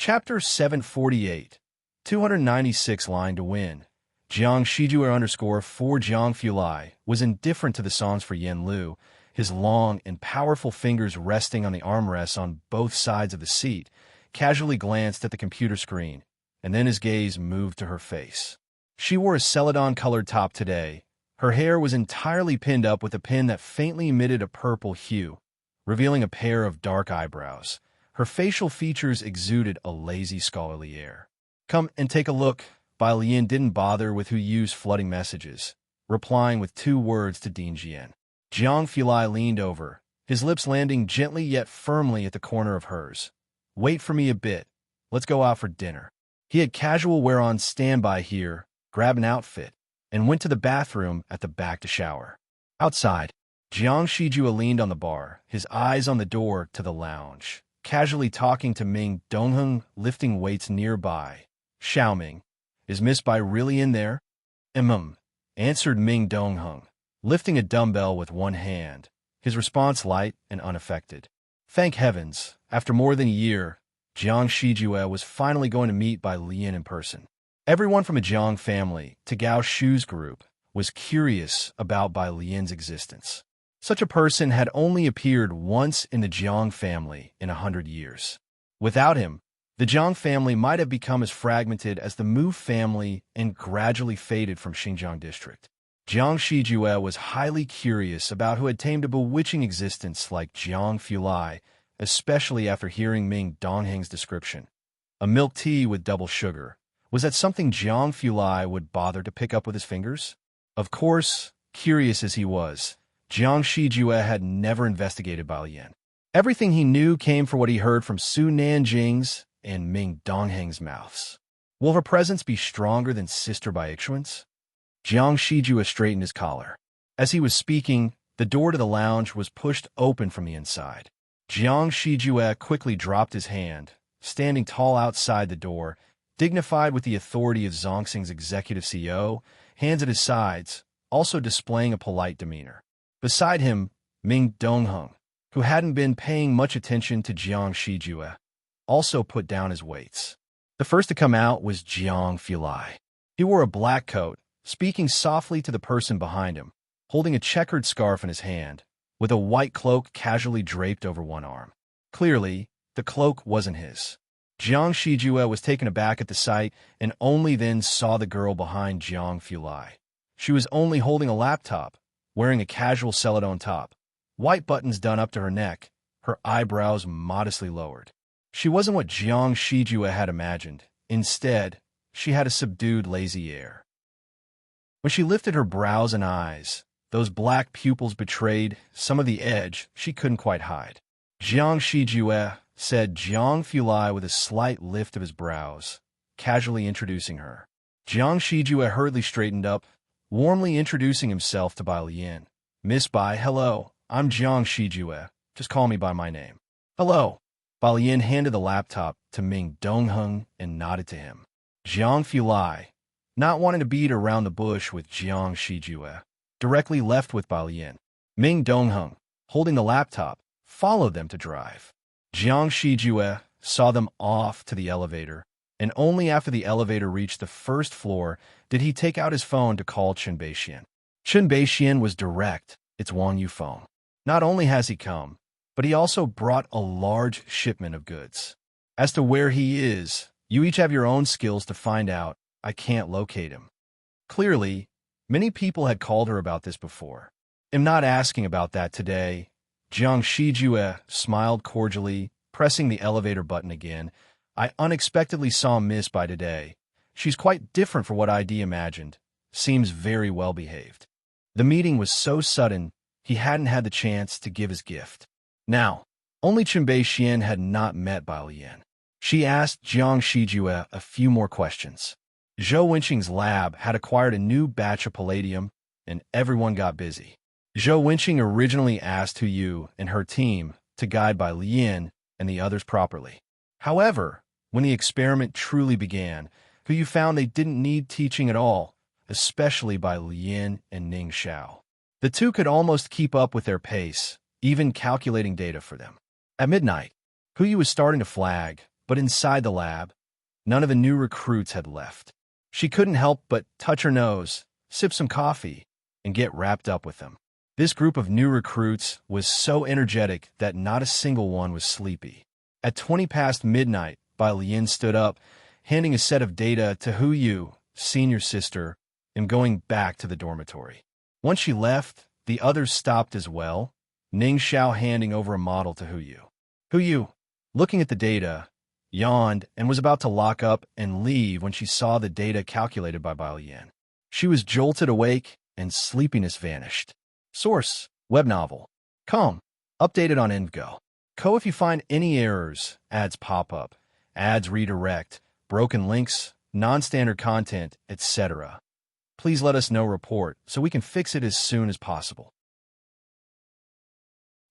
Chapter 748, 296 line to win. Jiang Shijue _ 4 Jiang Fulai was indifferent to the songs for Yen Lu, his long and powerful fingers resting on the armrests on both sides of the seat, casually glanced at the computer screen, and then his gaze moved to her face. She wore a celadon-colored top today. Her hair was entirely pinned up with a pin that faintly emitted a purple hue, revealing a pair of dark eyebrows. Her facial features exuded a lazy, scholarly air. "Come and take a look." Bai Lian didn't bother with who used flooding messages, replying with 2 words to Dean Jian. Jiang Fulai leaned over, his lips landing gently yet firmly at the corner of hers. "Wait for me a bit. Let's go out for dinner." He had casual wear on standby here, grabbed an outfit, and went to the bathroom at the back to shower. Outside, Jiang Shijue leaned on the bar, his eyes on the door to the lounge, casually talking to Ming Dongheng, lifting weights nearby. "Xiaoming, is Miss Bai really in there?" Answered Ming Dongheng, lifting a dumbbell with one hand, his response light and unaffected. Thank heavens, after more than a year, Jiang Shijue was finally going to meet Bai Lian in person. Everyone from a Jiang family to Gao Shu's group was curious about Bai Lian's existence. Such a person had only appeared once in the Jiang family in 100 years. Without him, the Jiang family might have become as fragmented as the Mu family and gradually faded from Xinjiang district. Jiang Shijue was highly curious about who had tamed a bewitching existence like Jiang Fulai, especially after hearing Ming Dongheng's description. A milk tea with double sugar. Was that something Jiang Fulai would bother to pick up with his fingers? Of course, curious as he was, Jiang Shijue had never investigated Bai Lian. Everything he knew came from what he heard from Su Nanjing's and Ming Dongheng's mouths. Will her presence be stronger than Sister Baixuan's? Jiang Shijue straightened his collar. As he was speaking, the door to the lounge was pushed open from the inside. Jiang Shijue quickly dropped his hand, standing tall outside the door, dignified with the authority of Zongxing's executive CEO, hands at his sides, also displaying a polite demeanor. Beside him, Ming Dongheng, who hadn't been paying much attention to Jiang Shijue, also put down his weights. The first to come out was Jiang Fulai. He wore a black coat, speaking softly to the person behind him, holding a checkered scarf in his hand, with a white cloak casually draped over one arm. Clearly, the cloak wasn't his. Jiang Shijue was taken aback at the sight and only then saw the girl behind Jiang Fulai. She was only holding a laptop, wearing a casual celadon top, white buttons done up to her neck, her eyebrows modestly lowered. She wasn't what Jiang Shijue had imagined. Instead, she had a subdued, lazy air. When she lifted her brows and eyes, those black pupils betrayed some of the edge she couldn't quite hide. "Jiang Shijue," said Jiang Fulai with a slight lift of his brows, casually introducing her. Jiang Shijue hurriedly straightened up, warmly introducing himself to Bai Lian. "Miss Bai, hello, I'm Jiang Shijue. Just call me by my name." "Hello." Bai Lian handed the laptop to Ming Dongheng and nodded to him. Jiang Fulai, not wanting to beat around the bush with Jiang Shijue, directly left with Bai Lian. Ming Dongheng, holding the laptop, followed them to drive. Jiang Shijue saw them off to the elevator, and only after the elevator reached the first floor did he take out his phone to call Chen Beixian. Chen Beixian was direct. "It's Wang Yu phone. Not only has he come, but he also brought a large shipment of goods. As to where he is, you each have your own skills to find out. I can't locate him." Clearly, many people had called her about this before. "I'm not asking about that today." Jiang Shijue smiled cordially, pressing the elevator button again. "I unexpectedly saw Miss Bai today. She's quite different from what I'd imagined. Seems very well behaved." The meeting was so sudden, he hadn't had the chance to give his gift. Now, only Chen Beixian had not met Bai Lian. She asked Jiang Shijue a few more questions. Zhou Wenqing's lab had acquired a new batch of palladium, and everyone got busy. Zhou Wenqing originally asked Hu Yu and her team to guide Bai Lian and the others properly. However, when the experiment truly began, Hu Yu found they didn't need teaching at all, especially by Lian and Ning Xiao. The two could almost keep up with their pace, even calculating data for them. At midnight, Hu Yu was starting to flag, But inside the lab, none of the new recruits had left. She couldn't help but touch her nose, sip some coffee, and get wrapped up with them. This group of new recruits was so energetic that not a single one was sleepy. At 20 past midnight, Bai Lian stood up, handing a set of data to Hu Yu, senior sister, and going back to the dormitory. Once she left, the others stopped as well, Ning Xiao handing over a model to Hu Yu. Hu Yu, looking at the data, yawned and was about to lock up and leave when she saw the data calculated by Bai Lian. She was jolted awake and sleepiness vanished. Source: web novel. Com. Updated on Envgo. If you find any errors, ads pop up, ads redirect, broken links, non-standard content, etc. Please let us know report so we can fix it as soon as possible.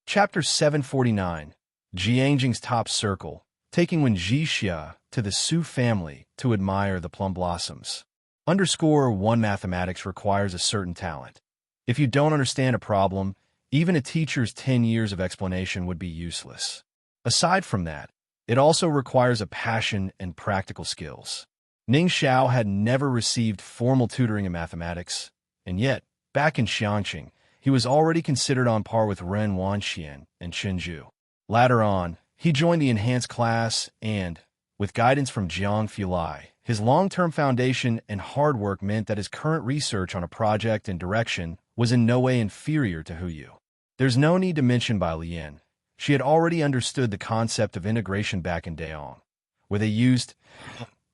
Chapter 749. Jiangjing's Top Circle, taking Wen Jixia to the Su family to admire the plum blossoms. _1 Mathematics requires a certain talent. If you don't understand a problem, even a teacher's 10 years of explanation would be useless. Aside from that, it also requires a passion and practical skills. Ning Xiao had never received formal tutoring in mathematics, and yet, back in Xiangqing, he was already considered on par with Ren Wanxian and Chen Zhu. Later on, he joined the enhanced class and, with guidance from Jiang Fulai, his long-term foundation and hard work meant that his current research on a project and direction was in no way inferior to Hu Yu. There's no need to mention Bai Lian. She had already understood the concept of integration back in Daong, where they used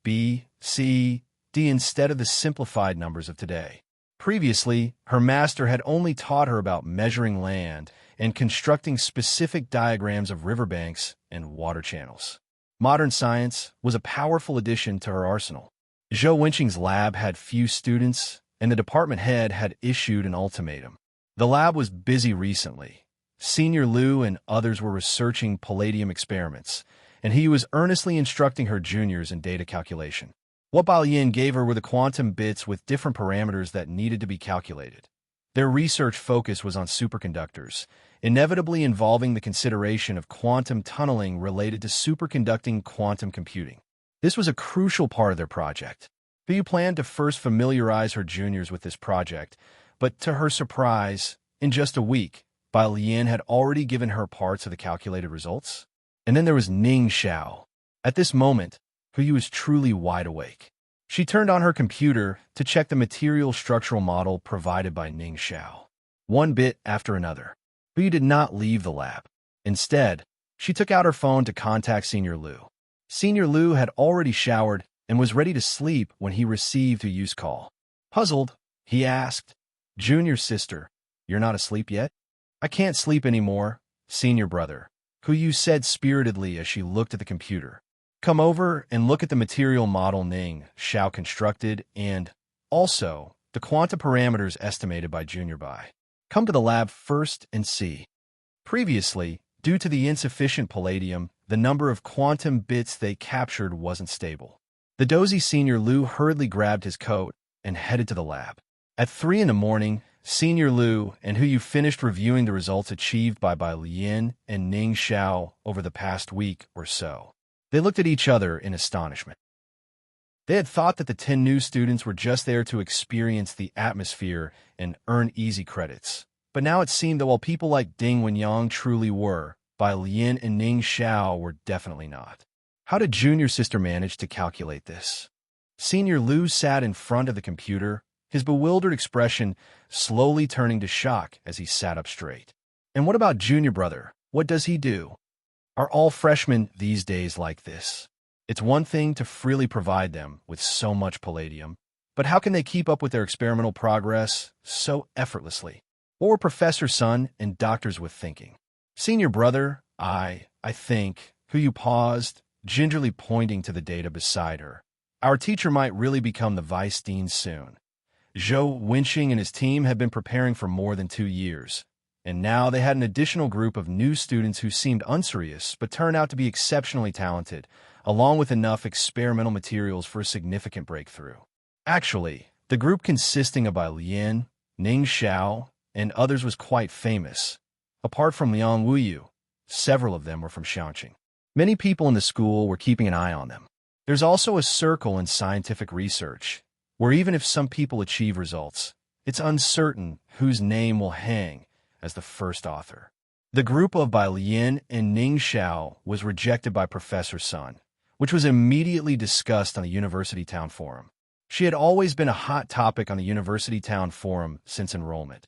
B, C, D instead of the simplified numbers of today. Previously, her master had only taught her about measuring land and constructing specific diagrams of riverbanks and water channels. Modern science was a powerful addition to her arsenal. Zhou Wenqing's lab had few students, and the department head had issued an ultimatum. The lab was busy recently. Senior Liu and others were researching palladium experiments, and he was earnestly instructing her juniors in data calculation. What Bai Lian gave her were the quantum bits with different parameters that needed to be calculated. Their research focus was on superconductors, inevitably involving the consideration of quantum tunneling related to superconducting quantum computing. This was a crucial part of their project. Hu planned to first familiarize her juniors with this project, but to her surprise, in just a week, Bai Lian had already given her parts of the calculated results. And then there was Ning Xiao. At this moment, Hu was truly wide awake. She turned on her computer to check the material structural model provided by Ning Xiao. One bit after another. Hu did not leave the lab. Instead, she took out her phone to contact Senior Liu. Senior Liu had already showered and was ready to sleep when he received Hu's call. Puzzled, he asked, "Junior sister, you're not asleep yet?" "I can't sleep anymore, senior brother," Hu said spiritedly as she looked at the computer. "Come over and look at the material model Ning Xiao constructed and, also, the quantum parameters estimated by Junior Bai. Come to the lab first and see." Previously, due to the insufficient palladium, the number of quantum bits they captured wasn't stable. The dozy Senior Liu hurriedly grabbed his coat and headed to the lab. At 3 in the morning, Senior Liu and Hu finished reviewing the results achieved by Bai Lian and Ning Xiao over the past week or so. They looked at each other in astonishment. They had thought that the 10 new students were just there to experience the atmosphere and earn easy credits. But now it seemed that while people like Ding Wenyang truly were, Bai Lian and Ning Xiao were definitely not. How did Junior Sister manage to calculate this? Senior Liu sat in front of the computer, his bewildered expression slowly turning to shock as he sat up straight. And what about Junior Brother? What does he do? Are all freshmen these days like this? It's one thing to freely provide them with so much palladium, but how can they keep up with their experimental progress so effortlessly? What were Professor Sun and Dr. Zhu thinking? Senior Brother, I think, Hu paused, gingerly pointing to the data beside her. Our teacher might really become the vice dean soon. Zhou Wenqing and his team had been preparing for more than 2 years, and now they had an additional group of new students who seemed unserious but turned out to be exceptionally talented, along with enough experimental materials for a significant breakthrough. Actually, the group consisting of Bai Lian, Ning Xiao, and others was quite famous. Apart from Liang Wuyu, several of them were from Xiangqing. Many people in the school were keeping an eye on them. There's also a circle in scientific research, where even if some people achieve results, it's uncertain whose name will hang as the first author. The group of Bai Lian and Ning Xiao was rejected by Professor Sun, which was immediately discussed on the University Town Forum. She had always been a hot topic on the University Town Forum since enrollment.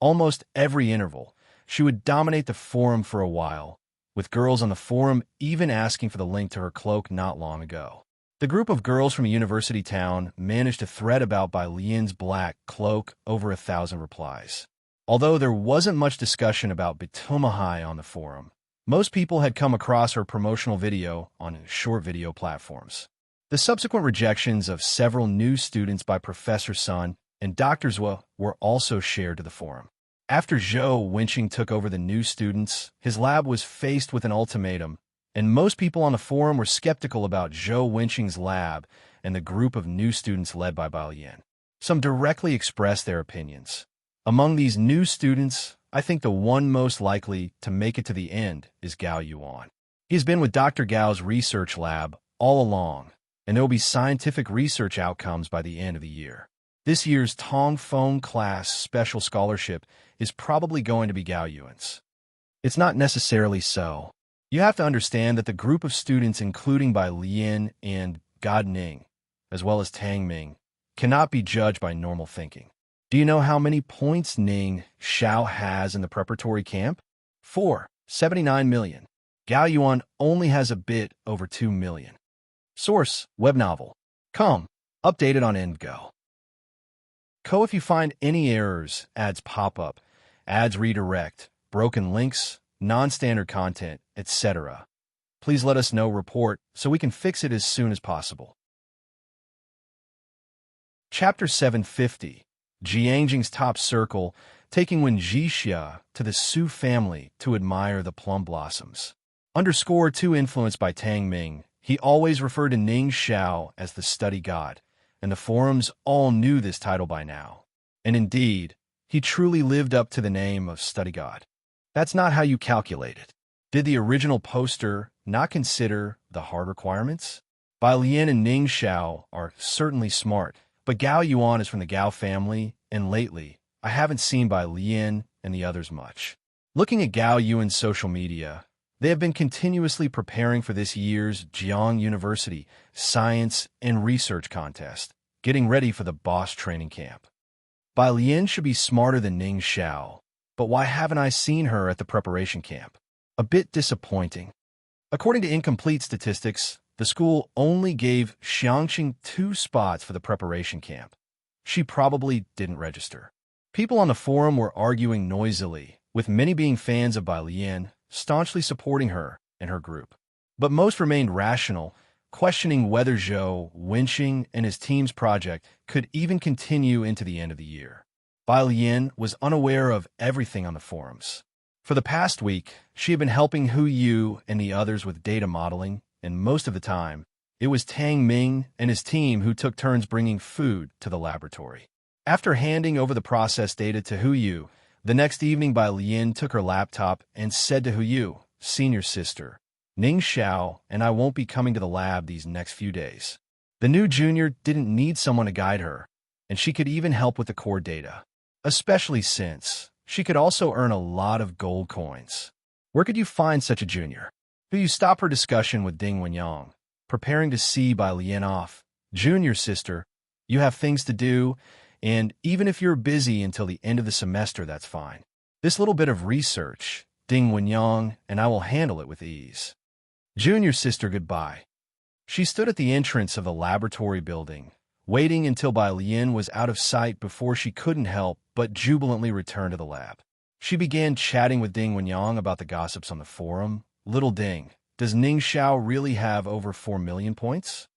Almost every interval, she would dominate the forum for a while, with girls on the forum even asking for the link to her cloak not long ago. The group of girls from a university town managed to thread about Bai Lian's black cloak over 1,000 replies. Although there wasn't much discussion about Bitumahai on the forum, most people had come across her promotional video on short video platforms. The subsequent rejections of several new students by Professor Sun and Dr. Zhou were also shared to the forum. After Zhou Wenqing took over the new students, his lab was faced with an ultimatum, and most people on the forum were skeptical about Zhou Wenqing's lab and the group of new students led by Bai Lian. Some directly expressed their opinions. Among these new students, I think the one most likely to make it to the end is Gao Yuan. He's been with Dr. Gao's research lab all along, and there will be scientific research outcomes by the end of the year. This year's Tong Feng class special scholarship is probably going to be Gao Yuan's. It's not necessarily so. You have to understand that the group of students including Bai Lian and God Ning, as well as Tang Ming, cannot be judged by normal thinking. Do you know how many points Ning Xiao has in the preparatory camp? 79 million. Gao Yuan only has a bit over 2 million. Source, web novel. Com. Updated on EndGo. If you find any errors, ads pop up, ads redirect, broken links, non-standard content, etc., please let us know, report, so we can fix it as soon as possible. Chapter 750. Jiangjing's top circle, taking Wen Jixia to the Su family to admire the plum blossoms. _2 influenced by Tang Ming, he always referred to Ning Xiao as the study god, and the forums all knew this title by now. And indeed, he truly lived up to the name of study god. That's not how you calculate it. Did the original poster not consider the hard requirements? Bai Lian and Ning Xiao are certainly smart, but Gao Yuan is from the Gao family, and lately, I haven't seen Bai Lian and the others much. Looking at Gao Yuan's social media, they have been continuously preparing for this year's Jiang University Science and Research Contest, getting ready for the boss training camp. Bai Lian should be smarter than Ning Xiao, but why haven't I seen her at the preparation camp? A bit disappointing. According to incomplete statistics, the school only gave Xiangqing 2 spots for the preparation camp. She probably didn't register. People on the forum were arguing noisily, with many being fans of Bai Lian, staunchly supporting her and her group. But most remained rational, questioning whether Zhou Wenqing and his team's project could even continue into the end of the year. Bai Lian was unaware of everything on the forums. For the past week, she had been helping Hu Yu and the others with data modeling, and most of the time, it was Tang Ming and his team who took turns bringing food to the laboratory. After handing over the process data to Hu Yu, the next evening Bai Lian took her laptop and said to Hu Yu, "Senior sister, Ning Xiao and I won't be coming to the lab these next few days." The new junior didn't need someone to guide her, and she could even help with the core data, especially since she could also earn a lot of gold coins. Where could you find such a junior? Hu Yu stopped her discussion with Ding Wenyang, preparing to see Bai Lian off. "Junior sister, you have things to do, and even if you're busy until the end of the semester, that's fine. This little bit of research, Ding Wenyang and I will handle it with ease." "Junior sister, goodbye." She stood at the entrance of the laboratory building, waiting until Bai Lian was out of sight before she couldn't help but jubilantly return to the lab. She began chatting with Ding Wenyang about the gossips on the forum. "Little Ding, does Ning Xiao really have over 4 million points?"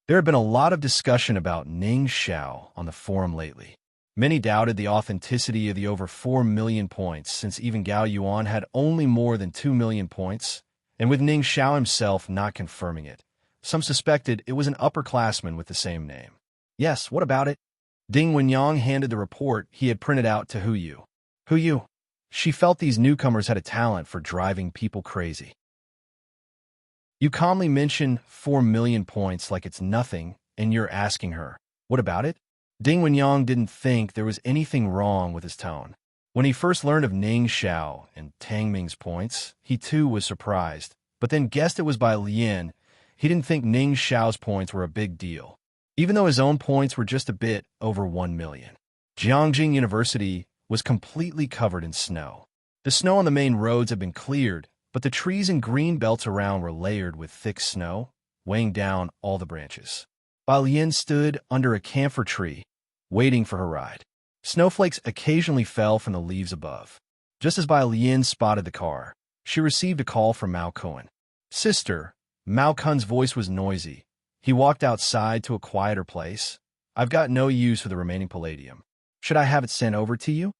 There had been a lot of discussion about Ning Xiao on the forum lately. Many doubted the authenticity of the over 4 million points, since even Gao Yuan had only more than 2 million points, and with Ning Xiao himself not confirming it, some suspected it was an upperclassman with the same name. "Yes, what about it?" Ding Wenyang handed the report he had printed out to Hu Yu. "Hu Yu." She felt these newcomers had a talent for driving people crazy. You calmly mention 4 million points like it's nothing, and you're asking her, what about it? Ding Wenyang didn't think there was anything wrong with his tone. When he first learned of Ning Xiao and Tang Ming's points, he too was surprised, but then guessed it was by Lien. He didn't think Ning Xiao's points were a big deal, even though his own points were just a bit over 1 million. Jiangjing University was completely covered in snow. The snow on the main roads had been cleared, but the trees and green belts around were layered with thick snow, weighing down all the branches. Bai Lian stood under a camphor tree, waiting for her ride. Snowflakes occasionally fell from the leaves above. Just as Bai Lian spotted the car, she received a call from Mao Kun. Sister, Mao Kun's voice was noisy. He walked outside to a quieter place. I've got no use for the remaining palladium. Should I have it sent over to you?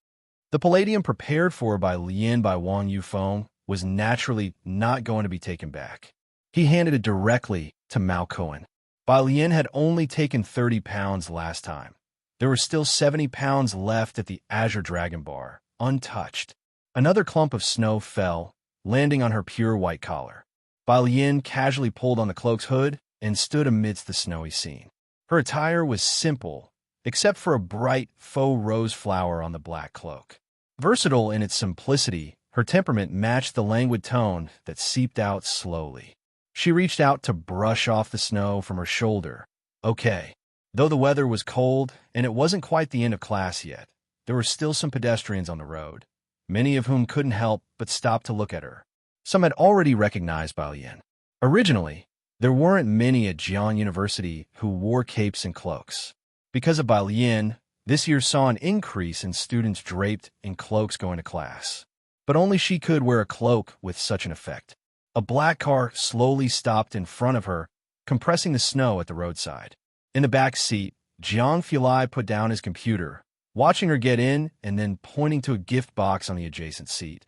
The palladium prepared for by Lien by Wang Yufeng was naturally not going to be taken back. He handed it directly to Mao Kun. Bai Lian had only taken 30 pounds last time. There were still 70 pounds left at the Azure Dragon Bar, untouched. Another clump of snow fell, landing on her pure white collar. Bai Lian casually pulled on the cloak's hood and stood amidst the snowy scene. Her attire was simple, except for a bright faux rose flower on the black cloak. Versatile in its simplicity, her temperament matched the languid tone that seeped out slowly. She reached out to brush off the snow from her shoulder. Okay. Though the weather was cold and it wasn't quite the end of class yet, there were still some pedestrians on the road, many of whom couldn't help but stop to look at her. Some had already recognized Bai Lian. Originally, there weren't many at Jian University who wore capes and cloaks. Because of Bai Lian, this year saw an increase in students draped in cloaks going to class. But only she could wear a cloak with such an effect. A black car slowly stopped in front of her, compressing the snow at the roadside. In the back seat, Jiang Fulai put down his computer, watching her get in and then pointing to a gift box on the adjacent seat.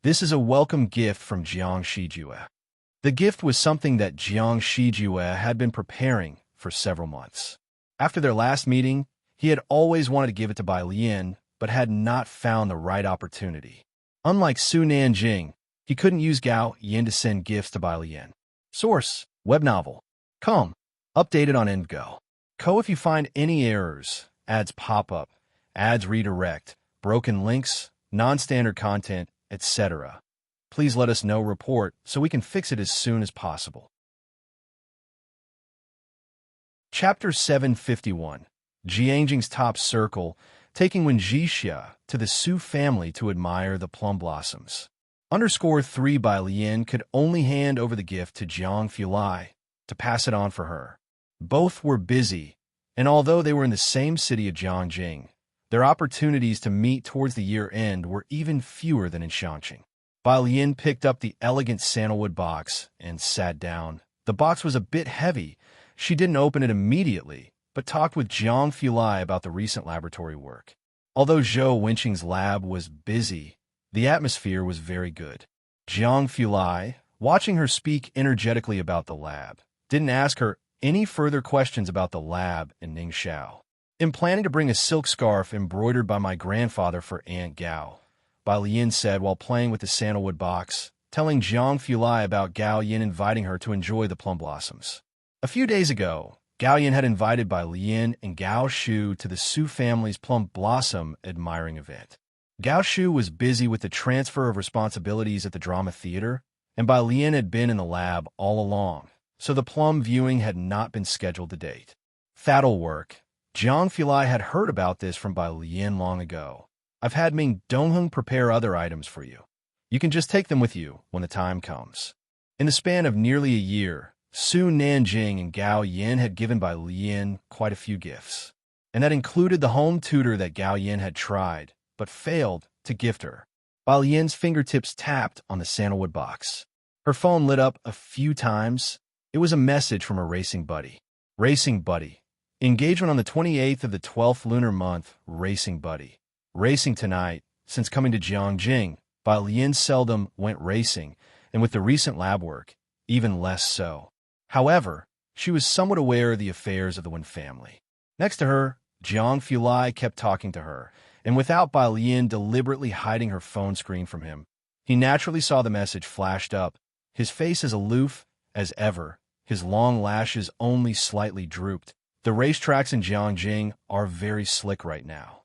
This is a welcome gift from Jiang Shijue. The gift was something that Jiang Shijue had been preparing for several months. After their last meeting, he had always wanted to give it to Bai Lian, but had not found the right opportunity. Unlike Su Nanjing, he couldn't use Gao Yin to send gifts to Bai Lian. Source: web novel. Com. Updated on EndGo. Co. If you find any errors, ads pop up, ads redirect, broken links, non-standard content, etc., please let us know. Report so we can fix it as soon as possible. Chapter 751. Jiangjing's Top Circle, taking Wen Jixia to the Su family to admire the plum blossoms. _3 Bai Lian could only hand over the gift to Jiang Fulai to pass it on for her. Both were busy, and although they were in the same city of Jiangjing, their opportunities to meet towards the year-end were even fewer than in Shanxing. Bai Lian picked up the elegant sandalwood box and sat down. The box was a bit heavy. She didn't open it immediately, but talked with Jiang Fulai about the recent laboratory work. Although Zhou Wenqing's lab was busy, the atmosphere was very good. Jiang Fulai, watching her speak energetically about the lab, didn't ask her any further questions about the lab in Ningxiao. In planning to bring a silk scarf embroidered by my grandfather for Aunt Gao, Bai Lian said while playing with the sandalwood box, telling Jiang Fulai about Gao Yin inviting her to enjoy the plum blossoms. A few days ago, Gao Yin had invited Bai Lian and Gao Shu to the Su family's plum blossom admiring event. Gao Shu was busy with the transfer of responsibilities at the drama theater, and Bai Lian had been in the lab all along, so the plum viewing had not been scheduled to date. That'll work. Jiang Fulai had heard about this from Bai Lian long ago. I've had Ming Dongheng prepare other items for you. You can just take them with you when the time comes. In the span of nearly a year, Su Nanjing and Gao Yin had given Bai Lian quite a few gifts, and that included the home tutor that Gao Yin had tried, but failed to gift her. Bai Lian's fingertips tapped on the sandalwood box. Her phone lit up a few times. It was a message from her racing buddy. Racing buddy. Engagement on the 28th of the 12th lunar month, racing buddy. Racing tonight. Since coming to Jiangjing, Bai Lian seldom went racing, and with the recent lab work, even less so. However, she was somewhat aware of the affairs of the Wen family. Next to her, Jiang Fulai kept talking to her, and without Bai Lian deliberately hiding her phone screen from him, he naturally saw the message flashed up, his face as aloof as ever. His long lashes only slightly drooped. The racetracks in Jiangjing are very slick right now.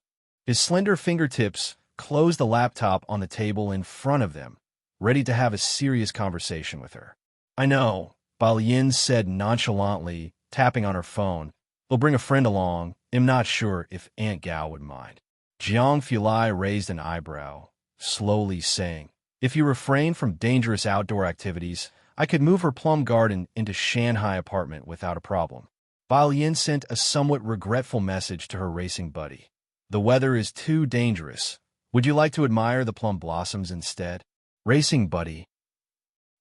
His slender fingertips closed the laptop on the table in front of them, ready to have a serious conversation with her. I know, Balian said nonchalantly, tapping on her phone. We'll bring a friend along. I'm not sure if Aunt Gao would mind. Jiang Fulai raised an eyebrow, slowly saying, if you refrain from dangerous outdoor activities, I could move her plum garden into Shanghai apartment without a problem. Balian sent a somewhat regretful message to her racing buddy. The weather is too dangerous. Would you like to admire the plum blossoms instead? Racing buddy.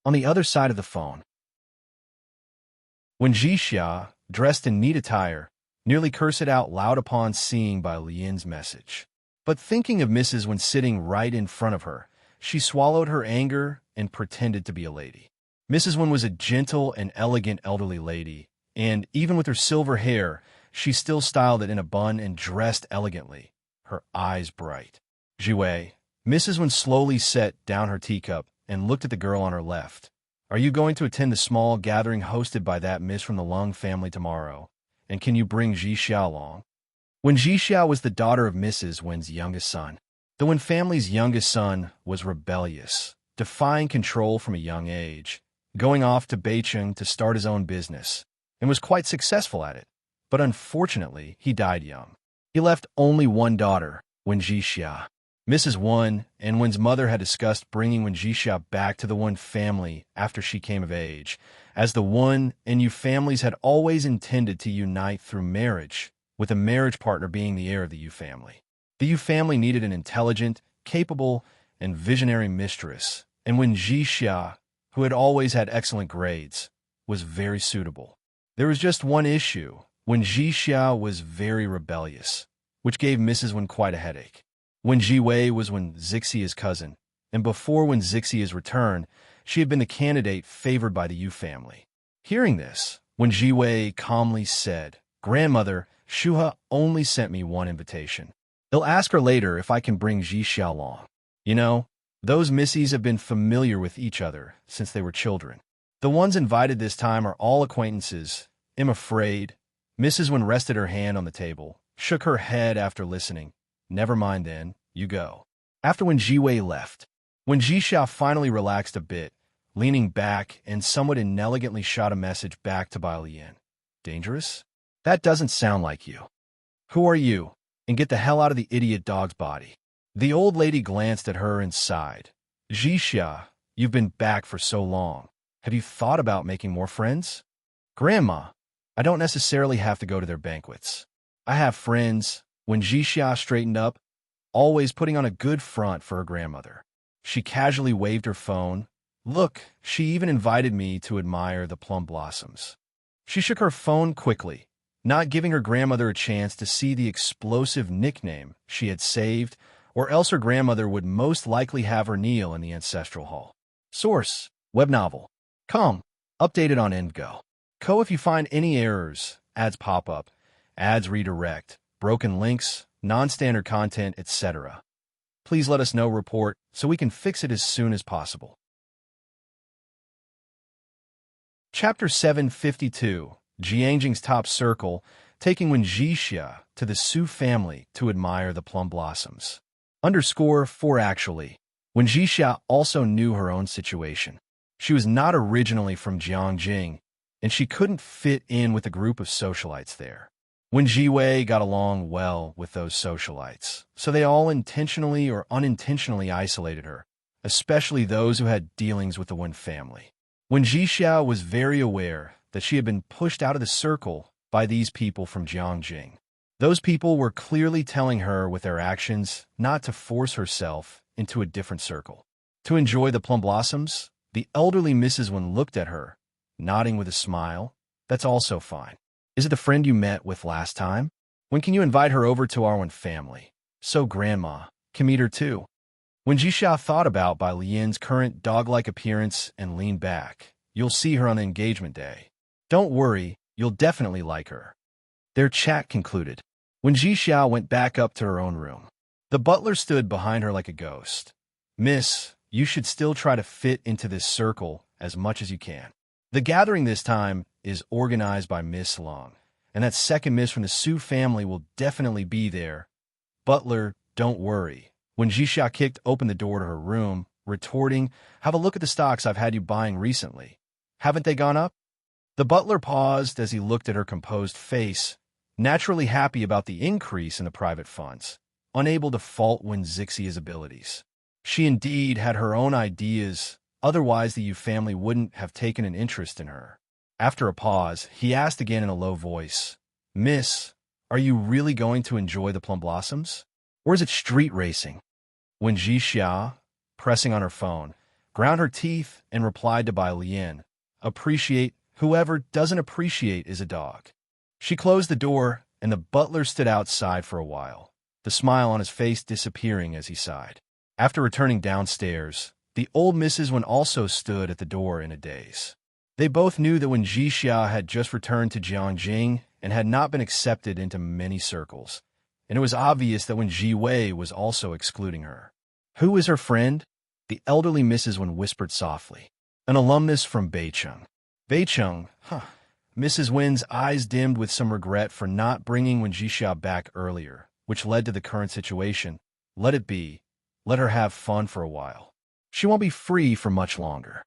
On the other side of the phone. When Jixia, dressed in neat attire, nearly cursed out loud upon seeing Balian's message. But thinking of Mrs. Wen sitting right in front of her, she swallowed her anger and pretended to be a lady. Mrs. Wen was a gentle and elegant elderly lady, and even with her silver hair, she still styled it in a bun and dressed elegantly, her eyes bright. Jiwei, Mrs. Wen slowly set down her teacup and looked at the girl on her left. Are you going to attend the small gathering hosted by that miss from the Lung family tomorrow? And can you bring Jixia along? When Jixia was the daughter of Mrs. Wen's youngest son. The Wen family's youngest son was rebellious, defying control from a young age, going off to Beijing to start his own business, and was quite successful at it. But unfortunately, he died young. He left only one daughter, Wen Jixia. Mrs. Wen and Wen's mother had discussed bringing Wen Jixia back to the Wen family after she came of age, as the Wen and Yu families had always intended to unite through marriage, with a marriage partner being the heir of the Yu family. The Yu family needed an intelligent, capable, and visionary mistress, and Wen Jixia, who had always had excellent grades, was very suitable. There was just one issue. Wen Jixia was very rebellious, which gave Mrs. Wen quite a headache. Wen Jiwei was Wen Zixia's cousin, and before Wen Zixia's return, she had been the candidate favored by the Yu family. Hearing this, Wen Jiwei calmly said, Grandmother, Shuha only sent me one invitation. He'll ask her later if I can bring Jixia along. You know, those missies have been familiar with each other since they were children. The ones invited this time are all acquaintances. I'm afraid. Mrs. Wen rested her hand on the table, shook her head after listening. Never mind then, you go. After Wen Jiwei left, Wen Jixia finally relaxed a bit, leaning back and somewhat inelegantly shot a message back to Balian. Dangerous? That doesn't sound like you. Who are you? And get the hell out of the idiot dog's body. The old lady glanced at her and sighed. Jixia, you've been back for so long. Have you thought about making more friends? Grandma, I don't necessarily have to go to their banquets. I have friends. When Jixia straightened up, always putting on a good front for her grandmother. She casually waved her phone. Look, she even invited me to admire the plum blossoms. She shook her phone quickly, not giving her grandmother a chance to see the explosive nickname she had saved, or else her grandmother would most likely have her kneel in the ancestral hall. Source: web novel. Com. Updated on EndGo. Co. If you find any errors, ads pop up, ads redirect, broken links, non-standard content, etc. Please let us know, report, so we can fix it as soon as possible. Chapter 752, Jiangjing's Top Circle, taking Wen Jixia to the Su family to admire the plum blossoms. _4 Actually, Wen Jixia also knew her own situation. She was not originally from Jiangjing, and she couldn't fit in with a group of socialites there. Wen Jiwei got along well with those socialites, so they all intentionally or unintentionally isolated her, especially those who had dealings with the Wen family. Wen Jixia was very aware that she had been pushed out of the circle by these people from Jiangjing. Those people were clearly telling her with their actions not to force herself into a different circle. To enjoy the plum blossoms, the elderly Mrs. Wen looked at her, nodding with a smile. That's also fine. Is it the friend you met with last time? When can you invite her over to our Wen family? So Grandma can meet her too. When Jixia thought about Balian's current dog-like appearance and leaned back, you'll see her on the engagement day. Don't worry, you'll definitely like her. Their chat concluded. When Jixia went back up to her own room, the butler stood behind her like a ghost. Miss, you should still try to fit into this circle as much as you can. The gathering this time is organized by Miss Long, and that second miss from the Su family will definitely be there. Butler, don't worry. When Jixia kicked open the door to her room, retorting, have a look at the stocks I've had you buying recently. Haven't they gone up? The butler paused as he looked at her composed face, naturally happy about the increase in the private funds, unable to fault Wen Zixia's abilities. She indeed had her own ideas, otherwise the Yu family wouldn't have taken an interest in her. After a pause, he asked again in a low voice, Miss, are you really going to enjoy the plum blossoms? Or is it street racing? When Jixia, pressing on her phone, ground her teeth and replied to Bai Lian, appreciate, whoever doesn't appreciate is a dog. She closed the door, and the butler stood outside for a while, the smile on his face disappearing as he sighed. After returning downstairs, the old Mrs. Wen also stood at the door in a daze. They both knew that when Jixia had just returned to Jiangjing and had not been accepted into many circles, and it was obvious that when Ji Wei was also excluding her. Who is her friend? The elderly Mrs. Wen whispered softly. An alumnus from Beicheng. Beicheng, huh. Mrs. Wen's eyes dimmed with some regret for not bringing Wen Jixia back earlier, which led to the current situation. Let it be. Let her have fun for a while. She won't be free for much longer.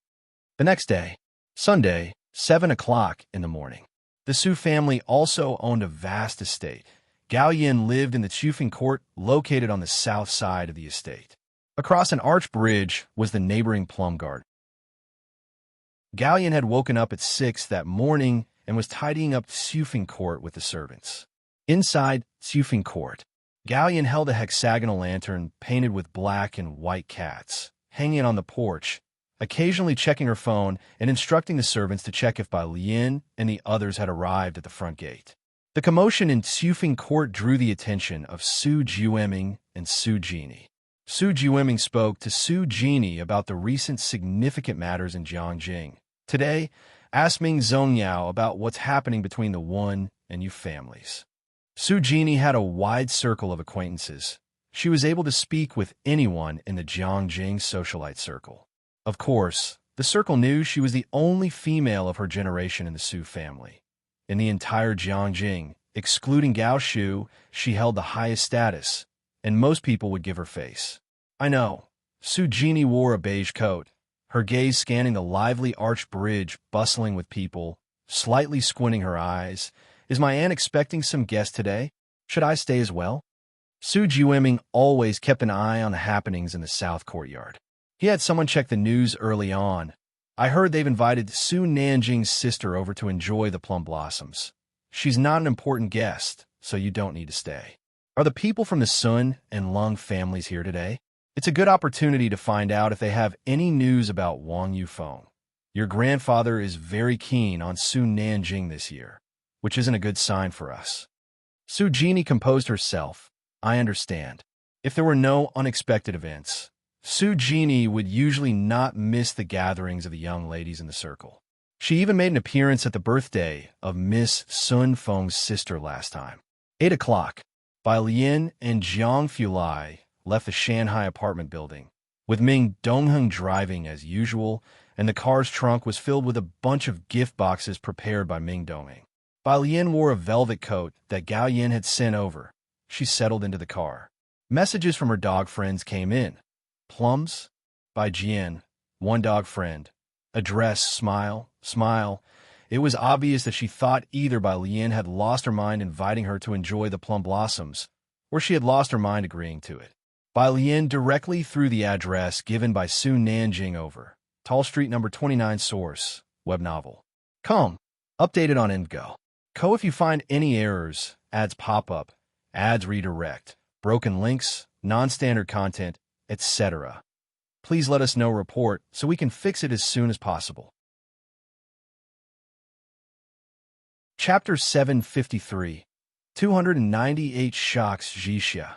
The next day, Sunday, 7 o'clock in the morning. The Su family also owned a vast estate. Gao Yin lived in the Chufing court located on the south side of the estate. Across an arched bridge was the neighboring plum garden. Gao Yin had woken up at 6 that morning and was tidying up Chufing court with the servants. Inside Chufing court, Gao Yin held a hexagonal lantern painted with black and white cats, hanging it on the porch, occasionally checking her phone and instructing the servants to check if Bai Lian and the others had arrived at the front gate. The commotion in Chufing court drew the attention of Su Jiueming and Su Jini. Su Jiueming spoke to Su Jini about the recent significant matters in Jiangjing. Today, asked Ming Zongyao about what's happening between the Wen and Yu families. Su Jini had a wide circle of acquaintances. She was able to speak with anyone in the Jiangjing socialite circle. Of course, the circle knew she was the only female of her generation in the Su family. In the entire Jiangjing, excluding Gao Shu, she held the highest status, and most people would give her face. I know. Su Jini wore a beige coat, her gaze scanning the lively arched bridge bustling with people, slightly squinting her eyes. Is my aunt expecting some guests today? Should I stay as well? Su Jiueming always kept an eye on the happenings in the south courtyard. He had someone check the news early on. I heard they've invited Su Nanjing's sister over to enjoy the plum blossoms. She's not an important guest, so you don't need to stay. Are the people from the Sun and Lung families here today? It's a good opportunity to find out if they have any news about Wang Yufeng. Your grandfather is very keen on Su Nanjing this year, which isn't a good sign for us. Su Jini composed herself. I understand. If there were no unexpected events, Su Jini would usually not miss the gatherings of the young ladies in the circle. She even made an appearance at the birthday of Miss Sun Feng's sister last time. 8 o'clock. Bai Lian and Jiang Fulai left the Shanghai apartment building, with Ming Dongheng driving as usual, and the car's trunk was filled with a bunch of gift boxes prepared by Ming Dongheng. Bai Lian wore a velvet coat that Gao Yin had sent over. She settled into the car. Messages from her dog friends came in. Plums? By Jian, one dog friend. Address, smile, smile. It was obvious that she thought either Bai Lian had lost her mind inviting her to enjoy the plum blossoms, or she had lost her mind agreeing to it. Bai Lian directly threw the address given by Su Nanjing over. Tall Street number 29 source, web novel. Come, updated on Indgo. If you find any errors, ads pop up, ads redirect, broken links, non-standard content, etc. Please let us know report so we can fix it as soon as possible. Chapter 753. 298 Shocks Jixia.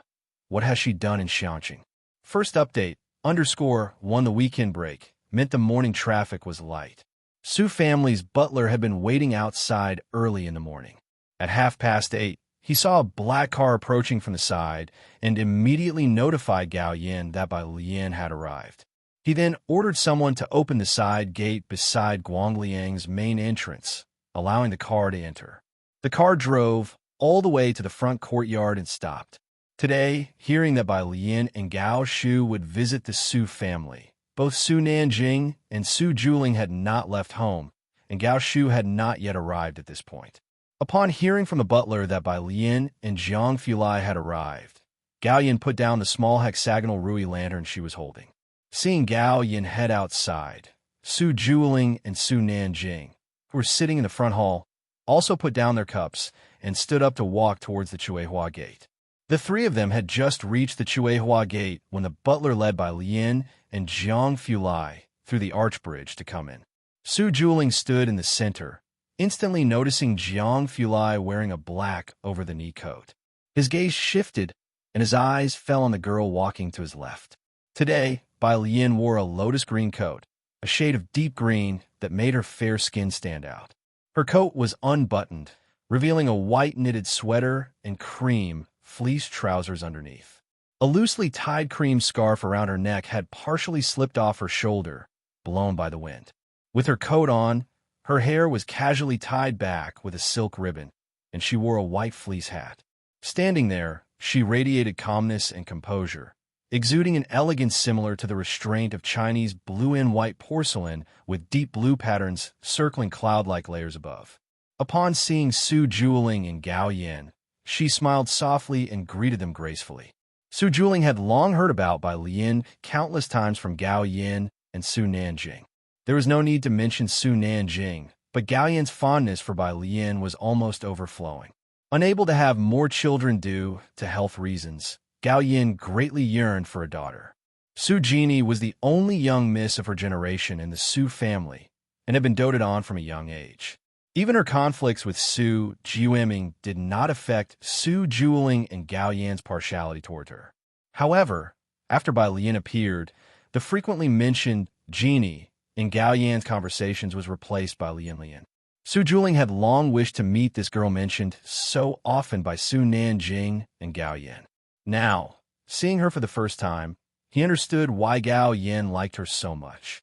What has she done in Xiangqing? First update, _1 the weekend break, meant the morning traffic was light. Su family's butler had been waiting outside early in the morning. At 8:30, he saw a black car approaching from the side and immediately notified Gao Yin that Bai Lian had arrived. He then ordered someone to open the side gate beside Guangliang's main entrance, allowing the car to enter. The car drove all the way to the front courtyard and stopped. Today, hearing that Bai Lian and Gao Shu would visit the Su family, both Su Nanjing and Su Juling had not left home, and Gao Shu had not yet arrived at this point. Upon hearing from the butler that Bai Lian and Jiang Fulai had arrived, Gao Yin put down the small hexagonal Rui lantern she was holding. Seeing Gao Yin head outside, Su Juling and Su Nanjing, who were sitting in the front hall, also put down their cups and stood up to walk towards the Chuehua gate. The three of them had just reached the Chuehua gate when the butler led Bai Lian and Jiang Fulai through the arch bridge to come in. Su Juling stood in the center, instantly noticing Jiang Fulai wearing a black over-the-knee coat. His gaze shifted, and his eyes fell on the girl walking to his left. Today, Bai Lian wore a lotus green coat, a shade of deep green that made her fair skin stand out. Her coat was unbuttoned, revealing a white knitted sweater and cream fleece trousers underneath. A loosely tied cream scarf around her neck had partially slipped off her shoulder, blown by the wind. With her coat on, her hair was casually tied back with a silk ribbon, and she wore a white fleece hat. Standing there, she radiated calmness and composure, exuding an elegance similar to the restraint of Chinese blue-and-white porcelain with deep blue patterns circling cloud-like layers above. Upon seeing Su Juling and Gao Yin, she smiled softly and greeted them gracefully. Su Juling had long heard about Bai Lian countless times from Gao Yin and Su Nanjing. There was no need to mention Su Nanjing, but Gao Yin's fondness for Bai Lian was almost overflowing. Unable to have more children due to health reasons, Gao Yin greatly yearned for a daughter. Su Jini was the only young miss of her generation in the Su family and had been doted on from a young age. Even her conflicts with Su Jiuming did not affect Su Juling and Gao Yan's partiality toward her. However, after Bai Lian appeared, the frequently mentioned Genie in Gao Yan's conversations was replaced by Lian Lian. Su Juling had long wished to meet this girl mentioned so often by Su Nanjing and Gao Yan. Now, seeing her for the first time, he understood why Gao Yin liked her so much.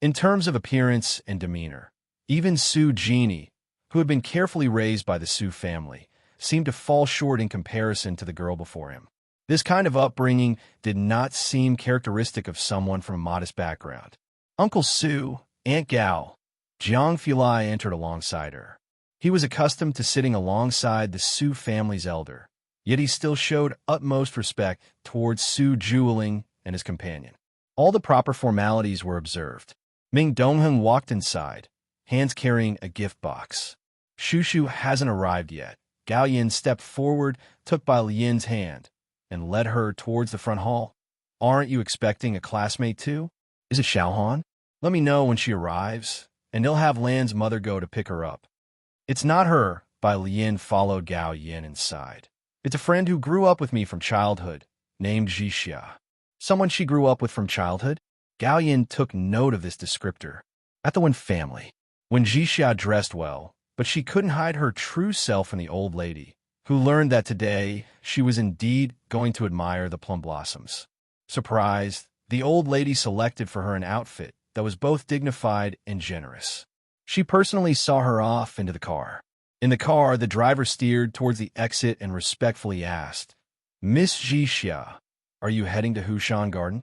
In terms of appearance and demeanor, even Su Jini, who had been carefully raised by the Su family, seemed to fall short in comparison to the girl before him. This kind of upbringing did not seem characteristic of someone from a modest background. Uncle Su, Aunt Gao, Jiang Fulai entered alongside her. He was accustomed to sitting alongside the Su family's elder, yet he still showed utmost respect towards Su Juling and his companion. All the proper formalities were observed. Ming Dongheng walked inside, hands carrying a gift box. Shushu hasn't arrived yet. Gao Yin stepped forward, took Bai Lian's hand, and led her towards the front hall. Aren't you expecting a classmate too? Is it Xiaohan? Let me know when she arrives, and they'll have Lan's mother go to pick her up. It's not her. Bai Lian followed Gao Yin inside. It's a friend who grew up with me from childhood, named Jixia. Someone she grew up with from childhood? Gao Yin took note of this descriptor. At the Wen family. When Jixia dressed well, but she couldn't hide her true self from the old lady, who learned that today she was indeed going to admire the plum blossoms. Surprised, the old lady selected for her an outfit that was both dignified and generous. She personally saw her off into the car. In the car, the driver steered towards the exit and respectfully asked, "Miss Jixia, are you heading to Hushan Garden?"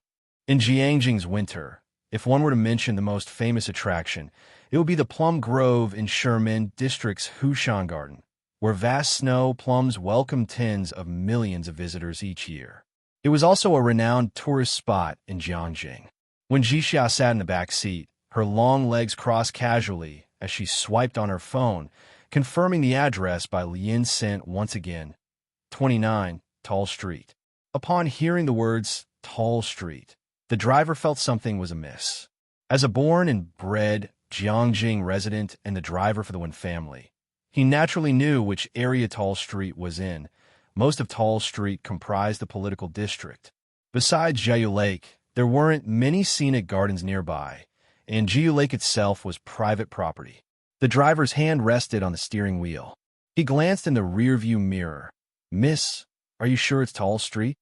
In Jiangjing's winter, if one were to mention the most famous attraction, it would be the Plum Grove in Shimin District's Hushan Garden, where vast snow plums welcome tens of millions of visitors each year. It was also a renowned tourist spot in Jiangjing. When Jixia sat in the back seat, her long legs crossed casually as she swiped on her phone, confirming the address Bai Lian sent once again, 29 Tall Street. Upon hearing the words Tall Street, the driver felt something was amiss. As a born and bred Jiangjing resident and the driver for the Wen family, he naturally knew which area Tall Street was in. Most of Tall Street comprised the political district. Besides Jiayu Lake, there weren't many scenic gardens nearby, and Jiayu Lake itself was private property. The driver's hand rested on the steering wheel. He glanced in the rearview mirror. "Miss, are you sure it's Tall Street?"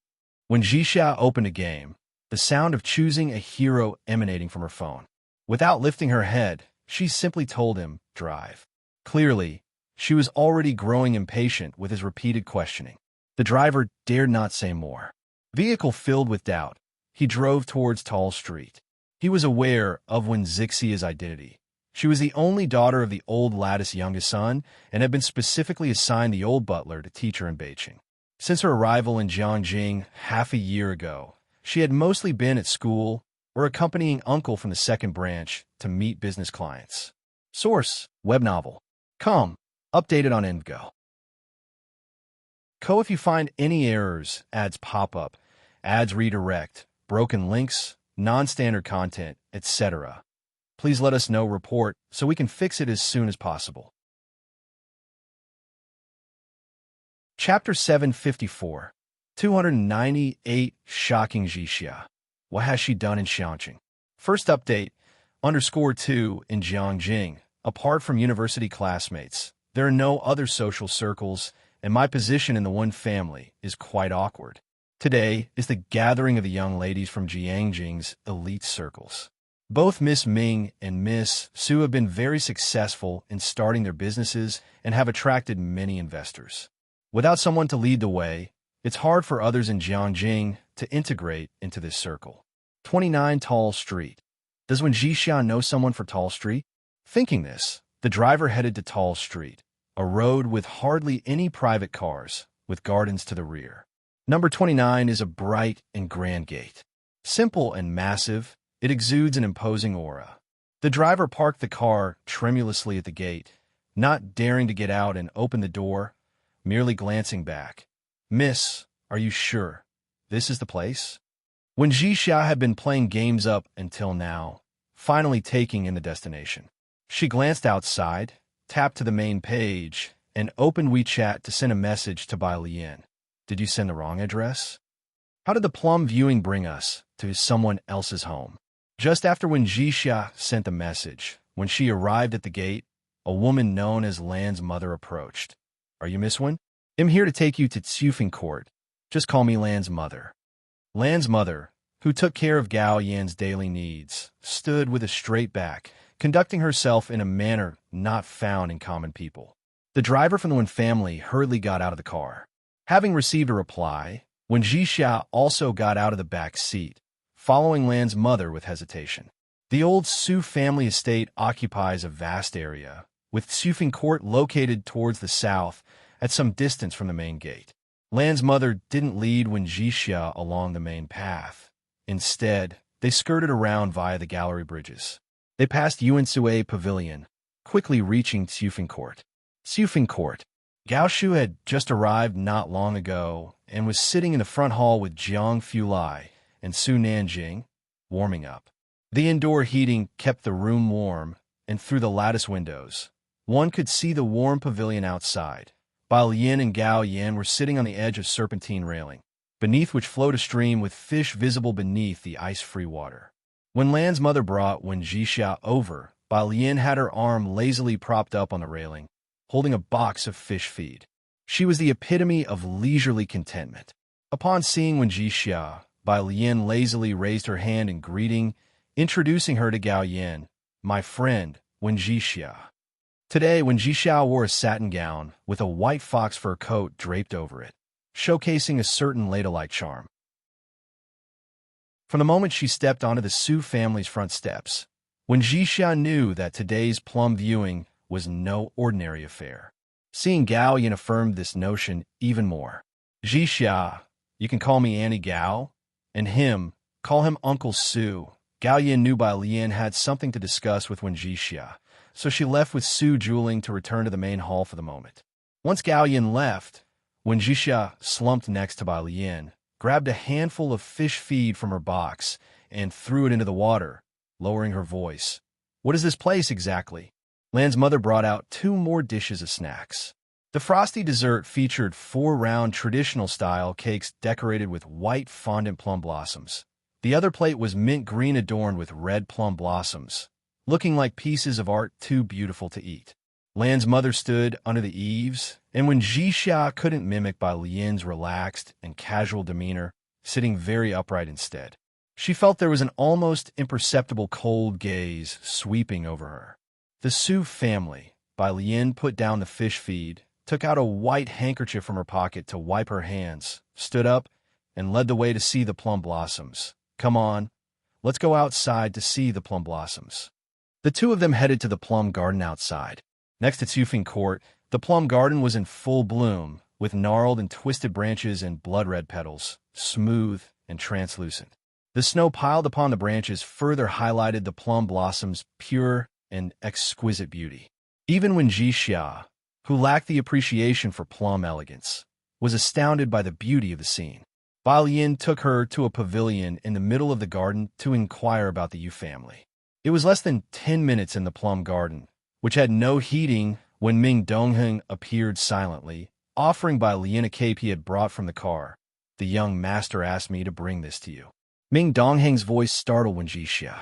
When Jixia opened a game, the sound of choosing a hero emanating from her phone. Without lifting her head, she simply told him, "Drive." Clearly, she was already growing impatient with his repeated questioning. The driver dared not say more. Vehicle filled with doubt, he drove towards Tall Street. He was aware of Wenxixia's identity. She was the only daughter of the old lattice youngest son and had been specifically assigned the old butler to teach her in Beijing. Since her arrival in Jiangjing half a year ago, she had mostly been at school or accompanying uncle from the second branch to meet business clients. Source: web novel. Com. Updated on Envgo. If you find any errors, ads pop up, ads redirect, broken links, non-standard content, etc., please let us know. Report so we can fix it as soon as possible. Chapter 754. 298 Shocking Jixia. What has she done in Xiangqing? First update, _2 in Jiangjing. Apart from university classmates, there are no other social circles, and my position in the one family is quite awkward. Today is the gathering of the young ladies from Jiangjing's elite circles. Both Miss Ming and Miss Su have been very successful in starting their businesses and have attracted many investors. Without someone to lead the way, it's hard for others in Jiangjing to integrate into this circle. 29 Tall Street. Does Wenjixia know someone for Tall Street? Thinking this, the driver headed to Tall Street, a road with hardly any private cars, with gardens to the rear. Number 29 is a bright and grand gate. Simple and massive, it exudes an imposing aura. The driver parked the car tremulously at the gate, not daring to get out and open the door, merely glancing back. "Miss, are you sure this is the place?" When Jixia had been playing games up until now, finally taking in the destination. She glanced outside, tapped to the main page, and opened WeChat to send a message to Bai Lian. "Did you send the wrong address? How did the plum viewing bring us to someone else's home?" Just after when Jixia sent the message, when she arrived at the gate, a woman known as Lan's mother approached. "Are you Miss Wen? I'm here to take you to Tsufing Court. Just call me Lan's mother." Lan's mother, who took care of Gao Yan's daily needs, stood with a straight back, conducting herself in a manner not found in common people. The driver from the Wen family hurriedly got out of the car. Having received a reply, Wen Jixia also got out of the back seat, following Lan's mother with hesitation. The old Su family estate occupies a vast area, with Tsufing Court located towards the south at some distance from the main gate. Lan's mother didn't lead Wen Jixia along the main path. Instead, they skirted around via the gallery bridges. They passed Yuansue Pavilion, quickly reaching Tsufing Court. Tsufing Court. Gao Shu had just arrived not long ago and was sitting in the front hall with Jiang Fulai and Su Nanjing, warming up. The indoor heating kept the room warm, and through the lattice windows, one could see the warm pavilion outside. Bao Lian and Gao Yan were sitting on the edge of serpentine railing, beneath which flowed a stream with fish visible beneath the ice-free water. When Lan's mother brought Wen Jixia over, Bao Lian had her arm lazily propped up on the railing, holding a box of fish feed. She was the epitome of leisurely contentment. Upon seeing Wen Jixia, Bai Lian lazily raised her hand in greeting, introducing her to Gao Yan, "My friend, Wen Jixia." Today, Wen Jixia wore a satin gown with a white fox fur coat draped over it, showcasing a certain ladylike charm. From the moment she stepped onto the Su family's front steps, Wen Jixia knew that today's plum viewing was no ordinary affair. Seeing Gao Yan affirmed this notion even more. "Jixia, you can call me Annie Gao, and him, call him Uncle Su." Gao Yan knew Bai Lian had something to discuss with Wen Jixia, so she left with Su Juling to return to the main hall for the moment. Once Gao Yan left, Wen Jixia slumped next to Bai Lian, grabbed a handful of fish feed from her box, and threw it into the water, lowering her voice. "What is this place exactly?" Lan's mother brought out 2 more dishes of snacks. The frosty dessert featured 4 round traditional-style cakes decorated with white fondant plum blossoms. The other plate was mint green adorned with red plum blossoms, looking like pieces of art too beautiful to eat. Lan's mother stood under the eaves, and when Jixia couldn't mimic Bai Lian's relaxed and casual demeanor, sitting very upright instead. She felt there was an almost imperceptible cold gaze sweeping over her. The Su family, Bai Lian put down the fish feed, took out a white handkerchief from her pocket to wipe her hands, stood up, and led the way to see the plum blossoms. Come on, let's go outside to see the plum blossoms. The two of them headed to the plum garden outside. Next to Tsufing Court, the plum garden was in full bloom, with gnarled and twisted branches and blood-red petals, smooth and translucent. The snow piled upon the branches further highlighted the plum blossoms' pure and exquisite beauty. Even when Jixia, who lacked the appreciation for plum elegance, was astounded by the beauty of the scene. Bai Lian took her to a pavilion in the middle of the garden to inquire about the Yu family. It was less than 10 minutes in the plum garden, which had no heating, when Ming Dongheng appeared silently, offering Bai Lian a cape he had brought from the car. The young master asked me to bring this to you. Ming Dongheng's voice startled when Jixia.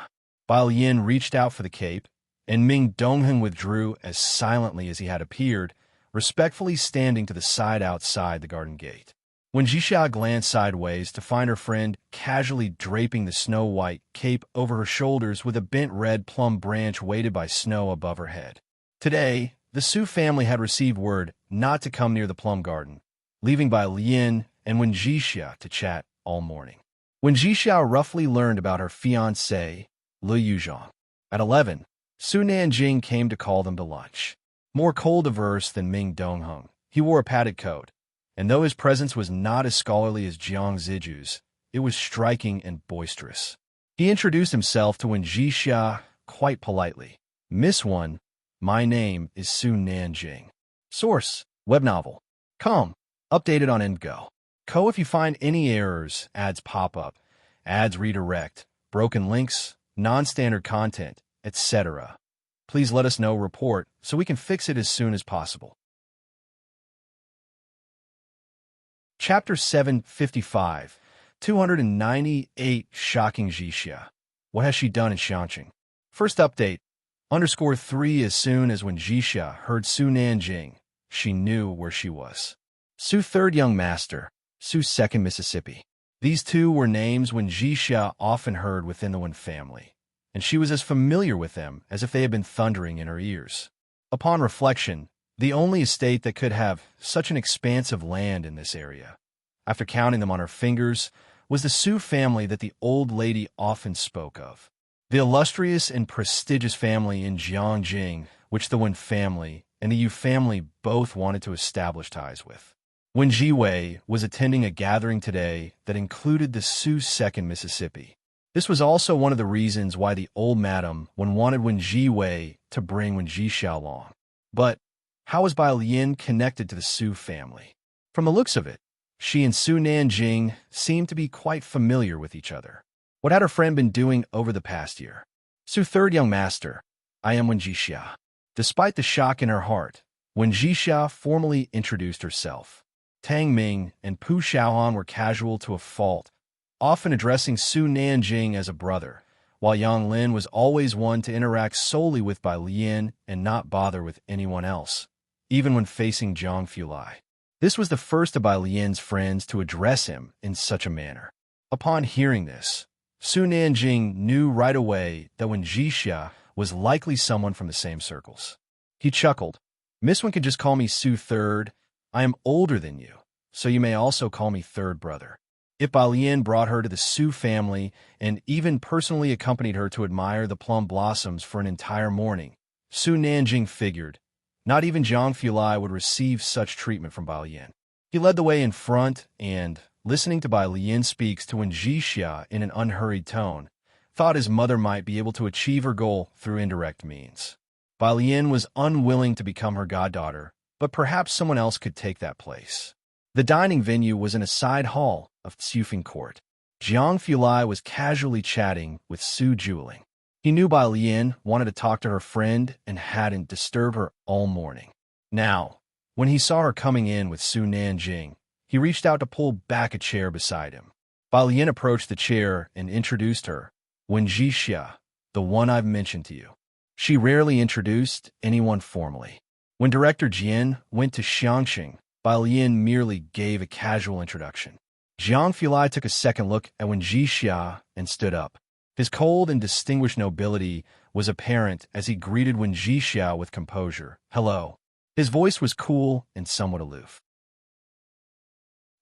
Bai Lian reached out for the cape, and Ming Dongheng withdrew as silently as he had appeared, respectfully standing to the side outside the garden gate. When Jixia glanced sideways to find her friend casually draping the snow-white cape over her shoulders with a bent red plum branch weighted by snow above her head. Today, the Su family had received word not to come near the plum garden, leaving Bai Lian and Wen Jixia to chat all morning. When Jixia roughly learned about her fiancé, Liu Yuzhong, at 11, Su Nanjing came to call them to lunch. More cold-averse than Ming Dongheng, he wore a padded coat, and though his presence was not as scholarly as Jiang Ziju's, it was striking and boisterous. He introduced himself to Wen Jixia quite politely. Miss Wen, my name is Su Nanjing. Source, web novel. Com. Updated on Indgo. Co. If you find any errors, ads pop up, ads redirect, broken links, non-standard content, etc., please let us know, report, so we can fix it as soon as possible. Chapter 755, 298 Shocking Jixia. What has she done in Shanqing? First update, _3 as soon as when Jixia heard Su Nanjing, she knew where she was. Su third young master, Su second Mississippi. These two were names when Jixia often heard within the Wen family, and she was as familiar with them as if they had been thundering in her ears. Upon reflection, the only estate that could have such an expanse of land in this area, after counting them on her fingers, was the Su family that the old lady often spoke of. The illustrious and prestigious family in Jiangjing, which the Wen family and the Yu family both wanted to establish ties with. Wen Jiwei was attending a gathering today that included the Su second Mississippi. This was also one of the reasons why the old madam wanted Wen Jiwei to bring Wen Jixia along. But how was Bai Lian connected to the Su family? From the looks of it, she and Su Nanjing seemed to be quite familiar with each other. What had her friend been doing over the past year? Su third young master, I am Wen Jixia. Despite the shock in her heart, Wen Jixia formally introduced herself. Tang Ming and Pu Xiaohan were casual to a fault, often addressing Su Nanjing as a brother, while Yang Lin was always one to interact solely with Bai Lian and not bother with anyone else, even when facing Zhang Fulai. This was the first of Bai Lian's friends to address him in such a manner. Upon hearing this, Su Nanjing knew right away that Wen Jixia was likely someone from the same circles. He chuckled. Miss Wen can just call me Su Third. I am older than you, so you may also call me third brother. If Bai Lian brought her to the Su family and even personally accompanied her to admire the plum blossoms for an entire morning, Su Nanjing figured, not even Zhang Fulai would receive such treatment from Bai Lian. He led the way in front and, listening to Bai Lian speaks to Wen Jixia in an unhurried tone, thought his mother might be able to achieve her goal through indirect means. Bai Lian was unwilling to become her goddaughter, but perhaps someone else could take that place. The dining venue was in a side hall of Tsufing Court. Zhang Fulai was casually chatting with Su Juling. He knew Bai Lian wanted to talk to her friend and hadn't disturbed her all morning. Now, when he saw her coming in with Su Nanjing, he reached out to pull back a chair beside him. Bai Lian approached the chair and introduced her, Wen Jixia, the one I've mentioned to you. She rarely introduced anyone formally. When Director Jian went to Xiangqing, Bai Lian merely gave a casual introduction. Jiang Fulai took a second look at Wen Jixia and stood up. His cold and distinguished nobility was apparent as he greeted Wen Jixia with composure. "Hello." His voice was cool and somewhat aloof.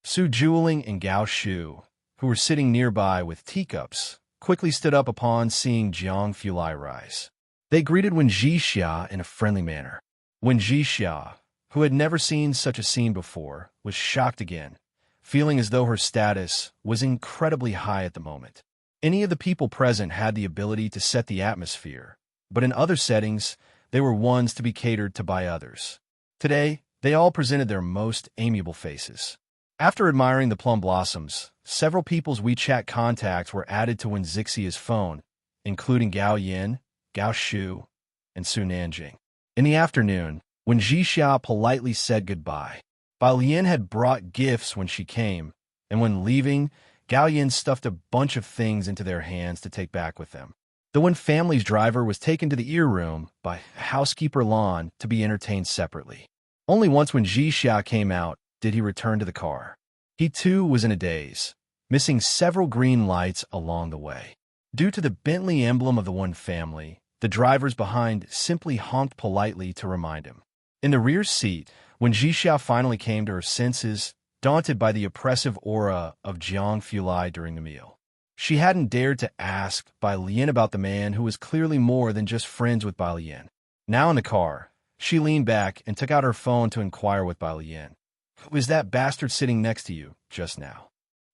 Su Juling and Gao Shu, who were sitting nearby with teacups, quickly stood up upon seeing Jiang Fulai rise. They greeted Wen Jixia in a friendly manner. Wen Jixia, who had never seen such a scene before, was shocked again, feeling as though her status was incredibly high at the moment. Any of the people present had the ability to set the atmosphere, but in other settings, they were ones to be catered to by others. Today, they all presented their most amiable faces. After admiring the plum blossoms, several people's WeChat contacts were added to Wen Zixia's phone, including Gao Yin, Gao Shu, and Su Nanjing. In the afternoon, Wen Jixia politely said goodbye. Bao Lian had brought gifts when she came, and when leaving, Gao Yin stuffed a bunch of things into their hands to take back with them. The Wen family's driver was taken to the ear room by housekeeper Lan to be entertained separately. Only once when Jixia came out did he return to the car. He too was in a daze, missing several green lights along the way. Due to the Bentley emblem of the Wen family, the drivers behind simply honked politely to remind him. In the rear seat, when Jixia finally came to her senses, daunted by the oppressive aura of Jiang Fulai during the meal, she hadn't dared to ask Bai Lian about the man who was clearly more than just friends with Bai Lian. Now in the car, she leaned back and took out her phone to inquire with Bai Lian. "Who is that bastard sitting next to you just now?"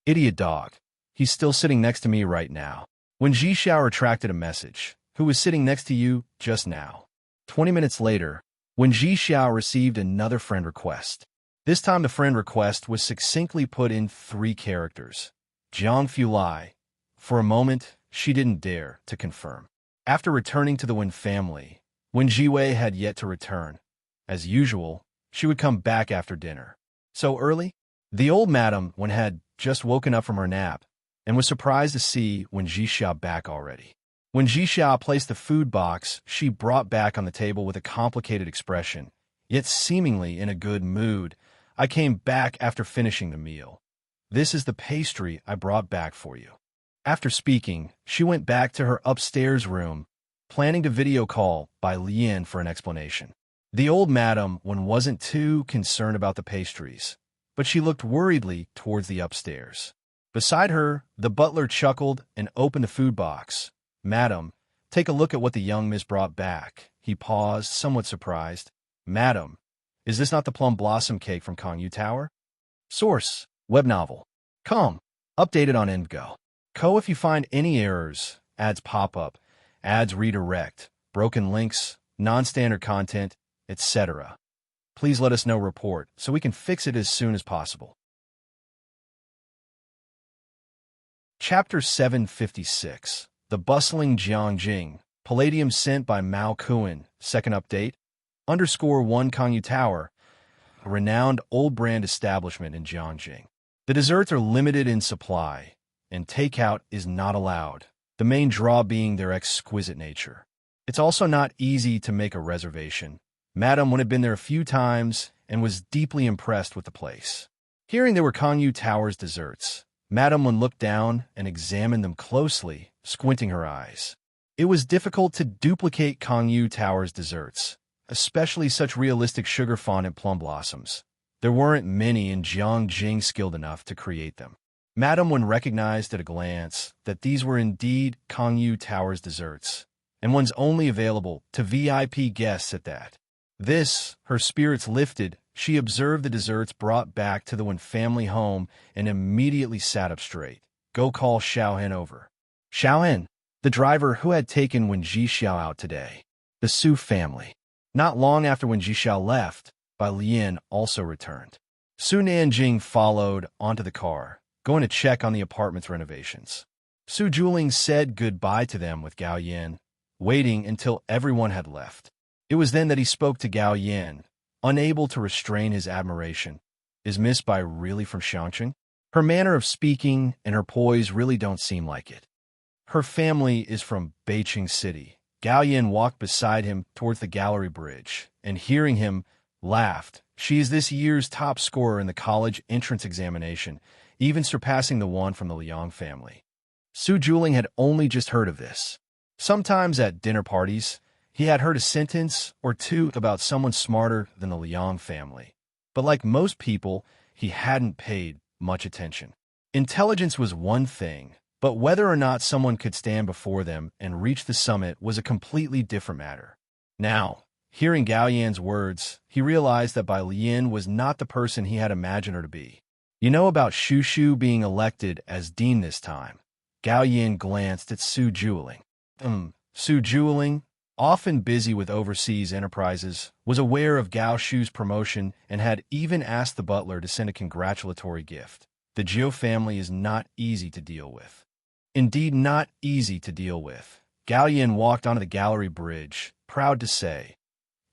"Idiot dog. He's still sitting next to me right now." When Jixia retracted a message, "Who was sitting next to you just now?" 20 minutes later, when Jixia received another friend request. This time the friend request was succinctly put in 3 characters. Jiang Fulai. For a moment, she didn't dare to confirm. After returning to the Wen family, when Jiwei had yet to return, as usual, she would come back after dinner. So early? The old madam, when had just woken up from her nap, and was surprised to see Wen Jixia back already. When Jixia placed the food box she brought back on the table with a complicated expression, yet seemingly in a good mood, "I came back after finishing the meal. This is the pastry I brought back for you." After speaking, she went back to her upstairs room, planning to video call Bai Lian for an explanation. The old madam wasn't too concerned about the pastries, but she looked worriedly towards the upstairs. Beside her, the butler chuckled and opened the food box. "Madam, take a look at what the young miss brought back." He paused, somewhat surprised. "Madam, is this not the plum blossom cake from Kongyu Tower?" Source: web novel. Com. Updated on EndGo. Co. If you find any errors, ads pop up, ads redirect, broken links, non-standard content, etc., please let us know report so we can fix it as soon as possible. Chapter 756. The Bustling Jiangjing. Palladium sent by Mao Kuan. Second update. _1 Kongyu Tower. A renowned old brand establishment in Jiangjing. The desserts are limited in supply, and takeout is not allowed, the main draw being their exquisite nature. It's also not easy to make a reservation. Madam had been there a few times and was deeply impressed with the place. Hearing there were Kongyu Tower's desserts, Madam looked down and examined them closely, squinting her eyes. It was difficult to duplicate Kongyu Tower's desserts, especially such realistic sugar fondant plum blossoms. There weren't many in Jiangjing skilled enough to create them. Madam recognized at a glance that these were indeed Kongyu Tower's desserts, and one's only available to VIP guests at that. This, her spirits lifted, she observed the desserts brought back to the Wen family home and immediately sat up straight. "Go call Xiaohen over." Xiaohen, the driver who had taken Wen Jixia out today. The Su family. Not long after Wen Jixia left, Bai Lian also returned. Su Nanjing followed onto the car, going to check on the apartment's renovations. Su Juling said goodbye to them with Gao Yin, waiting until everyone had left. It was then that he spoke to Gao Yin, unable to restrain his admiration. "Is Miss Bai really from Shangcheng? Her manner of speaking and her poise really don't seem like it." "Her family is from Beijing City." Gao Yin walked beside him towards the gallery bridge, and hearing him, laughed. She is this year's top scorer in the college entrance examination, even surpassing the one from the Liang family. Su Juling had only just heard of this. Sometimes at dinner parties, he had heard a sentence or two about someone smarter than the Liang family. But like most people, he hadn't paid much attention. Intelligence was one thing, but whether or not someone could stand before them and reach the summit was a completely different matter. Now, hearing Gao Yan's words, he realized that Bai Lian was not the person he had imagined her to be. You know about Shu Shu being elected as dean this time? Gao Yan glanced at Su Juling. Su Juling, often busy with overseas enterprises, was aware of Gao Shu's promotion and had even asked the butler to send a congratulatory gift. The Jiu family is not easy to deal with. Indeed, not easy to deal with. Gao Yan walked onto the gallery bridge, proud to say.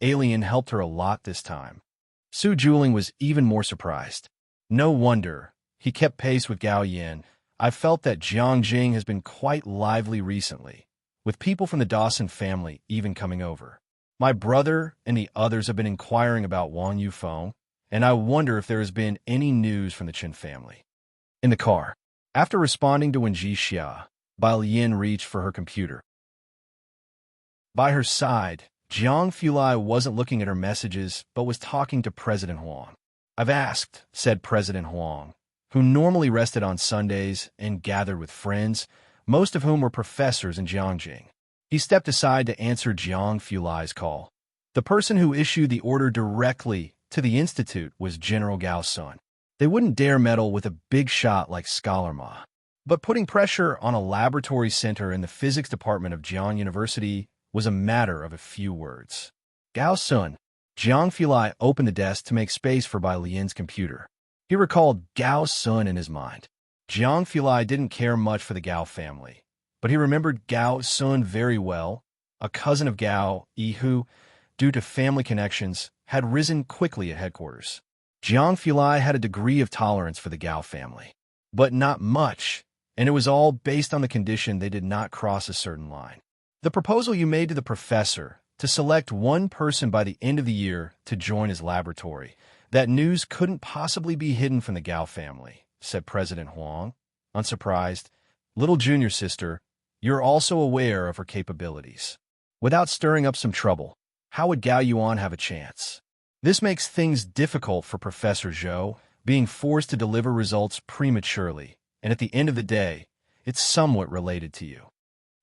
Alien helped her a lot this time. Su Juling was even more surprised. No wonder. He kept pace with Gao Yan. I felt that Jiangjing has been quite lively recently, with people from the Dawson family even coming over. My brother and the others have been inquiring about Wang Yufeng, and I wonder if there has been any news from the Chen family. In the car, after responding to Wenji Xia, Bai Lian reached for her computer. By her side, Jiang Fulai wasn't looking at her messages, but was talking to President Huang. I've asked, said President Huang, who normally rested on Sundays and gathered with friends, most of whom were professors in Jiangjing. He stepped aside to answer Jiang Fulai's call. The person who issued the order directly to the institute was General Gao Sun. They wouldn't dare meddle with a big shot like Scholar Ma. But putting pressure on a laboratory center in the physics department of Jiang University was a matter of a few words. Gao Sun. Jiang Fulai opened the desk to make space for Bai Lian's computer. He recalled Gao Sun in his mind. Jiang Fulai didn't care much for the Gao family, but he remembered Gao Sun very well. A cousin of Gao Yi who, due to family connections, had risen quickly at headquarters. Jiang Fulai had a degree of tolerance for the Gao family, but not much, and it was all based on the condition they did not cross a certain line. The proposal you made to the professor to select one person by the end of the year to join his laboratory, that news couldn't possibly be hidden from the Gao family, said President Huang. Unsurprised, little junior sister, you're also aware of her capabilities. Without stirring up some trouble, how would Gao Yuan have a chance? This makes things difficult for Professor Zhou, being forced to deliver results prematurely, and at the end of the day, it's somewhat related to you.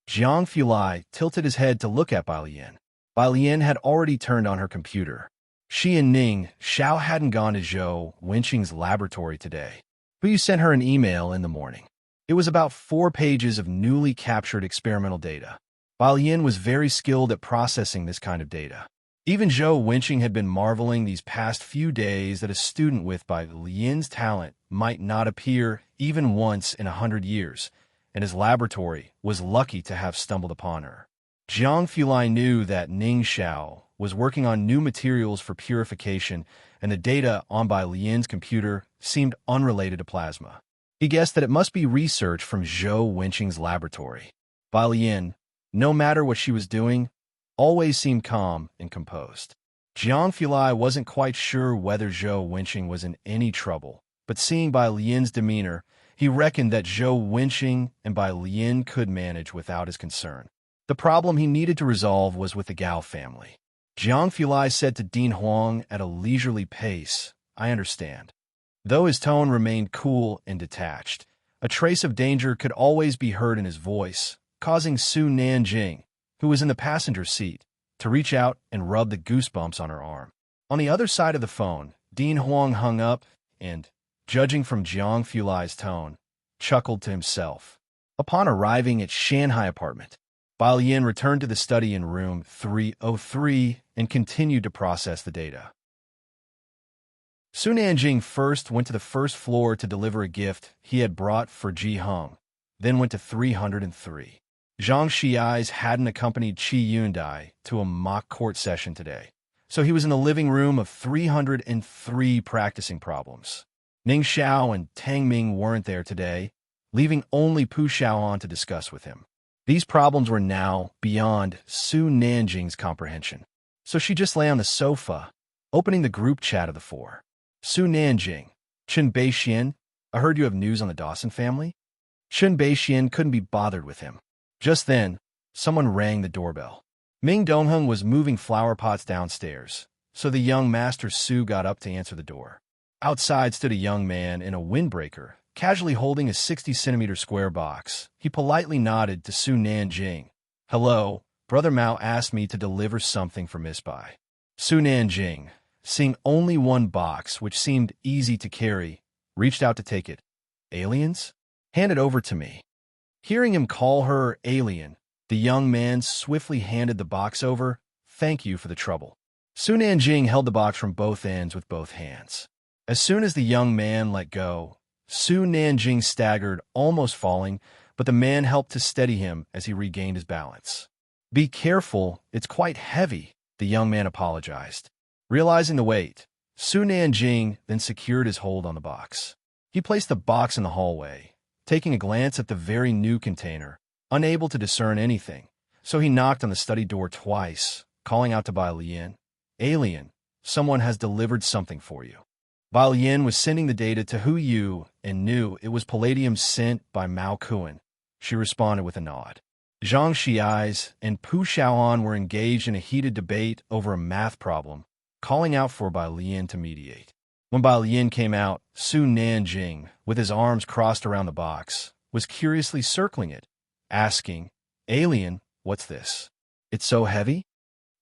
Jiang Fulai tilted his head to look at Bai Lian. Bai Lian had already turned on her computer. She and Ning Xiao hadn't gone to Zhou Wenqing's laboratory today, but you sent her an email in the morning. It was about 4 pages of newly captured experimental data. Bai Lian was very skilled at processing this kind of data. Even Zhou Wenqing had been marveling these past few days that a student with Bai Lian's talent might not appear even once in 100 years, and his laboratory was lucky to have stumbled upon her. Jiang Fulai knew that Ning Xiao was working on new materials for purification, and the data on Bai Lian's computer seemed unrelated to plasma. He guessed that it must be research from Zhou Wenqing's laboratory. Bai Lian, no matter what she was doing, always seemed calm and composed. Jiang Fulai wasn't quite sure whether Zhou Wenqing was in any trouble, but seeing Bai Lian's demeanor, he reckoned that Zhou Wenqing and Bai Lian could manage without his concern. The problem he needed to resolve was with the Gao family. Jiang Fulai said to Dean Huang at a leisurely pace, I understand. Though his tone remained cool and detached, a trace of danger could always be heard in his voice, causing Su Nanjing, who was in the passenger seat, to reach out and rub the goosebumps on her arm. On the other side of the phone, Dean Huang hung up and, judging from Jiang Fulai's tone, chuckled to himself. Upon arriving at Shanghai apartment, Bai Lian returned to the study in room 303 and continued to process the data. Su Nanjing first went to the first floor to deliver a gift he had brought for Ji Heng, then went to 303. Zhang Xiais hadn't accompanied Qi Yundai to a mock court session today, so he was in the living room of 303 practicing problems. Ning Xiao and Tang Ming weren't there today, leaving only Pu Xiaoan to discuss with him. These problems were now beyond Su Nanjing's comprehension, so she just lay on the sofa, opening the group chat of the four. Su Nanjing, Chen Beixian, I heard you have news on the Dawson family? Chen Beixian couldn't be bothered with him. Just then, someone rang the doorbell. Ming Dongheng was moving flower pots downstairs, so the young master Su got up to answer the door. Outside stood a young man in a windbreaker, casually holding a 60-centimeter square box. He politely nodded to Su Nanjing. Hello, Brother Mao asked me to deliver something for Miss Bai. Su Nanjing, seeing only one box, which seemed easy to carry, reached out to take it. Aliens? Hand it over to me. Hearing him call her alien, the young man swiftly handed the box over. Thank you for the trouble. Su Nanjing held the box from both ends with both hands. As soon as the young man let go, Su Nanjing staggered, almost falling, but the man helped to steady him as he regained his balance. Be careful, it's quite heavy, the young man apologized. Realizing the weight, Su Nanjing then secured his hold on the box. He placed the box in the hallway, taking a glance at the very new container, unable to discern anything, so he knocked on the study door twice, calling out to Bai Lian. Alien, someone has delivered something for you. Bai Lian was sending the data to Hu Yu and knew it was palladium sent by Mao Kuan. She responded with a nod. Zhang Xiais and Pu Xiaoan were engaged in a heated debate over a math problem, calling out for Bai Lian to mediate. When Bai Lian came out, Su Nanjing, with his arms crossed around the box, was curiously circling it, asking, Alien, what's this? It's so heavy?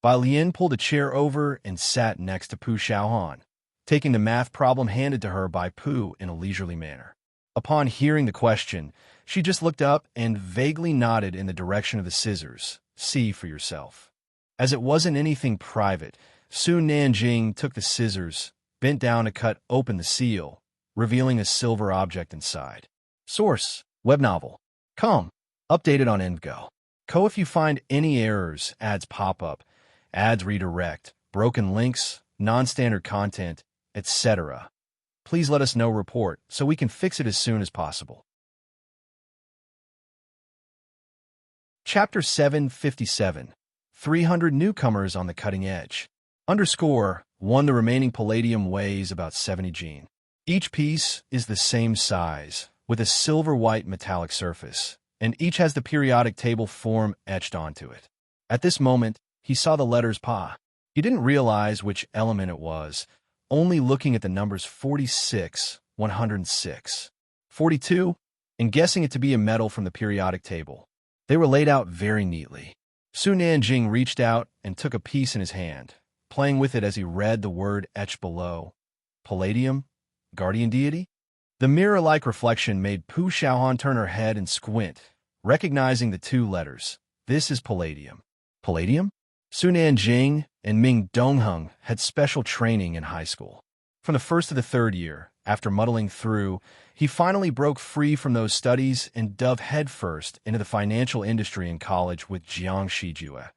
Bai Lian pulled a chair over and sat next to Pu Xiaohan, taking the math problem handed to her by Pu in a leisurely manner. Upon hearing the question, she just looked up and vaguely nodded in the direction of the scissors. See for yourself. As it wasn't anything private, Su Nanjing took the scissors, bent down to cut open the seal, revealing a silver object inside. Source: web novel. Com. Updated on EndGo. Co. If you find any errors, ads pop up, ads redirect, broken links, non-standard content, etc., please let us know. Report so we can fix it as soon as possible. Chapter 757. 300 newcomers on the cutting edge. _1 The remaining palladium weighs about 70 Gene. Each piece is the same size, with a silver-white metallic surface, and each has the periodic table form etched onto it. At this moment, he saw the letters Pa. He didn't realize which element it was, only looking at the numbers 46, 106, 42, and guessing it to be a metal from the periodic table. They were laid out very neatly. Su Nanjing reached out and took a piece in his hand, playing with it as he read the word etched below. Palladium? Guardian deity? The mirror-like reflection made Pu Xiaohan turn her head and squint, recognizing the two letters. This is palladium. Palladium? Su Nanjing and Ming Dongheng had special training in high school. From the first to the third year, after muddling through, he finally broke free from those studies and dove headfirst into the financial industry in college with Jiang Shijue,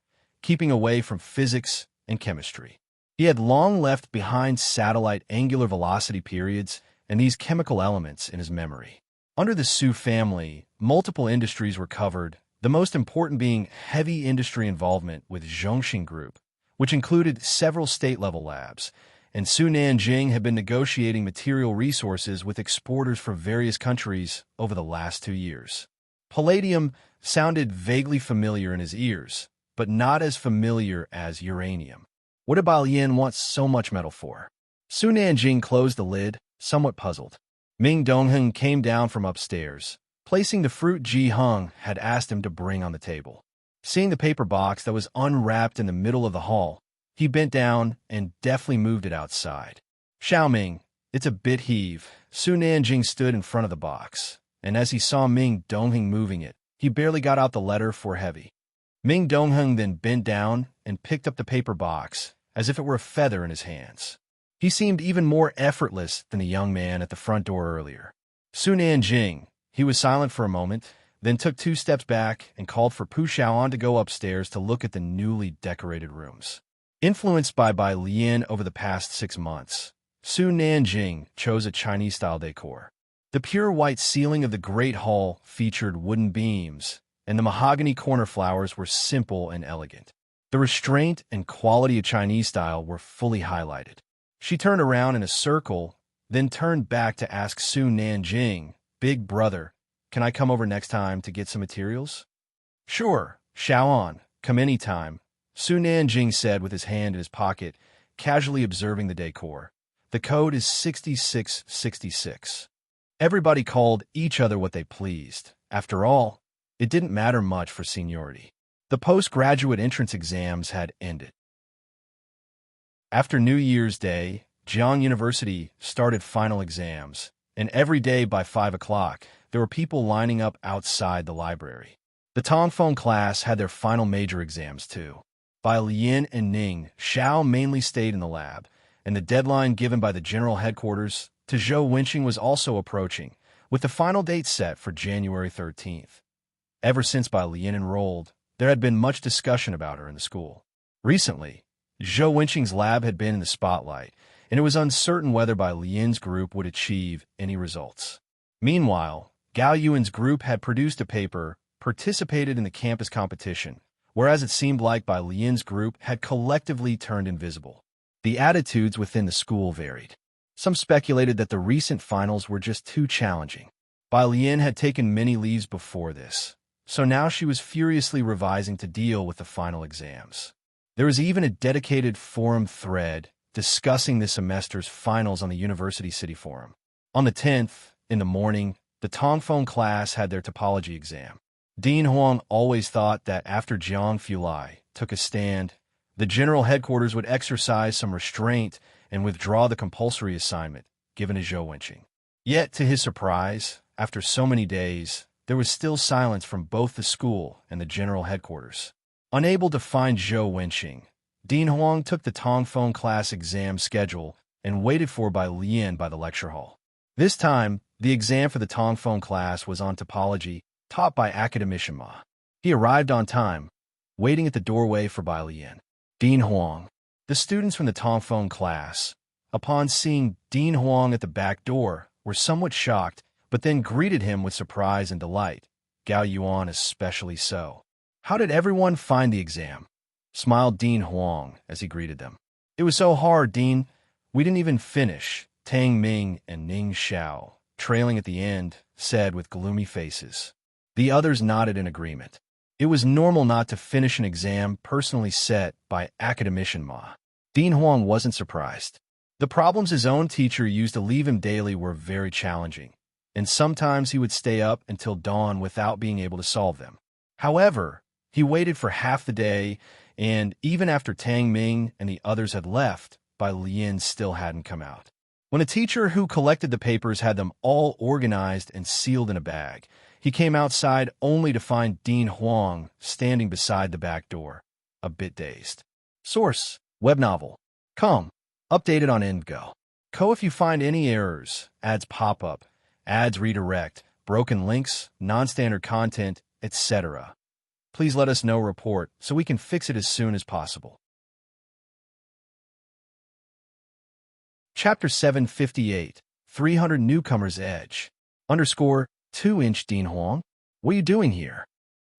keeping away from physics and chemistry. He had long left behind satellite angular velocity periods and these chemical elements in his memory. Under the Su family, multiple industries were covered, the most important being heavy industry involvement with Zhongxing Group, which included several state-level labs, and Su Nanjing had been negotiating material resources with exporters from various countries over the last 2 years. Palladium sounded vaguely familiar in his ears, but not as familiar as uranium. What did Bai Lian want so much metal for? Su Nanjing closed the lid, somewhat puzzled. Ming Dongheng came down from upstairs, placing the fruit Ji Heng had asked him to bring on the table. Seeing the paper box that was unwrapped in the middle of the hall, he bent down and deftly moved it outside. Xiaoming, it's a bit heavy. Su Nanjing stood in front of the box, and as he saw Ming Dongheng moving it, he barely got out the letter for heavy. Ming Dongheng then bent down and picked up the paper box, as if it were a feather in his hands. He seemed even more effortless than the young man at the front door earlier. Su Nanjing, he was silent for a moment, then took 2 steps back and called for Pu Xiaoan to go upstairs to look at the newly decorated rooms. Influenced by Bai Lian over the past 6 months, Su Nanjing chose a Chinese-style decor. The pure white ceiling of the Great Hall featured wooden beams, and the mahogany corner flowers were simple and elegant. The restraint and quality of Chinese style were fully highlighted. She turned around in a circle, then turned back to ask Su Nanjing, "Big brother, can I come over next time to get some materials?" "Sure, Xiaoan, come anytime," Su Nanjing said with his hand in his pocket, casually observing the decor. The code is 6666. Everybody called each other what they pleased. After all, it didn't matter much for seniority. The postgraduate entrance exams had ended. After New Year's Day, Jiang University started final exams, and every day by 5 o'clock, there were people lining up outside the library. The Tongfeng class had their final major exams too. By Lian and Ning, Xiao mainly stayed in the lab, and the deadline given by the general headquarters to Zhou Wenqing was also approaching, with the final date set for January 13th. Ever since Bai Lian enrolled, there had been much discussion about her in the school. Recently, Zhou Wenqing's lab had been in the spotlight, and it was uncertain whether Bai Lian's group would achieve any results. Meanwhile, Gao Yuan's group had produced a paper, participated in the campus competition, whereas it seemed like Bai Lian's group had collectively turned invisible. The attitudes within the school varied. Some speculated that the recent finals were just too challenging. Bai Lian had taken many leaves before this, so now she was furiously revising to deal with the final exams. There was even a dedicated forum thread discussing this semester's finals on the University City Forum. On the 10th, in the morning, the Tongfeng class had their topology exam. Dean Huang always thought that after Jiang Fulai took a stand, the general headquarters would exercise some restraint and withdraw the compulsory assignment given to Zhou Wenqing. Yet, to his surprise, after so many days, there was still silence from both the school and the general headquarters. Unable to find Zhou Wenqing, Dean Huang took the Tongfeng class exam schedule and waited for Bai Lian by the lecture hall. This time, the exam for the Tongfeng class was on topology, taught by academician Ma. He arrived on time, waiting at the doorway for Bai Lian. Dean Huang. The students from the Tongfeng class, upon seeing Dean Huang at the back door, were somewhat shocked, but then greeted him with surprise and delight, Gao Yuan especially so. "How did everyone find the exam?" smiled Dean Huang as he greeted them. "It was so hard, Dean. We didn't even finish," Tang Ming and Ning Xiao, trailing at the end, said with gloomy faces. The others nodded in agreement. It was normal not to finish an exam personally set by academician Ma. Dean Huang wasn't surprised. The problems his own teacher used to leave him daily were very challenging, and sometimes he would stay up until dawn without being able to solve them. However, he waited for half the day, and even after Tang Ming and the others had left, Bai Lian still hadn't come out. When a teacher who collected the papers had them all organized and sealed in a bag, he came outside only to find Dean Huang standing beside the back door, a bit dazed. Source: web novel. Com. Updated on EndGo. If you find any errors, ads pop up, ads redirect, broken links, non-standard content, etc., please let us know report so we can fix it as soon as possible. Chapter 758, 300 Newcomers Edge. _ 2-inch Dean Huang? What are you doing here?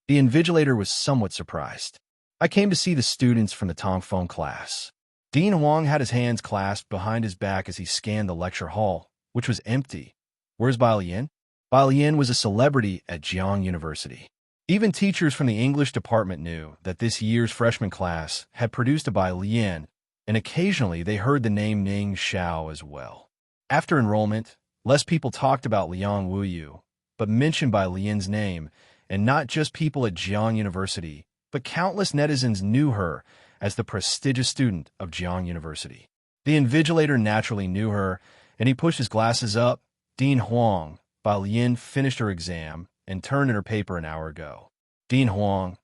The invigilator was somewhat surprised. I came to see the students from the Tongfeng class. Dean Huang had his hands clasped behind his back as he scanned the lecture hall, which was empty. Where's Bai Lian? Bai Lian was a celebrity at Jiang University. Even teachers from the English department knew that this year's freshman class had produced a Bai Lian, and occasionally they heard the name Ning Xiao as well. After enrollment, less people talked about Liang Wuyu, but mentioned Bai Lian's name, and not just people at Jiang University, but countless netizens knew her as the prestigious student of Jiang University. The invigilator naturally knew her, and he pushed his glasses up. Dean Huang, Bai Lian finished her exam and turned in her paper an hour ago. Dean Huang,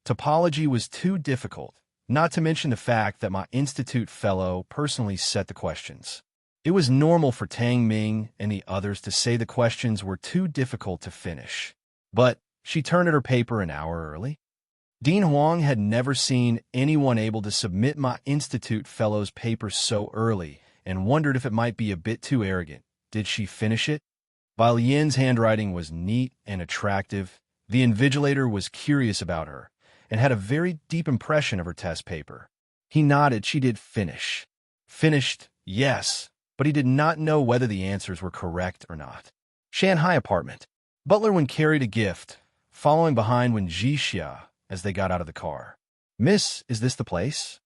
topology was too difficult, not to mention the fact that my institute fellow personally set the questions. It was normal for Tang Ming and the others to say the questions were too difficult to finish. But she turned in her paper an hour early. Dean Huang had never seen anyone able to submit my institute fellow's paper so early and wondered if it might be a bit too arrogant. Did she finish it? Bai Lian's handwriting was neat and attractive. The invigilator was curious about her, and had a very deep impression of her test paper. He nodded. She did finish. Finished, yes, but he did not know whether the answers were correct or not. Shanghai apartment. Butler Wen carried a gift, following behind Wen Jixia as they got out of the car. Miss, is this the place?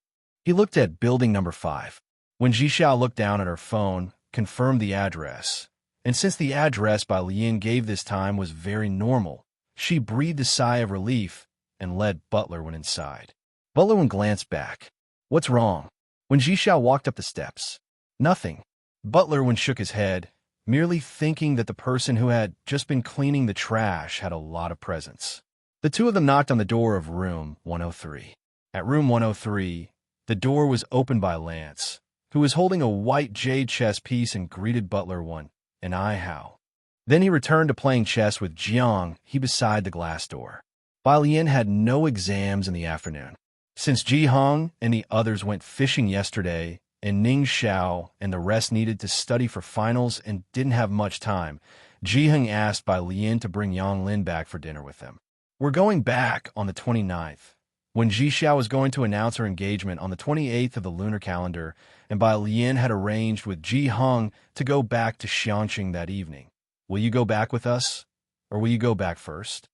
He looked at building number 5. When Jixia looked down at her phone, confirmed the address. And since the address Bai Lian gave this time was very normal, she breathed a sigh of relief and led Butler Wen inside. Butler Wen glanced back. What's wrong? When Jixia walked up the steps. Nothing. Butler Wen shook his head, merely thinking that the person who had just been cleaning the trash had a lot of presents. The two of them knocked on the door of room 103. At room 103, the door was opened by Lance, who was holding a white jade chess piece and greeted Butler Wen, and I how. Then he returned to playing chess with Jiang, he beside the glass door. Bai Lian had no exams in the afternoon. Since Ji Hong and the others went fishing yesterday, and Ning Xiao and the rest needed to study for finals and didn't have much time, Ji Hong asked Bai Lian to bring Yang Lin back for dinner with them. We're going back on the 29th. When Ji Xiao was going to announce her engagement on the 28th of the lunar calendar, and Bai Lian had arranged with Ji Hong to go back to Xiangqing that evening. Will you go back with us, or will you go back first?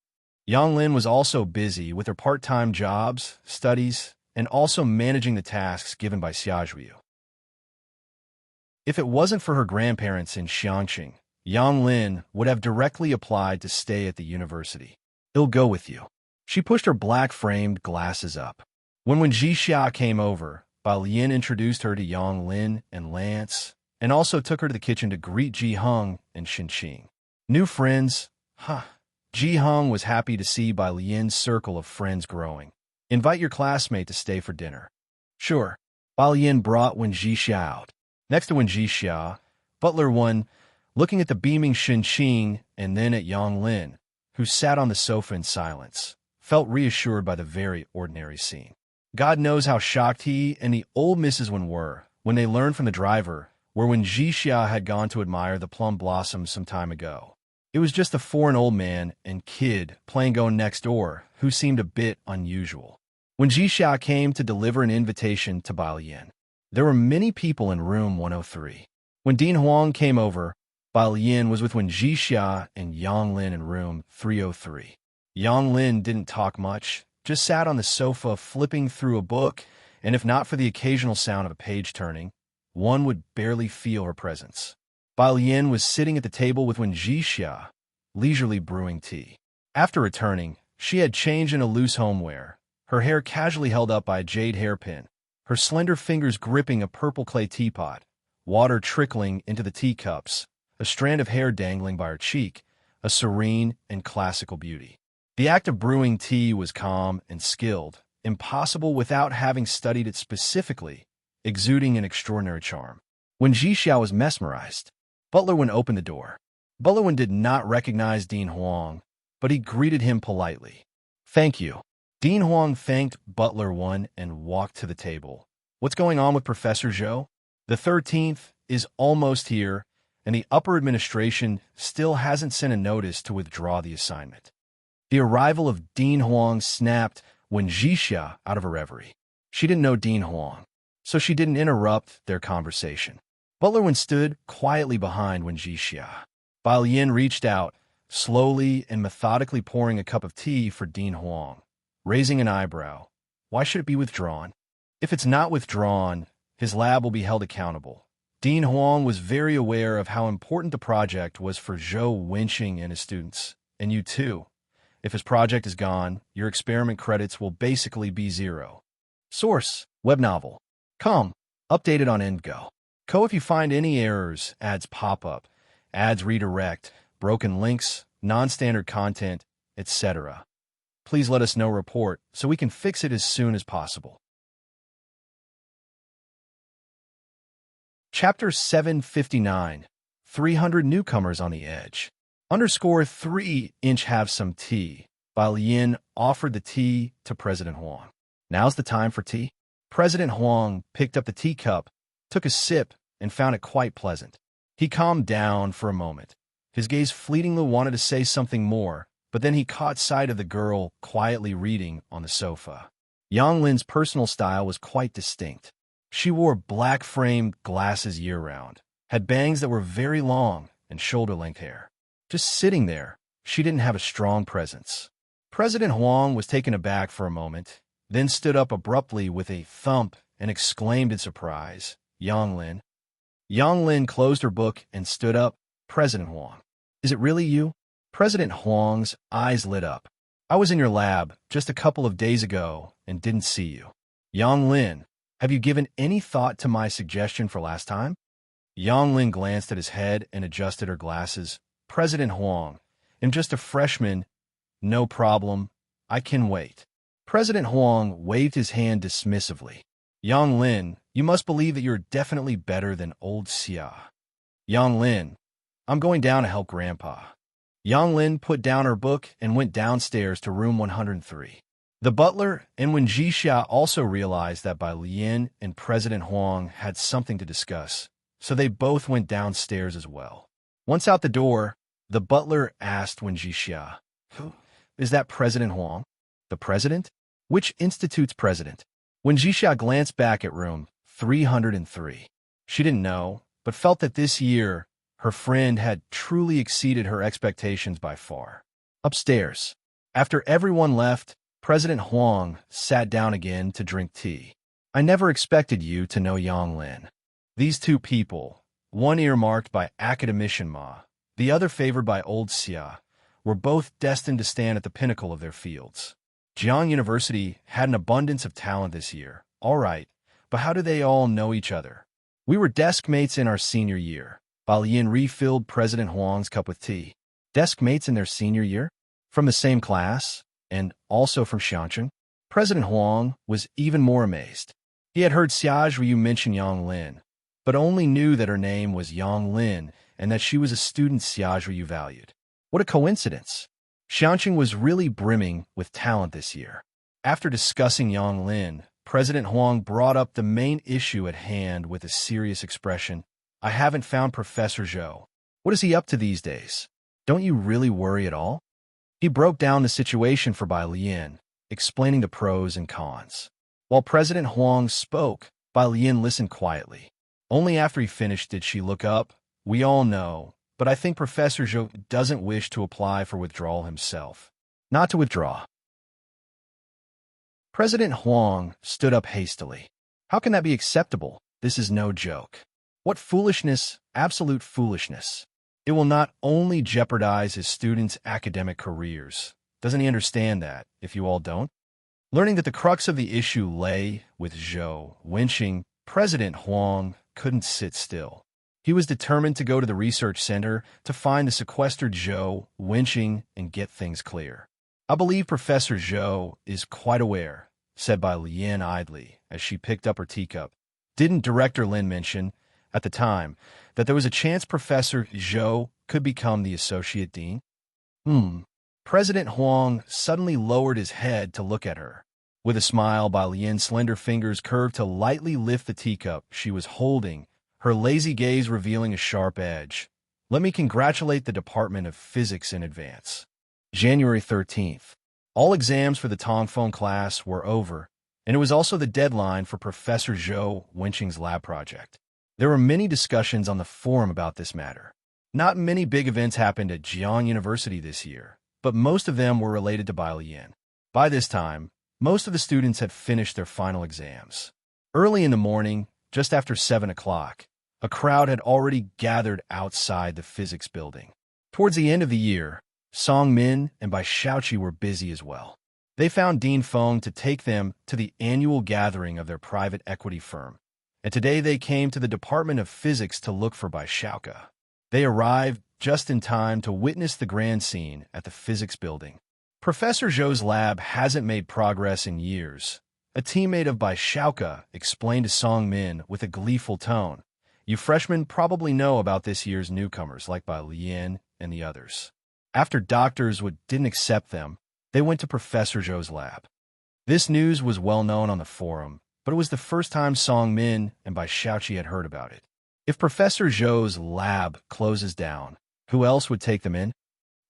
Yang Lin was also busy with her part-time jobs, studies, and also managing the tasks given by Xiaozhu. If it wasn't for her grandparents in Xiangqing, Yang Lin would have directly applied to stay at the university. He'll go with you. She pushed her black-framed glasses up. When Jixia came over, Bai Lian introduced her to Yang Lin and Lance, and also took her to the kitchen to greet Ji Hong and Xinqing. New friends? Huh. Ji Hong was happy to see Bai Lian's circle of friends growing. Invite your classmate to stay for dinner. Sure. Bai Lian brought Wen Jixia out. Next to Wen Jixia, Butler Wen, looking at the beaming Xinqing and then at Yang Lin, who sat on the sofa in silence, felt reassured by the very ordinary scene. God knows how shocked he and the old Mrs. Wen were when they learned from the driver where Wen Jixia had gone to admire the plum blossoms some time ago. It was just a foreign old man and kid playing go next door who seemed a bit unusual. When Jixia came to deliver an invitation to Bai Lian, there were many people in room 103. When Dean Huang came over, Bai Lian was with Wen Jixia and Yang Lin in room 303. Yang Lin didn't talk much, just sat on the sofa flipping through a book, and if not for the occasional sound of a page turning, one would barely feel her presence. Bai Lian was sitting at the table with Wen Jixia, leisurely brewing tea. After returning, she had changed into loose homeware, her hair casually held up by a jade hairpin, her slender fingers gripping a purple clay teapot, water trickling into the teacups, a strand of hair dangling by her cheek, a serene and classical beauty. The act of brewing tea was calm and skilled, impossible without having studied it specifically, exuding an extraordinary charm. When Jixia was mesmerized, Butler Wen opened the door. Butler Wen did not recognize Dean Huang, but he greeted him politely. Thank you. Dean Huang thanked Butler Wen and walked to the table. What's going on with Professor Zhou? The 13th is almost here, and the upper administration still hasn't sent a notice to withdraw the assignment. The arrival of Dean Huang snapped Wen Jixia out of her reverie. She didn't know Dean Huang, so she didn't interrupt their conversation. Butler Wen stood quietly behind Wen Jixia. Bai Lian reached out, slowly and methodically pouring a cup of tea for Dean Huang, raising an eyebrow. Why should it be withdrawn? If it's not withdrawn, his lab will be held accountable. Dean Huang was very aware of how important the project was for Zhou Wenqing and his students, and you too. If his project is gone, your experiment credits will basically be 0. Source: web novel. Com. Updated on EndGo. If you find any errors, ads pop up, ads redirect, broken links, non-standard content, etc. Please let us know report so we can fix it as soon as possible. Chapter 759. 300 Newcomers on the Edge. _3" have some tea. Bai Lian offered the tea to President Huang. Now's the time for tea. President Huang picked up the teacup, took a sip, and found it quite pleasant. He calmed down for a moment. His gaze fleetingly wanted to say something more, but then he caught sight of the girl quietly reading on the sofa. Yang Lin's personal style was quite distinct. She wore black-framed glasses year-round, had bangs that were very long, and shoulder-length hair. Just sitting there, she didn't have a strong presence. President Huang was taken aback for a moment, then stood up abruptly with a thump and exclaimed in surprise, "Yang Lin." Yang Lin closed her book and stood up. "President Huang, is it really you?" President Huang's eyes lit up. "I was in your lab just a couple of days ago and didn't see you." "Yang Lin, have you given any thought to my suggestion for last time?" Yang Lin glanced at his head and adjusted her glasses. "President Huang, I'm just a freshman. No problem. I can wait." President Huang waved his hand dismissively. "Yang Lin, you must believe that you're definitely better than old Xia." "Yang Lin, I'm going down to help Grandpa." Yang Lin put down her book and went downstairs to room 103. The butler and Wen Jixia also realized that Bai Lian and President Huang had something to discuss, so they both went downstairs as well. Once out the door, the butler asked Wen Jixia, "Who is that President Huang?" "The president? Which institute's president?" Wen Jixia glanced back at room 303. She didn't know, but felt that this year, her friend had truly exceeded her expectations by far. Upstairs, after everyone left, President Huang sat down again to drink tea. "I never expected you to know Yang Lin." These two people, one earmarked by academician Ma, the other favored by old Xia, were both destined to stand at the pinnacle of their fields. Jiang University had an abundance of talent this year, all right, but how do they all know each other? "We were desk mates in our senior year." Bai Lian refilled President Huang's cup with tea. "Desk mates in their senior year? From the same class? And also from Xiangcheng?" President Huang was even more amazed. He had heard Xia Ryu mention Yang Lin, but only knew that her name was Yang Lin and that she was a student Xia Ryu valued. What a coincidence! Xiangcheng was really brimming with talent this year. After discussing Yang Lin, President Huang brought up the main issue at hand with a serious expression. "I haven't found Professor Zhou. What is he up to these days? Don't you really worry at all?" He broke down the situation for Bai Lian, explaining the pros and cons. While President Huang spoke, Bai Lian listened quietly. Only after he finished did she look up. "We all know, but I think Professor Zhou doesn't wish to apply for withdrawal himself." "Not to withdraw." President Huang stood up hastily. "How can that be acceptable? This is no joke. What foolishness, absolute foolishness. It will not only jeopardize his students' academic careers. Doesn't he understand that, if you all don't?" Learning that the crux of the issue lay with Zhou Wenqing, President Huang couldn't sit still. He was determined to go to the research center to find the sequestered Zhou Wenqing and get things clear. "I believe Professor Zhou is quite aware," said Bai Lian idly as she picked up her teacup. "Didn't Director Lin mention, at the time, that there was a chance Professor Zhou could become the associate dean?" President Huang suddenly lowered his head to look at her. With a smile, Bai Lian's slender fingers curved to lightly lift the teacup she was holding, her lazy gaze revealing a sharp edge. "Let me congratulate the Department of Physics in advance." January 13th. All exams for the Tongfeng class were over, and it was also the deadline for Professor Zhou Wenqing's lab project. There were many discussions on the forum about this matter. Not many big events happened at Jiang University this year, but most of them were related to Bai Lian. By this time, most of the students had finished their final exams. Early in the morning, just after 7 o'clock, a crowd had already gathered outside the physics building. Towards the end of the year, Song Min and Bai Shaoqi were busy as well. They found Dean Feng to take them to the annual gathering of their private equity firm, and today they came to the Department of Physics to look for Bai Shaoqi. They arrived just in time to witness the grand scene at the physics building. Professor Zhou's lab hasn't made progress in years. A teammate of Bai Shaoqi explained to Song Min with a gleeful tone. "You freshmen probably know about this year's newcomers like Bai Lian and the others." After doctors didn't accept them, they went to Professor Zhou's lab. This news was well known on the forum, but it was the first time Song Min and Bai Shaoqi had heard about it. If Professor Zhou's lab closes down, who else would take them in?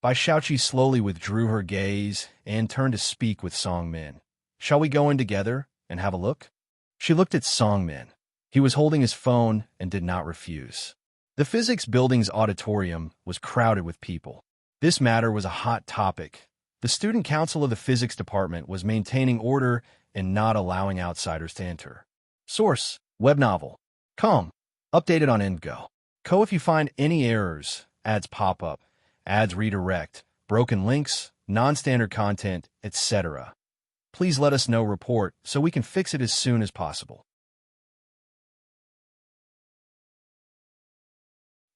Bai Shaoqi slowly withdrew her gaze and turned to speak with Song Min. Shall we go in together and have a look? She looked at Song Min. He was holding his phone and did not refuse. The physics building's auditorium was crowded with people. This matter was a hot topic. The student council of the physics department was maintaining order and not allowing outsiders to enter. Source: web novel. Com. Updated on Indgo. Co. If you find any errors, ads pop up, ads redirect, broken links, non-standard content, etc., please let us know. Report so we can fix it as soon as possible.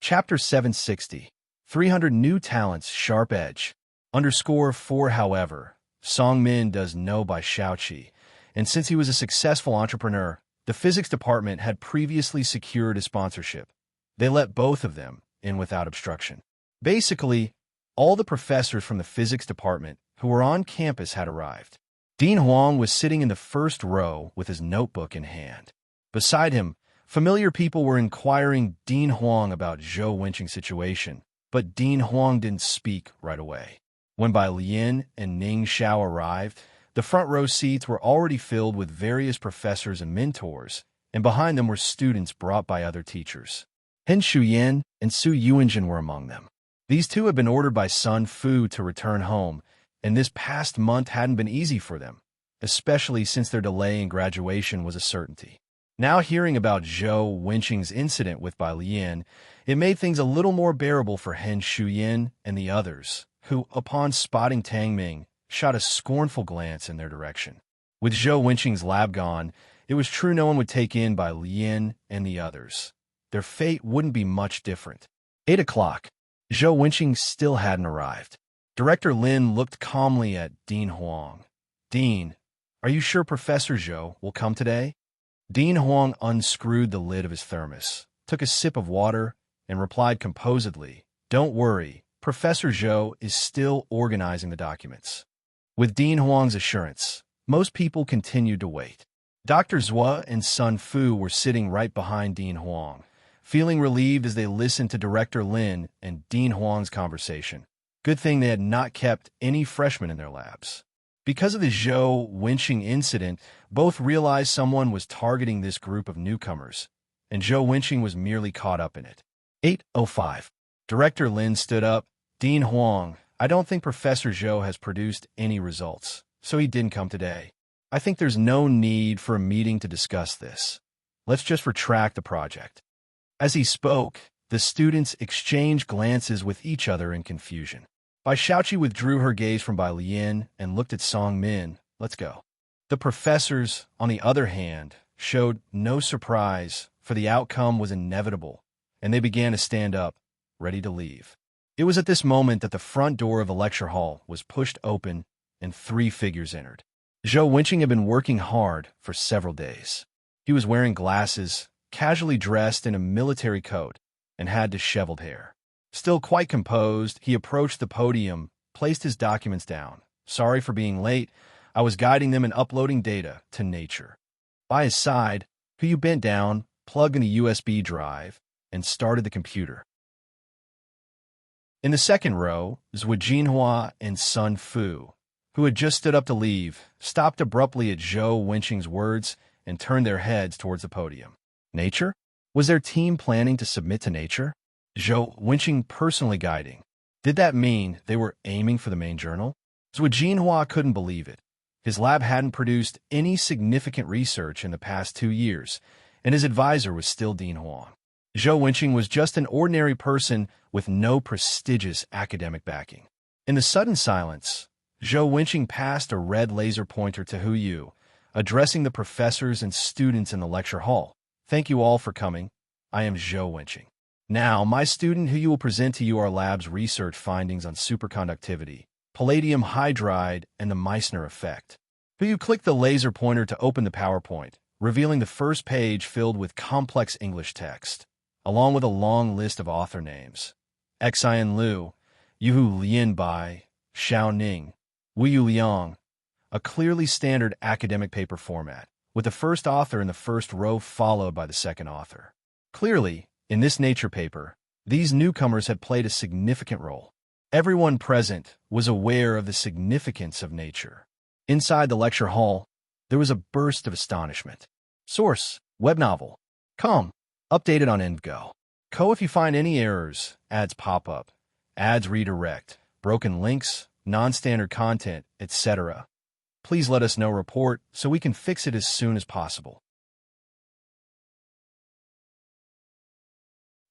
Chapter 760. 300 New Talents Sharp Edge. _4 However, Song Min does know Bai Shaoqi, and since he was a successful entrepreneur, the physics department had previously secured a sponsorship. They let both of them in without obstruction. Basically, all the professors from the physics department who were on campus had arrived. Dean Huang was sitting in the first row with his notebook in hand. Beside him, familiar people were inquiring Dean Huang about Zhou Wenqing's situation, but Dean Huang didn't speak right away. When Bai Lian and Ning Xiao arrived, the front row seats were already filled with various professors and mentors, and behind them were students brought by other teachers. Hen Shuyan and Su Yuanjin were among them. These two had been ordered by Sun Fu to return home, and this past month hadn't been easy for them, especially since their delay in graduation was a certainty. Now hearing about Zhou Wenqing's incident with Bai Lian, it made things a little more bearable for Hen Shuyan and the others, who, upon spotting Tang Ming, shot a scornful glance in their direction. With Zhou Wenqing's lab gone, it was true no one would take in Bai Lian and the others. Their fate wouldn't be much different. 8 o'clock. Zhou Wenqing still hadn't arrived. Director Lin looked calmly at Dean Huang. Dean, are you sure Professor Zhou will come today? Dean Huang unscrewed the lid of his thermos, took a sip of water, and replied composedly, Don't worry, Professor Zhou is still organizing the documents. With Dean Huang's assurance, most people continued to wait. Dr. Zhua and Sun Fu were sitting right behind Dean Huang, feeling relieved as they listened to Director Lin and Dean Huang's conversation. Good thing they had not kept any freshmen in their labs. Because of the Zhou Wenqing incident, both realized someone was targeting this group of newcomers, and Zhou Wenqing was merely caught up in it. 8:05. Director Lin stood up. Dean Huang, I don't think Professor Zhou has produced any results, so he didn't come today. I think there's no need for a meeting to discuss this. Let's just retract the project. As he spoke, the students exchanged glances with each other in confusion. Bai Shaoqi withdrew her gaze from Bai Lian and looked at Song Min. Let's go. The professors, on the other hand, showed no surprise, for the outcome was inevitable, and they began to stand up, ready to leave. It was at this moment that the front door of the lecture hall was pushed open and 3 figures entered. Zhou Wenqing had been working hard for several days. He was wearing glasses, casually dressed in a military coat, and had disheveled hair. Still quite composed, he approached the podium, placed his documents down. Sorry for being late. I was guiding them in uploading data to Nature. By his side, Hu bent down, plugged in the USB drive, and started the computer. In the second row, Zhou Jinhua and Sun Fu, who had just stood up to leave, stopped abruptly at Zhou Wenqing's words and turned their heads towards the podium. Nature? Was their team planning to submit to Nature? Zhou Wenqing personally guiding. Did that mean they were aiming for the main journal? Zhou Jinhua couldn't believe it. His lab hadn't produced any significant research in the past 2 years, and his advisor was still Dean Huang. Zhou Wenqing was just an ordinary person with no prestigious academic backing. In the sudden silence, Zhou Wenqing passed a red laser pointer to Hu Yu, addressing the professors and students in the lecture hall. Thank you all for coming. I am Zhou Wenqing. Now, my student Hu Yu will present to you our lab's research findings on superconductivity, palladium hydride, and the Meissner effect. Hu Yu clicked the laser pointer to open the PowerPoint, revealing the first page filled with complex English text, along with a long list of author names. Xian Liu, Yuhu Lianbai, Xiao Ning, Wuyu Liang, a clearly standard academic paper format, with the first author in the first row followed by the second author. Clearly, in this Nature paper, these newcomers had played a significant role. Everyone present was aware of the significance of nature. Inside the lecture hall, there was a burst of astonishment. Source: web novel. Com. Updated on Endgo. Co. If you find any errors, ads pop up, ads redirect, broken links, non-standard content, etc., please let us know. Report so we can fix it as soon as possible.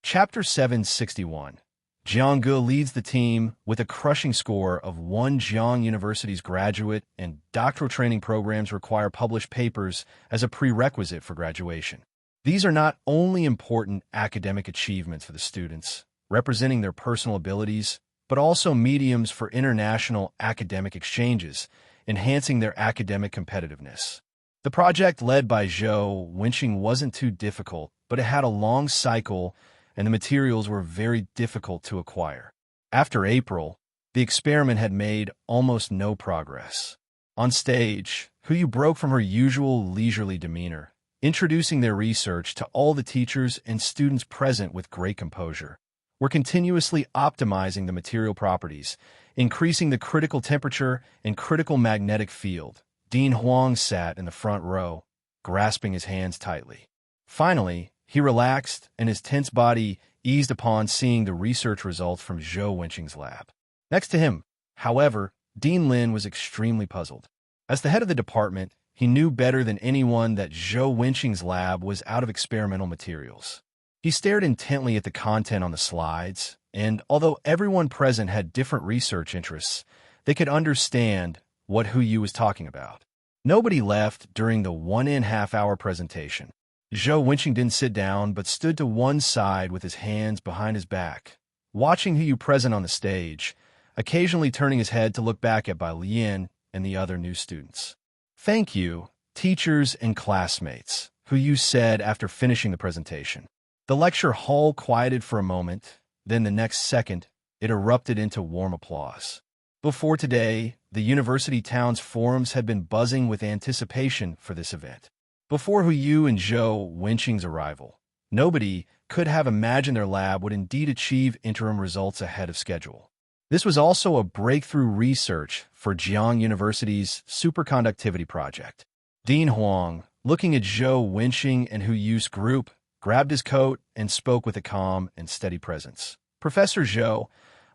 Chapter 761. Jiangge leads the team with a crushing score of 1. Jiang University's graduate and doctoral training programs require published papers as a prerequisite for graduation. These are not only important academic achievements for the students, representing their personal abilities, but also mediums for international academic exchanges, enhancing their academic competitiveness. The project led by Zhou Wenqing wasn't too difficult, but it had a long cycle and the materials were very difficult to acquire. After April, the experiment had made almost no progress. On stage, Huyu broke from her usual leisurely demeanor, introducing their research to all the teachers and students present with great composure. We're continuously optimizing the material properties, increasing the critical temperature and critical magnetic field. Dean Huang sat in the front row, grasping his hands tightly. Finally, he relaxed, and his tense body eased upon seeing the research results from Zhou Wenqing's lab. Next to him, however, Dean Lin was extremely puzzled. As the head of the department, he knew better than anyone that Zhou Wenqing's lab was out of experimental materials. He stared intently at the content on the slides, and although everyone present had different research interests, they could understand what Huyu was talking about. Nobody left during the 1.5-hour presentation. Zhou Wenqing didn't sit down, but stood to one side with his hands behind his back, watching Huyu present on the stage, occasionally turning his head to look back at Bai Lian and the other new students. "Thank you, teachers and classmates," Huyu said after finishing the presentation. The lecture hall quieted for a moment, then the next second, it erupted into warm applause. Before today, the university town's forums had been buzzing with anticipation for this event. Before Huyu and Zhou Wenqing's arrival, nobody could have imagined their lab would indeed achieve interim results ahead of schedule. This was also a breakthrough research for Jiang University's superconductivity project. Dean Huang, looking at Zhou Wenqing and Huyu's group, grabbed his coat and spoke with a calm and steady presence. "Professor Zhou,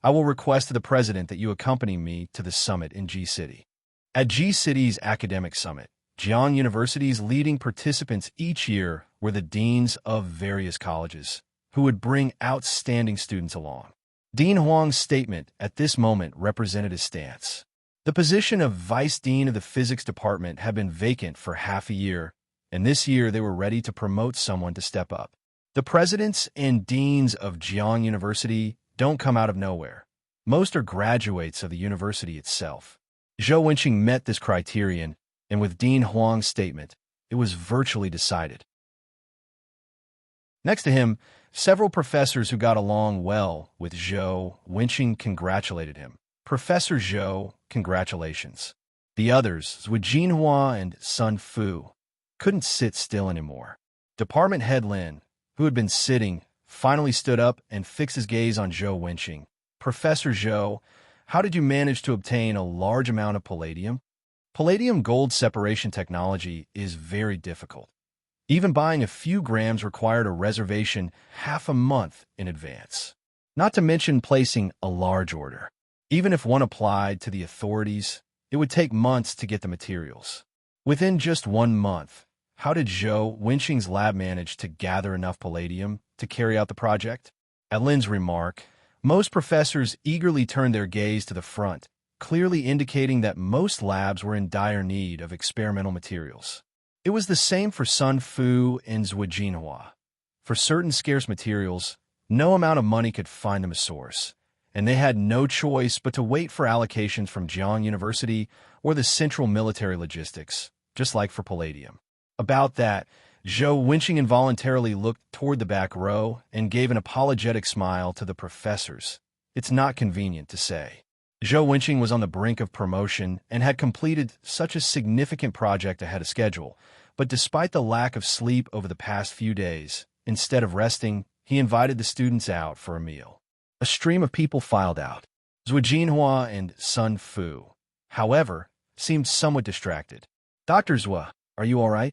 I will request to the president that you accompany me to the summit in G-City." At G-City's academic summit, Jiang University's leading participants each year were the deans of various colleges, who would bring outstanding students along. Dean Huang's statement at this moment represented his stance. The position of vice dean of the physics department had been vacant for half a year, and this year they were ready to promote someone to step up. The presidents and deans of Jiang University don't come out of nowhere. Most are graduates of the university itself. Zhou Wenqing met this criterion, and with Dean Huang's statement, it was virtually decided. Next to him, several professors who got along well with Zhou Wenqing congratulated him. "Professor Zhou, congratulations." The others, Zhu Jinhua and Sun Fu, couldn't sit still anymore. Department head Lin, who had been sitting, finally stood up and fixed his gaze on Zhou Wenqing. "Professor Zhou, how did you manage to obtain a large amount of palladium?" Palladium gold separation technology is very difficult. Even buying a few grams required a reservation half a month in advance. Not to mention placing a large order. Even if one applied to the authorities, it would take months to get the materials. Within just 1 month, how did Zhou Wenqing's lab manage to gather enough palladium to carry out the project? At Lin's remark, most professors eagerly turned their gaze to the front, clearly indicating that most labs were in dire need of experimental materials. It was the same for Sun Fu and Zhu Jinhua. For certain scarce materials, no amount of money could find them a source, and they had no choice but to wait for allocations from Jiang University or the Central Military Logistics, just like for palladium. About that, Zhou Wenqing involuntarily looked toward the back row and gave an apologetic smile to the professors. It's not convenient to say. Zhou Wenqing was on the brink of promotion and had completed such a significant project ahead of schedule, but despite the lack of sleep over the past few days, instead of resting, he invited the students out for a meal. A stream of people filed out. Zhu Jinhua and Sun Fu, however, seemed somewhat distracted. Dr. Zhu, are you all right?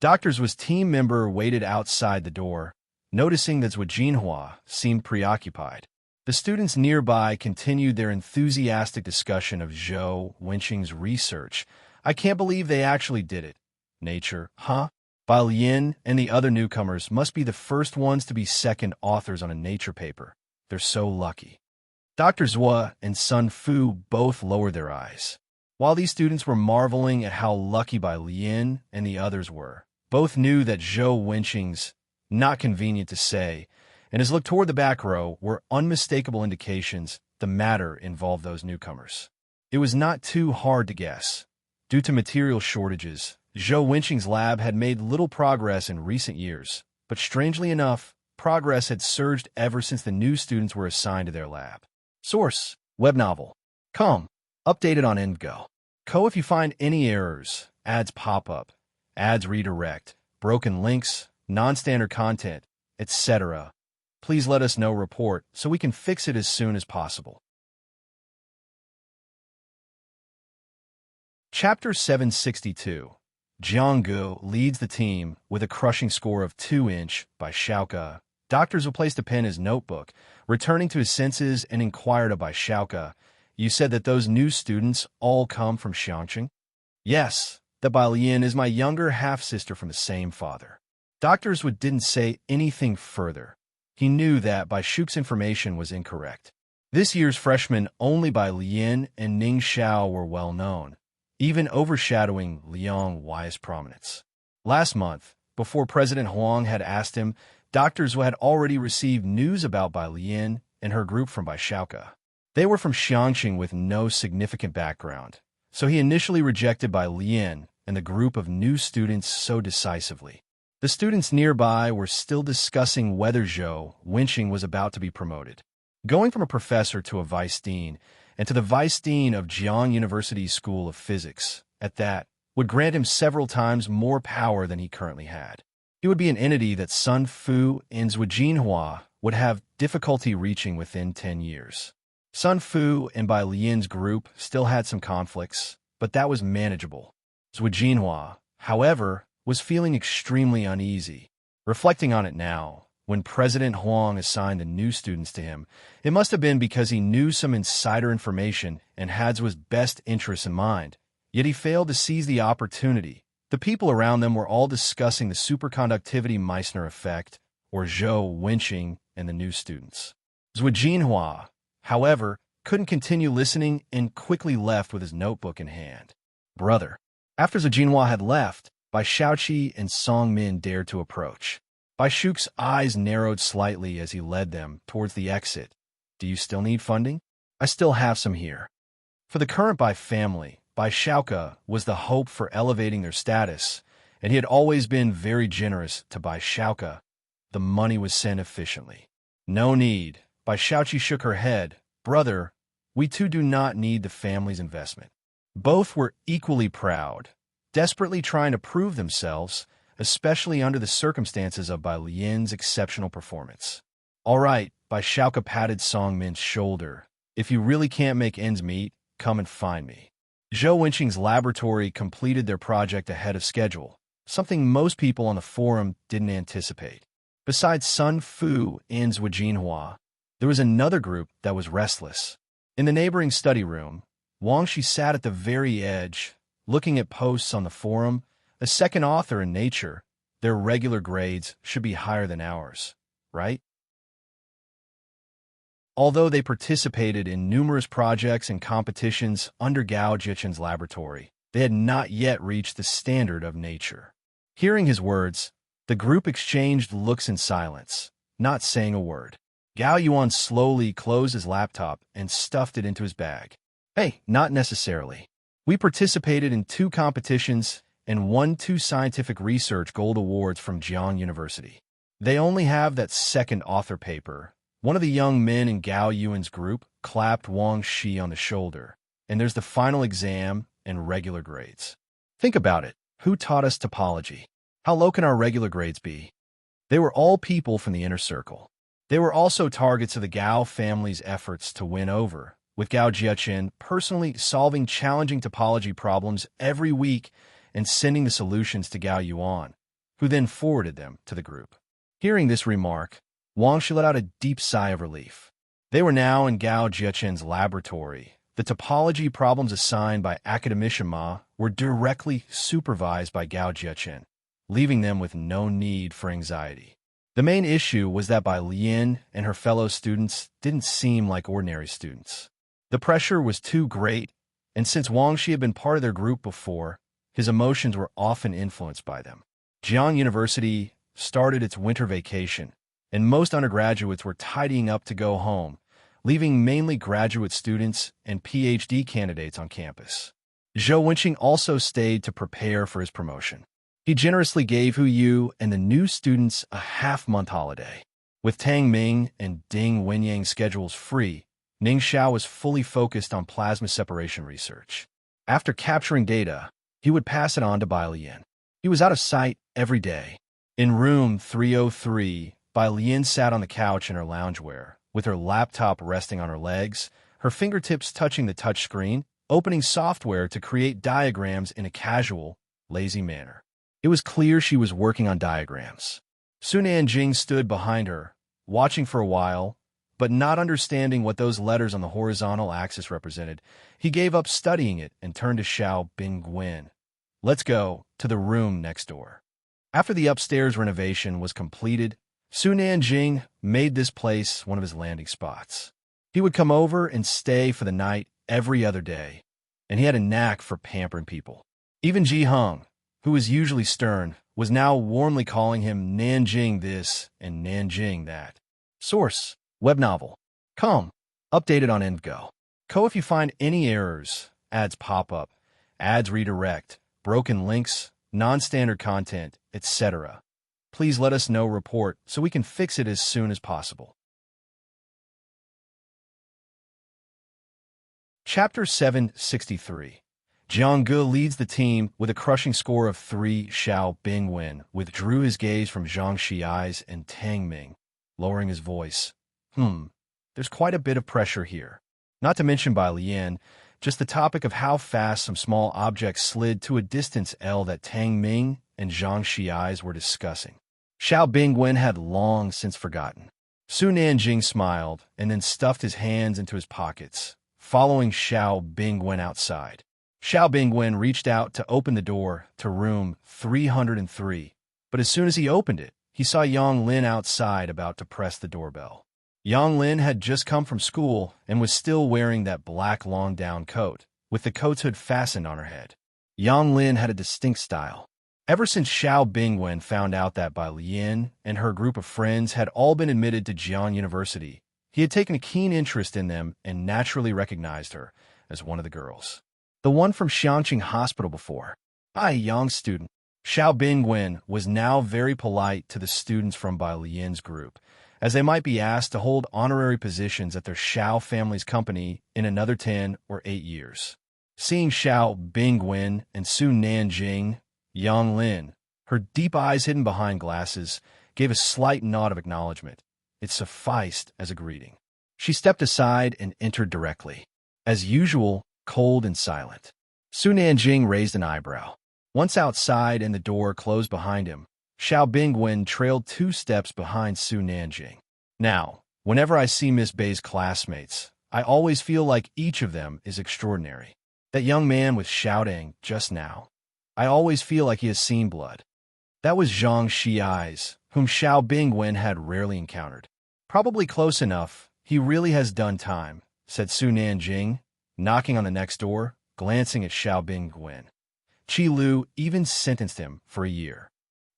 Dr. Zhu's team member waited outside the door, noticing that Zhu Jinhua seemed preoccupied. The students nearby continued their enthusiastic discussion of Zhou Wenqing's research. I can't believe they actually did it. Nature, huh? Bai Lian and the other newcomers must be the first ones to be second authors on a nature paper. They're so lucky. Dr. Zhu and Sun Fu both lowered their eyes. While these students were marveling at how lucky Bai Lian and the others were, both knew that Zhou Wenqing's, not convenient to say, and his look toward the back row were unmistakable indications the matter involved those newcomers. It was not too hard to guess. Due to material shortages, Zhou Wenqing's lab had made little progress in recent years, but strangely enough, progress had surged ever since the new students were assigned to their lab. Source: Web novel. Com. Updated on EndGo. Co. If you find any errors, ads pop up, ads redirect, broken links, non-standard content, etc., please let us know. Report so we can fix it as soon as possible. Chapter 762. Jianggu leads the team with a crushing score of 2" by Xiaoke. Doctors replaced a pen in his notebook, returning to his senses and inquired of Bai Xiaoke, "You said that those new students all come from Xiangqing?" "Yes, that Bai Lian is my younger half-sister from the same father." Doctors didn't say anything further. He knew that Bai Shuk's information was incorrect. This year's freshmen only Bai Lian and Ning Xiao were well known, even overshadowing Liang Wei's prominence. Last month, before President Huang had asked him, Dr. Zhu had already received news about Bai Lian and her group from Bai Xiaoke. They were from Xiangqing with no significant background, so he initially rejected Bai Lian and the group of new students so decisively. The students nearby were still discussing whether Zhou Wenqing was about to be promoted. Going from a professor to a vice dean, and to the vice dean of Jiang University's School of Physics, at that, would grant him several times more power than he currently had. He would be an entity that Sun Fu and Zhu Jinhua would have difficulty reaching within 10 years. Sun Fu and Bai Lian's group still had some conflicts, but that was manageable. Zhu Jinhua, however, was feeling extremely uneasy. Reflecting on it now, when President Huang assigned the new students to him, it must have been because he knew some insider information and had Zhu's best interests in mind. Yet he failed to seize the opportunity. The people around them were all discussing the superconductivity Meissner effect, or Zhou Wenqing and the new students. Zhu Jinhua, however, couldn't continue listening and quickly left with his notebook in hand. Brother. After Zhu Jinhua had left, Bai Xiaoqi and Song Min dared to approach. Bai Shuk's eyes narrowed slightly as he led them towards the exit. "Do you still need funding?" "I still have some here." For the current Bai family, Bai Xiaoke was the hope for elevating their status, and he had always been very generous to Bai Xiaoke. The money was sent efficiently. "No need." Bai Xiaoqi shook her head. "Brother, we too do not need the family's investment." Both were equally proud, desperately trying to prove themselves, especially under the circumstances of Bai Lian's exceptional performance. "All right," Bai Xiaoke patted Song Min's shoulder. "If you really can't make ends meet, come and find me." Zhou Wenqing's laboratory completed their project ahead of schedule, something most people on the forum didn't anticipate. Besides Sun Fu and Zhu Jinhua, there was another group that was restless. In the neighboring study room, Wang Shi sat at the very edge, looking at posts on the forum. A second author in Nature, their regular grades should be higher than ours, right? Although they participated in numerous projects and competitions under Gao Jichen's laboratory, they had not yet reached the standard of Nature. Hearing his words, the group exchanged looks in silence, not saying a word. Gao Yuan slowly closed his laptop and stuffed it into his bag. "Hey, not necessarily. We participated in 2 competitions and won 2 scientific research gold awards from Jiang University. They only have that second author paper." One of the young men in Gao Yuan's group clapped Wang Shi on the shoulder. "And there's the final exam and regular grades. Think about it. Who taught us topology? How low can our regular grades be?" They were all people from the inner circle. They were also targets of the Gao family's efforts to win over, with Gao Jiaqin personally solving challenging topology problems every week and sending the solutions to Gao Yuan, who then forwarded them to the group. Hearing this remark, Wang Shi let out a deep sigh of relief. They were now in Gao Jiaqin's laboratory. The topology problems assigned by Academician Ma were directly supervised by Gao Jiaqin, leaving them with no need for anxiety. The main issue was that Bai Lian and her fellow students didn't seem like ordinary students. The pressure was too great, and since Wang Shi had been part of their group before, his emotions were often influenced by them. Jiang University started its winter vacation, and most undergraduates were tidying up to go home, leaving mainly graduate students and PhD candidates on campus. Zhou Wenqing also stayed to prepare for his promotion. He generously gave Hu Yu and the new students a half-month holiday. With Tang Ming and Ding Wenyang's schedules free, Ning Xiao was fully focused on plasma separation research. After capturing data, he would pass it on to Bai Lian. He was out of sight every day. In room 303, Bai Lian sat on the couch in her loungewear, with her laptop resting on her legs, her fingertips touching the touchscreen, opening software to create diagrams in a casual, lazy manner. It was clear she was working on diagrams. Su Nanjing stood behind her, watching for a while, but not understanding what those letters on the horizontal axis represented. He gave up studying it and turned to Xiao Bingwen. "Let's go to the room next door." After the upstairs renovation was completed, Su Nanjing made this place one of his landing spots. He would come over and stay for the night every other day, and he had a knack for pampering people. Even Ji Heng, who was usually stern, was now warmly calling him Nanjing this and Nanjing that. Source: web novel. Com. Updated on EndGo. If you find any errors, ads pop up, ads redirect, broken links, non-standard content, etc., please let us know report so we can fix it as soon as possible. Chapter 763. Jiang Ge leads the team with a crushing score of 3. Xiao Bingwen withdrew his gaze from Zhang Xi's and Tang Ming, lowering his voice. There's quite a bit of pressure here. Not to mention Bai Lian, just the topic of how fast some small objects slid to a distance L that Tang Ming and Zhang Xi's were discussing. Xiao Bingwen had long since forgotten. Su Nanjing smiled and then stuffed his hands into his pockets, following Xiao Bingwen outside. Xiao Bingwen reached out to open the door to room 303, but as soon as he opened it, he saw Yang Lin outside about to press the doorbell. Yang Lin had just come from school and was still wearing that black long-down coat, with the coat's hood fastened on her head. Yang Lin had a distinct style. Ever since Xiao Bingwen found out that Bai Lian and her group of friends had all been admitted to Jiang University, he had taken a keen interest in them and naturally recognized her as one of the girls. The one from Xiangqing Hospital before. A young student. Xiao Bingwen was now very polite to the students from Bai Lian's group, as they might be asked to hold honorary positions at their Xiao family's company in another 10 or 8 years. Seeing Xiao Bingwen and Su Nanjing, Yang Lin, her deep eyes hidden behind glasses, gave a slight nod of acknowledgement. It sufficed as a greeting. She stepped aside and entered directly. As usual, cold and silent. Su Nanjing raised an eyebrow. Once outside and the door closed behind him, Xiao Bingwen trailed 2 steps behind Su Nanjing. Now, whenever I see Miss Bei's classmates, I always feel like each of them is extraordinary. That young man was shouting just now. I always feel like he has seen blood. That was Zhang Xi's, whom Xiao Bingwen had rarely encountered. Probably close enough, he really has done time, said Su Nanjing, knocking on the next door, glancing at Xiao Bingwen. Qi Lu even sentenced him for a year.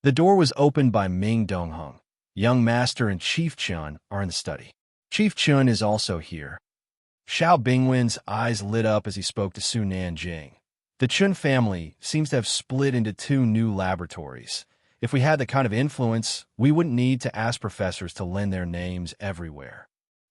The door was opened by Ming Dongheng. Young Master and Chief Chun are in the study. Chief Chun is also here. Xiao Bingwen's eyes lit up as he spoke to Su Nanjing. The Chun family seems to have split into 2 new laboratories. If we had the kind of influence, we wouldn't need to ask professors to lend their names everywhere.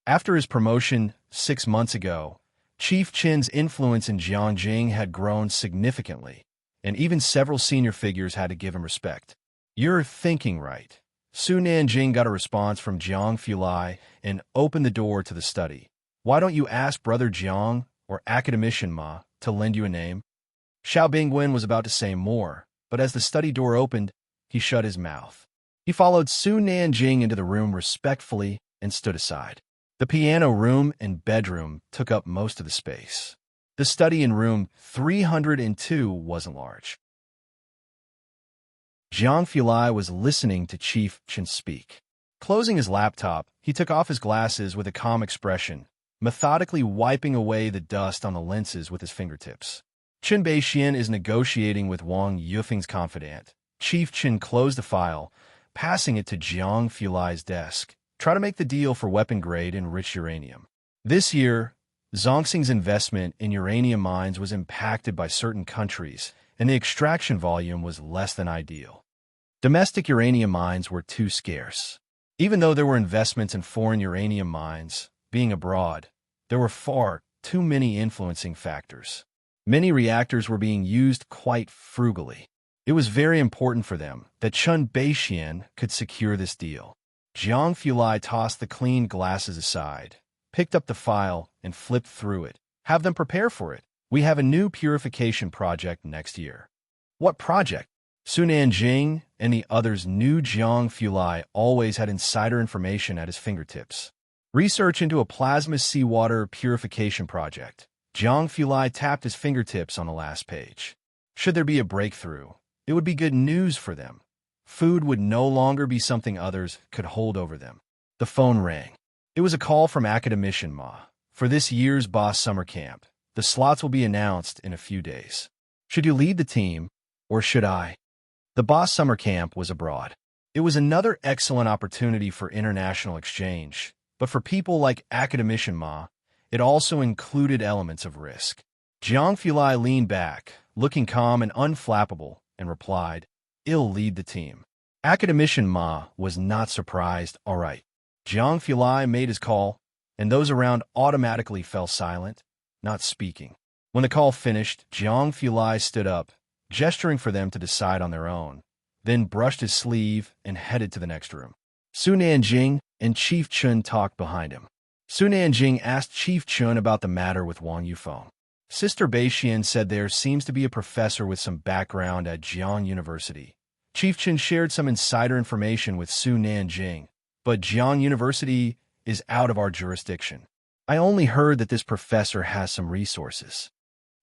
After his promotion 6 months ago, Chief Chin's influence in Jiangjing had grown significantly, and even several senior figures had to give him respect. You're thinking right. Su Nanjing got a response from Jiang Fulai and opened the door to the study. Why don't you ask Brother Jiang or Academician Ma to lend you a name? Xiao Bingwen was about to say more, but as the study door opened, he shut his mouth. He followed Su Nanjing into the room respectfully and stood aside. The piano room and bedroom took up most of the space. The study in room 302 wasn't large. Jiang Fulai was listening to Chief Chen speak. Closing his laptop, he took off his glasses with a calm expression, methodically wiping away the dust on the lenses with his fingertips. Chen Beixian is negotiating with Wang Yufeng's confidant. Chief Chen closed the file, passing it to Jiang Fulai's desk. Try to make the deal for weapon-grade enriched uranium. This year, Zhongxing's investment in uranium mines was impacted by certain countries, and the extraction volume was less than ideal. Domestic uranium mines were too scarce. Even though there were investments in foreign uranium mines, being abroad, there were far too many influencing factors. Many reactors were being used quite frugally. It was very important for them that Chen Beixian could secure this deal. Jiang Fulai tossed the clean glasses aside, picked up the file, and flipped through it. Have them prepare for it. We have a new purification project next year. What project? Su Nanjing and the others knew Jiang Fulai always had insider information at his fingertips. Research into a plasma seawater purification project. Jiang Fulai tapped his fingertips on the last page. Should there be a breakthrough, it would be good news for them. Food would no longer be something others could hold over them. The phone rang. It was a call from Academician Ma. For this year's Boss Summer Camp, the slots will be announced in a few days. Should you lead the team, or should I? The Boss Summer Camp was abroad. It was another excellent opportunity for international exchange, but for people like Academician Ma, it also included elements of risk. Jiang Fulai leaned back, looking calm and unflappable, and replied, "I'll lead the team." Academician Ma was not surprised. All right. Jiang Fulai made his call, and those around automatically fell silent, not speaking. When the call finished, Jiang Fulai stood up, gesturing for them to decide on their own, then brushed his sleeve and headed to the next room. Su Nanjing and Chief Chen talked behind him. Su Nanjing asked Chief Chen about the matter with Wang Yufeng. Sister Beixian said there seems to be a professor with some background at Jiang University. Chief Chen shared some insider information with Su Nanjing, but Jiang University is out of our jurisdiction. I only heard that this professor has some resources.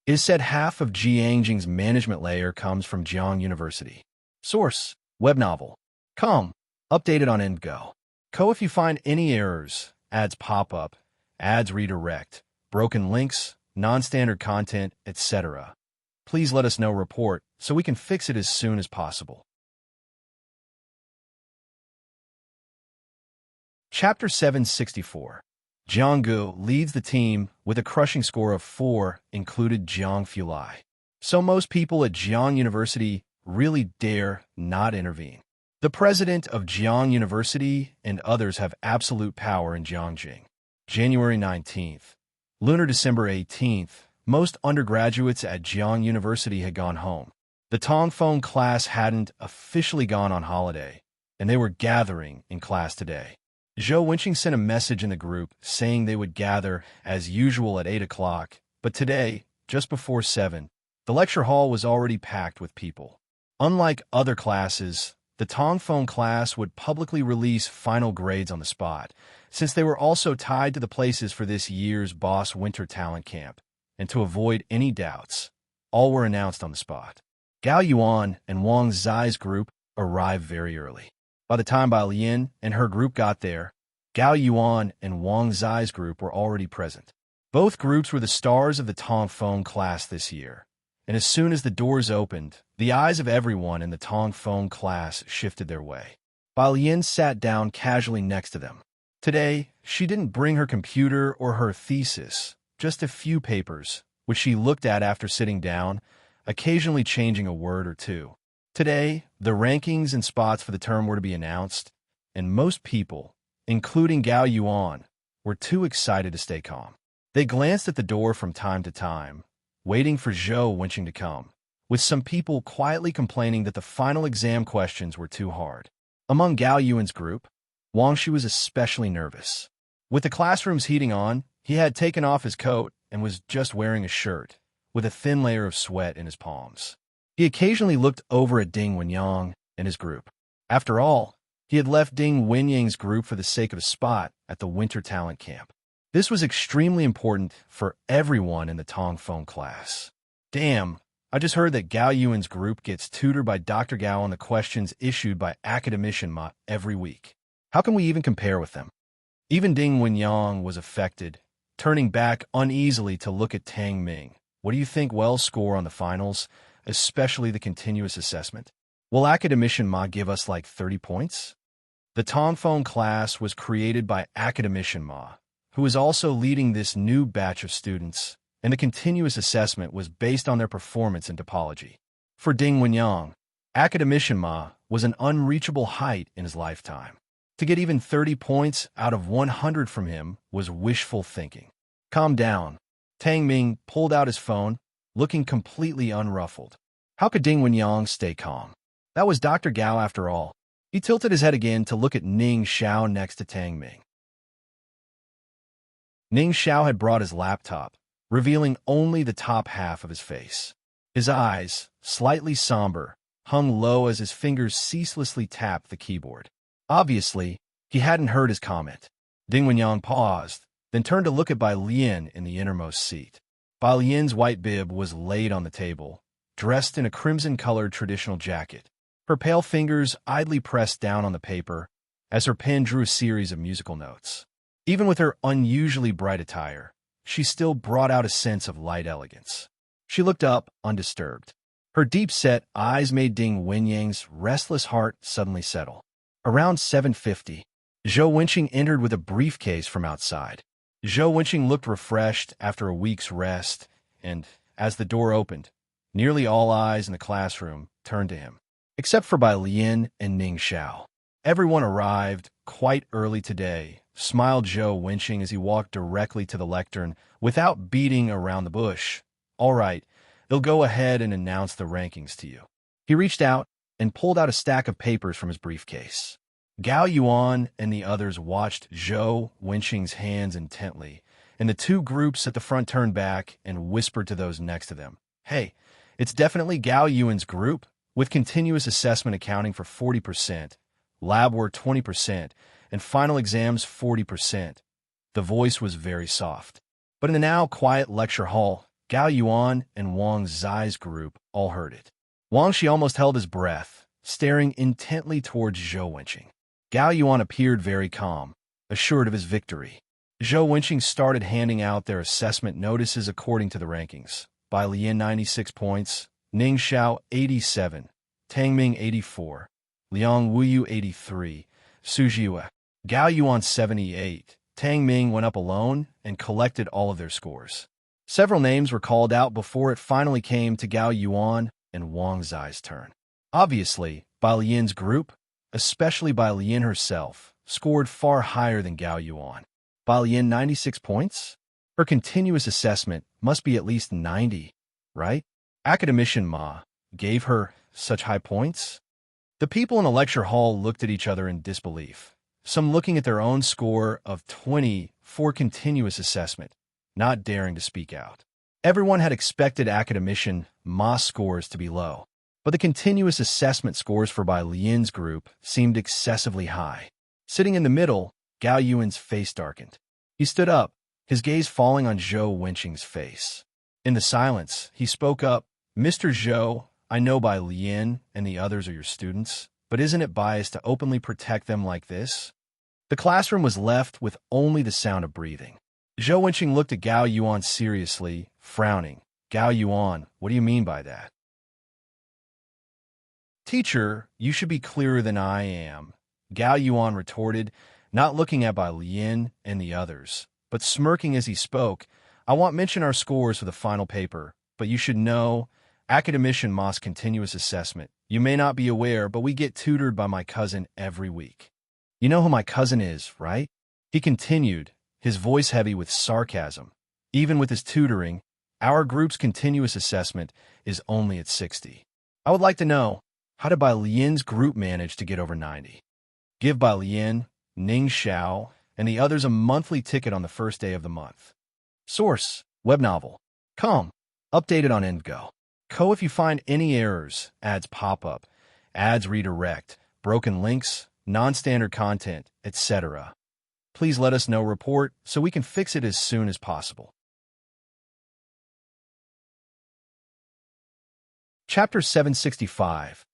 It is said half of Jiangjing's management layer comes from Jiang University. Source: web novel. Com. Updated on EndGo. Co. If you find any errors, ads pop up, ads redirect, broken links, non-standard content, etc., please let us know. Report so we can fix it as soon as possible. Chapter 764. Jianggu leads the team with a crushing score of 4, included Jiang Fulai. So most people at Jiang University really dare not intervene. The president of Jiang University and others have absolute power in Jiangjing. January 19th. Lunar December 18th, most undergraduates at Jiang University had gone home. The Tongfeng class hadn't officially gone on holiday, and they were gathering in class today. Zhou Wenqing sent a message in the group saying they would gather as usual at 8 o'clock, but today, just before 7, the lecture hall was already packed with people. Unlike other classes, the Tongfeng class would publicly release final grades on the spot, since they were also tied to the places for this year's Boss Winter Talent Camp, and to avoid any doubts, all were announced on the spot. Gao Yuan and Wang Zai's group arrived very early. By the time Bai Lian and her group got there, Gao Yuan and Wang Zai's group were already present. Both groups were the stars of the Tongfeng class this year, and as soon as the doors opened, the eyes of everyone in the Tongfeng class shifted their way. Bai Lian sat down casually next to them. Today, she didn't bring her computer or her thesis, just a few papers, which she looked at after sitting down, occasionally changing a word or two. Today, the rankings and spots for the term were to be announced, and most people, including Gao Yuan, were too excited to stay calm. They glanced at the door from time to time, waiting for Zhou Wenqing to come, with some people quietly complaining that the final exam questions were too hard. Among Gao Yuan's group, Wang Shi was especially nervous. With the classrooms heating on, He had taken off his coat and was just wearing a shirt, with a thin layer of sweat in his palms. He occasionally looked over at Ding Wenyang and his group. After all, he had left Ding Wenyang's group for the sake of a spot at the Winter Talent Camp. This was extremely important for everyone in the Tongfeng class. Damn, I just heard that Gao Yuan's group gets tutored by Dr. Gao on the questions issued by Academician Ma every week. How can we even compare with them? Even Ding Wenyang was affected, turning back uneasily to look at Tang Ming. What do you think will score on the finals, especially the continuous assessment? Will Academician Ma give us like 30 points? The Tongfeng class was created by Academician Ma, who is also leading this new batch of students, and the continuous assessment was based on their performance in topology. For Ding Wenyang, Academician Ma was an unreachable height in his lifetime. To get even 30 points out of 100 from him was wishful thinking. Calm down. Tang Ming pulled out his phone, looking completely unruffled. How could Ding Wenyang stay calm? That was Dr. Gao after all. He tilted his head again to look at Ning Xiao next to Tang Ming. Ning Xiao had brought his laptop, revealing only the top half of his face. His eyes, slightly somber, hung low as his fingers ceaselessly tapped the keyboard. Obviously, he hadn't heard his comment. Ding Wenyang paused, then turned to look at Bai Lian in the innermost seat. Bai Lian's white bib was laid on the table, dressed in a crimson-colored traditional jacket. Her pale fingers idly pressed down on the paper as her pen drew a series of musical notes. Even with her unusually bright attire, she still brought out a sense of light elegance. She looked up, undisturbed. Her deep-set eyes made Ding Wenyang's restless heart suddenly settle. Around 7:50, Zhou Wenqing entered with a briefcase from outside. Zhou Wenqing looked refreshed after a week's rest, and, as the door opened, nearly all eyes in the classroom turned to him. Except for Bai Lian and Ning Xiao. Everyone arrived quite early today, smiled Zhou Wenqing as he walked directly to the lectern without beating around the bush. All right, they'll go ahead and announce the rankings to you. He reached out and pulled out a stack of papers from his briefcase. Gao Yuan and the others watched Zhou Wenqing's hands intently, and the two groups at the front turned back and whispered to those next to them. Hey, it's definitely Gao Yuan's group, with continuous assessment accounting for 40%, lab work 20%, and final exams 40%. The voice was very soft. But in the now quiet lecture hall, Gao Yuan and Wang Zai's group all heard it. Wang Shi almost held his breath, staring intently towards Zhou Wenqing. Gao Yuan appeared very calm, assured of his victory. Zhou Wenqing started handing out their assessment notices according to the rankings. Bai Lian 96 points, Ning Xiao 87, Tang Ming 84, Liang Wuyu 83, Su Jiwa, Gao Yuan 78. Tang Ming went up alone and collected all of their scores. Several names were called out before it finally came to Gao Yuan and Wang Zai's turn. Obviously, Bai Lian's group, especially Bai Lian herself, scored far higher than Gao Yuan. Bai Lian 96 points? Her continuous assessment must be at least 90, right? Academician Ma gave her such high points? The people in the lecture hall looked at each other in disbelief, some looking at their own score of 20 for continuous assessment, not daring to speak out. Everyone had expected Academician Ma's scores to be low, but the continuous assessment scores for Bai Lian's group seemed excessively high. Sitting in the middle, Gao Yuan's face darkened. He stood up, his gaze falling on Zhou Wenqing's face. In the silence, he spoke up, "Mr. Zhou, I know Bai Lian and the others are your students, but isn't it biased to openly protect them like this?" The classroom was left with only the sound of breathing. Zhou Wenqing looked at Gao Yuan seriously, frowning. "Gao Yuan, what do you mean by that?" "Teacher, you should be clearer than I am," Gao Yuan retorted, not looking at Bai Lian and the others, but smirking as he spoke. "I won't mention our scores for the final paper, but you should know, Academician Ma's continuous assessment. You may not be aware, but we get tutored by my cousin every week. You know who my cousin is, right?" He continued, his voice heavy with sarcasm. "Even with his tutoring, our group's continuous assessment is only at 60. I would like to know, how did Bai Lian's group manage to get over 90? Give Bai Lian, Ning Xiao, and the others a monthly ticket on the first day of the month. Source: web novel. Com. Updated on Indgo. Co. If you find any errors, ads pop up, ads redirect, broken links, non-standard content, etc., please let us know. Report so we can fix it as soon as possible. Chapter 765,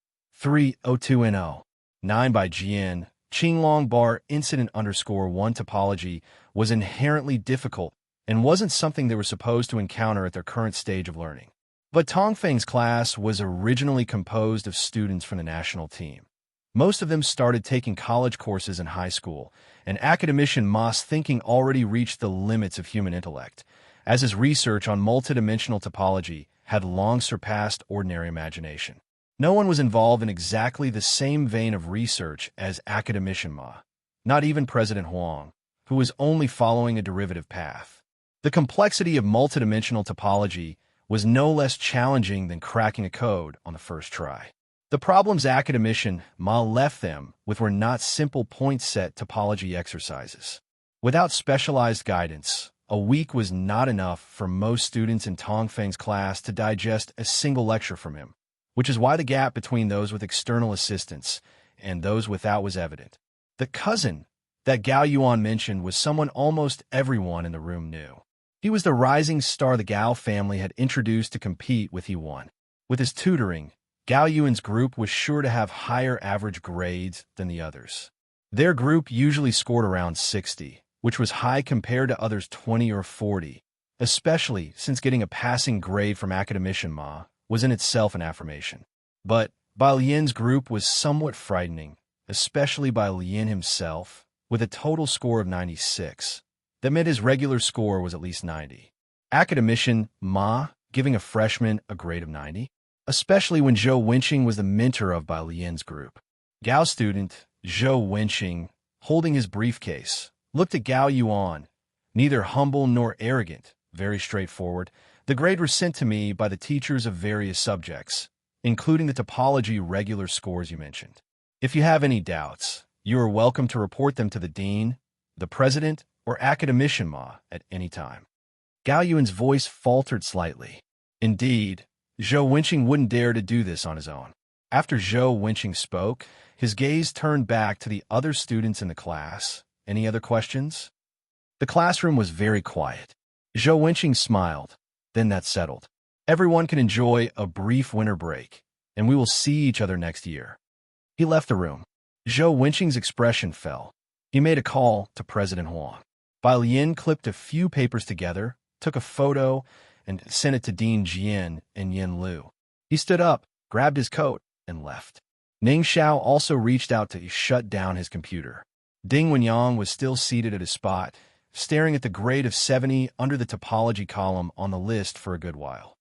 302N0, 9 by Jian. Qinglong bar incident _1 topology was inherently difficult and wasn't something they were supposed to encounter at their current stage of learning. But Tongfeng's class was originally composed of students from the national team. Most of them started taking college courses in high school, and academician Ma's thinking already reached the limits of human intellect, as his research on multidimensional topology had long surpassed ordinary imagination. No one was involved in exactly the same vein of research as academician Ma, not even President Huang, who was only following a derivative path. The complexity of multidimensional topology was no less challenging than cracking a code on the first try. The problems academician Ma left them with were not simple point-set topology exercises. Without specialized guidance, a week was not enough for most students in Tongfeng's class to digest a single lecture from him, which is why the gap between those with external assistance and those without was evident. The cousin that Gao Yuan mentioned was someone almost everyone in the room knew. He was the rising star the Gao family had introduced to compete with Yuan. With his tutoring, Gao Yuan's group was sure to have higher average grades than the others. Their group usually scored around 60, which was high compared to others' 20 or 40, especially since getting a passing grade from academician Ma was in itself an affirmation. But Bai Lian's group was somewhat frightening, especially Bai Lian himself, with a total score of 96. That meant his regular score was at least 90. Academician Ma giving a freshman a grade of 90? Especially when Zhou Wenqing was the mentor of Bai Lian's group. Gao student Zhou Wenqing, holding his briefcase, looked at Gao Yuan, neither humble nor arrogant, very straightforward. The grade were sent to me by the teachers of various subjects, including the topology regular scores you mentioned. If you have any doubts, you are welcome to report them to the dean, the president, or academician Ma at any time. Gao Yuan's voice faltered slightly. Indeed, Zhou Wenqing wouldn't dare to do this on his own. After Zhou Wenqing spoke, his gaze turned back to the other students in the class. Any other questions? The classroom was very quiet. Zhou Wenqing smiled. Then that settled. Everyone can enjoy a brief winter break, and we will see each other next year. He left the room. Zhou Wenqing's expression fell. He made a call to President Huang. Bai Lian clipped a few papers together, took a photo, and sent it to Dean Jian and Yin Lu. He stood up, grabbed his coat, and left. Ning Xiao also reached out to shut down his computer. Ding Wenyang was still seated at his spot, staring at the grade of 70 under the topology column on the list for a good while.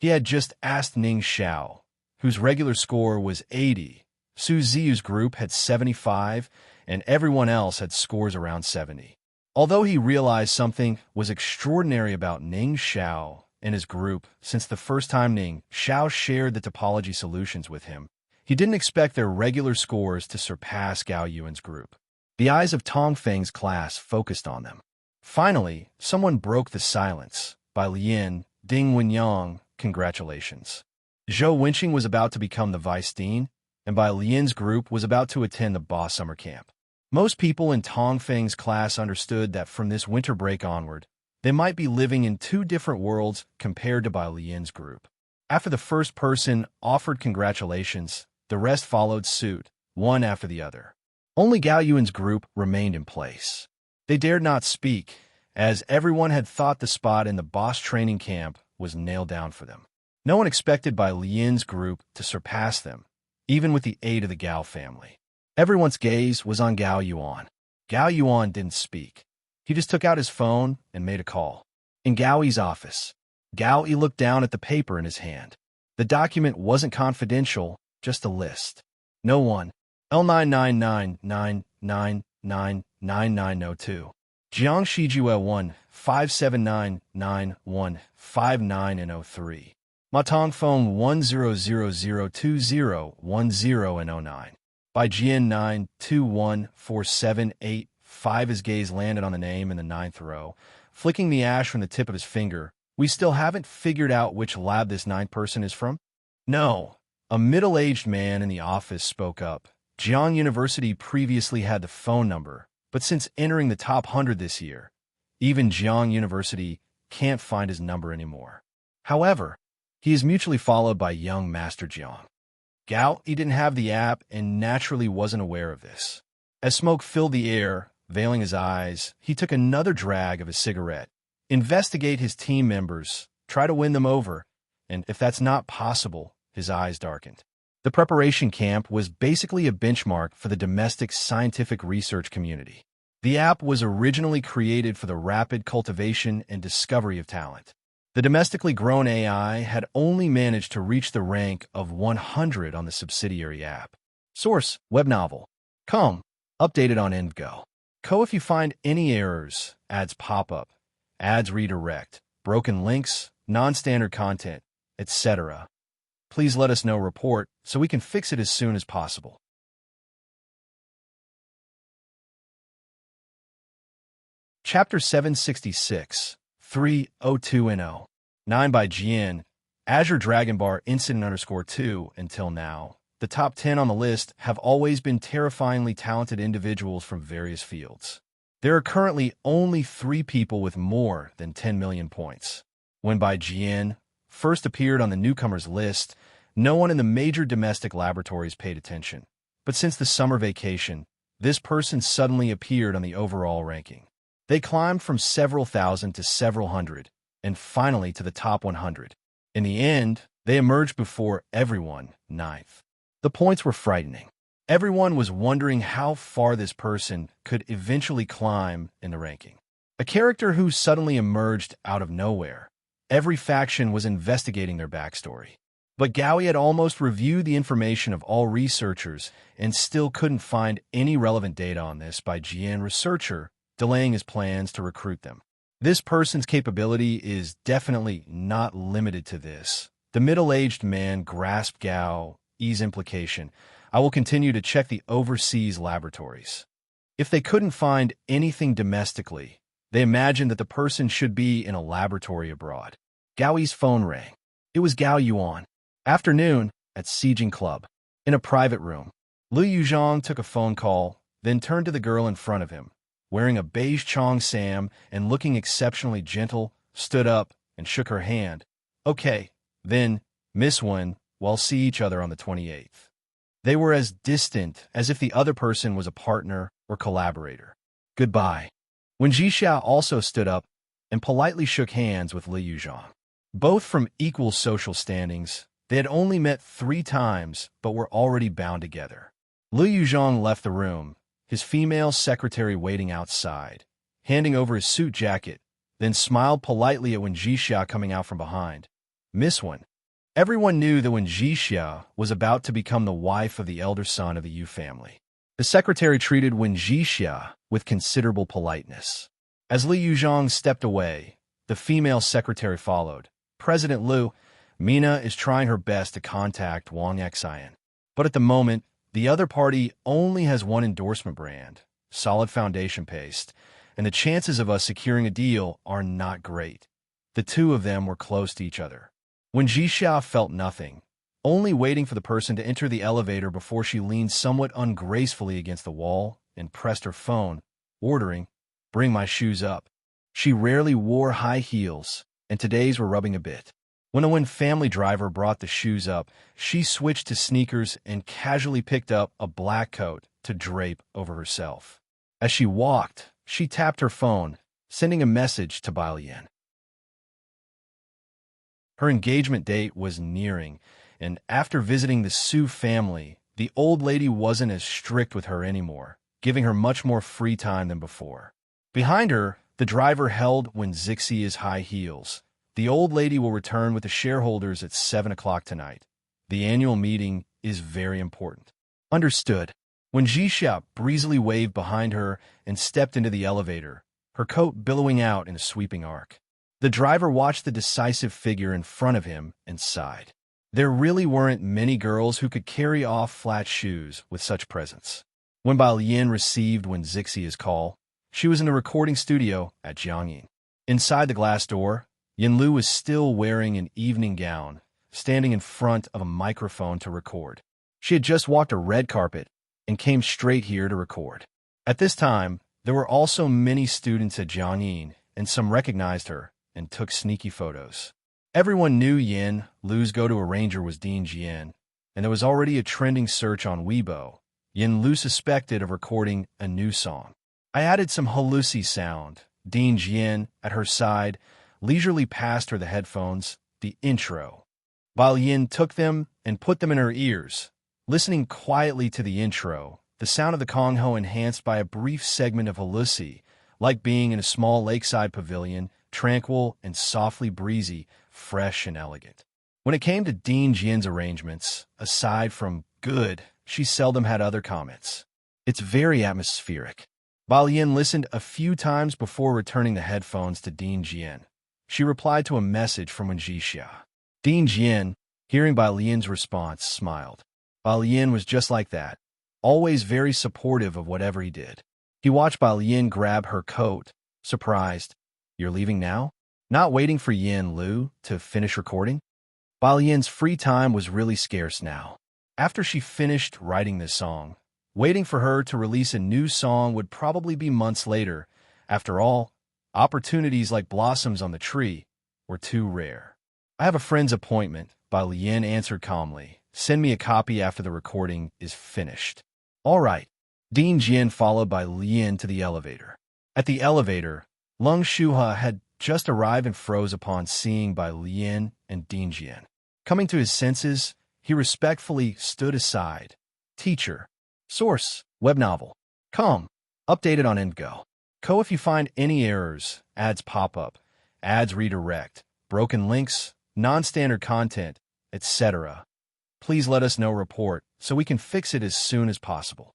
He had just asked Ning Xiao, whose regular score was 80. Su Ziyu's group had 75, and everyone else had scores around 70. Although he realized something was extraordinary about Ning Xiao and his group since the first time Ning Xiao shared the topology solutions with him, he didn't expect their regular scores to surpass Gao Yuan's group. The eyes of Tongfeng's class focused on them. Finally, someone broke the silence. Bai Lian, Ding Wenyang, congratulations. Zhou Wenqing was about to become the vice dean, and Bai Lian's group was about to attend the Ba summer camp. Most people in Tongfeng's class understood that from this winter break onward, they might be living in two different worlds compared to Bai Lian's group. After the first person offered congratulations, the rest followed suit, one after the other. Only Gao Yuan's group remained in place. They dared not speak, as everyone had thought the spot in the boss training camp was nailed down for them. No one expected Bai Lian's group to surpass them, even with the aid of the Gao family. Everyone's gaze was on Gao Yuan. Gao Yuan didn't speak. He just took out his phone and made a call. In Gao Yi's office, Gao Yi looked down at the paper in his hand. The document wasn't confidential, just a list. No one. L99999999902. Jiang Shijue 1 5799159 Matong phone 10002010 and 09. By Jian 9214785 5. His gaze landed on the name in the 9th row. Flicking the ash from the tip of his finger, we still haven't figured out which lab this 9th person is from? No. A middle-aged man in the office spoke up. Jiang University previously had the phone number, but since entering the top 100 this year, even Jiang University can't find his number anymore. However, he is mutually followed by young Master Jiang. Gao, he didn't have the app and naturally wasn't aware of this. As smoke filled the air, veiling his eyes, he took another drag of his cigarette. Investigate his team members, try to win them over, and if that's not possible, his eyes darkened. The preparation camp was basically a benchmark for the domestic scientific research community. The app was originally created for the rapid cultivation and discovery of talent. The domestically grown AI had only managed to reach the rank of 100 on the subsidiary app. Source: web novel. Com. Updated on EndGo. Co. If you find any errors, ads pop up, ads redirect, broken links, non-standard content, etc., please let us know. Report so we can fix it as soon as possible. Chapter 766, 302N0. 9 by Jian. Azure Dragon Bar Incident _2. Until now, the top 10 on the list have always been terrifyingly talented individuals from various fields. There are currently only 3 people with more than 10 million points. When Bai Jian first appeared on the newcomers list, no one in the major domestic laboratories paid attention. But since the summer vacation, this person suddenly appeared on the overall ranking. They climbed from several thousand to several hundred, and finally to the top 100. In the end, they emerged before everyone, 9th. The points were frightening. Everyone was wondering how far this person could eventually climb in the ranking. A character who suddenly emerged out of nowhere. Every faction was investigating their backstory. But Gaoi had almost reviewed the information of all researchers and still couldn't find any relevant data on this Bai Jian researcher, delaying his plans to recruit them. This person's capability is definitely not limited to this. The middle-aged man grasped Gao's implication. I will continue to check the overseas laboratories. If they couldn't find anything domestically, they imagined that the person should be in a laboratory abroad. Gao's phone rang. It was Gao Yuan. Afternoon, at Sieging Club. In a private room, Liu Yuzhong took a phone call, then turned to the girl in front of him. Wearing a beige Chong Sam and looking exceptionally gentle, stood up and shook her hand. Okay, then, Miss Wen, we'll see each other on the 28th. They were as distant as if the other person was a partner or collaborator. Goodbye. When Jixia also stood up and politely shook hands with Liu Yuzhong. Both from equal social standings, they had only met 3 times but were already bound together. Liu Yuzhong left the room, his female secretary waiting outside, handing over his suit jacket, then smiled politely at Wen Jixia coming out from behind. Miss Wen. Everyone knew that Wen Jixia was about to become the wife of the elder son of the Yu family. The secretary treated Wen Jixia with considerable politeness. As Liu Yuzhong stepped away, the female secretary followed. President Liu, Mina is trying her best to contact Wang Xian. But at the moment, the other party only has one endorsement brand, solid foundation paste, and the chances of us securing a deal are not great. The two of them were close to each other. When Jixia felt nothing, only waiting for the person to enter the elevator before she leaned somewhat ungracefully against the wall and pressed her phone, ordering, "Bring my shoes up." She rarely wore high heels, and today's were rubbing a bit. When a Wen family driver brought the shoes up, she switched to sneakers and casually picked up a black coat to drape over herself. As she walked, she tapped her phone, sending a message to Bailian. Her engagement date was nearing, and after visiting the Su family, the old lady wasn't as strict with her anymore, giving her much more free time than before. Behind her, the driver held Wen Zixia's high heels. The old lady will return with the shareholders at 7 o'clock tonight. The annual meeting is very important. Understood. When Jixia breezily waved behind her and stepped into the elevator, her coat billowing out in a sweeping arc. The driver watched the decisive figure in front of him and sighed. There really weren't many girls who could carry off flat shoes with such presence. When Bailian received Wen Zixia's call, She was in the recording studio at Jiangyin. Inside the glass door, Yinlu was still wearing an evening gown, standing in front of a microphone to record. She had just walked a red carpet and came straight here to record. At this time, there were also many students at Jiangyin, and some recognized her and took sneaky photos. Everyone knew Yin Lu's go-to arranger was Dean Jian, and there was already a trending search on Weibo. Yin Lu suspected of recording a new song. I added some halluci sound. Dean Jian, at her side, leisurely passed her the headphones, the intro. While Yin took them and put them in her ears, listening quietly to the intro, the sound of the Kongho enhanced by a brief segment of halluci, like being in a small lakeside pavilion, tranquil and softly breezy, fresh and elegant. When it came to Dean Jian's arrangements, aside from good, she seldom had other comments. It's very atmospheric. While Yin listened a few times before returning the headphones to Dean Jian, she replied to a message from Wenjixia. Dean Jian, hearing Bai Lian's response, smiled. Bai Lian was just like that, always very supportive of whatever he did. He watched Bai Lian grab her coat, surprised. You're leaving now? Not waiting for Yin Lu to finish recording? Bai Lian's free time was really scarce now. After she finished writing this song, waiting for her to release a new song would probably be months later. After all, opportunities like blossoms on the tree were too rare. I have a friend's appointment, Bai Lian answered calmly. Send me a copy after the recording is finished. All right. Dean Jian followed Bai Lian to the elevator. At the elevator, Lung Shuha had just arrived and froze upon seeing Bai Lian and Dean Jian. Coming to his senses, he respectfully stood aside. Teacher. Source. Web novel. Com. Updated on Indgo. Co. If you find any errors, ads pop up, ads redirect, broken links, non-standard content, etc., please let us know report so we can fix it as soon as possible.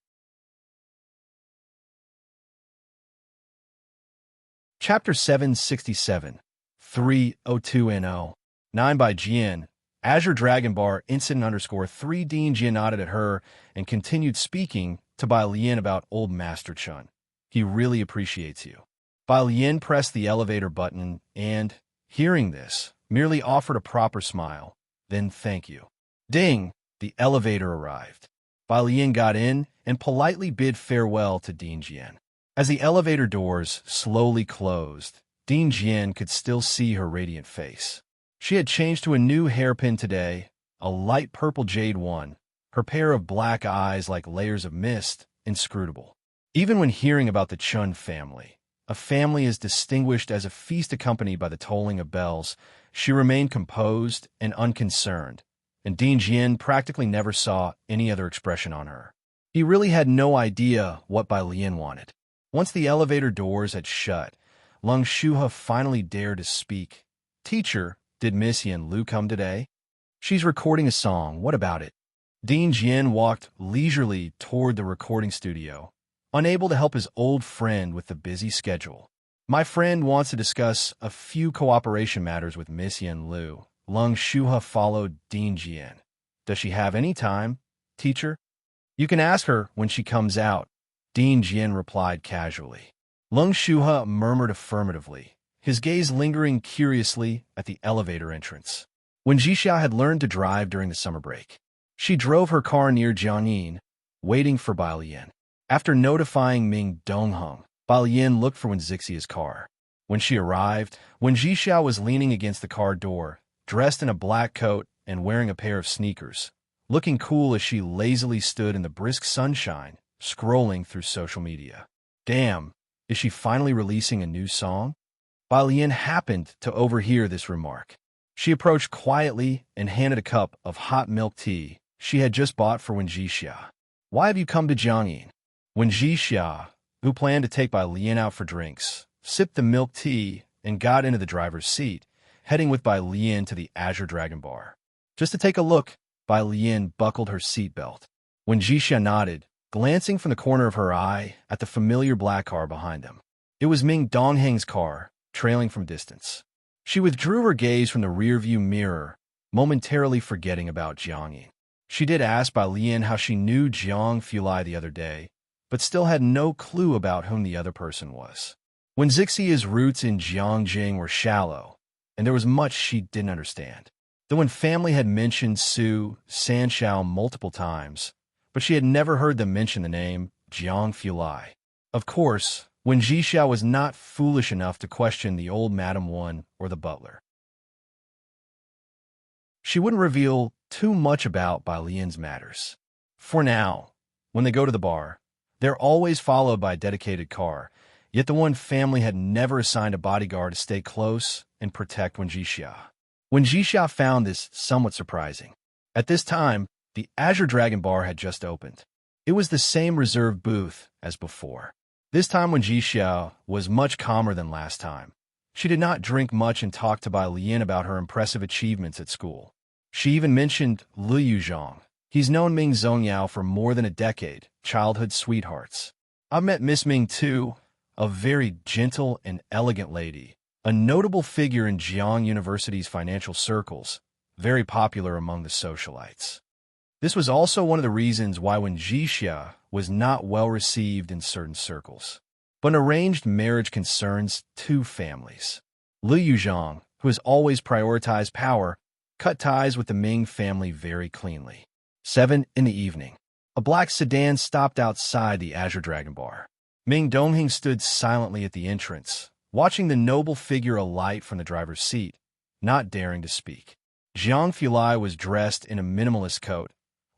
Chapter 767, 302N0, 9 by Jian, Azure Dragon Bar, incident _3 Dean Jian nodded at her and continued speaking to Bai Lian about old Master Chun. He really appreciates you. Bai Lian pressed the elevator button and, hearing this, merely offered a proper smile, then thank you. Ding! The elevator arrived. Bai Lian got in and politely bid farewell to Dean Jian. As the elevator doors slowly closed, Dean Jian could still see her radiant face. She had changed to a new hairpin today, a light purple jade one, her pair of black eyes like layers of mist, inscrutable. Even when hearing about the Chun family, a family as distinguished as a feast accompanied by the tolling of bells, she remained composed and unconcerned, and Dean Jian practically never saw any other expression on her. He really had no idea what Bai Lian wanted. Once the elevator doors had shut, Lung Shuha finally dared to speak. Teacher, did Miss Yin Lu come today? She's recording a song. What about it? Dean Jian walked leisurely toward the recording studio, unable to help his old friend with the busy schedule. My friend wants to discuss a few cooperation matters with Miss Yin Lu. Lung Shuha followed Dean Jian. Does she have any time, teacher? You can ask her when she comes out, Dean Jian replied casually. Lung Shuha murmured affirmatively, his gaze lingering curiously at the elevator entrance. When Jixia had learned to drive during the summer break, she drove her car near Jiangyin, waiting for Bai Lian. After notifying Ming Dongheng, Bai Lian looked for Wenjixia's car. When she arrived, Wenjixia was leaning against the car door, dressed in a black coat and wearing a pair of sneakers, looking cool as she lazily stood in the brisk sunshine, scrolling through social media. Damn, is she finally releasing a new song? Bai Lian happened to overhear this remark. She approached quietly and handed a cup of hot milk tea she had just bought for Wenjixia. Why have you come to Jiangyin? Wenjixia, who planned to take Bai Lian out for drinks, sipped the milk tea and got into the driver's seat, heading with Bai Lian to the Azure Dragon Bar. Just to take a look, Bai Lian buckled her seatbelt. Wenjixia nodded, glancing from the corner of her eye at the familiar black car behind them. It was Ming Dongheng's car, trailing from a distance. She withdrew her gaze from the rearview mirror, momentarily forgetting about Jiangyin. She did ask Bai Lian how she knew Jiang Fulai the other day, but still had no clue about whom the other person was. When Zixia's roots in Jiangjing were shallow, and there was much she didn't understand. The Wen family had mentioned Su Sanshao multiple times, but she had never heard them mention the name Jiang Fulai. Of course, Wen Jixiao was not foolish enough to question the old Madam Wen or the butler. She wouldn't reveal too much about Bai Lian's matters. For now, when they go to the bar, they're always followed by a dedicated car, yet the Wen family had never assigned a bodyguard to stay close and protect Wen Jixia. Wen Jixia found this somewhat surprising. At this time, the Azure Dragon Bar had just opened. It was the same reserved booth as before. This time Wen Jixia was much calmer than last time. She did not drink much and talked to Bai Lian about her impressive achievements at school. She even mentioned Liu Yuzhong. He's known Ming Zongyao for more than a decade, childhood sweethearts. I've met Miss Ming too, a very gentle and elegant lady, a notable figure in Jiang University's financial circles, very popular among the socialites. This was also one of the reasons why Wen Jixia was not well received in certain circles. But an arranged marriage concerns two families. Liu Yuzhong, who has always prioritized power, cut ties with the Ming family very cleanly. 7 in the evening. A black sedan stopped outside the Azure Dragon Bar. Ming Dongheng stood silently at the entrance, watching the noble figure alight from the driver's seat, not daring to speak. Jiang Fulai was dressed in a minimalist coat.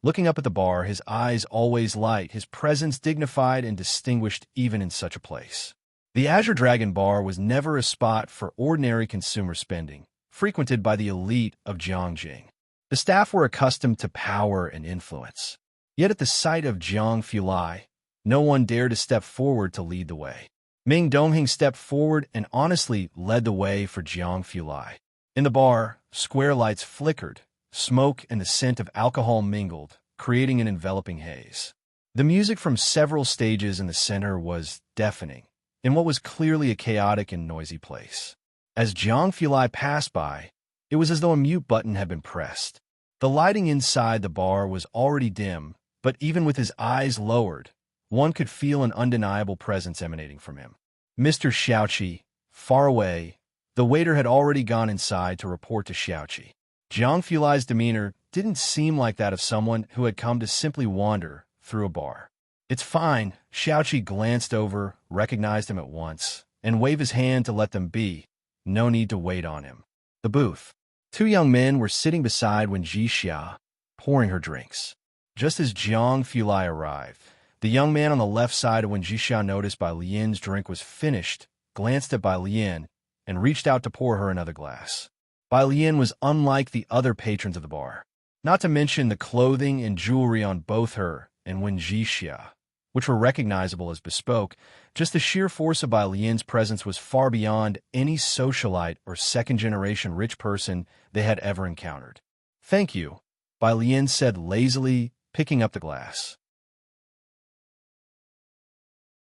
Looking up at the bar, his eyes always light, his presence dignified and distinguished even in such a place. The Azure Dragon Bar was never a spot for ordinary consumer spending, frequented by the elite of Jiangjing. The staff were accustomed to power and influence. Yet at the sight of Jiang Fulai, no one dared to step forward to lead the way. Ming Dongheng stepped forward and honestly led the way for Jiang Fulai. In the bar, square lights flickered, smoke and the scent of alcohol mingled, creating an enveloping haze. The music from several stages in the center was deafening, in what was clearly a chaotic and noisy place. As Jiang Fulai passed by, it was as though a mute button had been pressed. The lighting inside the bar was already dim, but even with his eyes lowered, one could feel an undeniable presence emanating from him. Mr. Xiaoqi, far away, the waiter had already gone inside to report to Xiaoqi. Jiang Fulai's demeanor didn't seem like that of someone who had come to simply wander through a bar. "It's fine." Xiaoqi glanced over, recognized him at once, and waved his hand to let them be. No need to wait on him. The booth. Two young men were sitting beside Wen Jixia, pouring her drinks. Just as Jiang Fulai arrived, the young man on the left side of Wen Jixia noticed Bai Lian's drink was finished, glanced at Bai Lian, and reached out to pour her another glass. Bai Lian was unlike the other patrons of the bar, not to mention the clothing and jewelry on both her and Wen Jixia, which were recognizable as bespoke. Just the sheer force of Bai Lian's presence was far beyond any socialite or second-generation rich person they had ever encountered. "Thank you," Bai Lian said lazily, picking up the glass.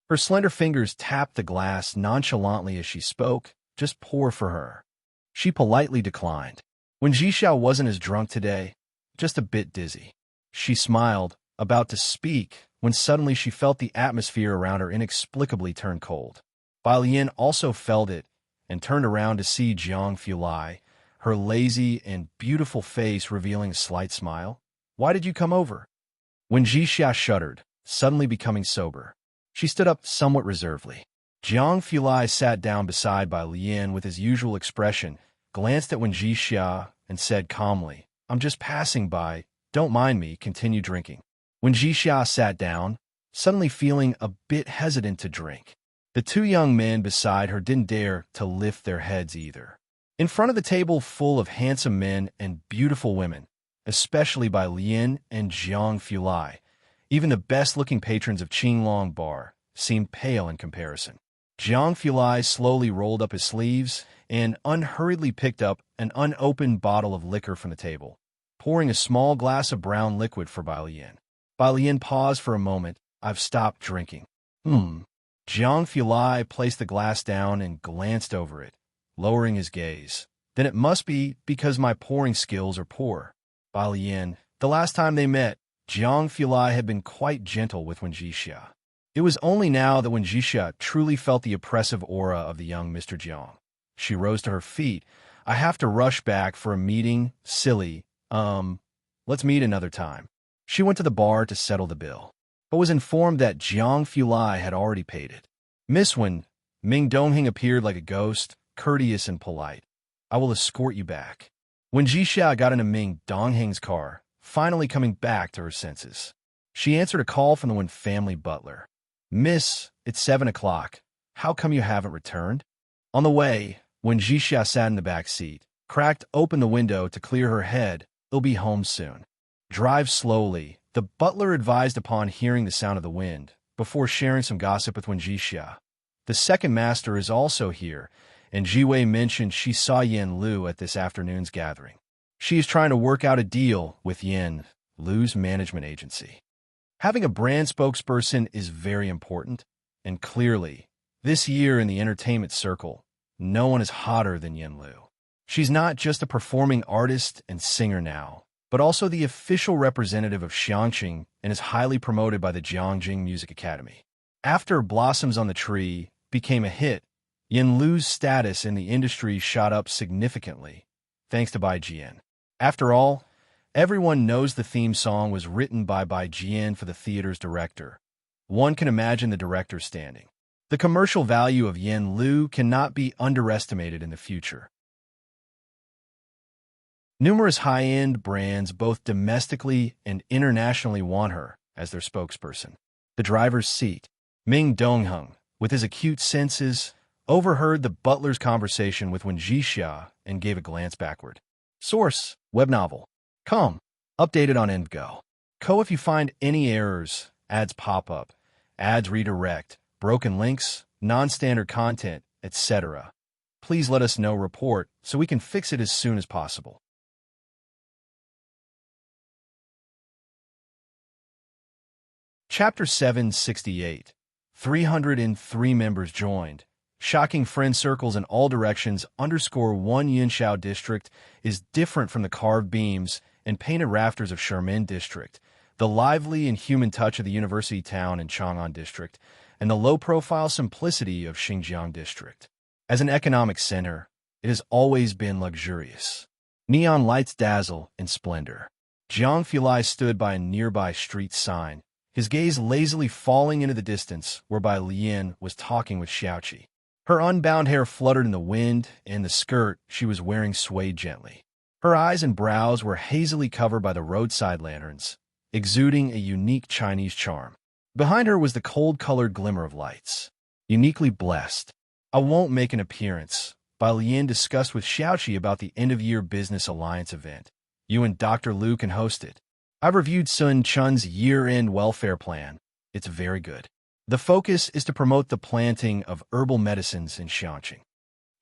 Her slender fingers tapped the glass nonchalantly as she spoke. "Just pour for her." She politely declined. Wen Jixia wasn't as drunk today, just a bit dizzy. She smiled, about to speak, when suddenly she felt the atmosphere around her inexplicably turn cold. Bai Lian also felt it and turned around to see Jiang Fulai, her lazy and beautiful face revealing a slight smile. "Why did you come over?" Wen Jixia shuddered, suddenly becoming sober. She stood up somewhat reservedly. Jiang Fulai sat down beside Bai Lian with his usual expression, glanced at Wen Jixia, and said calmly, "I'm just passing by. Don't mind me, continue drinking." Wen Jixia sat down, suddenly feeling a bit hesitant to drink. The two young men beside her didn't dare to lift their heads either. In front of the table full of handsome men and beautiful women, especially Bai Lian and Jiang Fulai, even the best-looking patrons of Qinglong Bar seemed pale in comparison. Jiang Fulai slowly rolled up his sleeves and unhurriedly picked up an unopened bottle of liquor from the table, pouring a small glass of brown liquid for Bai Lian. Bai Lian paused for a moment. "I've stopped drinking." Jiang Fulai placed the glass down and glanced over it, lowering his gaze. "Then it must be because my pouring skills are poor." Bai Lian, the last time they met, Jiang Fulai had been quite gentle with Wen Jixia. It was only now that when Jixia truly felt the oppressive aura of the young Mr. Jiang. She rose to her feet. I have to rush back for a meeting. Silly. Let's meet another time. She went to the bar to settle the bill, but was informed that Jiang Fulai had already paid it. Miss Wen, Ming Dongheng appeared like a ghost, courteous and polite. I will escort you back. When Jixia got into Ming Dongheng's car, finally coming back to her senses, she answered a call from the Wen family butler. Miss, it's 7 o'clock. How come you haven't returned? On the way, when Jixia sat in the back seat, cracked open the window to clear her head, "He'll be home soon. Drive slowly," the butler advised upon hearing the sound of the wind, before sharing some gossip with Wen Jixia. The second master is also here, and Jiwei mentioned she saw Yen Lu at this afternoon's gathering. She is trying to work out a deal with Yen Lu's management agency. Having a brand spokesperson is very important, and clearly, this year in the entertainment circle, no one is hotter than Yen Lu. She's not just a performing artist and singer now, but also the official representative of Xiangqing and is highly promoted by the Jiangjing Music Academy. After Blossoms on the Tree became a hit, Yen Lu's status in the industry shot up significantly, thanks to Bai Jian. After all, everyone knows the theme song was written by Bai Jian for the theater's director. One can imagine the director standing. The commercial value of Yen Lu cannot be underestimated in the future. Numerous high-end brands, both domestically and internationally, want her as their spokesperson. The driver's seat. Ming Dongheng, with his acute senses, overheard the butler's conversation with Wen Jixia and gave a glance backward. Source: web novel. Com. Updated on EndGo. Co. If you find any errors, ads pop up, ads redirect, broken links, non-standard content, etc., please let us know. Report so we can fix it as soon as possible. Chapter 768. 303 members joined. Shocking friend circles in all directions. _1 Yinshao District is different from the carved beams and painted rafters of Sherman District, the lively and human touch of the University Town in Chang'an District, and the low-profile simplicity of Xinjiang District. As an economic center, it has always been luxurious. Neon lights dazzle in splendor. Jiang Fulai stood by a nearby street sign, his gaze lazily falling into the distance whereby Lian was talking with Xiaoqi. Her unbound hair fluttered in the wind, and the skirt she was wearing swayed gently. Her eyes and brows were hazily covered by the roadside lanterns, exuding a unique Chinese charm. Behind her was the cold-colored glimmer of lights. Uniquely blessed. I won't make an appearance. Bai Lian discussed with Xiaoqi about the end-of-year business alliance event. You and Dr. Lu can host it. I've reviewed Sun Chun's year-end welfare plan. It's very good. The focus is to promote the planting of herbal medicines in Xiangqing.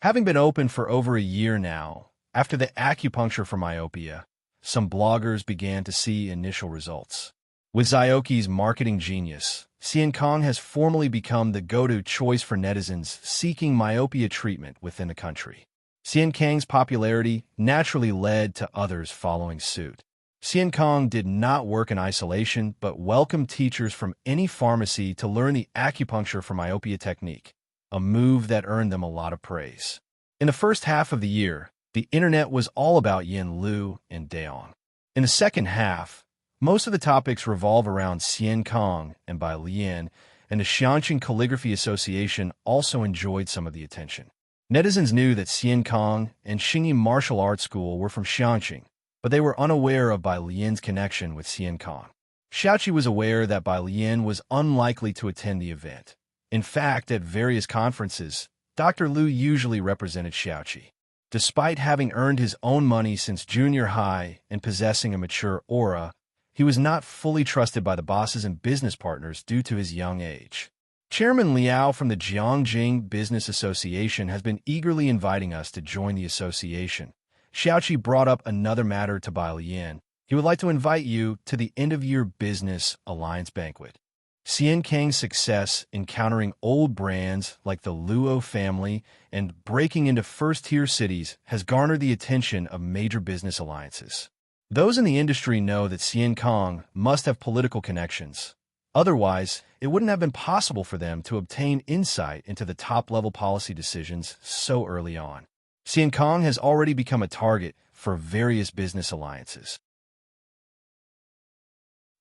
Having been open for over a year now, after the acupuncture for myopia, some bloggers began to see initial results. With Zioki's marketing genius, Xian Kong has formally become the go-to choice for netizens seeking myopia treatment within the country. Xian Kang's popularity naturally led to others following suit. Xian Kong did not work in isolation, but welcomed teachers from any pharmacy to learn the acupuncture for myopia technique, a move that earned them a lot of praise. In the first half of the year, the internet was all about Yen Lu and Daong. In the second half, most of the topics revolve around Xian Kong and Bai Lian, and the Xiangqing Calligraphy Association also enjoyed some of the attention. Netizens knew that Xian Kong and Xingyi Martial Arts School were from Xiangqing, but they were unaware of Bai Lian's connection with Xian Kong. Xiaoqi was aware that Bai Lian was unlikely to attend the event. In fact, at various conferences, Dr. Lu usually represented Xiaoqi. Despite having earned his own money since junior high and possessing a mature aura, he was not fully trusted by the bosses and business partners due to his young age. Chairman Liao from the Jiangjing Business Association has been eagerly inviting us to join the association. Xiaoqi brought up another matter to Bai Lian. He would like to invite you to the end-of-year business alliance banquet. Xian Kang's success encountering old brands like the Luo family and breaking into first-tier cities has garnered the attention of major business alliances. Those in the industry know that Xian Kang must have political connections. Otherwise, it wouldn't have been possible for them to obtain insight into the top-level policy decisions so early on. Xian Kong has already become a target for various business alliances.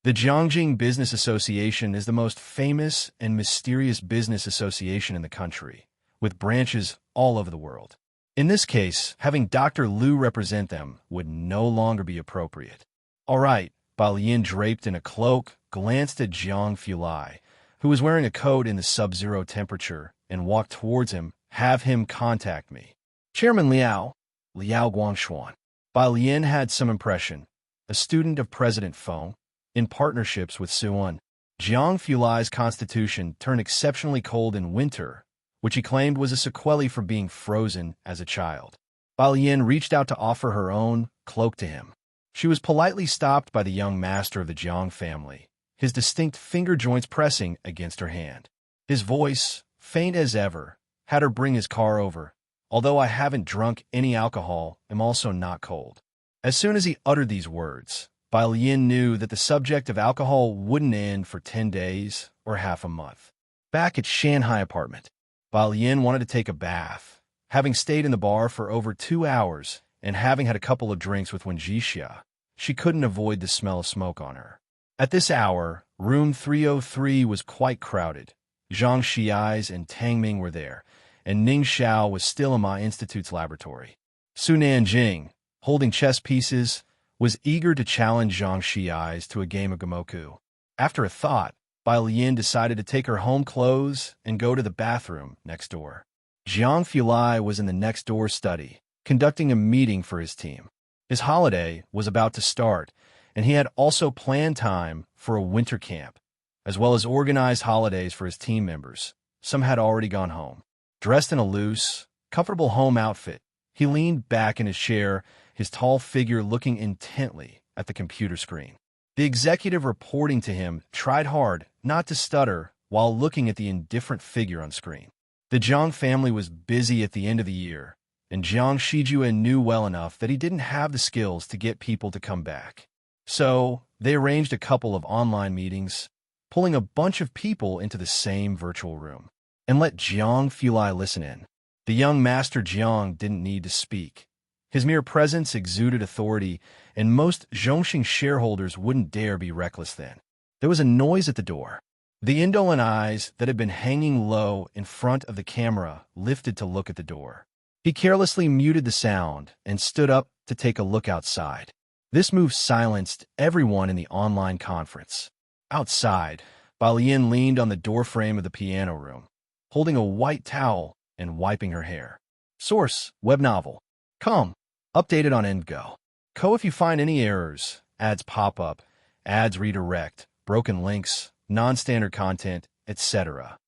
The Jiangjing Business Association is the most famous and mysterious business association in the country, with branches all over the world. In this case, having Dr. Liu represent them would no longer be appropriate. All right, Bao Yin, draped in a cloak, glanced at Jiang Fulai, who was wearing a coat in the sub-zero temperature, and walked towards him. Have him contact me. Chairman Liao Guangshuan. Bao Yin had some impression. A student of President Feng, in partnerships with Suan. Jiang Fulai's constitution turned exceptionally cold in winter, which he claimed was a sequelae for being frozen as a child. Bao Yin reached out to offer her own cloak to him. She was politely stopped by the young master of the Jiang family, his distinct finger joints pressing against her hand. His voice, faint as ever, had her bring his car over. Although I haven't drunk any alcohol, I'm also not cold. As soon as he uttered these words, Bao Yin knew that the subject of alcohol wouldn't end for 10 days or half a month. Back at Shanghai apartment, Bao Yin wanted to take a bath. Having stayed in the bar for over 2 hours and having had a couple of drinks with Wen Jixia, she couldn't avoid the smell of smoke on her. At this hour, room 303 was quite crowded. Zhang Xiais and Tang Ming were there, and Ning Xiao was still in my institute's laboratory. Su Nanjing, holding chess pieces, was eager to challenge Zhang Xiais to a game of Gamoku. After a thought, Bao Yin decided to take her home clothes and go to the bathroom next door. Jiang Fulai was in the next door study, conducting a meeting for his team. His holiday was about to start, and he had also planned time for a winter camp, as well as organized holidays for his team members. Some had already gone home. Dressed in a loose, comfortable home outfit, he leaned back in his chair, his tall figure looking intently at the computer screen. The executive reporting to him tried hard not to stutter while looking at the indifferent figure on screen. The Jiang family was busy at the end of the year, and Jiang Shijue knew well enough that he didn't have the skills to get people to come back. So, they arranged a couple of online meetings, pulling a bunch of people into the same virtual room, and let Jiang Fulai listen in. The young master Jiang didn't need to speak. His mere presence exuded authority, and most Zhongxing shareholders wouldn't dare be reckless then. There was a noise at the door. The indolent eyes that had been hanging low in front of the camera lifted to look at the door. He carelessly muted the sound and stood up to take a look outside. This move silenced everyone in the online conference. Outside, Bao Yin leaned on the doorframe of the piano room, holding a white towel and wiping her hair. Source, web novel. Com. Updated on EndGo. Co. If you find any errors, ads pop up, ads redirect, broken links, non-standard content, etc.,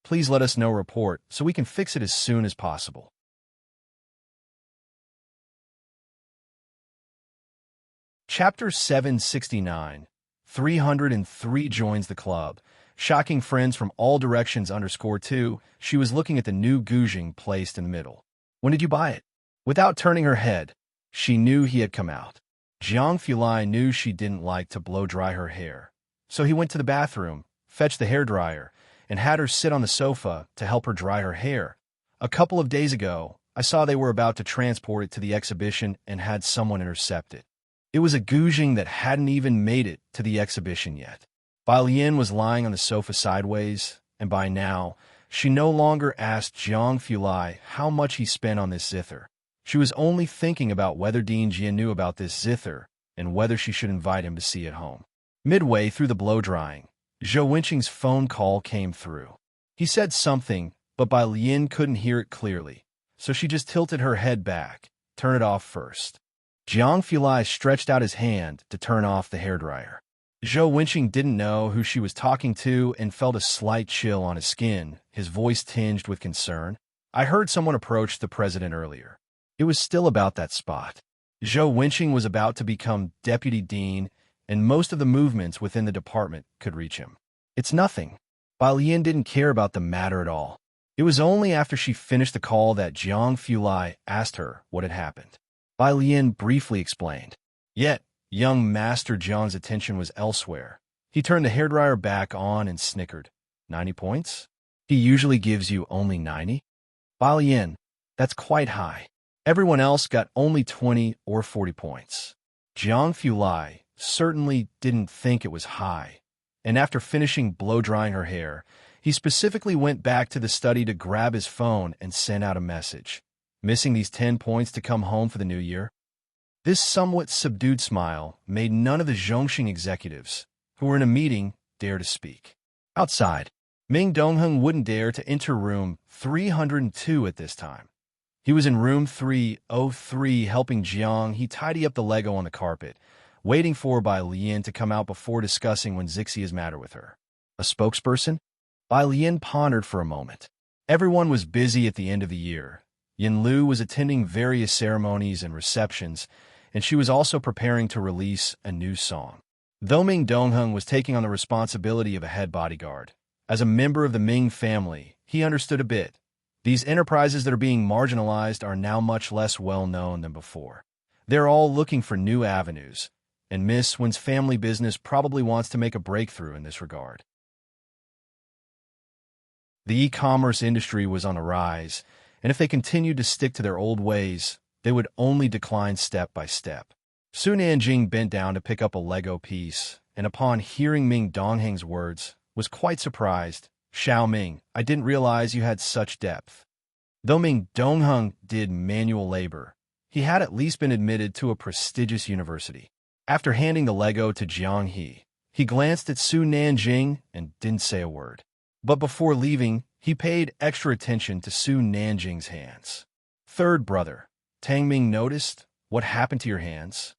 please let us know. Report so we can fix it as soon as possible. Chapter 769. 303 joins the club. Shocking friends from all directions _2. She was looking at the new Guzheng placed in the middle. When did you buy it? Without turning her head, she knew he had come out. Jiang Fulai knew she didn't like to blow-dry her hair, so he went to the bathroom, fetched the hairdryer, and had her sit on the sofa to help her dry her hair. A couple of days ago, I saw they were about to transport it to the exhibition and had someone intercept it. It was a Guzheng that hadn't even made it to the exhibition yet. Bao Yin was lying on the sofa sideways, and by now, she no longer asked Jiang Fulai how much he spent on this zither. She was only thinking about whether Dean Jia knew about this zither and whether she should invite him to see it home. Midway through the blow-drying, Zhou Wenqing's phone call came through. He said something, but Bao Yin couldn't hear it clearly, so she just tilted her head back. Turn it off first. Jiang Fulai stretched out his hand to turn off the hairdryer. Zhou Wenqing didn't know who she was talking to and felt a slight chill on his skin, his voice tinged with concern. I heard someone approach the president earlier. It was still about that spot. Zhou Wenqing was about to become deputy dean, and most of the movements within the department could reach him. It's nothing. Bao Yin didn't care about the matter at all. It was only after she finished the call that Jiang Fulai asked her what had happened. Bao Yin briefly explained. Yet, young Master Jiang's attention was elsewhere. He turned the hairdryer back on and snickered. 90 points? He usually gives you only 90? Bai Lian, that's quite high. Everyone else got only 20 or 40 points. Jiang Fulai certainly didn't think it was high, and after finishing blow-drying her hair, he specifically went back to the study to grab his phone and send out a message. Missing these 10 points to come home for the new year? This somewhat subdued smile made none of the Zhongxing executives, who were in a meeting, dare to speak. Outside, Ming Dongheng wouldn't dare to enter room 302 at this time. He was in room 303 helping Jiang he tidy up the Lego on the carpet, waiting for Bai Lian to come out before discussing when Zixia's matter with her. A spokesperson? Bai Lian pondered for a moment. Everyone was busy at the end of the year. Yin Lu was attending various ceremonies and receptions, and she was also preparing to release a new song. Though Ming Dongheng was taking on the responsibility of a head bodyguard, as a member of the Ming family, he understood a bit. These enterprises that are being marginalized are now much less well-known than before. They're all looking for new avenues, and Miss Wen's family business probably wants to make a breakthrough in this regard. The e-commerce industry was on a rise, and if they continued to stick to their old ways, they would only decline step by step. Su Nanjing bent down to pick up a Lego piece, and upon hearing Ming Dongheng's words, was quite surprised. Xiao Ming, I didn't realize you had such depth. Though Ming Dongheng did manual labor, he had at least been admitted to a prestigious university. After handing the Lego to Jiang he glanced at Su Nanjing and didn't say a word. But before leaving, he paid extra attention to Su Nanjing's hands. Third brother, Tang Ming noticed, what happened to your hands?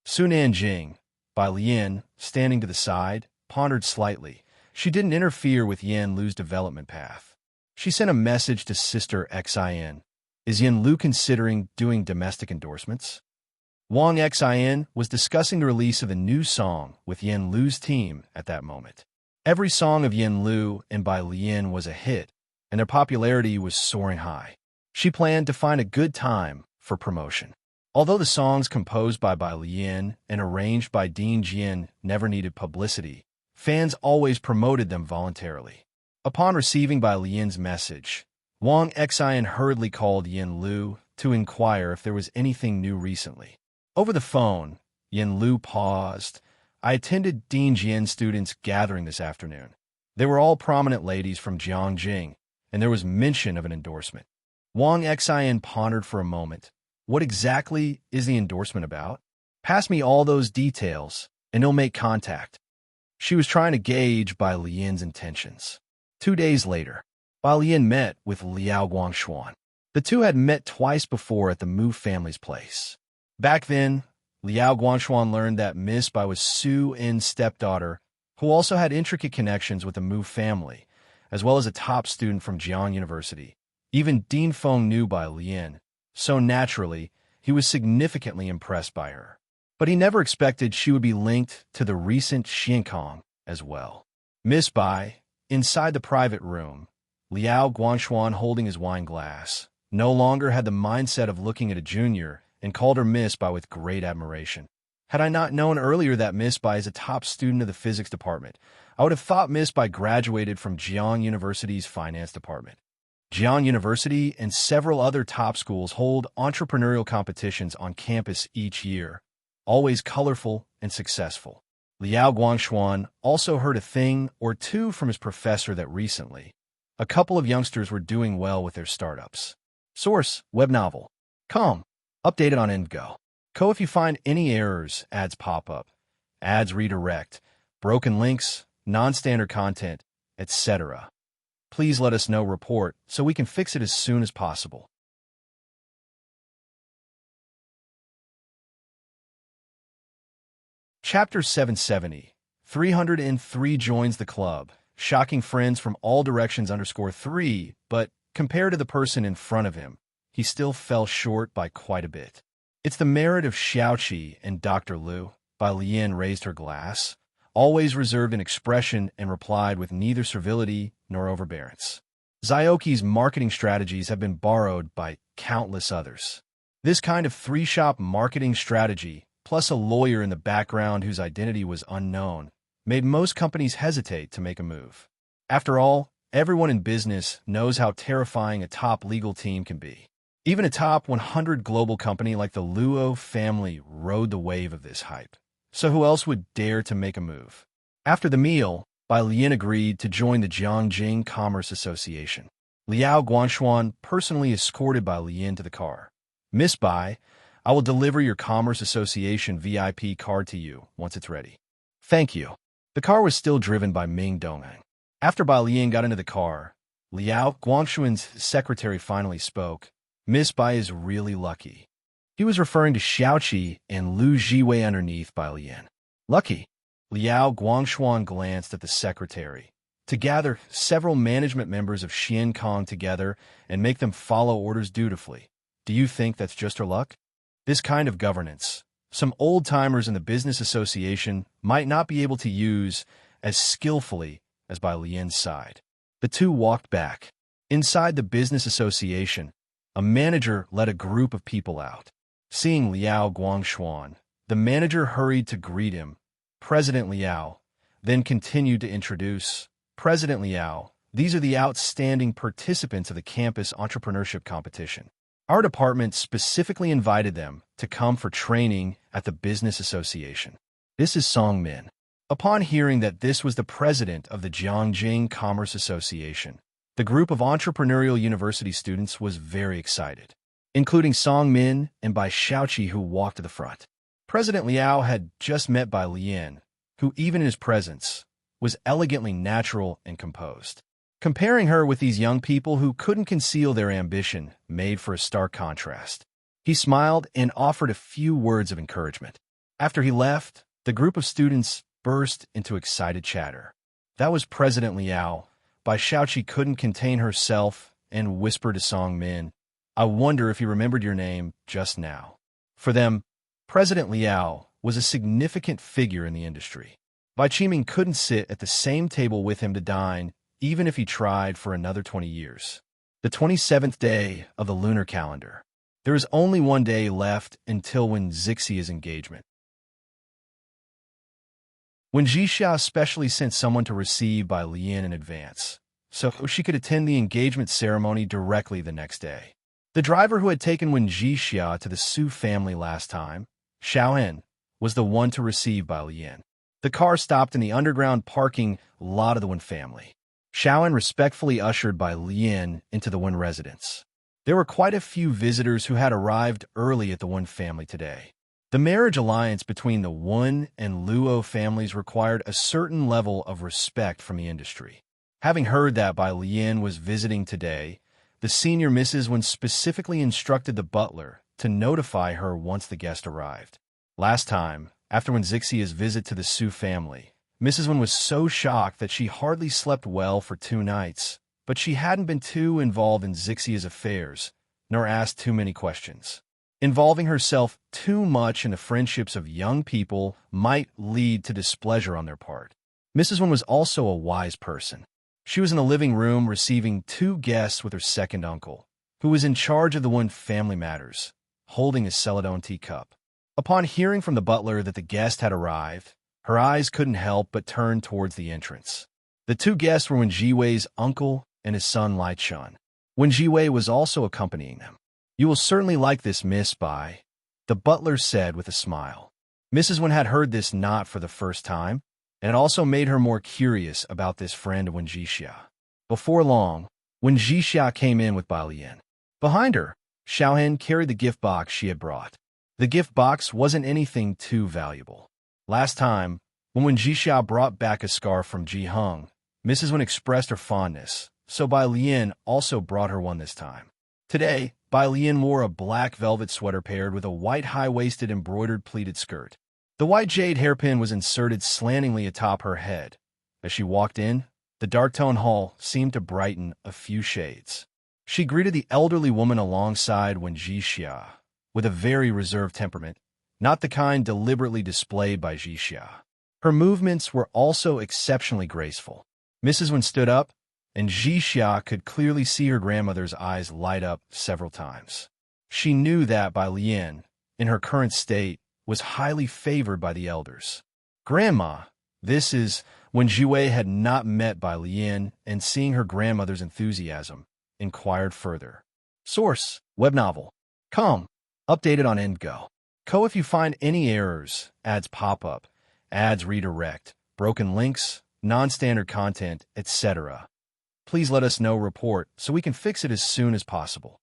Su Nanjing, Bai Lian, standing to the side, pondered slightly. She didn't interfere with Yin Lu's development path. She sent a message to Sister Xin. Is Yin Lu considering doing domestic endorsements? Wang Xin was discussing the release of a new song with Yin Lu's team at that moment. Every song of Yin Lu and Bai Lian was a hit, and their popularity was soaring high. She planned to find a good time for promotion. Although the songs composed by Bai Lian and arranged by Dean Jian never needed publicity, fans always promoted them voluntarily. Upon receiving Bai Lian's message, Wang Xin hurriedly called Yin Lu to inquire if there was anything new recently. Over the phone, Yin Lu paused. I attended Dean Jian's students' gathering this afternoon. They were all prominent ladies from Jiangjing, and there was mention of an endorsement. Wang Xin pondered for a moment. What exactly is the endorsement about? Pass me all those details, and he'll make contact. She was trying to gauge Bai Lian's intentions. 2 days later, Bai Lian met with Liao Guangshuan. The two had met twice before at the Mu family's place. Back then, Liao Guangshuan learned that Miss Bai was Su In's stepdaughter, who also had intricate connections with the Mu family, as well as a top student from Jiang University. Even Dean Feng knew Bai Lian, so naturally, he was significantly impressed by her. But he never expected she would be linked to the recent Xiankong as well. Miss Bai, inside the private room, Liao Guangshuan holding his wine glass, no longer had the mindset of looking at a junior and called her Miss Bai with great admiration. Had I not known earlier that Miss Bai is a top student of the physics department, I would have thought Miss Bai graduated from Jiang University's finance department. Jiang University and several other top schools hold entrepreneurial competitions on campus each year, always colorful and successful. Liao Guangshuan also heard a thing or two from his professor that recently, a couple of youngsters were doing well with their startups. Source, web novel. Com. Updated on EndGo. Co if you find any errors, ads pop up, ads redirect, broken links, non-standard content, etc. Please let us know report so we can fix it as soon as possible. Chapter 770. 303 joins the club. Shocking friends from all directions _3, but compared to the person in front of him, he still fell short by quite a bit. It's the merit of Xiaoqi and Dr. Lu. Bai Lian raised her glass, always reserved in expression, and replied with neither servility nor overbearance. Zioki's marketing strategies have been borrowed by countless others. This kind of three-shop marketing strategy, plus a lawyer in the background whose identity was unknown, made most companies hesitate to make a move. After all, everyone in business knows how terrifying a top legal team can be. Even a top 100 global company like the Luo family rode the wave of this hype. So who else would dare to make a move? After the meal, Bai Lian agreed to join the Jiangjing Commerce Association. Liao Guanshuan personally escorted Bai Lian to the car. Miss Bai, I will deliver your Commerce Association VIP card to you once it's ready. Thank you. The car was still driven by Ming Dongyang. After Bai Lian got into the car, Liao Guanshuan's secretary finally spoke. Miss Bai is really lucky. He was referring to Xiaoqi and Lu Jiwei underneath Bai Lian. Lucky. Liao Guanshuan glanced at the secretary. To gather several management members of Xian Kong together and make them follow orders dutifully. Do you think that's just her luck? This kind of governance, some old-timers in the business association might not be able to use as skillfully as Bai Lian's side. The two walked back. Inside the business association, a manager led a group of people out. Seeing Liao Guanshuan, the manager hurried to greet him. President Liao, then continued to introduce President Liao. These are the outstanding participants of the campus entrepreneurship competition. Our department specifically invited them to come for training at the business association. This is Song Min. Upon hearing that this was the president of the Jiangjing Commerce Association, the group of entrepreneurial university students was very excited, including Song Min and Bai Xiaoqi, who walked to the front. President Liao had just met Bai Lian, who even in his presence was elegantly natural and composed. Comparing her with these young people who couldn't conceal their ambition made for a stark contrast. He smiled and offered a few words of encouragement. After he left, the group of students burst into excited chatter. That was President Liao. Bai Xiaoqi couldn't contain herself and whispered to Song Min, I wonder if he remembered your name just now. For them, President Liao was a significant figure in the industry. Bai Qiming couldn't sit at the same table with him to dine, even if he tried for another 20 years. The 27th day of the lunar calendar. There is only one day left until Wen Zixia's engagement. Wen Zixia specially sent someone to receive Bai Lian in advance, so she could attend the engagement ceremony directly the next day. The driver who had taken Wen Zixia to the Su family last time, Xiaohen, was the one to receive Bai Lian. The car stopped in the underground parking lot of the Wen family. Xiaohen respectfully ushered Bai Lian into the Wen residence. There were quite a few visitors who had arrived early at the Wen family today. The marriage alliance between the Wen and Luo families required a certain level of respect from the industry. Having heard that Bai Lian was visiting today, the senior Mrs. Wen specifically instructed the butler to notify her once the guest arrived. Last time, after Wen Zixia's visit to the Su family, Mrs. Wen was so shocked that she hardly slept well for 2 nights, but she hadn't been too involved in Zixia's affairs, nor asked too many questions. Involving herself too much in the friendships of young people might lead to displeasure on their part. Mrs. Wen was also a wise person. She was in the living room receiving 2 guests with her second uncle, who was in charge of the Wen family matters, holding a celadon teacup. Upon hearing from the butler that the guest had arrived, her eyes couldn't help but turn towards the entrance. The 2 guests were Wen Jiwei's uncle and his son Lai Chun. Wen Jiwei was also accompanying them. You will certainly like this, Miss Bai, the butler said with a smile. Mrs. Wen had heard this not for the first time, and it also made her more curious about this friend of Wen Zixia. Before long, Wen Zixia came in with Bai Lian. Behind her, Xiaohen carried the gift box she had brought. The gift box wasn't anything too valuable. Last time, when Wen Zixia brought back a scarf from Ji Heng, Mrs. Wen expressed her fondness, so Bai Lian also brought her one this time. Today, Bai Lian wore a black velvet sweater paired with a white high-waisted embroidered pleated skirt. The white jade hairpin was inserted slantingly atop her head. As she walked in, the dark-toned hall seemed to brighten a few shades. She greeted the elderly woman alongside Wen Zixia, with a very reserved temperament, not the kind deliberately displayed by Zixia. Her movements were also exceptionally graceful. Mrs. Wen stood up, and Zixia could clearly see her grandmother's eyes light up several times. She knew that Bai Lian, in her current state, was highly favored by the elders. Grandma, This is when Jiwei had not met Bai Lian and seeing her grandmother's enthusiasm, inquired further. Source, web novel. Com. Updated on EndGo. Co. If you find any errors, ads pop up, ads redirect, broken links, non-standard content, etc., please let us know report so we can fix it as soon as possible.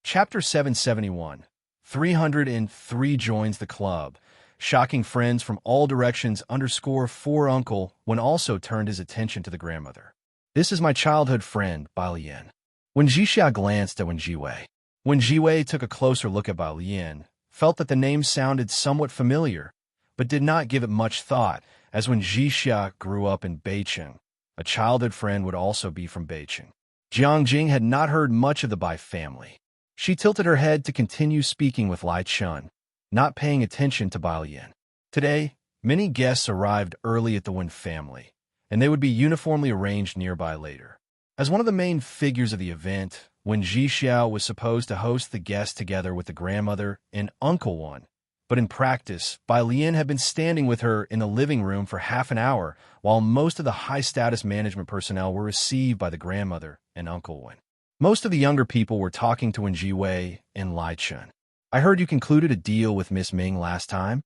Chapter 771. 303 joins the club. Shocking friends from all directions _4 uncle when also turned his attention to the grandmother. This is my childhood friend, Bai Lian. When Jixia glanced at Wen Jiwei. When Jiwei took a closer look at Bai Lian, felt that the name sounded somewhat familiar, but did not give it much thought, as when Jixia grew up in Beicheng, a childhood friend would also be from Beicheng. Jiang Jing had not heard much of the Bai family. She tilted her head to continue speaking with Lai Chun, not paying attention to Bai Lian. Today, many guests arrived early at the Wen family, and they would be uniformly arranged nearby later. As one of the main figures of the event, when Jixia was supposed to host the guests together with the grandmother and Uncle Wan, but in practice, Bai Lian had been standing with her in the living room for half an hour while most of the high-status management personnel were received by the grandmother and Uncle Wan. Most of the younger people were talking to Wen Jiwei and Lai Chun. I heard you concluded a deal with Miss Ming last time?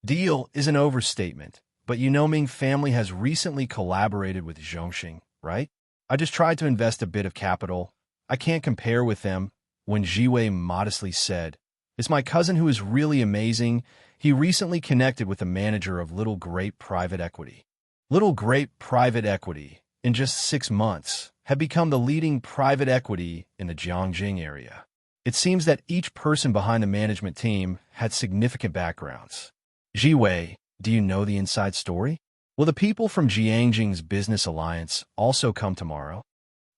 Deal is an overstatement, but you know Ming family has recently collaborated with Zhongxing, right? I just tried to invest a bit of capital. I can't compare with them, Wen Jiwei modestly said. It's my cousin who is really amazing. He recently connected with the manager of Little Grape Private Equity. Little Grape Private Equity, in just 6 months, had become the leading private equity in the Jiangjing area. It seems that each person behind the management team had significant backgrounds. Jiwei, do you know the inside story? Will the people from Jiangjing's business alliance also come tomorrow?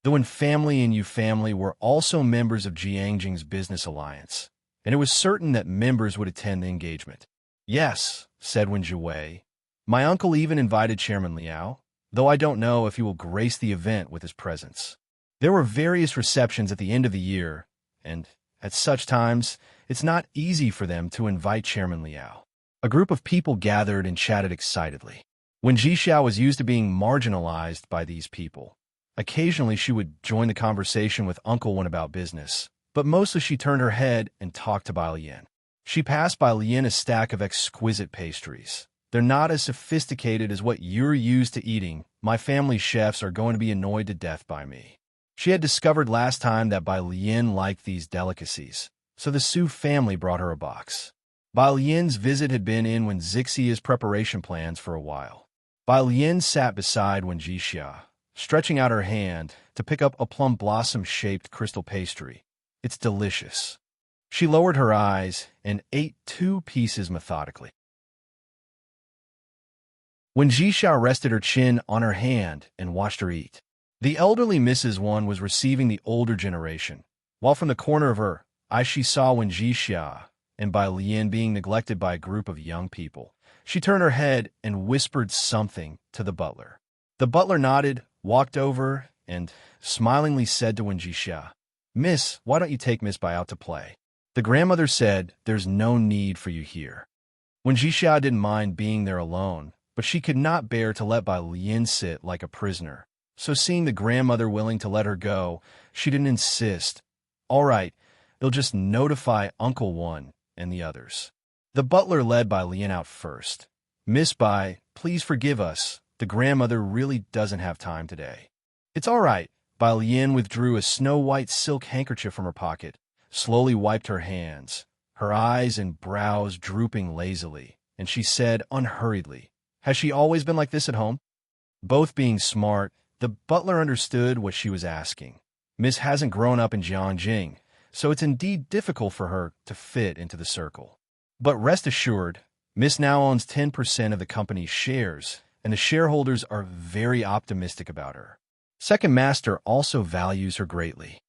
The Wen family and Yu family were also members of Jiangjing's business alliance, and it was certain that members would attend the engagement. Yes, said Wen Jiwei. My uncle even invited Chairman Liao, though I don't know if he will grace the event with his presence. There were various receptions at the end of the year, and at such times, it's not easy for them to invite Chairman Liao. A group of people gathered and chatted excitedly. When Jixia was used to being marginalized by these people, occasionally she would join the conversation with Uncle Wen about business, but mostly she turned her head and talked to Bai Lian. She passed Bai Lian a stack of exquisite pastries. They're not as sophisticated as what you're used to eating. My family's chefs are going to be annoyed to death by me. She had discovered last time that Bai Lian liked these delicacies, so the Su family brought her a box. Bai Lian's visit had been in Wen Zixia's preparation plans for a while. Bai Lian sat beside Wen Jixia, stretching out her hand to pick up a plum blossom-shaped crystal pastry. It's delicious. She lowered her eyes and ate 2 pieces methodically. When Jixia rested her chin on her hand and watched her eat, the elderly Mrs. Wan was receiving the older generation, while from the corner of her eyes she saw Wen Jixia and Bai Lian being neglected by a group of young people. She turned her head and whispered something to the butler. The butler nodded, walked over, and smilingly said to Wen Jixia, Miss, why don't you take Miss Bai out to play? The grandmother said, there's no need for you here. Wen Jixia didn't mind being there alone, but she could not bear to let Bai Lian sit like a prisoner. So seeing the grandmother willing to let her go, she didn't insist. All right, they'll just notify Uncle Wan and the others. The butler led Bai Lian out first. Miss Bai, please forgive us. The grandmother really doesn't have time today. It's all right. Bai Lian withdrew a snow-white silk handkerchief from her pocket, slowly wiped her hands, her eyes and brows drooping lazily, and she said unhurriedly, Has she always been like this at home? Both being smart, the butler understood what she was asking. Miss hasn't grown up in Jiangjing, so it's indeed difficult for her to fit into the circle. But rest assured, Miss now owns 10% of the company's shares, and the shareholders are very optimistic about her. Second Master also values her greatly.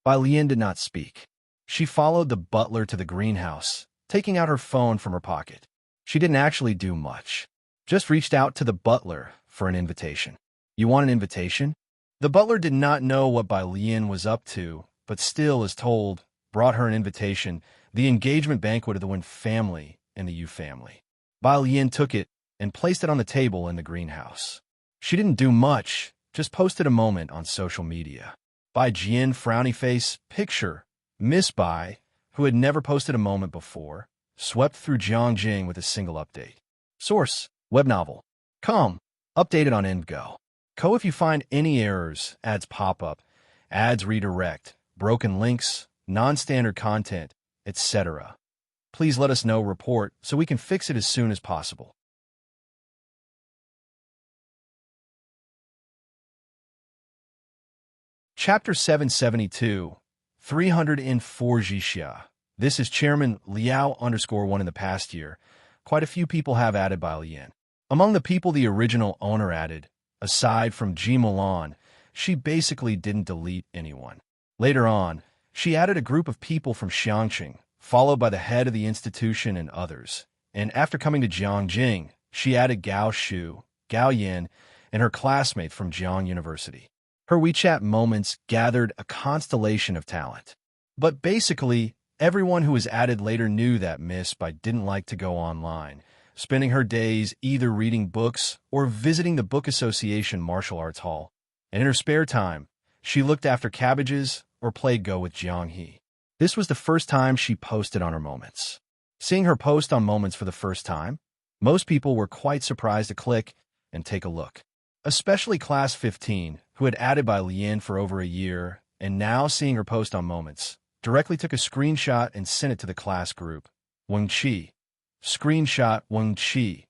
Bai Lian did not speak. She followed the butler to the greenhouse, taking out her phone from her pocket. She didn't actually do much. Just reached out to the butler for an invitation. You want an invitation? The butler did not know what Bai Lian was up to, but still, as told, brought her an invitation, the engagement banquet of the Wen family and the Yu family. Bai Lian took it and placed it on the table in the greenhouse. She didn't do much, just posted a moment on social media. Bai Jian, frowny face, picture. Miss Bai, who had never posted a moment before, swept through Jiangjing with a single update. Source, web novel. Com. Updated on EndGo. Co. If you find any errors, ads pop up, ads redirect, broken links, non-standard content, etc. Please let us know, report, so we can fix it as soon as possible. Chapter 772, 304 Jixia. This is Chairman Liao_1 in the past year. Quite a few people have added Bai Lian. Among the people the original owner added, aside from Ji Mulan, she basically didn't delete anyone. Later on, she added a group of people from Xiangqing, followed by the head of the institution and others. And after coming to Jiangjing, she added Gao Shu, Gao Yin, and her classmate from Jiang University. Her WeChat moments gathered a constellation of talent. But basically, everyone who was added later knew that Miss Bai didn't like to go online, spending her days either reading books or visiting the Book Association Martial Arts Hall. And in her spare time, she looked after cabbages or played Go with Jiang He. This was the first time she posted on her moments. Seeing her post on moments for the first time, most people were quite surprised to click and take a look. Especially Class 15, who had added Bai Lian for over a year, and now seeing her post on moments, directly took a screenshot and sent it to the class group. Weng Qi. Screenshot Weng Qi.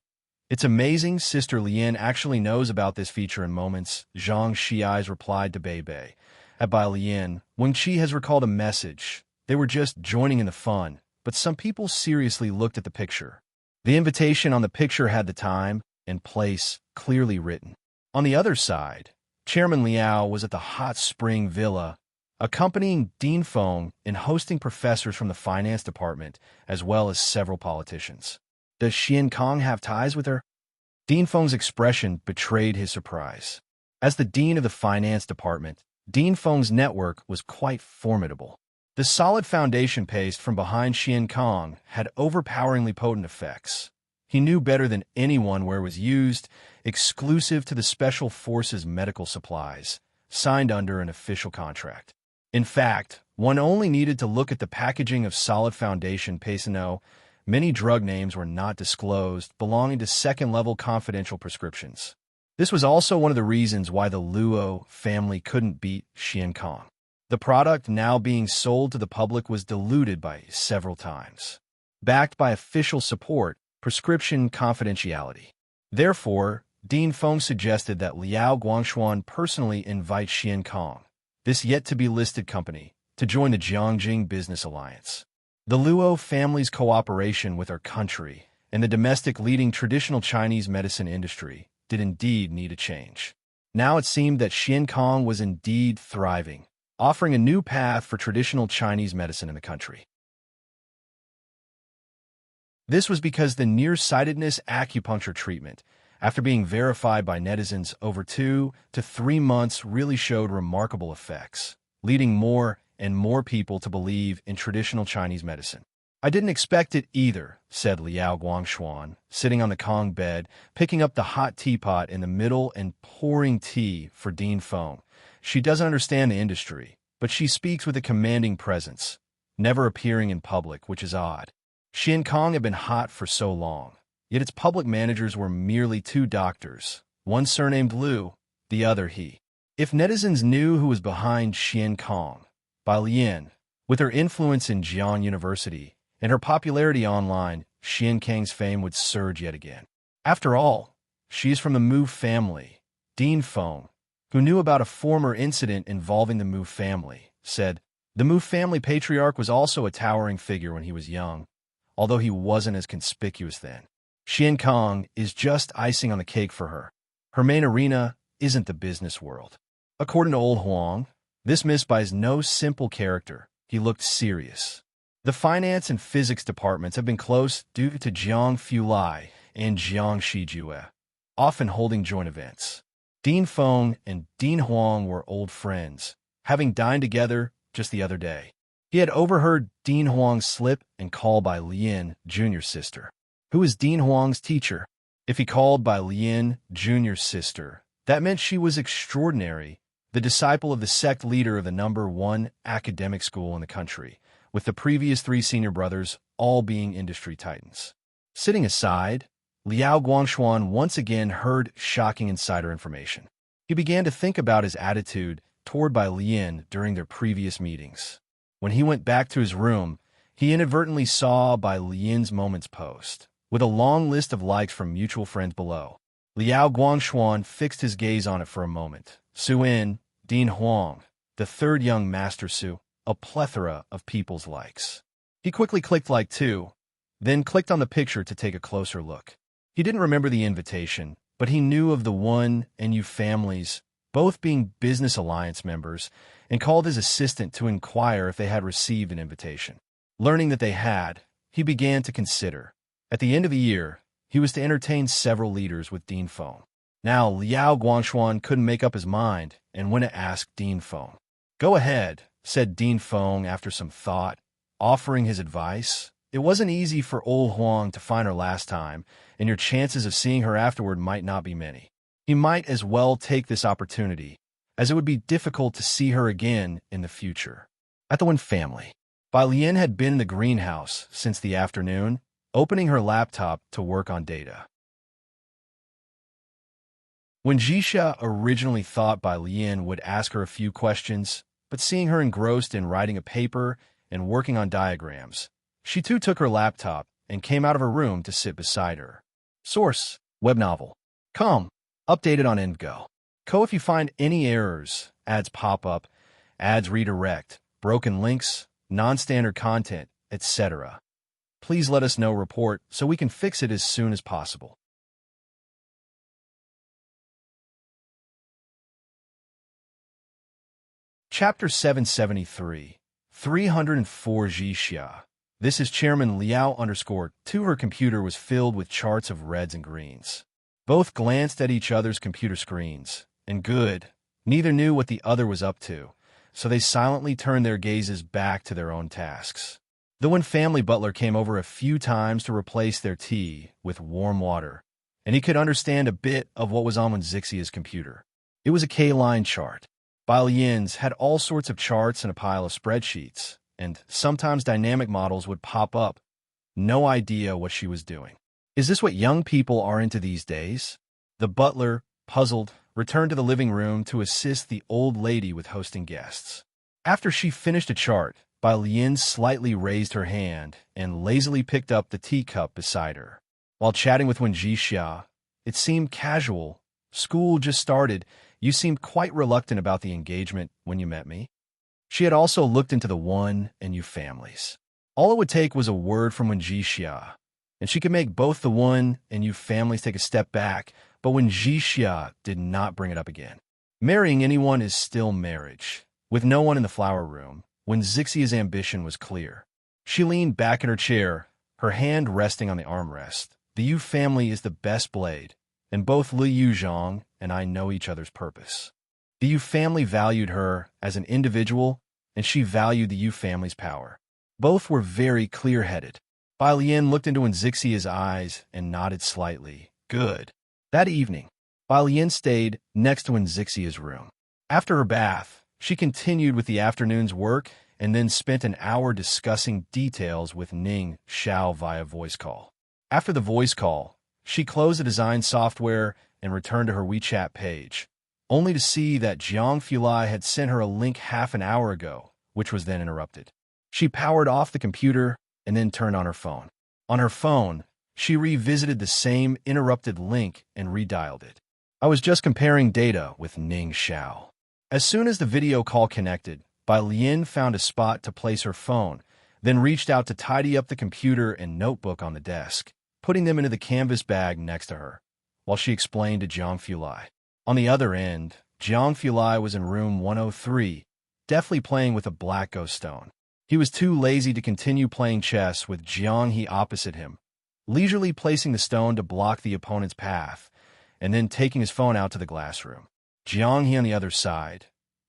It's amazing Sister Lian actually knows about this feature in moments, Zhang Xiai's replied to Bei. At Bai Lian, Weng Qi has recalled a message. They were just joining in the fun, but some people seriously looked at the picture. The invitation on the picture had the time and place clearly written. On the other side, Chairman Liao was at the Hot Spring Villa, accompanying Dean Feng and hosting professors from the finance department, as well as several politicians. Does Xian Kong have ties with her? Dean Feng's expression betrayed his surprise. As the dean of the finance department, Dean Feng's network was quite formidable. The solid foundation paste from behind Xian Kong had overpoweringly potent effects. He knew better than anyone where it was used, exclusive to the Special Forces medical supplies, signed under an official contract. In fact, one only needed to look at the packaging of solid foundation paste to know many drug names were not disclosed, belonging to second-level confidential prescriptions. This was also one of the reasons why the Luo family couldn't beat Xian Kong. The product now being sold to the public was diluted by several times. Backed by official support, prescription confidentiality. Therefore, Dean Feng suggested that Liao Guangshuan personally invite Xian Kong, this yet-to-be-listed company, to join the Jiangjing Business Alliance. The Luo family's cooperation with our country and the domestic leading traditional Chinese medicine industry did indeed need a change. Now it seemed that Xian Kong was indeed thriving, offering a new path for traditional Chinese medicine in the country. This was because the nearsightedness acupuncture treatment, after being verified by netizens over 2 to 3 months, really showed remarkable effects, leading more and more people to believe in traditional Chinese medicine. I didn't expect it either, said Liao Guangshuan, sitting on the Kong bed, picking up the hot teapot in the middle and pouring tea for Dean Feng. She doesn't understand the industry, but she speaks with a commanding presence, never appearing in public, which is odd. Xian Kong had been hot for so long, yet its public managers were merely 2 doctors, one surnamed Liu, the other He. If netizens knew who was behind Xian Kong, Bai Lian, with her influence in Jiang University and her popularity online, Xian Kang's fame would surge yet again. After all, she's from the Mu family. Dean Feng, who knew about a former incident involving the Mu family, said, the Mu family patriarch was also a towering figure when he was young, although he wasn't as conspicuous then. Xian Kong is just icing on the cake for her. Her main arena isn't the business world. According to Old Huang, this Miss Bai is no simple character. He looked serious. The finance and physics departments have been close due to Jiang Fulai and Jiang Shijue, often holding joint events. Dean Feng and Dean Huang were old friends, having dined together just the other day. He had overheard Dean Huang's slip and call by Lien, Jr.'s sister. Who is Dean Huang's teacher? If he called by Lien, Jr.'s sister, that meant she was extraordinary, the disciple of the sect leader of the #1 academic school in the country, with the previous 3 senior brothers all being industry titans. Sitting aside, Liao Guangshuan once again heard shocking insider information. He began to think about his attitude toward Bai Lian during their previous meetings. When he went back to his room, he inadvertently saw Bai Lian's Moments post, with a long list of likes from mutual friends below. Liao Guangshuan fixed his gaze on it for a moment. Su-in, Dean Huang, the third young Master Su, a plethora of people's likes. He quickly clicked like 2, then clicked on the picture to take a closer look. He didn't remember the invitation, but he knew of the Wen and Yu families, both being business alliance members, and called his assistant to inquire if they had received an invitation. Learning that they had, he began to consider. At the end of the year, he was to entertain several leaders with Dean Feng. Now, Liao Guangshuan couldn't make up his mind and went to ask Dean Feng. "Go ahead," said Dean Feng after some thought, offering his advice. It wasn't easy for old Huang to find her last time, and your chances of seeing her afterward might not be many. He might as well take this opportunity, as it would be difficult to see her again in the future. At the Wen family, Bai Lian had been in the greenhouse since the afternoon, opening her laptop to work on data. When Jixia originally thought Bai Lian would ask her a few questions, but seeing her engrossed in writing a paper and working on diagrams, she too took her laptop and came out of her room to sit beside her. Source: web novel. Com. Updated on EndGo. Co. If you find any errors, ads pop up, ads redirect, broken links, non-standard content, etc., please let us know. Report so we can fix it as soon as possible. Chapter 773, 304 Jixia. This is Chairman Liao _2. Her computer was filled with charts of reds and greens. Both glanced at each other's computer screens, and good, neither knew what the other was up to, so they silently turned their gazes back to their own tasks. The Wen family butler came over a few times to replace their tea with warm water, and he could understand a bit of what was on Wen Zixia's computer. It was a K-line chart. Bai Lian's had all sorts of charts and a pile of spreadsheets, and sometimes dynamic models would pop up. No idea what she was doing. Is this what young people are into these days? The butler, puzzled, returned to the living room to assist the old lady with hosting guests. After she finished a chart, Bai Lian slightly raised her hand and lazily picked up the teacup beside her. While chatting with Wen Jixia, it seemed casual. "School just started. You seemed quite reluctant about the engagement when you met me." She had also looked into the Wen and Yu families. All it would take was a word from Wen Jixia, and she could make both the Wen and Yu families take a step back, but Wen Jixia did not bring it up again. Marrying anyone is still marriage. With no one in the flower room, Wen Zixia's ambition was clear. She leaned back in her chair, her hand resting on the armrest. The Yu family is the best blade, and both Li Yuzhong and I know each other's purpose. The Yu family valued her as an individual, and she valued the Yu family's power. Both were very clear-headed. Bai Lian looked into Wen Zixia's eyes and nodded slightly. Good. That evening, Bai Lian stayed next to Wen Zixia's room. After her bath, she continued with the afternoon's work and then spent an hour discussing details with Ning Xiao via voice call. After the voice call, she closed the design software and returned to her WeChat page, only to see that Jiang Fulai had sent her a link half an hour ago, which was then interrupted. She powered off the computer and then turned on her phone. On her phone, she revisited the same interrupted link and redialed it. I was just comparing data with Ning Xiao. As soon as the video call connected, Bai Lian found a spot to place her phone, then reached out to tidy up the computer and notebook on the desk, putting them into the canvas bag next to her, while she explained to Jiang Fulai. On the other end, Jiang Fulai was in room 103, deftly playing with a black ghost stone. He was too lazy to continue playing chess with Jiang He opposite him, leisurely placing the stone to block the opponent's path, and then taking his phone out to the glass room. Jiang He on the other side,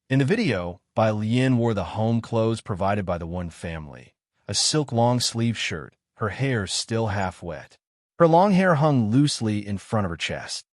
In the video, Bai Lian wore the home clothes provided by the Wen family, a silk long-sleeve shirt, her hair still half wet. Her long hair hung loosely in front of her chest.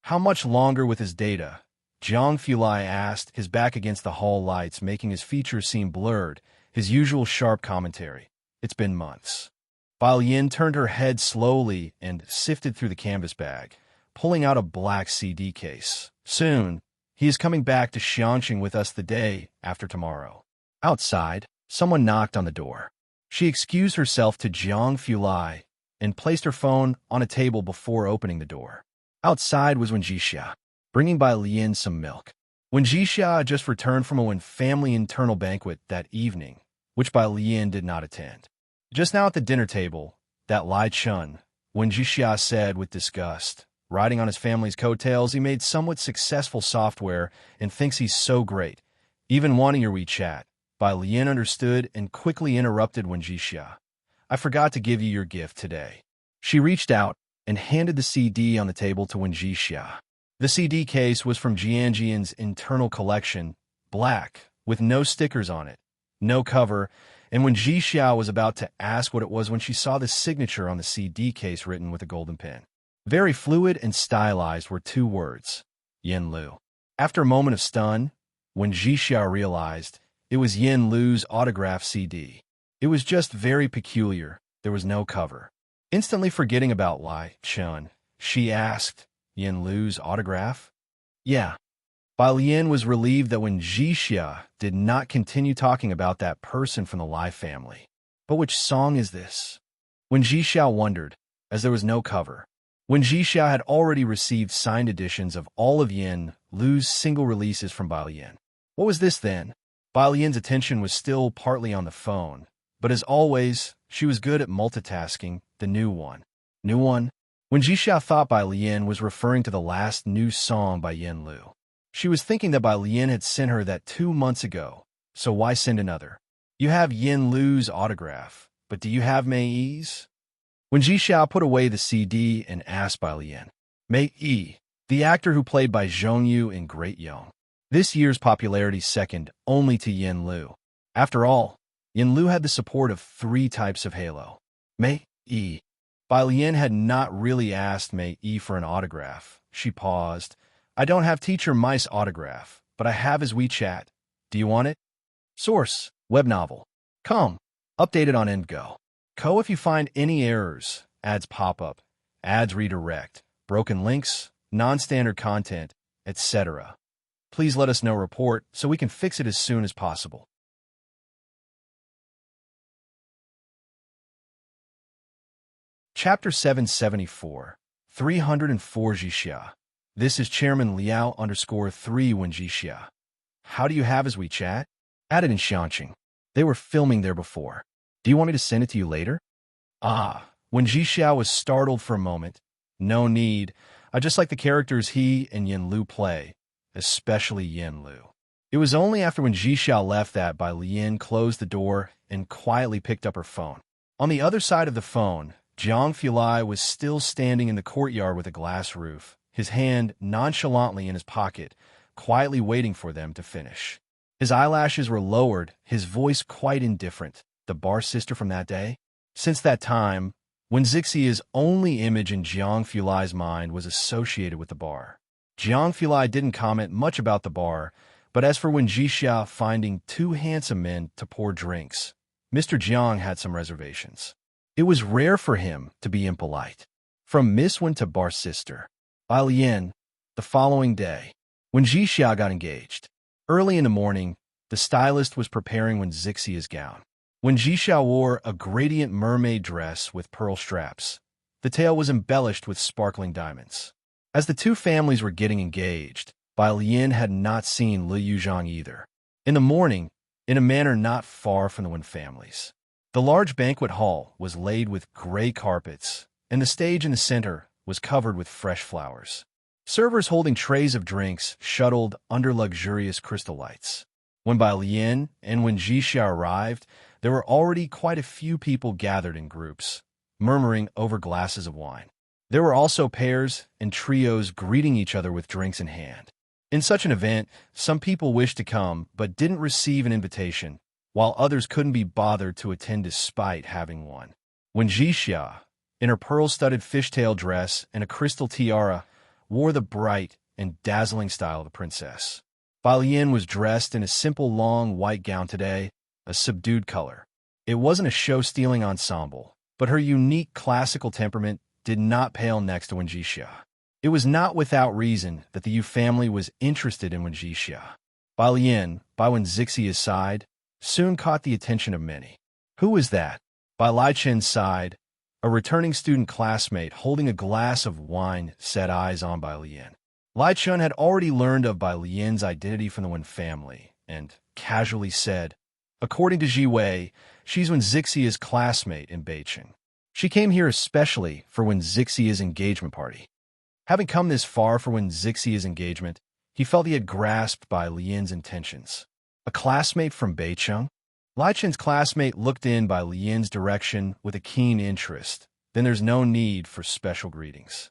How much longer with his data? Jiang Fulai asked, his back against the hall lights making his features seem blurred, his usual sharp commentary. It's been months. Bai Lian turned her head slowly and sifted through the canvas bag, pulling out a black CD case. Soon, he is coming back to Xiangqing with us the day after tomorrow. Outside, someone knocked on the door. She excused herself to Jiang Fulai and placed her phone on a table before opening the door. Outside was Wen Jixia, bringing Bai Lian some milk. Wen Jixia had just returned from a Wen family internal banquet that evening, which Bai Lian did not attend. Just now at the dinner table, that Lai Chun, Wen Jixia said with disgust, riding on his family's coattails, he made somewhat successful software and thinks he's so great, even wanting your WeChat. Bai Lian understood and quickly interrupted Wen Jixia. I forgot to give you your gift today. She reached out and handed the CD on the table to Wen Jixia. The CD case was from Jianjian's internal collection, black, with no stickers on it, no cover, and Wen Jixia was about to ask what it was when she saw the signature on the CD case written with a golden pen. Very fluid and stylized were two words, Yin Lu. After a moment of stun, Wen Jixia realized it was Yin Lu's autograph CD. It was just very peculiar. There was no cover. Instantly forgetting about Lai Chun, she asked, Yin Lu's autograph? Yeah. Bai Lian was relieved that Wen Jixia did not continue talking about that person from the Lai family. But which song is this? Wen Jixia wondered, as there was no cover. Wen Jixia had already received signed editions of all of Yin Lu's single releases from Bai Lian. What was this then? Bai Lian's attention was still partly on the phone, but as always, she was good at multitasking. The new one. New one? Wen Jixia thought Bai Lian was referring to the last new song by Yin Lu. She was thinking that Bai Lian had sent her that 2 months ago, so why send another? You have Yin Lu's autograph, but do you have Mei Yi's? Wen Jixia put away the CD and asked Bai Lian. Mei Yi, the actor who played by Zhongyu in Great Young. This year's popularity second only to Yin Lu. After all, Yin Lu had the support of 3 types of halo. Mei Yi. Bai Lian had not really asked Mei Yi for an autograph. She paused. I don't have Teacher Mice autograph, but I have his WeChat. Do you want it? Source, web novel. Com. Updated on EndGo. Co if you find any errors, ads pop up, ads redirect, broken links, non-standard content, etc. Please let us know report so we can fix it as soon as possible. Chapter 774, 304 Jixia. This is Chairman Liao_3 Wen Jixia. How do you have his WeChat? Added in Xiangqing. They were filming there before. Do you want me to send it to you later? Ah, Wen Jixia was startled for a moment. No need. I just like the characters he and Yin Lu play, especially Yin Lu. It was only after Wen Jixia left that Bai Lian closed the door and quietly picked up her phone. On the other side of the phone, Jiang Fulai was still standing in the courtyard with a glass roof, his hand nonchalantly in his pocket, quietly waiting for them to finish. His eyelashes were lowered, his voice quite indifferent. The bar sister from that day? Since that time, Wen Zixia's only image in Jiang Fulai's mind was associated with the bar. Jiang Fulai didn't comment much about the bar, but as for Wen Jixia finding 2 handsome men to pour drinks, Mr. Jiang had some reservations. It was rare for him to be impolite. From Miss Wen to bar sister. Bai Lian, the following day, Wen Jixia got engaged. Early in the morning, the stylist was preparing Wen Zixia's gown. Wen Jixia wore a gradient mermaid dress with pearl straps. The tail was embellished with sparkling diamonds. As the 2 families were getting engaged, Bai Lian had not seen Li Yuzhang either. In the morning, in a manner not far from the Wen families. The large banquet hall was laid with gray carpets, and the stage in the center was covered with fresh flowers. Servers holding trays of drinks shuttled under luxurious crystal lights. When Bai Lian and Wen Jixia arrived, there were already quite a few people gathered in groups, murmuring over glasses of wine. There were also pairs and trios greeting each other with drinks in hand. In such an event, some people wished to come but didn't receive an invitation, while others couldn't be bothered to attend despite having one. When Jixia, in her pearl-studded fishtail dress and a crystal tiara, wore the bright and dazzling style of a princess. Bai Lian was dressed in a simple long white gown today, a subdued color. It wasn't a show-stealing ensemble, but her unique classical temperament did not pale next to Wenjixia. It was not without reason that the Yu family was interested in Wenjixia. Bai Lian, by Wenxixia's side, soon caught the attention of many. Who was that? By Lai Chen's side, a returning student classmate holding a glass of wine set eyes on Bai Lian. Lai Chen had already learned of Bai Lian's identity from the Wen family, and casually said, "According to Ji Wei, she's Wenxixia's classmate in Beijing. She came here especially for Wenxixia's engagement party." Having come this far for Wenxixia's engagement, he felt he had grasped Bai Lian's intentions. A classmate from Beijing? Lai Chen's classmate looked in Bai Lian's direction with a keen interest. Then there's no need for special greetings.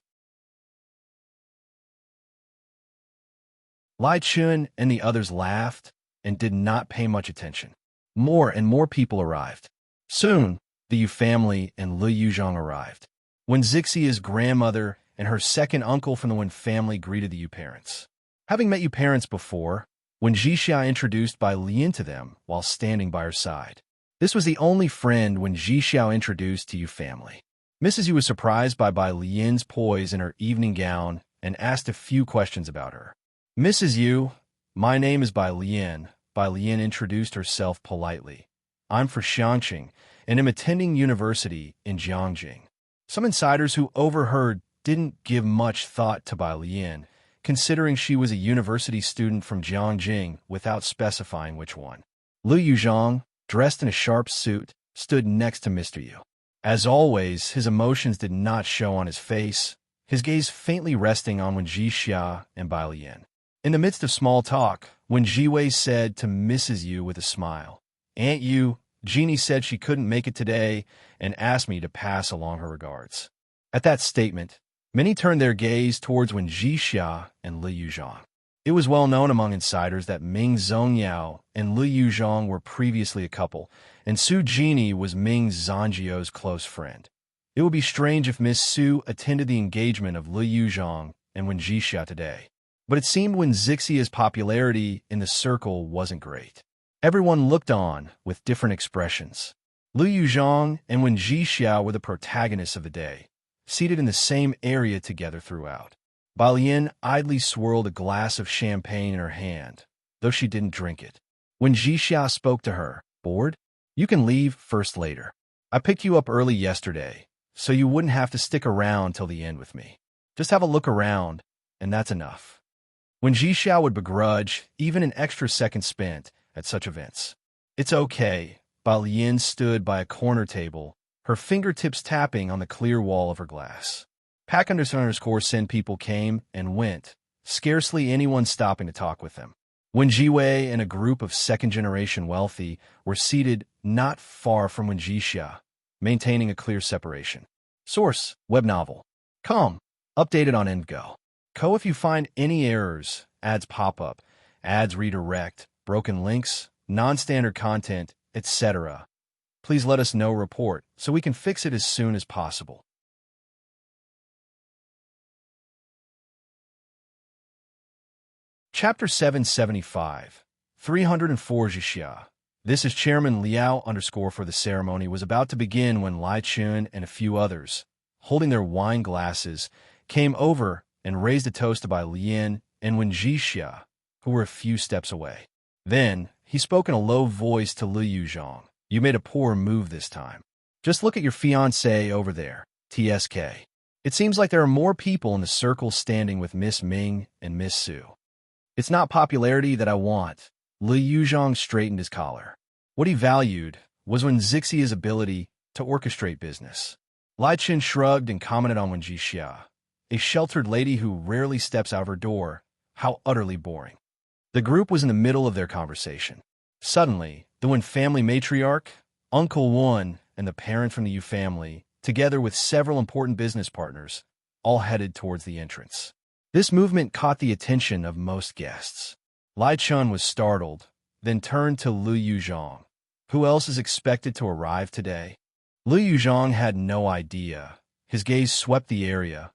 Lai Chen and the others laughed and did not pay much attention. More and more people arrived. Soon, the Yu family and Lu Yuzhong arrived. Wenxixia's grandmother and her second uncle from the Wen family greeted the Yu parents. Having met Yu parents before, Wenjixia introduced Bai Lian to them while standing by her side. This was the only friend Wenjixia introduced to Yu family. Mrs. Yu was surprised by Bai Lian's poise in her evening gown and asked a few questions about her. "Mrs. Yu, my name is Bai Lian." Bai Lian introduced herself politely. "I'm for Xiangqing and am attending university in Jiangjing." Some insiders who overheard didn't give much thought to Bai Lian, considering she was a university student from Jiangjing without specifying which one. Lu Yuzhong, dressed in a sharp suit, stood next to Mr. Yu. As always, his emotions did not show on his face, his gaze faintly resting on Wenjixia and Bai Lian. In the midst of small talk, when Ji Wei said to Mrs. Yu with a smile, "Aunt Yu, Jeannie said she couldn't make it today and asked me to pass along her regards." At that statement, many turned their gaze towards Wenjixia and Lu Yuzhong. It was well known among insiders that Ming Zongyao and Lu Yuzhong were previously a couple, and Su Jini was Ming Zhangjiu's close friend. It would be strange if Miss Su attended the engagement of Lu Yuzhong and Wenjixia today. But it seemed Wenxixia's popularity in the circle wasn't great. Everyone looked on with different expressions. Lu Yuzhong and Wenjixia were the protagonists of the day, seated in the same area together throughout. Bai Lian idly swirled a glass of champagne in her hand, though she didn't drink it. When Jixia spoke to her, "Bored? You can leave first later. I picked you up early yesterday, so you wouldn't have to stick around till the end with me. Just have a look around, and that's enough." When Jixia would begrudge even an extra second spent at such events. "It's okay." Bai Lian stood by a corner table, her fingertips tapping on the clear wall of her glass. Pack _ send people came and went, scarcely anyone stopping to talk with them. When Ji Wei and a group of second-generation wealthy were seated not far from Wenjixia, maintaining a clear separation. Source: web novel. Com. Updated on EndGo. Co. If you find any errors, ads pop up, ads redirect, broken links, non-standard content, etc., please let us know. Report so we can fix it as soon as possible. Chapter 775, 304 Jixia. This is Chairman Liao _ for the ceremony was about to begin when Lai Chun and a few others, holding their wine glasses, came over and raised a toast to Bai Lian and Wenjixia, who were a few steps away. Then, he spoke in a low voice to Lu Yuzhong. "You made a poor move this time. Just look at your fiancé over there, TSK. It seems like there are more people in the circle standing with Miss Ming and Miss Su. It's not popularity that I want." Lu Yuzhong straightened his collar. What he valued was Wenxixia's ability to orchestrate business. Lai Chen shrugged and commented on Wenjixia, a sheltered lady who rarely steps out of her door. How utterly boring. The group was in the middle of their conversation. Suddenly, the Wen family matriarch, Uncle Wen, and the parent from the Yu family, together with several important business partners, all headed towards the entrance. This movement caught the attention of most guests. Lai Chun was startled, then turned to Liu Yuzhong. Who else is expected to arrive today? Liu Yuzhong had no idea. His gaze swept the area.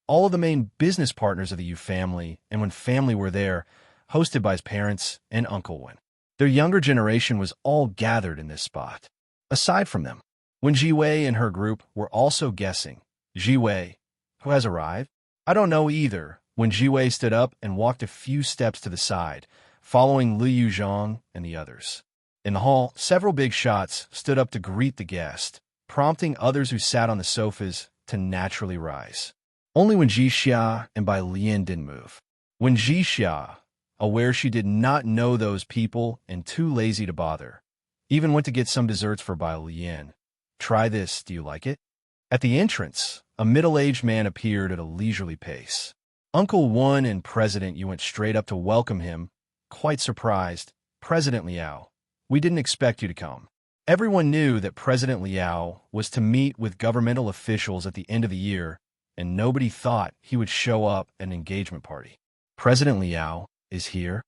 All of the main business partners of the Yu family and Wen family were there, hosted by his parents and Uncle Wen. Their younger generation was all gathered in this spot. Aside from them, Wen Jiwei and her group were also guessing. Jiwei, who has arrived? I don't know either. When Jiwei stood up and walked a few steps to the side, following Liu Yuzhong and the others. In the hall, several big shots stood up to greet the guest, prompting others who sat on the sofas to naturally rise. Only Wen Jixia and Bai Lian didn't move. Wen Jixia, aware she did not know those people and too lazy to bother, even went to get some desserts for Bai Lian. Try this, do you like it? At the entrance, a middle-aged man appeared at a leisurely pace. Uncle Wen and President Yu went straight up to welcome him, quite surprised. President Liao, we didn't expect you to come. Everyone knew that President Liao was to meet with governmental officials at the end of the year, and nobody thought he would show up at an engagement party. President Liao is here?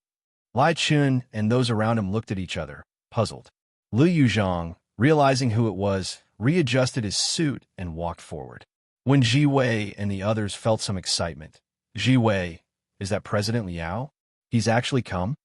Lai Chun and those around him looked at each other, puzzled. Liu Yuzhong, realizing who it was, readjusted his suit and walked forward. When Jiwei and the others felt some excitement. Jiwei, is that President Liao? He's actually come?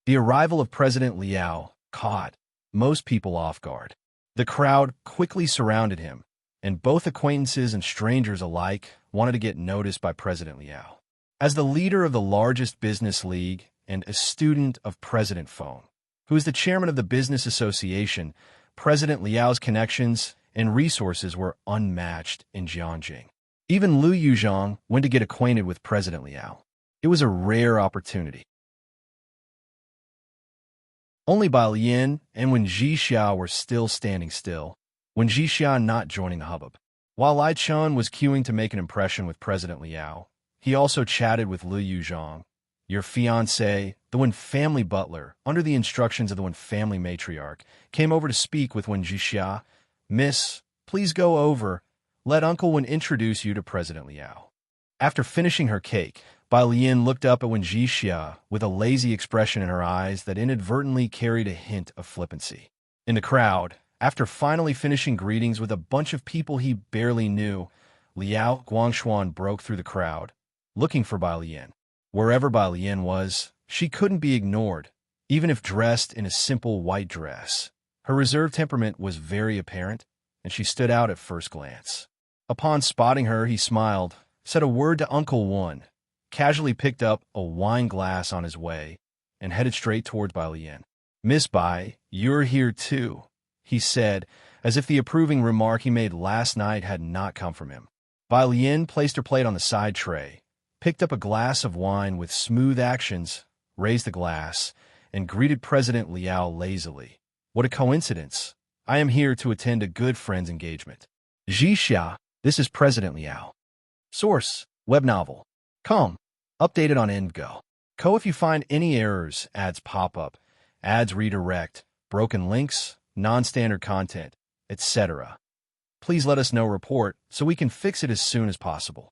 The arrival of President Liao caught most people off guard. The crowd quickly surrounded him, and both acquaintances and strangers alike wanted to get noticed by President Liao. As the leader of the largest business league and a student of President Feng, who is the chairman of the Business Association, President Liao's connections and resources were unmatched in Jianjing. Even Liu Yuzhong went to get acquainted with President Liao. It was a rare opportunity. Only Bai Lian and Wen Jixia were still standing still, Wen Jixia not joining the hubbub. While Lai Chun was queuing to make an impression with President Liao, he also chatted with Liu Yuzhong. Your fiancé, the Wen family butler, under the instructions of the Wen family matriarch, came over to speak with Wen Jixia. Miss, please go over. Let Uncle Wen introduce you to President Liao. After finishing her cake, Bai Lian looked up at Wen Jixia with a lazy expression in her eyes that inadvertently carried a hint of flippancy. In the crowd, after finally finishing greetings with a bunch of people he barely knew, Liao Guangshuan broke through the crowd, looking for Bai Lian. Wherever Bai Lian was, she couldn't be ignored, even if dressed in a simple white dress. Her reserved temperament was very apparent, and she stood out at first glance. Upon spotting her, he smiled, said a word to Uncle Wen, casually picked up a wine glass on his way, and headed straight towards Bai Lian. Miss Bai, you're here too, he said, as if the approving remark he made last night had not come from him. Bai Lian placed her plate on the side tray, picked up a glass of wine with smooth actions, raised the glass, and greeted President Liao lazily. What a coincidence. I am here to attend a good friend's engagement. Jixia, this is President Liao. Source, web novel. Com. Updated on EndGo. Co if you find any errors, ads pop up, ads redirect, broken links, non-standard content, etc. Please let us know report so we can fix it as soon as possible.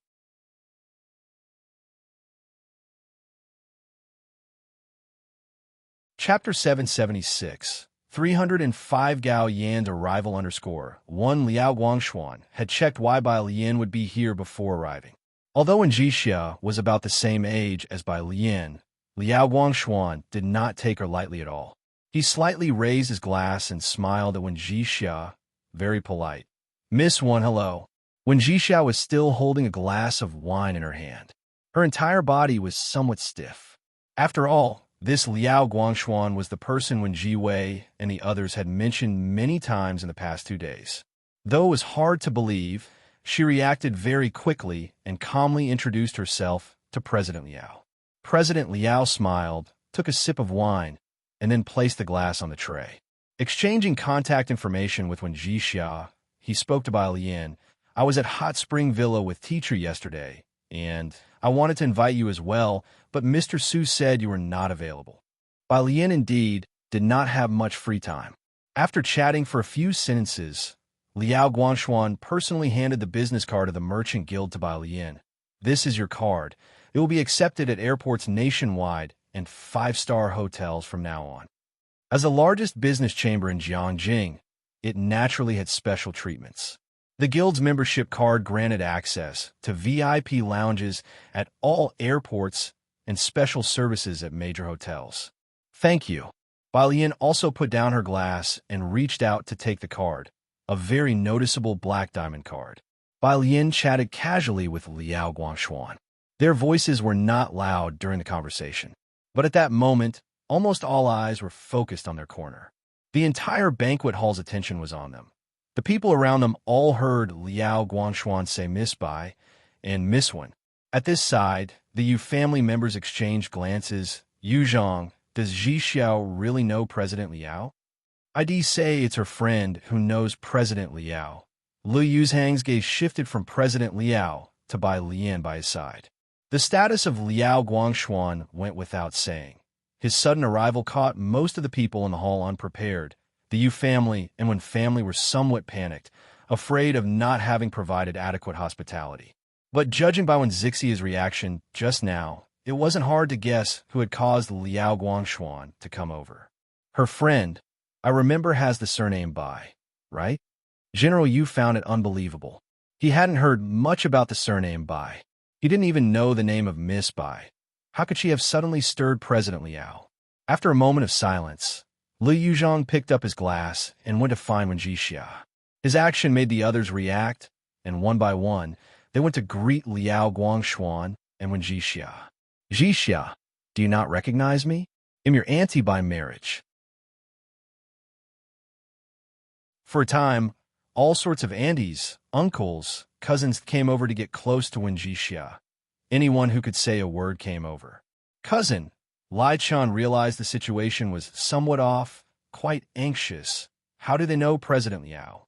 Chapter 776. 305 Gao Yan's arrival _1 Liao Guangshuan had checked why Bai Lian would be here before arriving. Although Wen Jixia was about the same age as Bai Lian, Liao Guangshuan did not take her lightly at all. He slightly raised his glass and smiled at Wen Jixia, very polite. Miss Wen, hello. Wen Jixia was still holding a glass of wine in her hand. Her entire body was somewhat stiff. After all, this Liao Guangshuan was the person Wen Jiwei and the others had mentioned many times in the past 2 days. Though it was hard to believe, she reacted very quickly and calmly introduced herself to President Liao. President Liao smiled, took a sip of wine, and then placed the glass on the tray. Exchanging contact information with Wen Jixia, he spoke to Bai Lian. I was at Hot Spring Villa with teacher yesterday, and I wanted to invite you as well, but Mr. Su said you were not available. Bai Lian indeed did not have much free time. After chatting for a few sentences, Liao Guangshuan personally handed the business card of the Merchant Guild to Bai Lian. This is your card. It will be accepted at airports nationwide and five-star hotels from now on. As the largest business chamber in Jiangjing, it naturally had special treatments. The guild's membership card granted access to VIP lounges at all airports and special services at major hotels. Thank you. Bai Lian also put down her glass and reached out to take the card, a very noticeable black diamond card. Bai Lian chatted casually with Liao Guangshuan. Their voices were not loud during the conversation, but at that moment, almost all eyes were focused on their corner. The entire banquet hall's attention was on them. The people around them all heard Liao Guangshuan say Miss Bai and Miss Wen. At this side, the Yu family members exchanged glances. Yu Zhang, does Ji Xiao really know President Liao? I'd say it's her friend who knows President Liao. Lu Yuzhang's gaze shifted from President Liao to Bai Lian by his side. The status of Liao Guangshuan went without saying. His sudden arrival caught most of the people in the hall unprepared. The Yu family and Wen family were somewhat panicked, afraid of not having provided adequate hospitality. But judging by Wen Zixia's reaction just now, it wasn't hard to guess who had caused Liao Guangshuan to come over. Her friend, I remember, has the surname Bai, right? General Yu found it unbelievable. He hadn't heard much about the surname Bai. He didn't even know the name of Miss Bai. How could she have suddenly stirred President Liao? After a moment of silence, Lu Yuzhang picked up his glass and went to find Wen Jixia. His action made the others react, and one by one, they went to greet Liao Guangshuan and Wen Jixia. Jixia, do you not recognize me? I'm your auntie by marriage. For a time, all sorts of aunties, uncles, cousins came over to get close to Wen Jixia. Anyone who could say a word came over. Cousin, Lai Chan realized the situation was somewhat off, quite anxious. How do they know President Liao?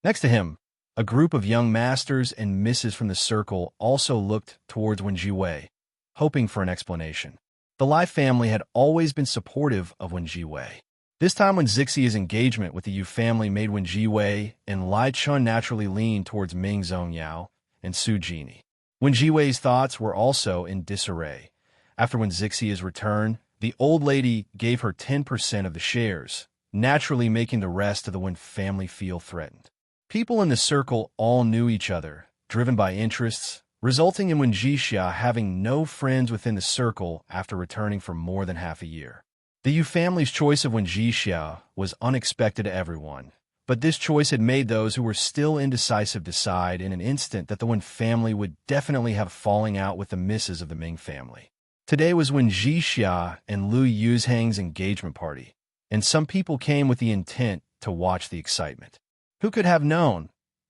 Next to him, a group of young masters and misses from the circle also looked towards Wen Jiwei, hoping for an explanation. The Lai family had always been supportive of Wen Jiwei. This time when Zixia's engagement with the Yu family made Wen Jiwei and Lai Chun naturally lean towards Ming Zongyao and Su Jini. Wen Jiwei's thoughts were also in disarray. After Wen Zixia's return, the old lady gave her 10% of the shares, naturally making the rest of the Wen family feel threatened. People in the circle all knew each other, driven by interests, resulting in Wen Jixia having no friends within the circle after returning for more than half a year. The Yu family's choice of Wen Jixia was unexpected to everyone, but this choice had made those who were still indecisive decide in an instant that the Wen family would definitely have a falling out with the misses of the Ming family. Today was Wen Jixia and Lu Yuzhang's engagement party, and some people came with the intent to watch the excitement. Who could have known?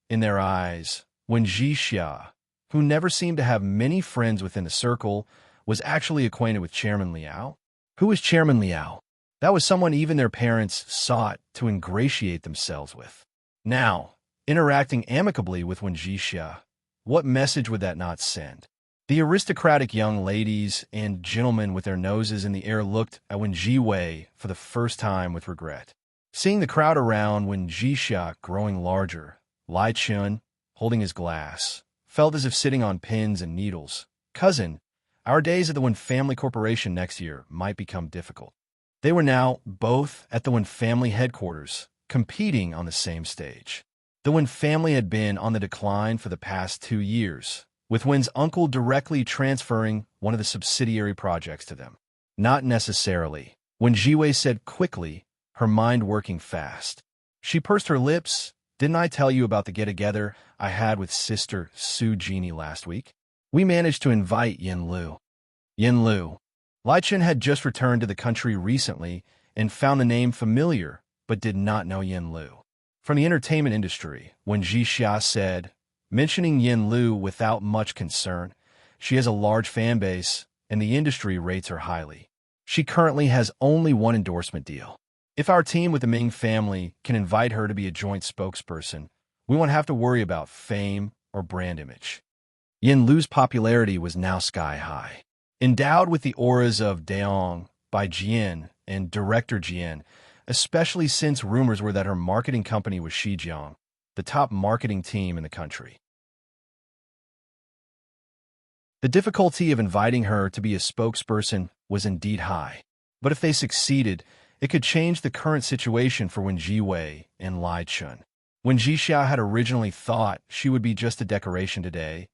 In their eyes, Wen Jixia, who never seemed to have many friends within the circle, was actually acquainted with Chairman Liao. Who was Chairman Liao? That was someone even their parents sought to ingratiate themselves with. Now, interacting amicably with Wen Jixia, what message would that not send? The aristocratic young ladies and gentlemen with their noses in the air looked at Wen Jiwei for the first time with regret. Seeing the crowd around Wen Jixia growing larger, Lai Chun, holding his glass, felt as if sitting on pins and needles. Cousin, our days at the Wen Family Corporation next year might become difficult. They were now both at the Wen Family headquarters, competing on the same stage. The Wen family had been on the decline for the past 2 years, with Wen's uncle directly transferring one of the subsidiary projects to them. Not necessarily, Wen Jiwei said quickly, her mind working fast. She pursed her lips. Didn't I tell you about the get-together I had with Sister Su Jini last week? We managed to invite Yin Lu. Yin Lu. Lai Chen had just returned to the country recently and found the name familiar, but did not know Yin Lu. From the entertainment industry, when Jixia said, mentioning Yin Lu without much concern, she has a large fan base, and the industry rates her highly. She currently has only one endorsement deal. If our team with the Ming family can invite her to be a joint spokesperson, we won't have to worry about fame or brand image. Yin Lu's popularity was now sky high. Endowed with the auras of Daong by Jian and Director Jian, especially since rumors were that her marketing company was Shijiang, the top marketing team in the country. The difficulty of inviting her to be a spokesperson was indeed high. But if they succeeded, it could change the current situation for Wen Jiwei and Lai Chun. Wen Jixia had originally thought she would be just a decoration today,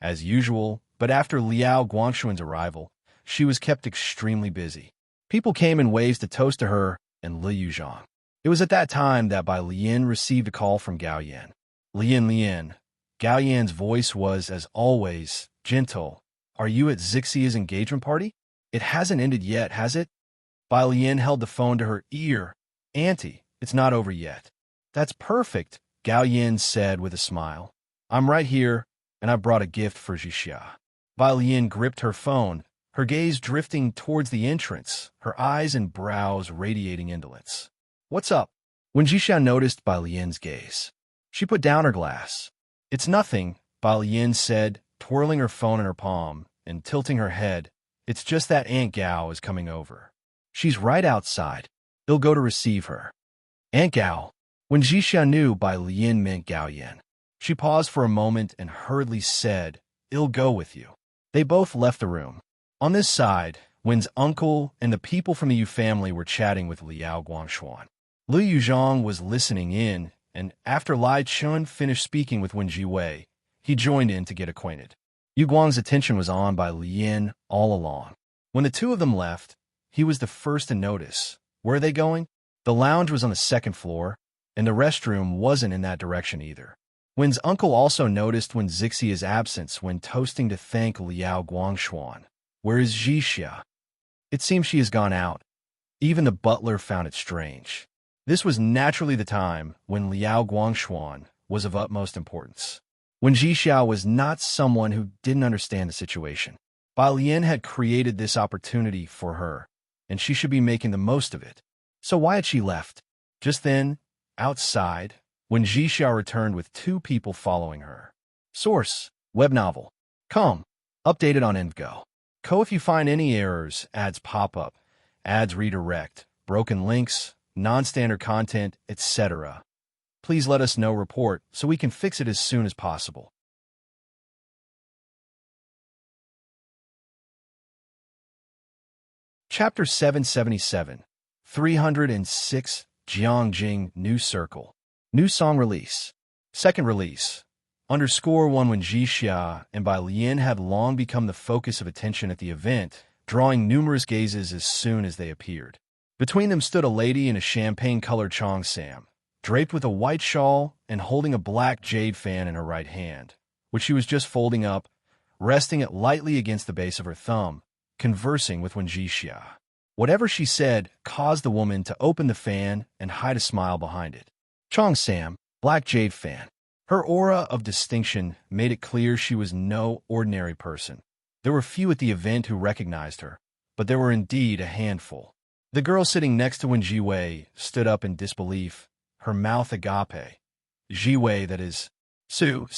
as usual, but after Liao Guangxuan's arrival, she was kept extremely busy. People came in waves to toast to her and Li Yuzhang. It was at that time that Bai Lian received a call from Gao Yan. Lian. Gao Yan's voice was, as always, gentle. Are you at Zixia's engagement party? It hasn't ended yet, has it? Bai Lian held the phone to her ear. Auntie, it's not over yet. That's perfect, Gao Yan said with a smile. I'm right here, and I brought a gift for Jixia. Bai Lian gripped her phone, her gaze drifting towards the entrance, her eyes and brows radiating indolence. What's up? When Jixia noticed Bai Lian's gaze, she put down her glass. It's nothing, Bai Lian said, twirling her phone in her palm and tilting her head. It's just that Aunt Gao is coming over. She's right outside. He'll go to receive her. Aunt Gao. When Jixia knew Bai Lian meant Gao Yan, she paused for a moment and hurriedly said, I'll go with you. They both left the room. On this side, Wen's uncle and the people from the Yu family were chatting with Liao Guangxuan. Li Yuzhang was listening in, and after Lai Chun finished speaking with Wen Jiwei, he joined in to get acquainted. Yu Guang's attention was on by Lian all along. When the two of them left, he was the first to notice. Where are they going? The lounge was on the second floor, and the restroom wasn't in that direction either. Wen's uncle also noticed Wen Zixia's absence when toasting to thank Liao Guangxuan. Where is Jixia? It seems she has gone out. Even the butler found it strange. This was naturally the time when Liao Guangxuan was of utmost importance. When Jixia was not someone who didn't understand the situation. Bai Lian had created this opportunity for her, and she should be making the most of it. So why had she left? Just then, outside, when Jixia returned with two people following her. Source: web novel. Com. Updated on Envgo. If you find any errors, ads pop up, ads redirect, broken links, non-standard content, etc. Please let us know report so we can fix it as soon as possible. Chapter 777, 306, Jiangjing New Circle. New song release. Second release. _1 When Jixia and Bai Lian had long become the focus of attention at the event, drawing numerous gazes as soon as they appeared. Between them stood a lady in a champagne-colored cheongsam, draped with a white shawl and holding a black jade fan in her right hand, which she was just folding up, resting it lightly against the base of her thumb, conversing with Wen Jixia. Whatever she said caused the woman to open the fan and hide a smile behind it. Cheongsam, black jade fan. Her aura of distinction made it clear she was no ordinary person. There were few at the event who recognized her, but there were indeed a handful. The girl sitting next to Wen Jiwei stood up in disbelief, her mouth agape. Jiwei, that is. Su.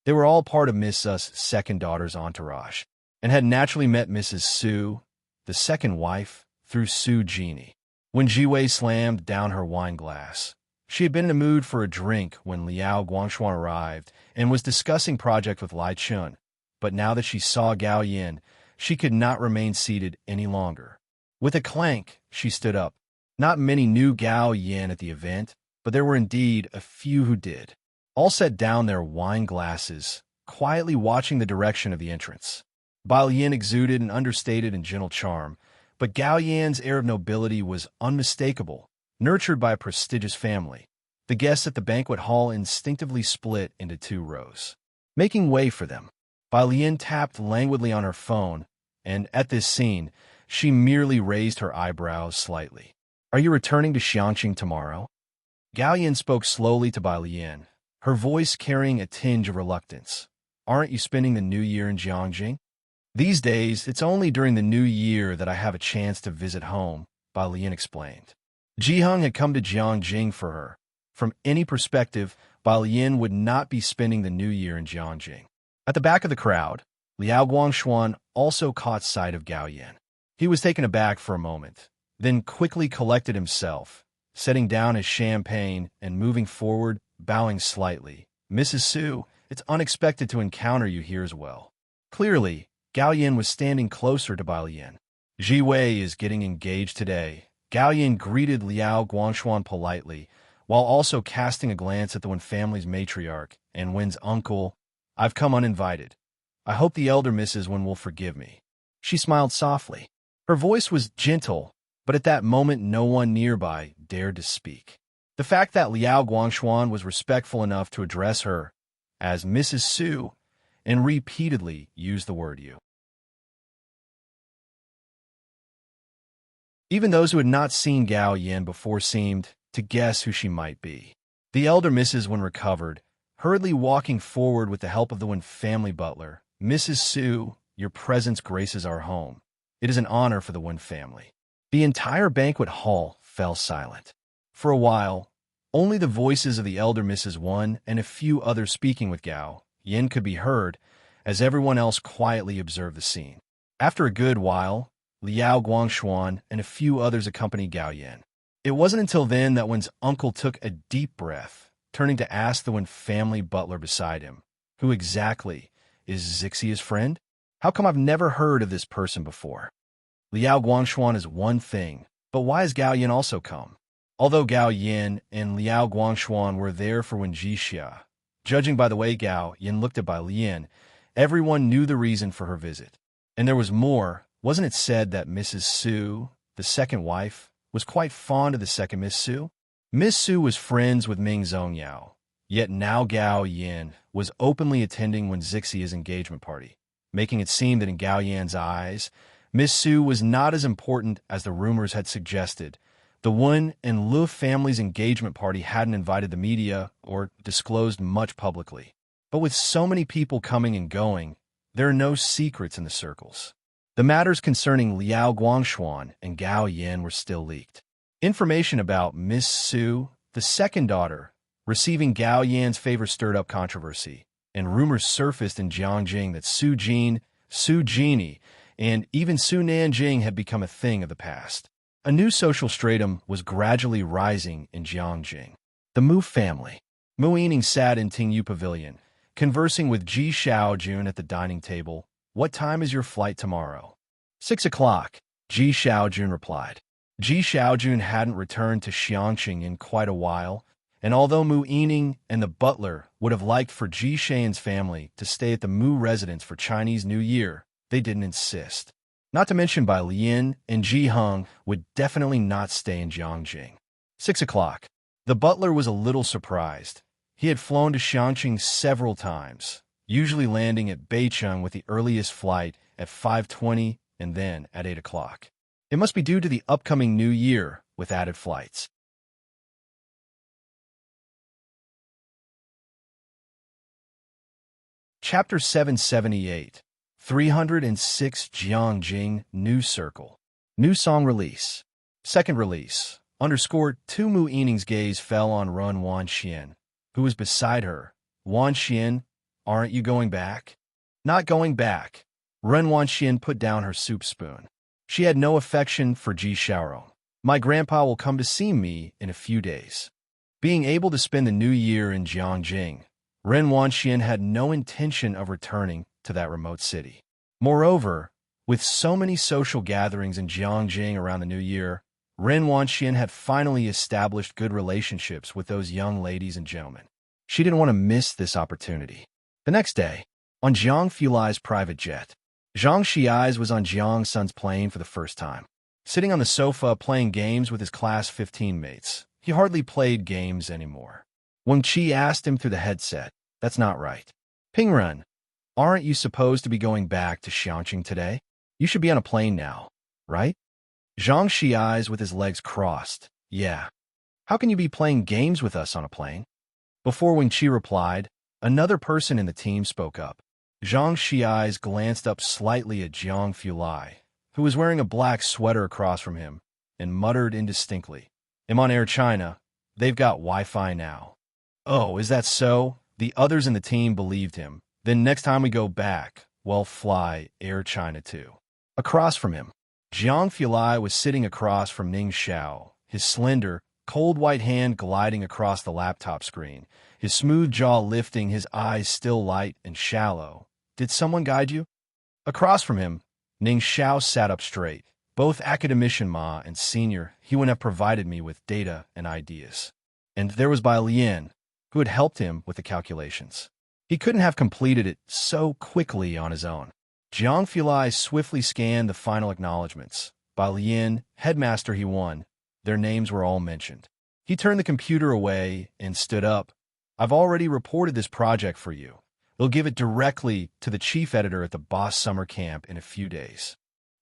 They were all part of Miss Su's second daughter's entourage, and had naturally met Mrs. Su, the second wife, through Su Genie. When Jiwei slammed down her wine glass, she had been in a mood for a drink when Liao Guangxuan arrived and was discussing project with Lai Chun, but now that she saw Gao Yan, she could not remain seated any longer. With a clank, she stood up. Not many knew Gao Yan at the event, but there were indeed a few who did. All set down their wine glasses, quietly watching the direction of the entrance. Bai Lian exuded an understated and gentle charm, but Gao Yan's air of nobility was unmistakable. Nurtured by a prestigious family, the guests at the banquet hall instinctively split into two rows. Making way for them, Bai Lian tapped languidly on her phone, and at this scene, she merely raised her eyebrows slightly. Are you returning to Xiangqing tomorrow? Gao Yan spoke slowly to Bai Lian, her voice carrying a tinge of reluctance. Aren't you spending the new year in Jiangjing? These days, it's only during the new year that I have a chance to visit home, Bai Lian explained. Jiheng had come to Jiangjing for her. From any perspective, Bai Lian would not be spending the new year in Jiangjing. At the back of the crowd, Liao Guangxuan also caught sight of Gao Yan. He was taken aback for a moment, then quickly collected himself, setting down his champagne and moving forward, bowing slightly. Mrs. Su, it's unexpected to encounter you here as well. Clearly, Gao Yin was standing closer to Bai Lian. Ji Wei is getting engaged today. Gao Yin greeted Liao Guangshuan politely, while also casting a glance at the Wen family's matriarch and Wen's uncle. I've come uninvited. I hope the elder Mrs. Wen will forgive me. She smiled softly. Her voice was gentle, but at that moment no one nearby dared to speak. The fact that Liao Guangshuan was respectful enough to address her as Mrs. Su and repeatedly used the word you. Even those who had not seen Gao Yin before seemed to guess who she might be. The elder Mrs. Wen recovered, hurriedly walking forward with the help of the Wen family butler. Mrs. Su, your presence graces our home. It is an honor for the Wen family. The entire banquet hall fell silent. For a while, only the voices of the elder Mrs. Wen and a few others speaking with Gao Yin could be heard, as everyone else quietly observed the scene. After a good while, Liao Guangshuan and a few others accompanied Gao Yin. It wasn't until then that Wen's uncle took a deep breath, turning to ask the Wen family butler beside him, who exactly is Zixia's friend? How come I've never heard of this person before? Liao Guangshuan is one thing, but why has Gao Yin also come? Although Gao Yin and Liao Guangshuan were there for Wen Jixia, judging by the way Gao Yin looked at Bai Lian, everyone knew the reason for her visit. And there was more. Wasn't it said that Mrs. Su, the second wife, was quite fond of the second Miss Su? Miss Su was friends with Ming Zongyao, yet now Gao Yin was openly attending Wen Zixia's engagement party, making it seem that in Gao Yan's eyes, Miss Su was not as important as the rumors had suggested. The Wen and Lu family's engagement party hadn't invited the media or disclosed much publicly. But with so many people coming and going, there are no secrets in the circles. The matters concerning Liao Guangshuan and Gao Yin were still leaked. Information about Miss Su, the second daughter, receiving Gao Yan's favor stirred up controversy, and rumors surfaced in Jiangjing that Su Jin, Su Jini, and even Su Nanjing had become a thing of the past. A new social stratum was gradually rising in Jiangjing. The Mu family. Mu Yining sat in Tingyu Pavilion, conversing with Ji Xiaojun at the dining table. What time is your flight tomorrow? 6 o'clock, Ji Xiaojun replied. Ji Xiaojun hadn't returned to Xiangqing in quite a while, and although Mu Yining and the butler would have liked for Ji Shan's family to stay at the Mu residence for Chinese New Year, they didn't insist. Not to mention Bai Lian and Ji Heng would definitely not stay in Jiangjing. 6 o'clock. The butler was a little surprised. He had flown to Xiangqing several times, usually landing at Beicheng with the earliest flight at 5:20 and then at 8 o'clock. It must be due to the upcoming New Year with added flights. Chapter 778. 306 Jiangjing New Circle. New song release. Second release. _2 Mu Yining's gaze fell on Ren Wanxian, who was beside her. Wanxian, aren't you going back? Not going back. Ren Wanxian put down her soup spoon. She had no affection for Ji Xiaorong. My grandpa will come to see me in a few days. Being able to spend the new year in Jiangjing, Ren Wanxian had no intention of returning to that remote city. Moreover, with so many social gatherings in Jiangjing around the new year, Ren Wanxian had finally established good relationships with those young ladies and gentlemen. She didn't want to miss this opportunity. The next day, on Jiang Fulai's private jet, Zhang Xiais was on Jiang Sun's plane for the first time. Sitting on the sofa playing games with his class 15 mates, he hardly played games anymore. Wang Qi asked him through the headset, "That's not right. Pingren, aren't you supposed to be going back to Xiangqing today? You should be on a plane now, right?" Zhang Xiais with his legs crossed, "Yeah. How can you be playing games with us on a plane?" Before Wang Qi replied, another person in the team spoke up. Zhang Xiais glanced up slightly at Jiang Fulai, who was wearing a black sweater across from him, and muttered indistinctly, "I'm on Air China. They've got Wi-Fi now." "Oh, is that so?" The others in the team believed him. "Then next time we go back, we'll fly Air China too." Across from him, Jiang Fulai was sitting across from Ning Xiao, his slender, cold white hand gliding across the laptop screen, his smooth jaw lifting, his eyes still light and shallow. "Did someone guide you?" Across from him, Ning Xiao sat up straight. Both academician Ma and senior, he would have provided me with data and ideas. And there was Bai Lian, who had helped him with the calculations. He couldn't have completed it so quickly on his own. Jiang Fulai swiftly scanned the final acknowledgments. Bai Lian, headmaster he won, their names were all mentioned. He turned the computer away and stood up. I've already reported this project for you. They'll give it directly to the chief editor at the Boss Summer Camp in a few days.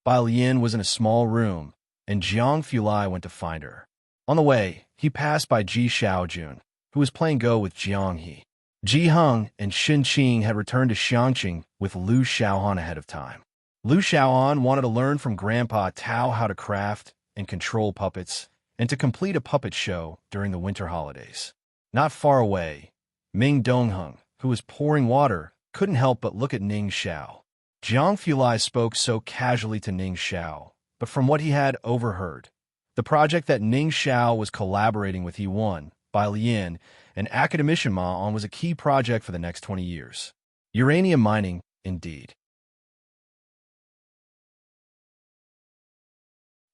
Bai Lian was in a small room, and Jiang Fulai went to find her. On the way, he passed by Ji Xiaojun, who was playing Go with Jiang He. Ji Heng and Xin Qing had returned to Xiangqing with Lu Xiaohan ahead of time. Lu Xiaohan wanted to learn from Grandpa Tao how to craft and control puppets, and to complete a puppet show during the winter holidays. Not far away, Ming Dongheng, who was pouring water, couldn't help but look at Ning Xiao. Jiang Fulai spoke so casually to Ning Xiao, but from what he had overheard, the project that Ning Xiao was collaborating with he won, Bai Lian, and academician Ma on was a key project for the next 20 years. Uranium mining, indeed.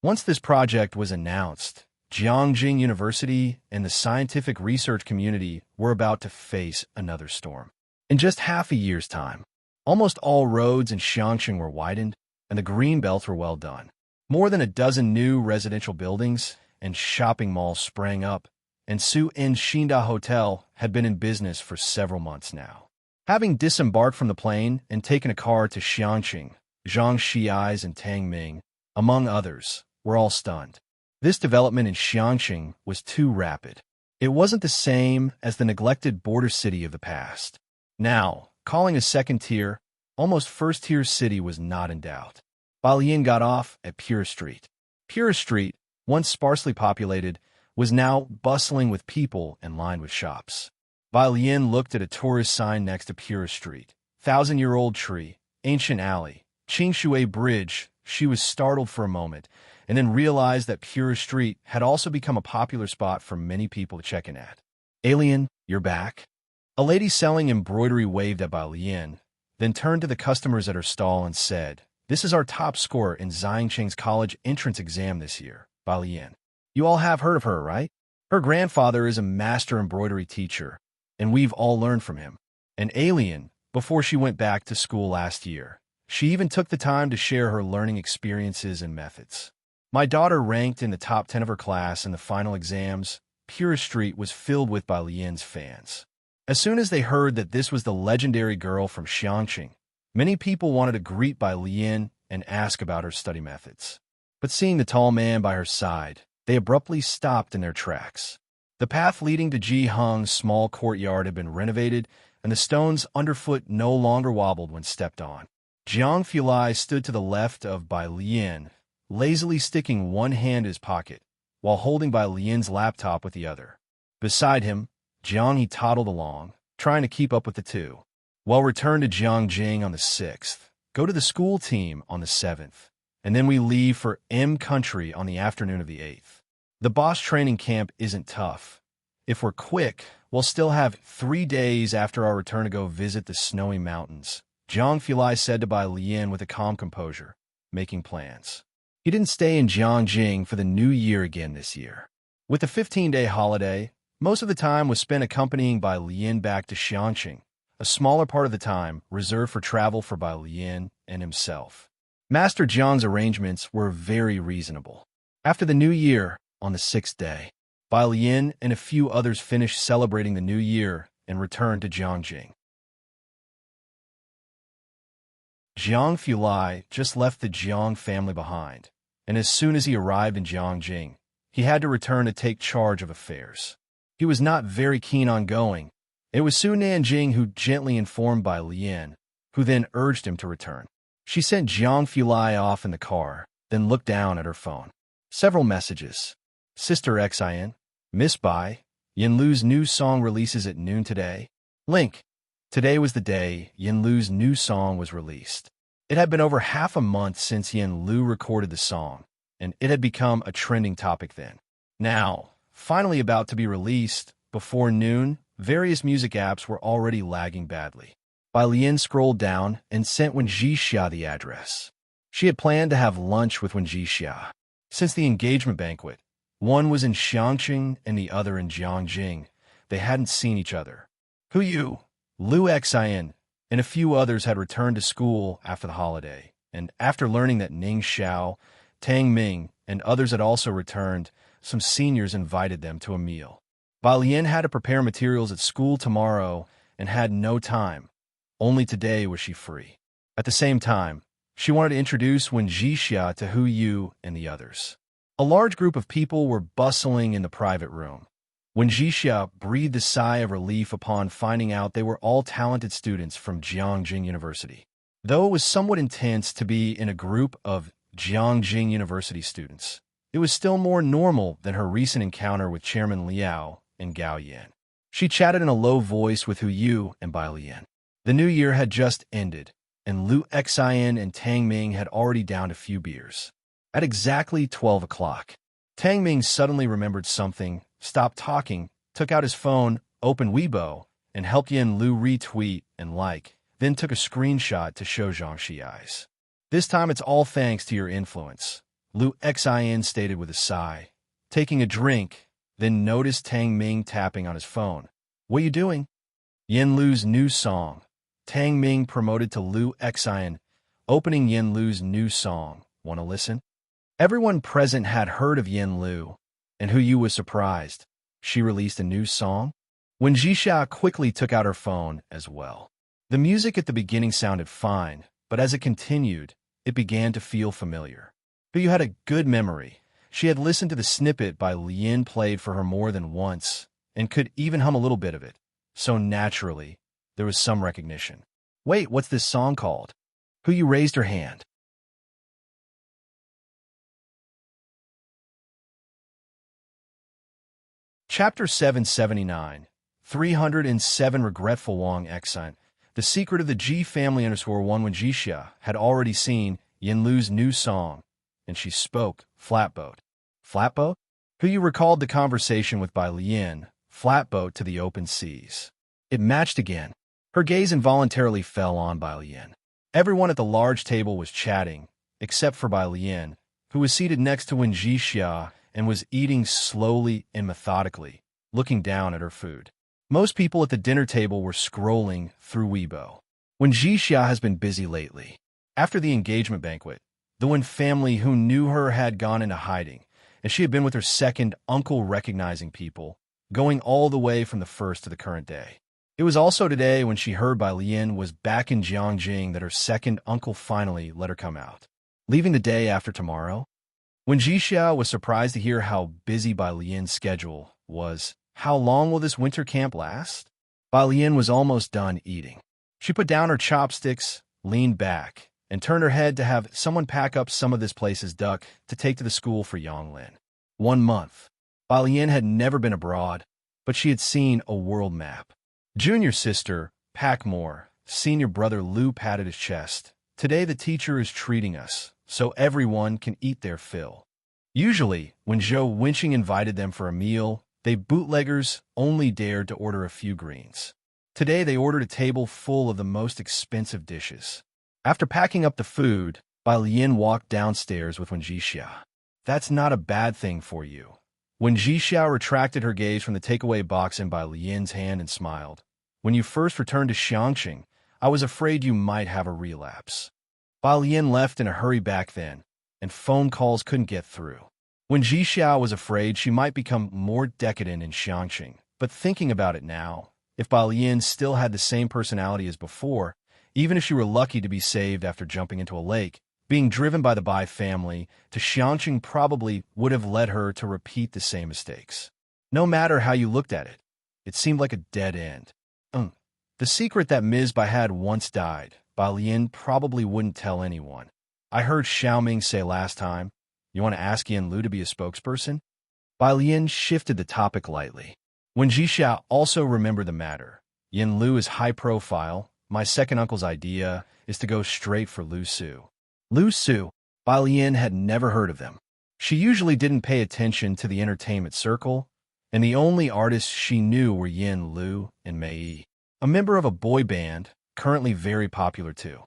Once this project was announced, Jiangjing University and the scientific research community were about to face another storm. In just half a year's time, almost all roads in Xiangqing were widened, and the green belts were well done. More than a dozen new residential buildings and shopping malls sprang up, and Su In Xinda Hotel had been in business for several months now. Having disembarked from the plane and taken a car to Xiangqing, Zhang Xiais and Tang Ming, among others, were all stunned. This development in Xiangqing was too rapid. It wasn't the same as the neglected border city of the past. Now, calling a second-tier, almost first-tier city was not in doubt. Balian got off at Pure Street. Pure Street, once sparsely populated, was now bustling with people and lined with shops. Balian looked at a tourist sign next to Pure Street. 1,000-year-old tree, ancient alley, Qingshui Bridge. She was startled for a moment, and then realized that Pure Street had also become a popular spot for many people to check in at. Alien, you're back? A lady selling embroidery waved at Balian, then turned to the customers at her stall and said, "This is our top scorer in Xiangqing's college entrance exam this year, Balian. You all have heard of her, right? Her grandfather is a master embroidery teacher, and we've all learned from him. An alien, before she went back to school last year. She even took the time to share her learning experiences and methods. My daughter ranked in the top 10 of her class in the final exams. Pure Street was filled with Balian's fans. As soon as they heard that this was the legendary girl from Xiangqing, many people wanted to greet Balian and ask about her study methods. But seeing the tall man by her side, they abruptly stopped in their tracks. The path leading to Ji Heng's small courtyard had been renovated, and the stones underfoot no longer wobbled when stepped on. Jiang Fulai stood to the left of Bai Lian, lazily sticking one hand in his pocket, while holding Bai Lian's laptop with the other. Beside him, Jiang He toddled along, trying to keep up with the two. We'll return to Jiangjing on the 6th, go to the school team on the 7th, and then we leave for M Country on the afternoon of the 8th. The boss training camp isn't tough. If we're quick, we'll still have 3 days after our return to go visit the snowy mountains, Jiang Fulai said to Bai Lian with a calm composure, making plans. He didn't stay in Jiangjing for the new year again this year. With the 15-day holiday, most of the time was spent accompanying Bai Lian back to Xiangqing, a smaller part of the time reserved for travel for Bai Lian and himself. Master Jiang's arrangements were very reasonable. After the new year, on the 6th day, Bai Lian and a few others finished celebrating the new year and returned to Jiangjing. Jiang Fulai just left the Jiang family behind, and as soon as he arrived in Jiangjing, he had to return to take charge of affairs. He was not very keen on going. It was Su Nanjing who gently informed Bai Lian, who then urged him to return. She sent Jiang Fulai off in the car, then looked down at her phone. Several messages. Sister Xin, Miss Bai, Yinlu's new song releases at noon today. Link. Today was the day Yinlu's new song was released. It had been over half a month since Yinlu recorded the song, and it had become a trending topic then. Now, finally about to be released, before noon, various music apps were already lagging badly. Bai Lian scrolled down and sent Wen Jixia the address. She had planned to have lunch with Wen Jixia. Since the engagement banquet, one was in Xiangqing and the other in Jiangjing, they hadn't seen each other. Hu Yu, Lu Xian, and a few others had returned to school after the holiday, and after learning that Ning Xiao, Tang Ming, and others had also returned, some seniors invited them to a meal. Bai Lian had to prepare materials at school tomorrow and had no time. Only today was she free. At the same time, she wanted to introduce Wen Jixia to Hu Yu and the others. A large group of people were bustling in the private room. Wen Jixia breathed a sigh of relief upon finding out they were all talented students from Jiangjing University. Though it was somewhat intense to be in a group of Jiangjing University students, it was still more normal than her recent encounter with Chairman Liao and Gao Yan. She chatted in a low voice with Hu Yu and Bai Lian. The new year had just ended, and Lu Xian and Tang Ming had already downed a few beers. At exactly 12 o'clock, Tang Ming suddenly remembered something, stopped talking, took out his phone, opened Weibo, and helped Yin Lu retweet and like, then took a screenshot to show Zhang Xi's. This time it's all thanks to your influence, Lu Xian stated with a sigh. Taking a drink, then noticed Tang Ming tapping on his phone. What you doing? Yin Lu's new song. Tang Ming promoted to Lu Xian, opening Yin Lu's new song. Want to listen? Everyone present had heard of Yin Lu, and Hu Yu was surprised. She released a new song? Wen Jixia quickly took out her phone as well. The music at the beginning sounded fine, but as it continued, it began to feel familiar. Hu Yu had a good memory. She had listened to the snippet by Lian played for her more than once, and could even hum a little bit of it. So naturally, there was some recognition. Wait, what's this song called? Hu Yu raised her hand. Chapter 779, 307 Regretful Wang Xan. The secret of the G family _1 Wen Jixia had already seen Yin Lu's new song, and she spoke, flatboat. Flatboat? Hu Yu recalled the conversation with Bai Lian, flatboat to the open seas. It matched again. Her gaze involuntarily fell on Bai Lian. Everyone at the large table was chatting, except for Bai Lian, who was seated next to Wen Jixia and was eating slowly and methodically, looking down at her food. Most people at the dinner table were scrolling through Weibo. Wen Jixia has been busy lately. After the engagement banquet, the Wen family who knew her had gone into hiding, and she had been with her second uncle recognizing people, going all the way from the first to the current day. It was also today when she heard Bai Lian was back in Jiangjing that her second uncle finally let her come out. Leaving the day after tomorrow? Wen Jixia was surprised to hear how busy Bai Lian's schedule was. How long will this winter camp last? Bai Lian was almost done eating. She put down her chopsticks, leaned back, and turned her head to have someone pack up some of this place's duck to take to the school for Yonglin. 1 month. Bai Lian had never been abroad, but she had seen a world map. Junior sister, pack more. Senior brother Lu patted his chest. Today the teacher is treating us, so everyone can eat their fill. Usually, when Zhou Winching invited them for a meal, they bootleggers only dared to order a few greens. Today they ordered a table full of the most expensive dishes. After packing up the food, Bai Lian walked downstairs with Wen Jixia. That's not a bad thing for you. Wen Jixia retracted her gaze from the takeaway box in Bai Lian's hand and smiled. When you first returned to Xiangqing, I was afraid you might have a relapse. Bai Lian left in a hurry back then, and phone calls couldn't get through. Wen Jixia was afraid she might become more decadent in Xiangqing, but thinking about it now, if Bai Lian still had the same personality as before, even if she were lucky to be saved after jumping into a lake, being driven by the Bai family to Xiangqing probably would have led her to repeat the same mistakes. No matter how you looked at it, it seemed like a dead end. The secret that Ms. Bai had once died, Bai Lian probably wouldn't tell anyone. I heard Xiaoming say last time, you want to ask Yin Lu to be a spokesperson? Bai Lian shifted the topic lightly. Wen Jixia also remembered the matter. Yin Lu is high profile. My second uncle's idea is to go straight for Lu Su. Lu Su, Bai Lian had never heard of them. She usually didn't pay attention to the entertainment circle, and the only artists she knew were Yin Lu and Mei Yi. A member of a boy band, currently very popular too.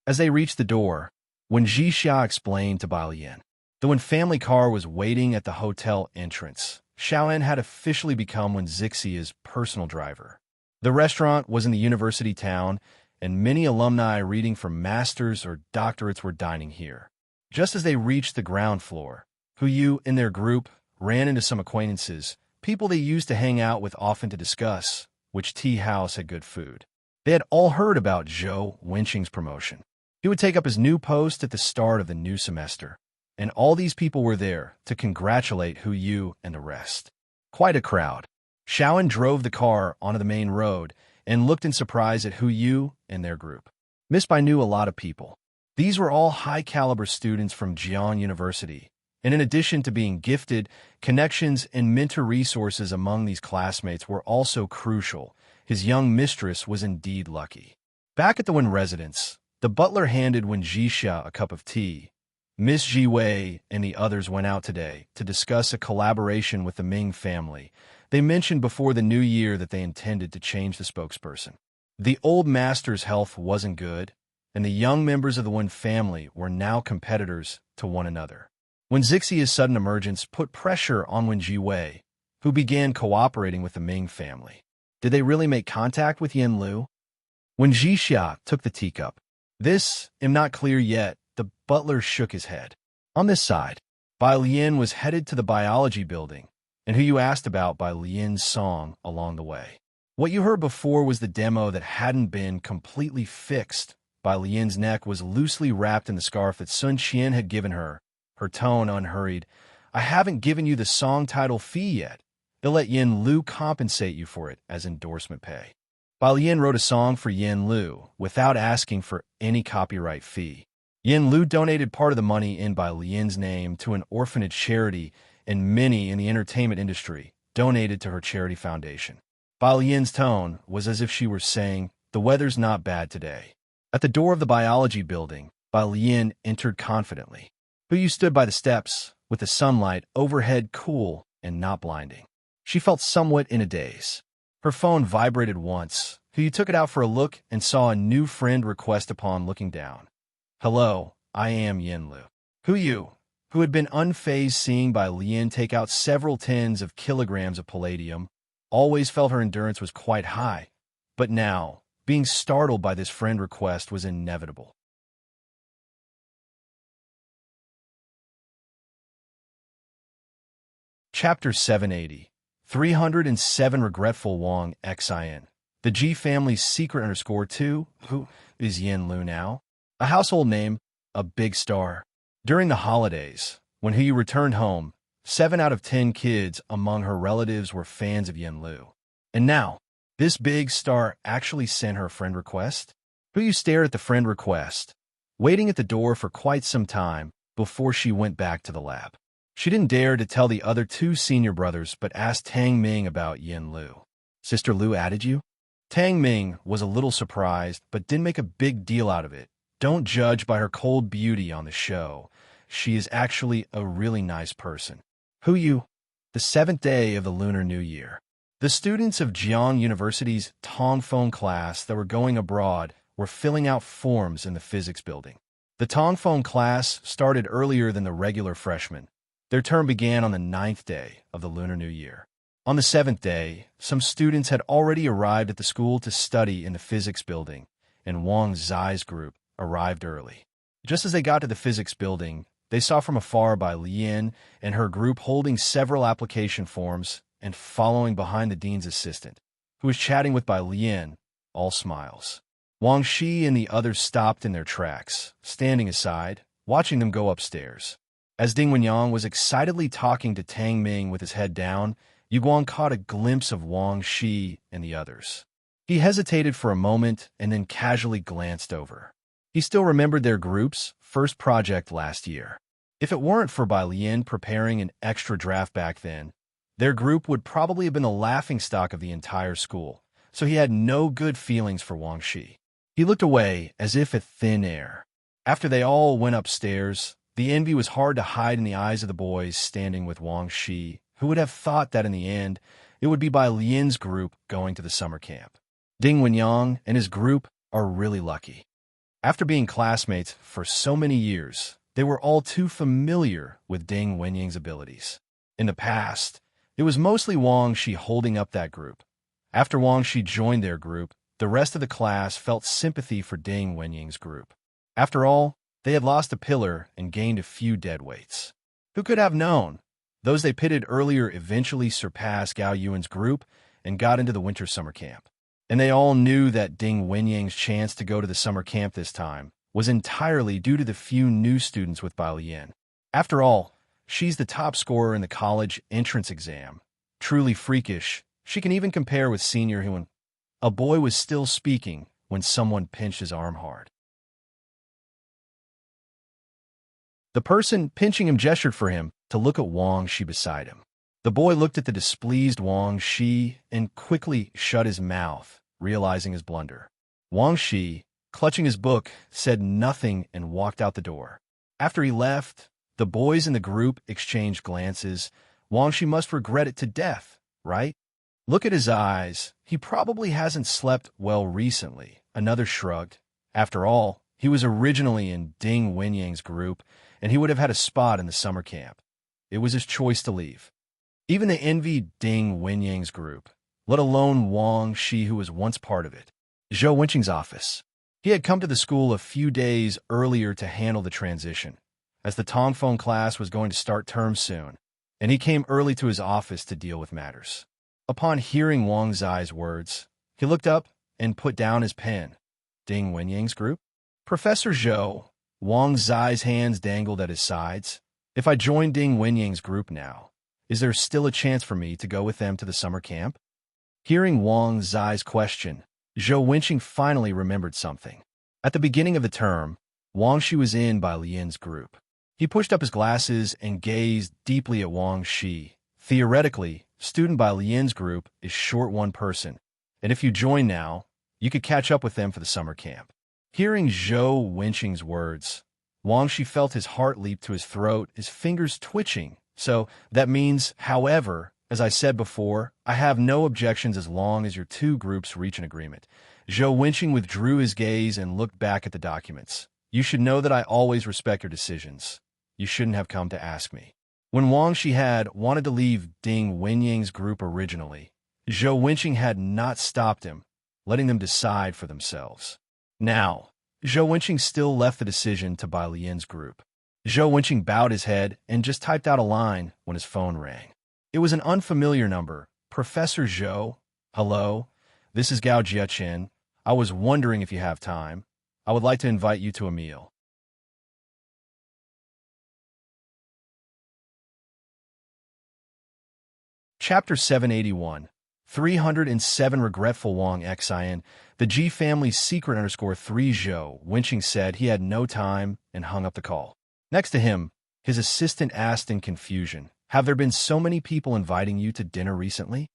As they reached the door, when Jixia explained to Baiyan that when family car was waiting at the hotel entrance, Xiaoan had officially become Wen Zixia's personal driver. The restaurant was in the university town, and many alumni reading for masters or doctorates were dining here. Just as they reached the ground floor, Yu and their group ran into some acquaintances, people they used to hang out with often to discuss which tea house had good food. They had all heard about Zhou Wenqing's promotion. He would take up his new post at the start of the new semester, and all these people were there to congratulate Yu and the rest. Quite a crowd. Xiaoan drove the car onto the main road and looked in surprise at Yu and their group. Miss Bai knew a lot of people. These were all high-caliber students from Jiang University, and in addition to being gifted, connections and mentor resources among these classmates were also crucial. His young mistress was indeed lucky. Back at the Wen residence, the butler handed Wen Jixia a cup of tea. Miss Ji Wei and the others went out today to discuss a collaboration with the Ming family. They mentioned before the new year that they intended to change the spokesperson. The old master's health wasn't good, and the young members of the Wen family were now competitors to one another. Wen Zixia's sudden emergence put pressure on Wen Ji Wei, who began cooperating with the Ming family. Did they really make contact with Yen Lu? When Jixia took the teacup, "This am not clear yet," the butler shook his head. On this side, Bai Lian was headed to the biology building, and who you asked about Bai Lian's song along the way. What you heard before was the demo that hadn't been completely fixed. Bai Lian's neck was loosely wrapped in the scarf that Sun Qian had given her, her tone unhurried. "I haven't given you the song title fee yet. They'll let Yen Lu compensate you for it as endorsement pay." Bai Lian wrote a song for Yen Lu without asking for any copyright fee. Yen Lu donated part of the money in Bai Lian's name to an orphanage charity, and many in the entertainment industry donated to her charity foundation. Bai Lian's tone was as if she were saying, "The weather's not bad today." At the door of the biology building, Bai Lian entered confidently. Yu stood by the steps, with the sunlight overhead cool and not blinding. She felt somewhat in a daze. Her phone vibrated once. Yu took it out for a look and saw a new friend request upon looking down. "Hello, I am Yen Lu." Yu, who had been unfazed seeing Bai Lian take out several tens of kilograms of palladium, always felt her endurance was quite high, but now, being startled by this friend request was inevitable. Chapter 780, 307 Regretful Wang Xin. The Ji family's secret _2, who is Yen Lu now? A household name, a big star. During the holidays, when Yu returned home, 7 out of 10 kids among her relatives were fans of Yen Lu. And now, this big star actually sent her a friend request? Yu stared at the friend request, waiting at the door for quite some time before she went back to the lab. She didn't dare to tell the other 2 senior brothers, but asked Tang Ming about Yen Lu. "Sister Lu added you?" Tang Ming was a little surprised, but didn't make a big deal out of it. Don't judge by her cold beauty on the show. She is actually a really nice person. Yu, the 7th day of the Lunar New Year. The students of Jiang University's Tongfeng class that were going abroad were filling out forms in the physics building. The Tongfeng class started earlier than the regular freshmen. Their term began on the 9th day of the Lunar New Year. On the 7th day, some students had already arrived at the school to study in the physics building, and Wang Zai's group arrived early. Just as they got to the physics building, they saw from afar Bai Lian and her group holding several application forms and following behind the dean's assistant, who was chatting with Bai Lian, all smiles. Wang Shi and the others stopped in their tracks, standing aside, watching them go upstairs. As Ding Wenyang was excitedly talking to Tang Ming with his head down, Yu Guang caught a glimpse of Wang Shi and the others. He hesitated for a moment and then casually glanced over. He still remembered their group's first project last year. If it weren't for Bai Lian preparing an extra draft back then, their group would probably have been the laughingstock of the entire school, so he had no good feelings for Wang Shi. He looked away as if at thin air. After they all went upstairs, the envy was hard to hide in the eyes of the boys standing with Wang Shi, Who would have thought that in the end, it would be Bai Lian's group going to the summer camp? Ding Wenyang and his group are really lucky. After being classmates for so many years, they were all too familiar with Ding Wenyang's abilities. In the past, it was mostly Wang Shi holding up that group. After Wang Shi joined their group, the rest of the class felt sympathy for Ding Wenyang's group. After all, they had lost a pillar and gained a few dead weights. Who could have known? Those they pitted earlier eventually surpassed Gao Yuan's group and got into the winter summer camp. And they all knew that Ding Wenyang's chance to go to the summer camp this time was entirely due to the few new students with Bai Lian. After all, she's the top scorer in the college entrance exam. Truly freakish, she can even compare with Senior Huan. A boy was still speaking when someone pinched his arm hard. The person pinching him gestured for him to look at Wang Shi beside him. The boy looked at the displeased Wang Shi and quickly shut his mouth, realizing his blunder. Wang Shi, clutching his book, said nothing and walked out the door. After he left, the boys in the group exchanged glances. Wang Shi must regret it to death, right? Look at his eyes. He probably hasn't slept well recently. Another shrugged. After all, he was originally in Ding Wenyang's group, and he would have had a spot in the summer camp. It was his choice to leave. Even they envied Ding Wenyang's group, let alone Wang Shi, who was once part of it. Zhou Wenqing's office. He had come to the school a few days earlier to handle the transition, as the Tongfeng class was going to start term soon, and he came early to his office to deal with matters. Upon hearing Wang Zai's words, he looked up and put down his pen. Ding Wenyang's group? Professor Zhou. Wang Zai's hands dangled at his sides. If I join Ding Wenyang's group now, is there still a chance for me to go with them to the summer camp? Hearing Wang Zai's question, Zhou Wenqing finally remembered something. At the beginning of the term, Wang Shi was in Bai Lian's group. He pushed up his glasses and gazed deeply at Wang Shi. Theoretically, student Bai Lian's group is short one person, and if you join now, you could catch up with them for the summer camp. Hearing Zhou Wenqing's words, Wang Shi felt his heart leap to his throat, his fingers twitching. So, that means, however, as I said before, I have no objections as long as your two groups reach an agreement. Zhou Wenqing withdrew his gaze and looked back at the documents. You should know that I always respect your decisions. You shouldn't have come to ask me. When Wang Shi had wanted to leave Ding Wenyang's group originally, Zhou Wenqing had not stopped him, letting them decide for themselves. Now, Zhou Wenqing still left the decision to Bai Lian's group. Zhou Wenqing bowed his head and just typed out a line when his phone rang. It was an unfamiliar number. Professor Zhou. Hello, this is Gao Jiechen. I was wondering if you have time. I would like to invite you to a meal. Chapter 781. 307 Regretful Wang Xian. The G family's secret _3 Zhou Wenqing said he had no time and hung up the call. Next to him, his assistant asked in confusion, have there been so many people inviting you to dinner recently?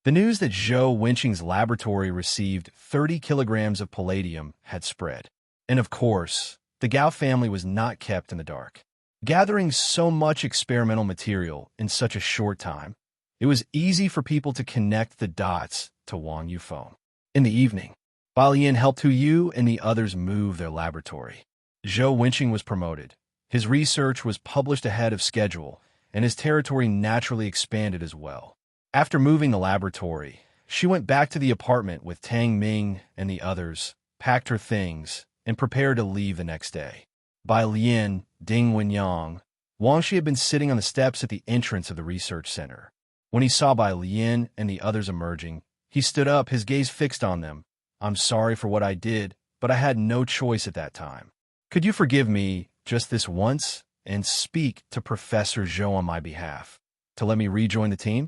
The news that Zhou Wenqing's laboratory received 30 kilograms of palladium had spread. And of course, the Gao family was not kept in the dark. Gathering so much experimental material in such a short time, it was easy for people to connect the dots to Wang Yufeng. In the evening, Bai Lian helped Hu Yu and the others move their laboratory. Zhou Wenqing was promoted. His research was published ahead of schedule, and his territory naturally expanded as well. After moving the laboratory, she went back to the apartment with Tang Ming and the others, packed her things, and prepared to leave the next day. Bai Lian, Ding Wenyang, Wang Shi had been sitting on the steps at the entrance of the research center. When he saw Bai Lian and the others emerging, he stood up, his gaze fixed on them. I'm sorry for what I did, but I had no choice at that time. Could you forgive me just this once and speak to Professor Zhou on my behalf to let me rejoin the team?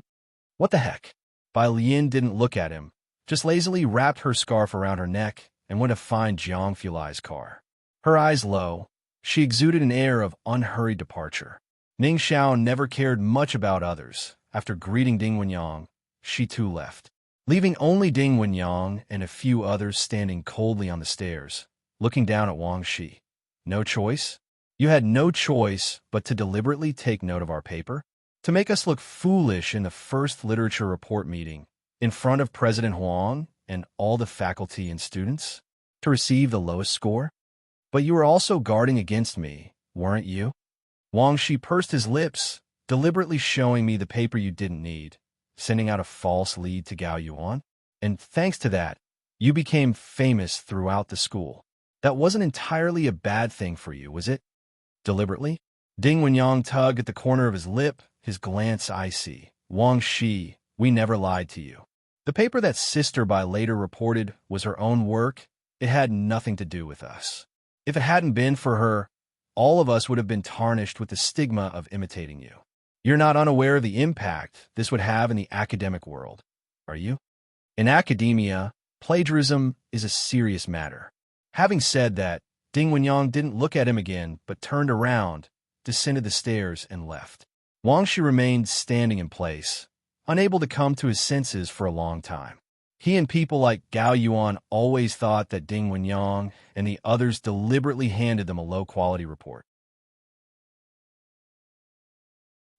What the heck? Bai Lian didn't look at him, just lazily wrapped her scarf around her neck and went to find Jiang Fulai's car. Her eyes low, she exuded an air of unhurried departure. Ning Xiao never cared much about others. After greeting Ding Wenyang, she too left, leaving only Ding Wenyang and a few others standing coldly on the stairs, looking down at Wang Shi. No choice? You had no choice but to deliberately take note of our paper? To make us look foolish in the first literature report meeting, in front of President Huang and all the faculty and students, to receive the lowest score? But you were also guarding against me, weren't you? Wang Shi pursed his lips, deliberately showing me the paper you didn't need, sending out a false lead to Gao Yuan. And thanks to that, you became famous throughout the school. That wasn't entirely a bad thing for you, was it? Deliberately? Ding Wenyang tugged at the corner of his lip, his glance icy. Wang Shi, we never lied to you. The paper that Sister Bai later reported was her own work. It had nothing to do with us. If it hadn't been for her, all of us would have been tarnished with the stigma of imitating you. You're not unaware of the impact this would have in the academic world, are you? In academia, plagiarism is a serious matter. Having said that, Ding Wenyang didn't look at him again, but turned around, descended the stairs, and left. Wang Shi remained standing in place, unable to come to his senses for a long time. He and people like Gao Yuan always thought that Ding Wenyang and the others deliberately handed them a low-quality report.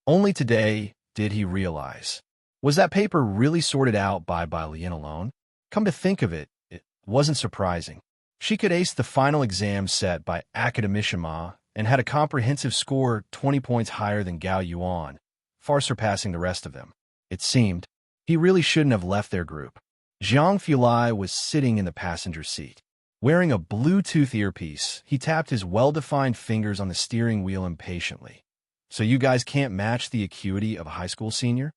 Only today did he realize. Was that paper really sorted out by Lian alone? Come to think of it, it wasn't surprising. She could ace the final exam set by Academician and had a comprehensive score 20 points higher than Gao Yuan, far surpassing the rest of them. It seemed he really shouldn't have left their group. Zhang Fulai was sitting in the passenger seat. Wearing a Bluetooth earpiece, he tapped his well-defined fingers on the steering wheel impatiently. So you guys can't match the acuity of a high school senior?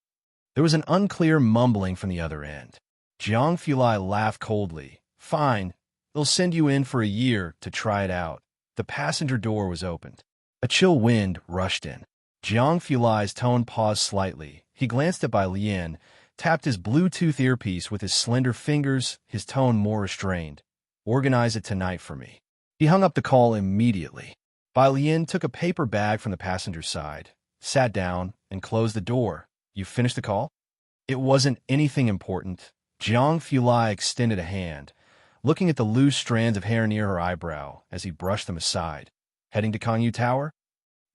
There was an unclear mumbling from the other end. Zhang Fulai laughed coldly. Fine, they'll send you in for a year to try it out. The passenger door was opened. A chill wind rushed in. Zhang Fulai's tone paused slightly. He glanced at Bai Lian, tapped his Bluetooth earpiece with his slender fingers, his tone more restrained. Organize it tonight for me. He hung up the call immediately. Bai Lian took a paper bag from the passenger side, sat down, and closed the door. You finished the call? It wasn't anything important. Zhang Fulai extended a hand, looking at the loose strands of hair near her eyebrow as he brushed them aside. Heading to Kangyu Tower?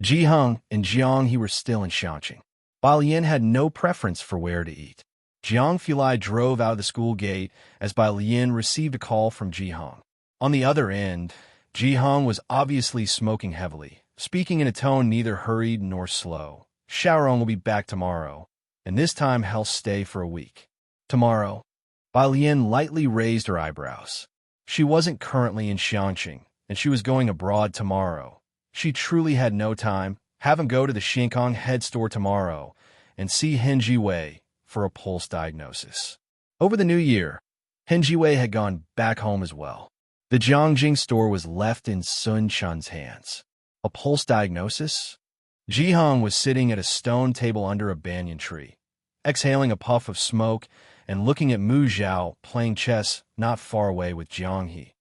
Ji Heng and Jiang He were still in Xiangqing. Bai Lian had no preference for where to eat. Zhang Fulai drove out of the school gate as Bai Lian received a call from Ji Heng. On the other end, Ji Heng was obviously smoking heavily, speaking in a tone neither hurried nor slow. Xiaorong will be back tomorrow, and this time he'll stay for a week. Tomorrow? Bai Lian lightly raised her eyebrows. She wasn't currently in Xiangqing, and she was going abroad tomorrow. She truly had no time. Have him go to the Shinkong head store tomorrow and see Hen Jiwei for a pulse diagnosis. Over the new year, Hen Jiwei had gone back home as well. The Jiangjing store was left in Sun Chun's hands. A pulse diagnosis? Ji Heng was sitting at a stone table under a banyan tree, exhaling a puff of smoke and looking at Mu Zhao playing chess not far away with Jiang He.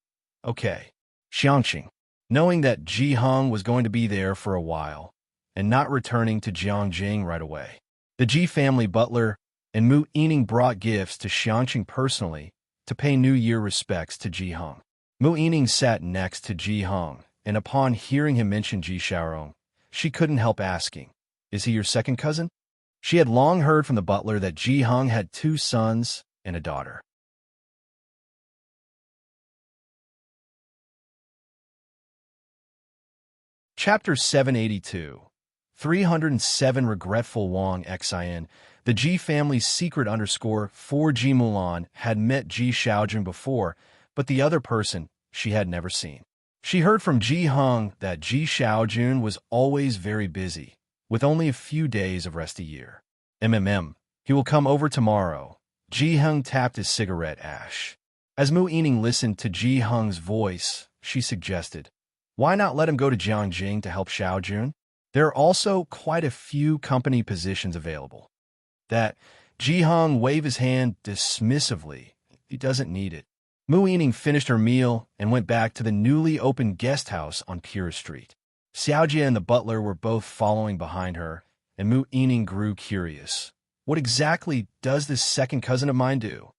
Okay, Xiangqing. Knowing that Ji Heng was going to be there for a while and not returning to Jiangjing right away, the Ji family butler and Mu Yining brought gifts to Xiangqing personally to pay New Year respects to Ji Heng. Mu Yining sat next to Ji Heng, and upon hearing him mention Ji Xiaorong, she couldn't help asking, "Is he your second cousin?" She had long heard from the butler that Ji Heng had 2 sons and a daughter. Chapter 782. 307 Regretful Wang Xin. The Ji family's secret _4 Ji Mulan had met Ji Xiaojun before, but the other person she had never seen. She heard from Ji Heng that Ji Xiaojun was always very busy, with only a few days of rest a year. He will come over tomorrow. Ji Heng tapped his cigarette ash. As Mu Yining listened to Ji Heng's voice, she suggested, why not let him go to Jiangjing to help Xiaojun? There are also quite a few company positions available. That Ji Heng waved his hand dismissively. He doesn't need it. Mu Yining finished her meal and went back to the newly opened guest house on Pure Street. Xiaojia and the butler were both following behind her, and Mu Yining grew curious. What exactly does this second cousin of mine do?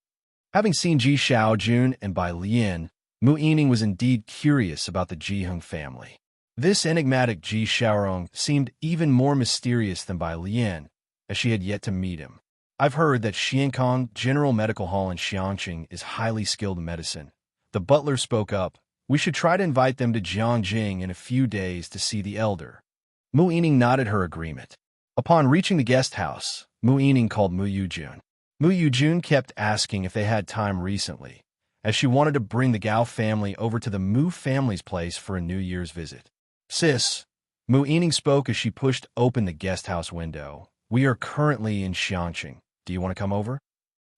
Having seen Ji Xiaojun and Bai Lian, Mu Yining was indeed curious about the Ji Heng family. This enigmatic Ji Xiaorong seemed even more mysterious than Bai Lian, as she had yet to meet him. I've heard that Xiankong General Medical Hall in Xiangqing is highly skilled in medicine. The butler spoke up. We should try to invite them to Jiangjing in a few days to see the elder. Mu Yining nodded her agreement. Upon reaching the guest house, Mu Yining called Mu Yujun. Mu Yujun kept asking if they had time recently, as she wanted to bring the Gao family over to the Mu family's place for a New Year's visit. Sis, Mu Yining spoke as she pushed open the guest house window. We are currently in Xiangqing. Do you want to come over?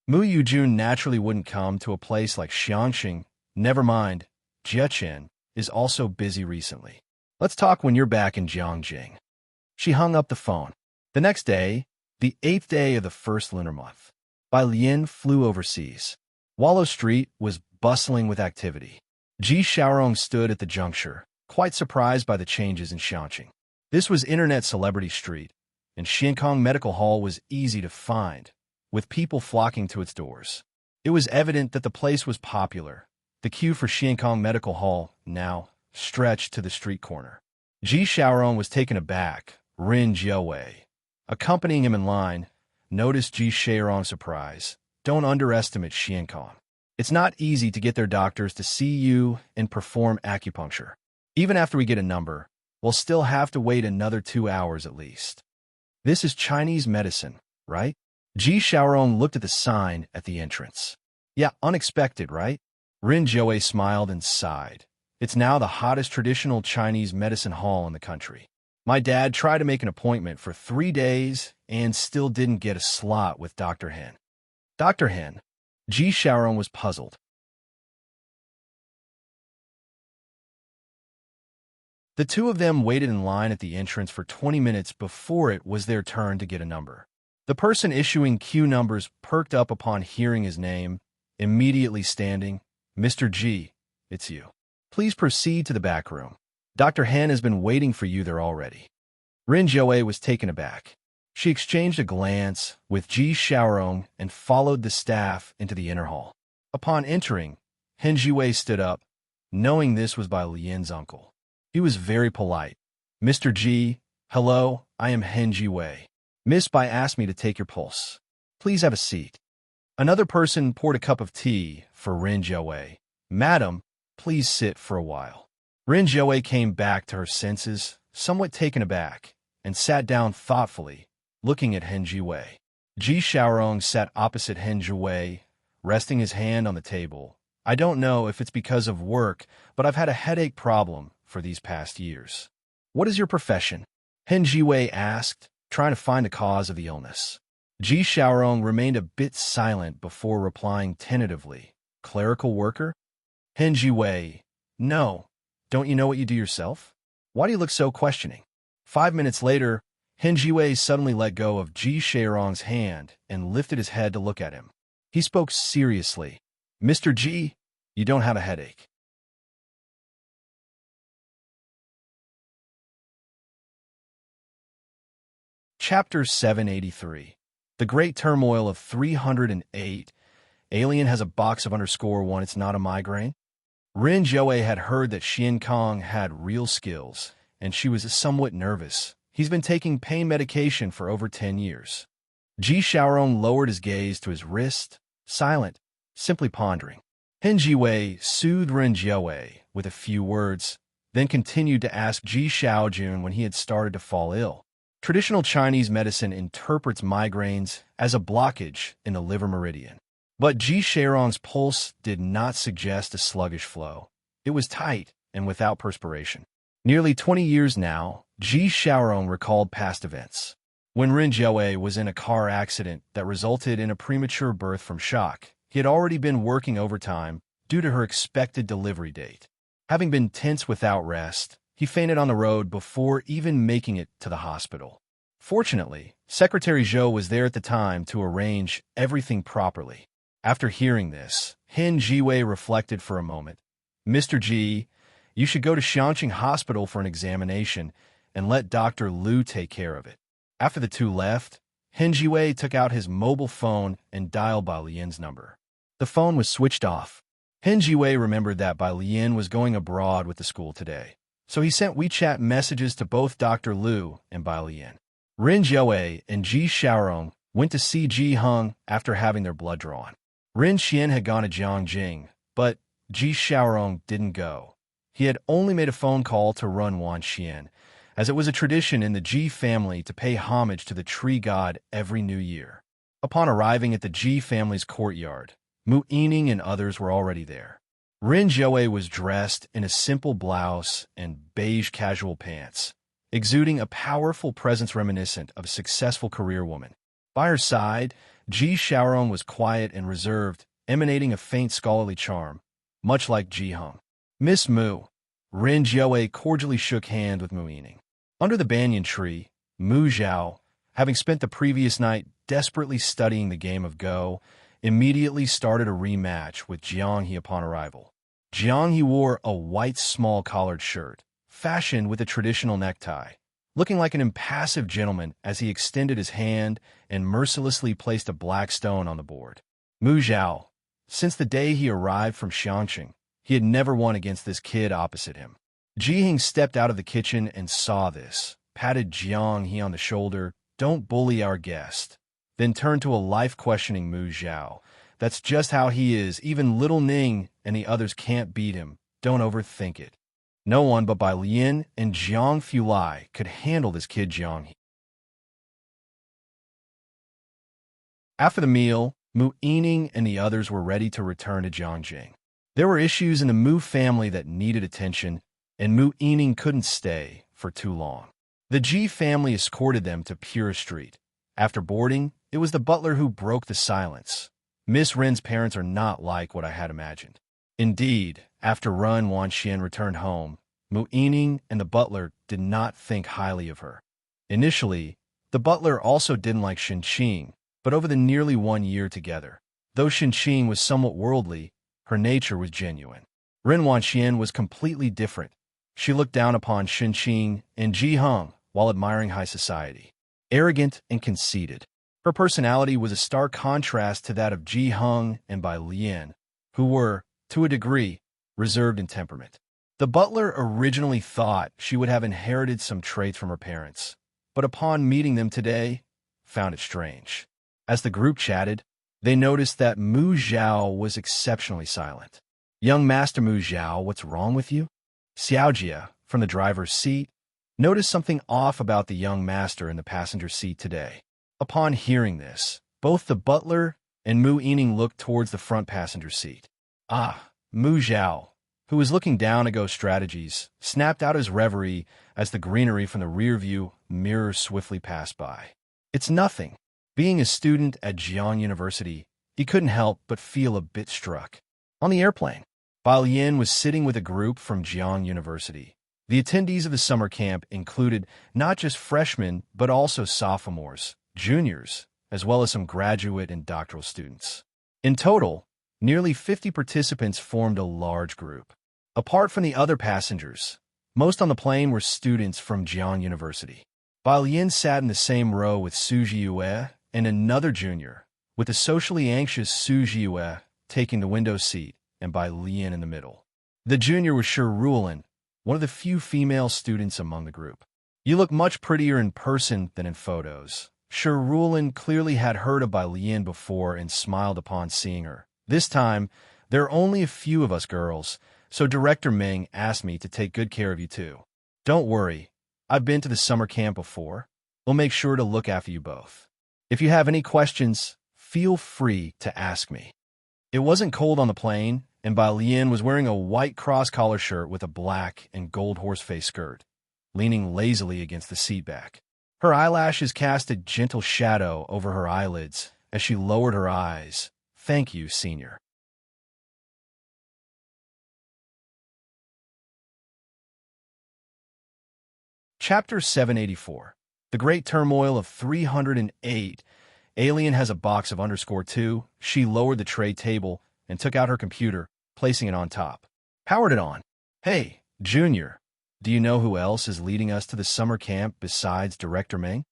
Mu Yujun naturally wouldn't come to a place like Xiangqing. Never mind, Jiechen is also busy recently. Let's talk when you're back in Jiangjing. She hung up the phone. The next day, the 8th day of the first lunar month, Bai Lian flew overseas. Wallow Street was bustling with activity. Ji Xiaorong stood at the juncture, quite surprised by the changes in Xiangqing. This was Internet Celebrity Street, and Xiankong Medical Hall was easy to find, with people flocking to its doors. It was evident that the place was popular. The queue for Xiankong Medical Hall now stretched to the street corner. Ji Xiaorong was taken aback. Rin Jiawei, accompanying him in line, noticed Ji Xiaorong's surprise. Don't underestimate Xiankong. It's not easy to get their doctors to see you and perform acupuncture. Even after we get a number, we'll still have to wait another 2 hours at least. This is Chinese medicine, right? Ji Xiaorong looked at the sign at the entrance. Yeah, unexpected, right? Rin Jiawei smiled and sighed. It's now the hottest traditional Chinese medicine hall in the country. My dad tried to make an appointment for 3 days and still didn't get a slot with Dr. Hen. Dr. Hen? Ji Xiaorong was puzzled. The two of them waited in line at the entrance for 20 minutes before it was their turn to get a number. The person issuing queue numbers perked up upon hearing his name, immediately standing. Mr. Ji, it's you. Please proceed to the back room. Dr. Han has been waiting for you there already. Rin Jiawei was taken aback. She exchanged a glance with Ji Xiaorong and followed the staff into the inner hall. Upon entering, Hen Jiwei stood up, knowing this was Bai Lian's uncle. He was very polite. Mr. Ji, hello, I am Hen Jiwei. Miss Bai asked me to take your pulse. Please have a seat. Another person poured a cup of tea for Rin Jiawei. Madam, please sit for a while. Rin Jiawei came back to her senses, somewhat taken aback, and sat down thoughtfully, looking at Hen Jiwei. Ji Xiaorong sat opposite Hen Jiwei, resting his hand on the table. I don't know if it's because of work, but I've had a headache problem for these past years. What is your profession? Hen Jiwei asked, trying to find the cause of the illness. Ji Xiaorong remained a bit silent before replying tentatively. Clerical worker? Hen Jiwei, no. Don't you know what you do yourself? Why do you look so questioning? 5 minutes later, Hen Jiwei suddenly let go of Ji Xiaorong's hand and lifted his head to look at him. He spoke seriously. Mr. Ji, you don't have a headache. Chapter 783. The Great Turmoil of 308. Alien has a box of _1. It's not a migraine. Rin Jiawei had heard that Xiankong had real skills, and she was somewhat nervous. He's been taking pain medication for over 10 years. Ji Xiaorong lowered his gaze to his wrist, silent, simply pondering. Hen Jiwei soothed Rin Jiawei with a few words, then continued to ask Ji Xiaojun when he had started to fall ill. Traditional Chinese medicine interprets migraines as a blockage in the liver meridian. But Ji Xiaorong's pulse did not suggest a sluggish flow. It was tight and without perspiration. Nearly 20 years now, Ji Xiaorong recalled past events. When Rin Jiawei was in a car accident that resulted in a premature birth from shock, he had already been working overtime due to her expected delivery date. Having been tense without rest, he fainted on the road before even making it to the hospital. Fortunately, Secretary Zhou was there at the time to arrange everything properly. After hearing this, Hen Jiwei reflected for a moment. Mr. Ji, you should go to Xiangqing Hospital for an examination and let Dr. Liu take care of it. After the two left, Hen Jiwei took out his mobile phone and dialed Bai Lian's number. The phone was switched off. Hen Jiwei remembered that Bai Lian was going abroad with the school today, so he sent WeChat messages to both Dr. Liu and Bai Lian. Rin Jiawei and Ji Xiaorong went to see Ji Heng after having their blood drawn. Rin Xian had gone to Jiangjing, but Ji Xiaorong didn't go. He had only made a phone call to Run Wan Xian, as it was a tradition in the Ji family to pay homage to the tree god every new year. Upon arriving at the Ji family's courtyard, Mu Yining and others were already there. Rin Jiawei was dressed in a simple blouse and beige casual pants, exuding a powerful presence reminiscent of a successful career woman. By her side, Ji Xiaorong was quiet and reserved, emanating a faint scholarly charm, much like Ji Heng. Miss Mu. Rin Jiawei cordially shook hands with Mu Yining. Under the banyan tree, Mu Zhao, having spent the previous night desperately studying the game of Go, immediately started a rematch with Jiang He upon arrival. Jiang He wore a white small collared shirt, fashioned with a traditional necktie, looking like an impassive gentleman as he extended his hand and mercilessly placed a black stone on the board. Mu Zhao, since the day he arrived from Xiangqing, he had never won against this kid opposite him. Ji Heng stepped out of the kitchen and saw this, patted Jiang He on the shoulder, "Don't bully our guest," then turned to a life-questioning Mu Zhao. "That's just how he is. Even little Ning and the others can't beat him. Don't overthink it." No one but Bai Lian and Jiang Fulai could handle this kid Jiang He. After the meal, Mu Yining and the others were ready to return to Jiangjing. There were issues in the Mu family that needed attention, and Mu Yining couldn't stay for too long. The Ji family escorted them to Pure Street. After boarding, it was the butler who broke the silence. "Miss Rin's parents are not like what I had imagined." Indeed, after Run Wan Xian returned home, Mu Yining and the butler did not think highly of her. Initially, the butler also didn't like Shenqing, but over the nearly 1 year together, though Shenqing was somewhat worldly, her nature was genuine. Rin Wan Xian was completely different. She looked down upon Shenqing and Ji Heng while admiring high society. Arrogant and conceited, her personality was a stark contrast to that of Ji Heng and Bai Lian, who were, to a degree, reserved in temperament. The butler originally thought she would have inherited some traits from her parents, but upon meeting them today, found it strange. As the group chatted, they noticed that Mu Zhao was exceptionally silent. "Young Master Mu Zhao, what's wrong with you?" Xiaojia, from the driver's seat, noticed something off about the young master in the passenger seat today. Upon hearing this, both the butler and Mu Yining looked towards the front passenger seat. Mu Zhao, who was looking down at Go Strategies, snapped out his reverie as the greenery from the rear-view mirror swiftly passed by. "It's nothing." Being a student at Jiang University, he couldn't help but feel a bit struck. On the airplane, Bai Lian was sitting with a group from Jiang University. The attendees of the summer camp included not just freshmen, but also sophomores, juniors, as well as some graduate and doctoral students. In total, nearly 50 participants formed a large group. Apart from the other passengers, most on the plane were students from Jiang University. Bai Lian sat in the same row with Su Jiyue and another junior, with the socially anxious Su Jiyue taking the window seat and Bai Lian in the middle. The junior was Shi Ruolin, one of the few female students among the group. "You look much prettier in person than in photos." Shi Ruolin clearly had heard of Bai Lian before and smiled upon seeing her. "This time, there are only a few of us girls, so Director Meng asked me to take good care of you too. Don't worry, I've been to the summer camp before. We'll make sure to look after you both. If you have any questions, feel free to ask me." It wasn't cold on the plane, and Bai Lian was wearing a white cross-collar shirt with a black and gold horseface skirt, leaning lazily against the seat back. Her eyelashes cast a gentle shadow over her eyelids as she lowered her eyes. "Thank you, Senior." Chapter 784. The Great Turmoil of 308. Alien has a box of _2. She lowered the tray table and took out her computer, placing it on top. Powered it on. "Hey, Junior, do you know who else is leading us to the summer camp besides Director Meng?"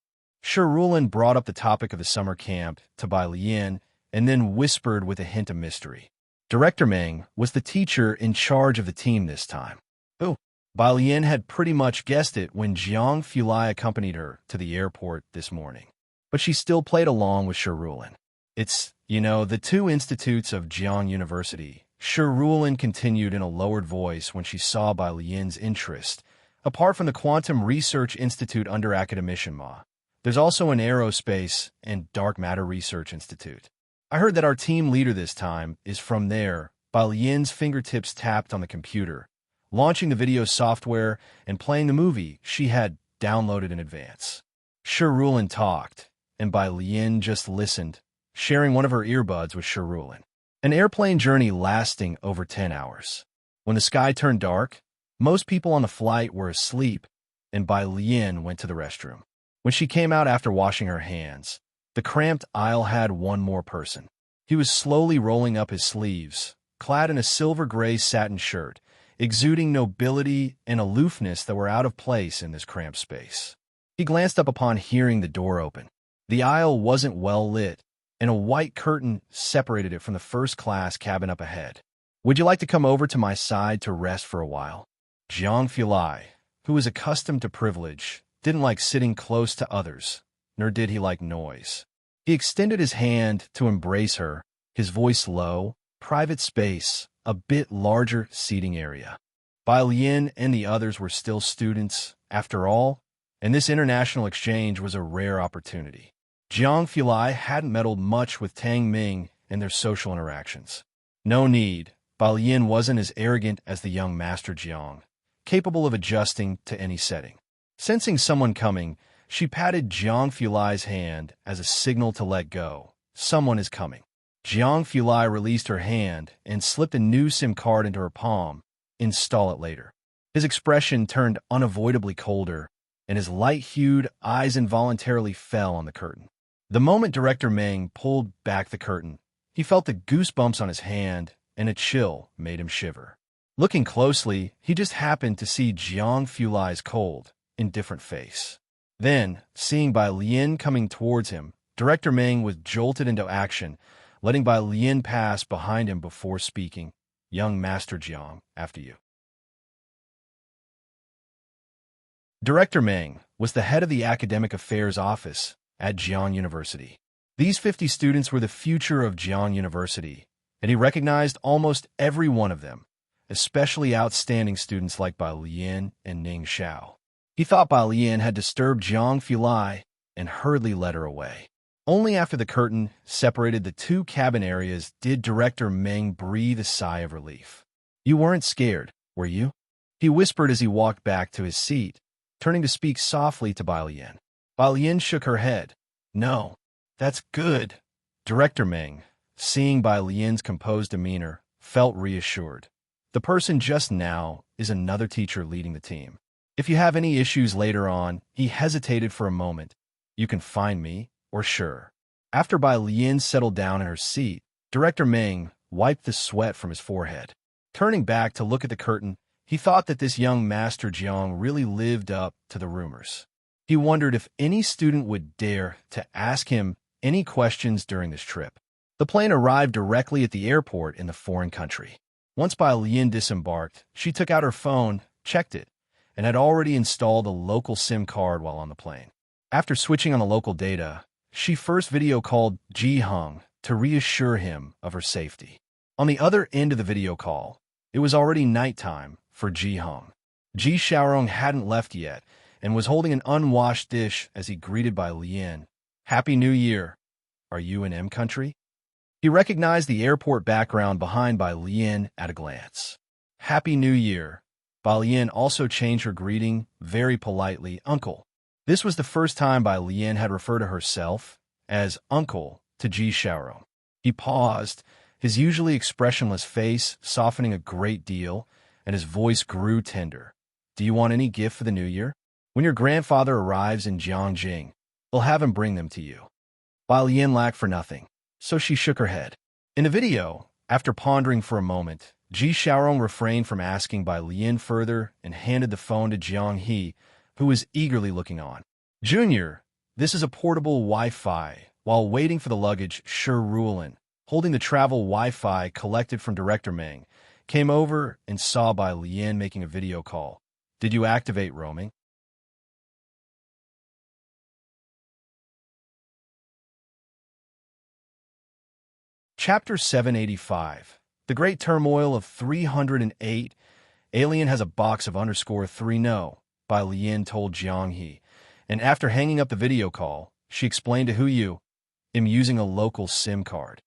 Shi Ruolin brought up the topic of the summer camp to Bai Lian and then whispered with a hint of mystery. Director Meng was the teacher in charge of the team this time. "Who?" Bai Lian had pretty much guessed it when Jiang Fulai accompanied her to the airport this morning. But she still played along with Shirulin. It's, the two institutes of Jiang University. Shirulin continued in a lowered voice when she saw Bai Lian's interest. Apart from the Quantum Research Institute under Academician Ma, there's also an Aerospace and Dark Matter Research Institute. I heard that our team leader this time is from there. Bai Lian's fingertips tapped on the computer, launching the video software and playing the movie she had downloaded in advance. Shirulin talked, and Bai Lian just listened, sharing one of her earbuds with Shirulin. An airplane journey lasting over 10 hours. When the sky turned dark, most people on the flight were asleep, and Bai Lian went to the restroom. When she came out after washing her hands, the cramped aisle had one more person. He was slowly rolling up his sleeves, clad in a silver-gray satin shirt, exuding nobility and aloofness that were out of place in this cramped space. He glanced up upon hearing the door open. The aisle wasn't well lit, and a white curtain separated it from the first-class cabin up ahead. "Would you like to come over to my side to rest for a while?" Jiang Fulai, who was accustomed to privilege, didn't like sitting close to others, nor did he like noise. He extended his hand to embrace her, his voice low. Private space, a bit larger seating area. Bai Lian and the others were still students, after all, and this international exchange was a rare opportunity. Jiang Fulai hadn't meddled much with Tang Ming and their social interactions. No need. Bai Lian wasn't as arrogant as the young Master Jiang, capable of adjusting to any setting. Sensing someone coming, she patted Jiang Fulai's hand as a signal to let go. Someone is coming. Jiang Fulai released her hand and slipped a new SIM card into her palm. Install it later. His expression turned unavoidably colder, and his light-hued eyes involuntarily fell on the curtain. The moment Director Meng pulled back the curtain, he felt the goosebumps on his hand, and a chill made him shiver. Looking closely, he just happened to see Jiang Fulai's cold, indifferent face. Then, seeing Bai Lian coming towards him, Director Meng was jolted into action, letting Bai Lian pass behind him before speaking. "Young Master Jiang, after you." Director Meng was the head of the Academic Affairs Office at Jiang University. These 50 students were the future of Jiang University, and he recognized almost every one of them, especially outstanding students like Bai Lian and Ning Xiao. He thought Bai Lian had disturbed Jiang Fulai and hurriedly led her away. Only after the curtain separated the two cabin areas did Director Meng breathe a sigh of relief. "You weren't scared, were you?" he whispered as he walked back to his seat, turning to speak softly to Bai Lian. Bai Lian shook her head. "No, that's good." Director Meng, seeing Bai Lian's composed demeanor, felt reassured. The person just now is another teacher leading the team. "If you have any issues later on," he hesitated for a moment, "you can find me, or sure." After Bai Lian settled down in her seat, Director Meng wiped the sweat from his forehead. Turning back to look at the curtain, he thought that this young Master Jiang really lived up to the rumors. He wondered if any student would dare to ask him any questions during this trip. The plane arrived directly at the airport in the foreign country. Once Bai Lian disembarked, she took out her phone, checked it, and had already installed a local SIM card while on the plane. After switching on the local data, she first video called Ji Heng to reassure him of her safety. On the other end of the video call, it was already nighttime for Ji Heng. Ji Xiaorong hadn't left yet and was holding an unwashed dish as he greeted Bai Lian. "Happy New Year. Are you in M country?" He recognized the airport background behind Bai Lian at a glance. "Happy New Year." Bai Lian also changed her greeting very politely, "Uncle." This was the first time Bai Lian had referred to herself as uncle to Ji Xiaorong. He paused, his usually expressionless face softening a great deal, and his voice grew tender. "Do you want any gift for the new year? When your grandfather arrives in Jiangjing, we'll have him bring them to you." Bai Lian lacked for nothing, so she shook her head. In the video, after pondering for a moment, Ji Xiaorong refrained from asking Bai Lian further and handed the phone to Jiang He, who was eagerly looking on. "Junior, this is a portable Wi-Fi." While waiting for the luggage, Shirulin, holding the travel Wi-Fi collected from Director Meng, came over and saw Bai Lian making a video call. Did you activate roaming? Chapter 785. The Great Turmoil of 308. Alien has a box of underscore 3 no, by Lian told Jiang He. And after hanging up the video call, she explained to Hu Yu, am using a local SIM card.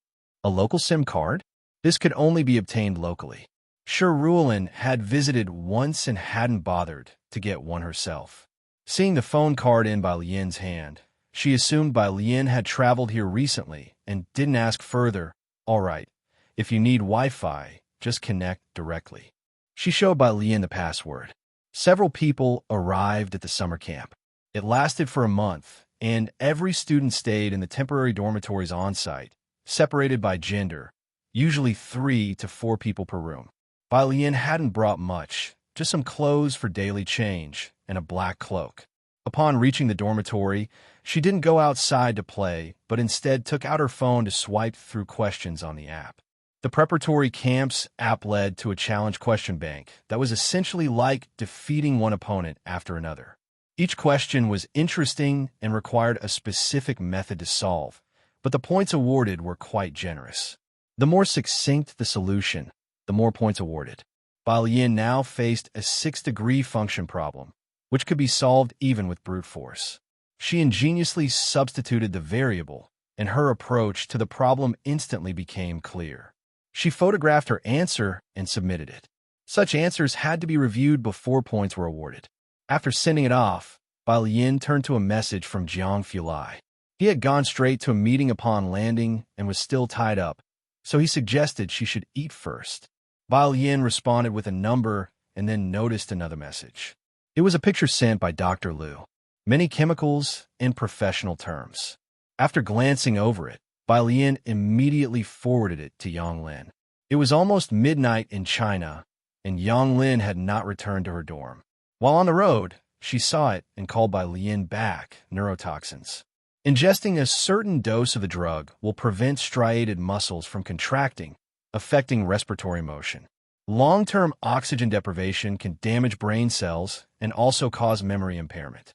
A local SIM card? This could only be obtained locally. Sure, Ruolin had visited once and hadn't bothered to get one herself. Seeing the phone card in by Lian's hand, she assumed Bai Lian had traveled here recently and didn't ask further. All right, if you need Wi-Fi, just connect directly. She showed Bai Lian the password. Several people arrived at the summer camp. It lasted for a month, and every student stayed in the temporary dormitories on-site, separated by gender, usually 3 to 4 people per room. Bai Lian hadn't brought much, just some clothes for daily change and a black cloak. Upon reaching the dormitory, she didn't go outside to play, but instead took out her phone to swipe through questions on the app. The preparatory camp's app led to a challenge question bank that was essentially like defeating one opponent after another. Each question was interesting and required a specific method to solve, but the points awarded were quite generous. The more succinct the solution, the more points awarded. Bai Lian now faced a 6-degree function problem, which could be solved even with brute force. She ingeniously substituted the variable, and her approach to the problem instantly became clear. She photographed her answer and submitted it. Such answers had to be reviewed before points were awarded. After sending it off, Bai Lian turned to a message from Jiang Fulai. He had gone straight to a meeting upon landing and was still tied up, so he suggested she should eat first. Bai Lian responded with a number and then noticed another message. It was a picture sent by Dr. Liu. Many chemicals and professional terms. After glancing over it, Bai Lian immediately forwarded it to Yang Lin. It was almost midnight in China, and Yang Lin had not returned to her dorm. While on the road, she saw it and called Bai Lian back neurotoxins. Ingesting a certain dose of the drug will prevent striated muscles from contracting, affecting respiratory motion. Long-term oxygen deprivation can damage brain cells and also cause memory impairment.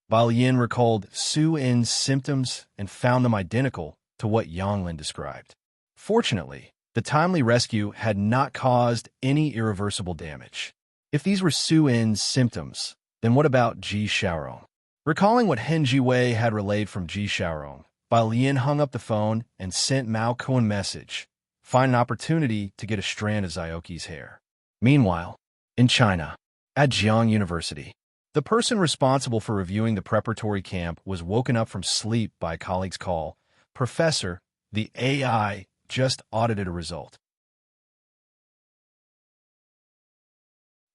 Bai Lian recalled Su In's symptoms and found them identical to what Yang Lin described. Fortunately, the timely rescue had not caused any irreversible damage. If these were Su In's symptoms, then what about Ji Xiaorong? Recalling what Hen Jiwei had relayed from Ji Xiaorong, Bai Lian hung up the phone and sent Mao Kuan a message. Find an opportunity to get a strand of Zioki's hair. Meanwhile, in China, at Jiang University, the person responsible for reviewing the preparatory camp was woken up from sleep by a colleague's call. Professor, the AI just audited a result.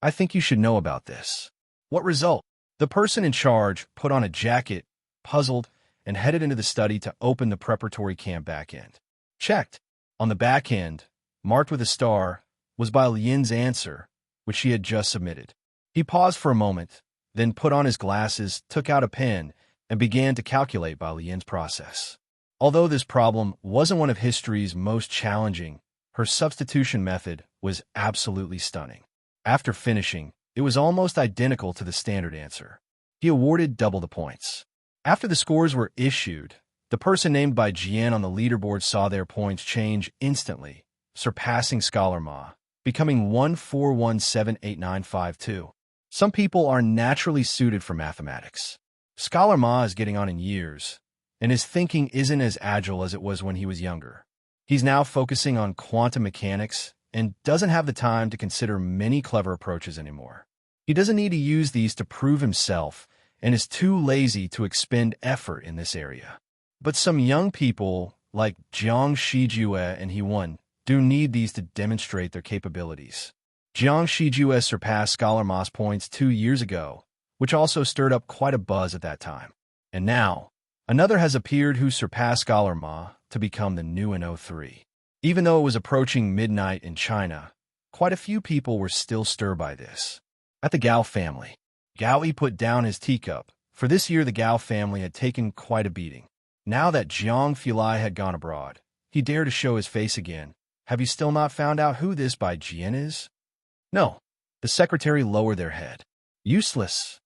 I think you should know about this. What result? The person in charge put on a jacket, puzzled, and headed into the study to open the preparatory camp back end. Checked. On the back end, marked with a star, was Bai Lian's answer, which she had just submitted. He paused for a moment, then put on his glasses, took out a pen, and began to calculate Bai Lian's process. Although this problem wasn't one of history's most challenging, her substitution method was absolutely stunning. After finishing, it was almost identical to the standard answer. He awarded double the points. After the scores were issued, the person named by Jian on the leaderboard saw their points change instantly, surpassing Scholar Ma, becoming 1417895. Some people are naturally suited for mathematics. Scholar Ma is getting on in years, and his thinking isn't as agile as it was when he was younger. He's now focusing on quantum mechanics and doesn't have the time to consider many clever approaches anymore. He doesn't need to use these to prove himself and is too lazy to expend effort in this area. But some young people, like Jiang Shijue and He-Won, do need these to demonstrate their capabilities. Jiang Shijue surpassed Scholar Ma's points 2 years ago, which also stirred up quite a buzz at that time. And now, another has appeared who surpassed Scholar Ma to become the new in 03. Even though it was approaching midnight in China, quite a few people were still stirred by this. At the Gao family, Gao Yi put down his teacup. For this year, the Gao family had taken quite a beating. Now that Jiang Fulai had gone abroad, he dared to show his face again. Have you still not found out who this Bai Jian is? No. The secretary lowered their head. Useless.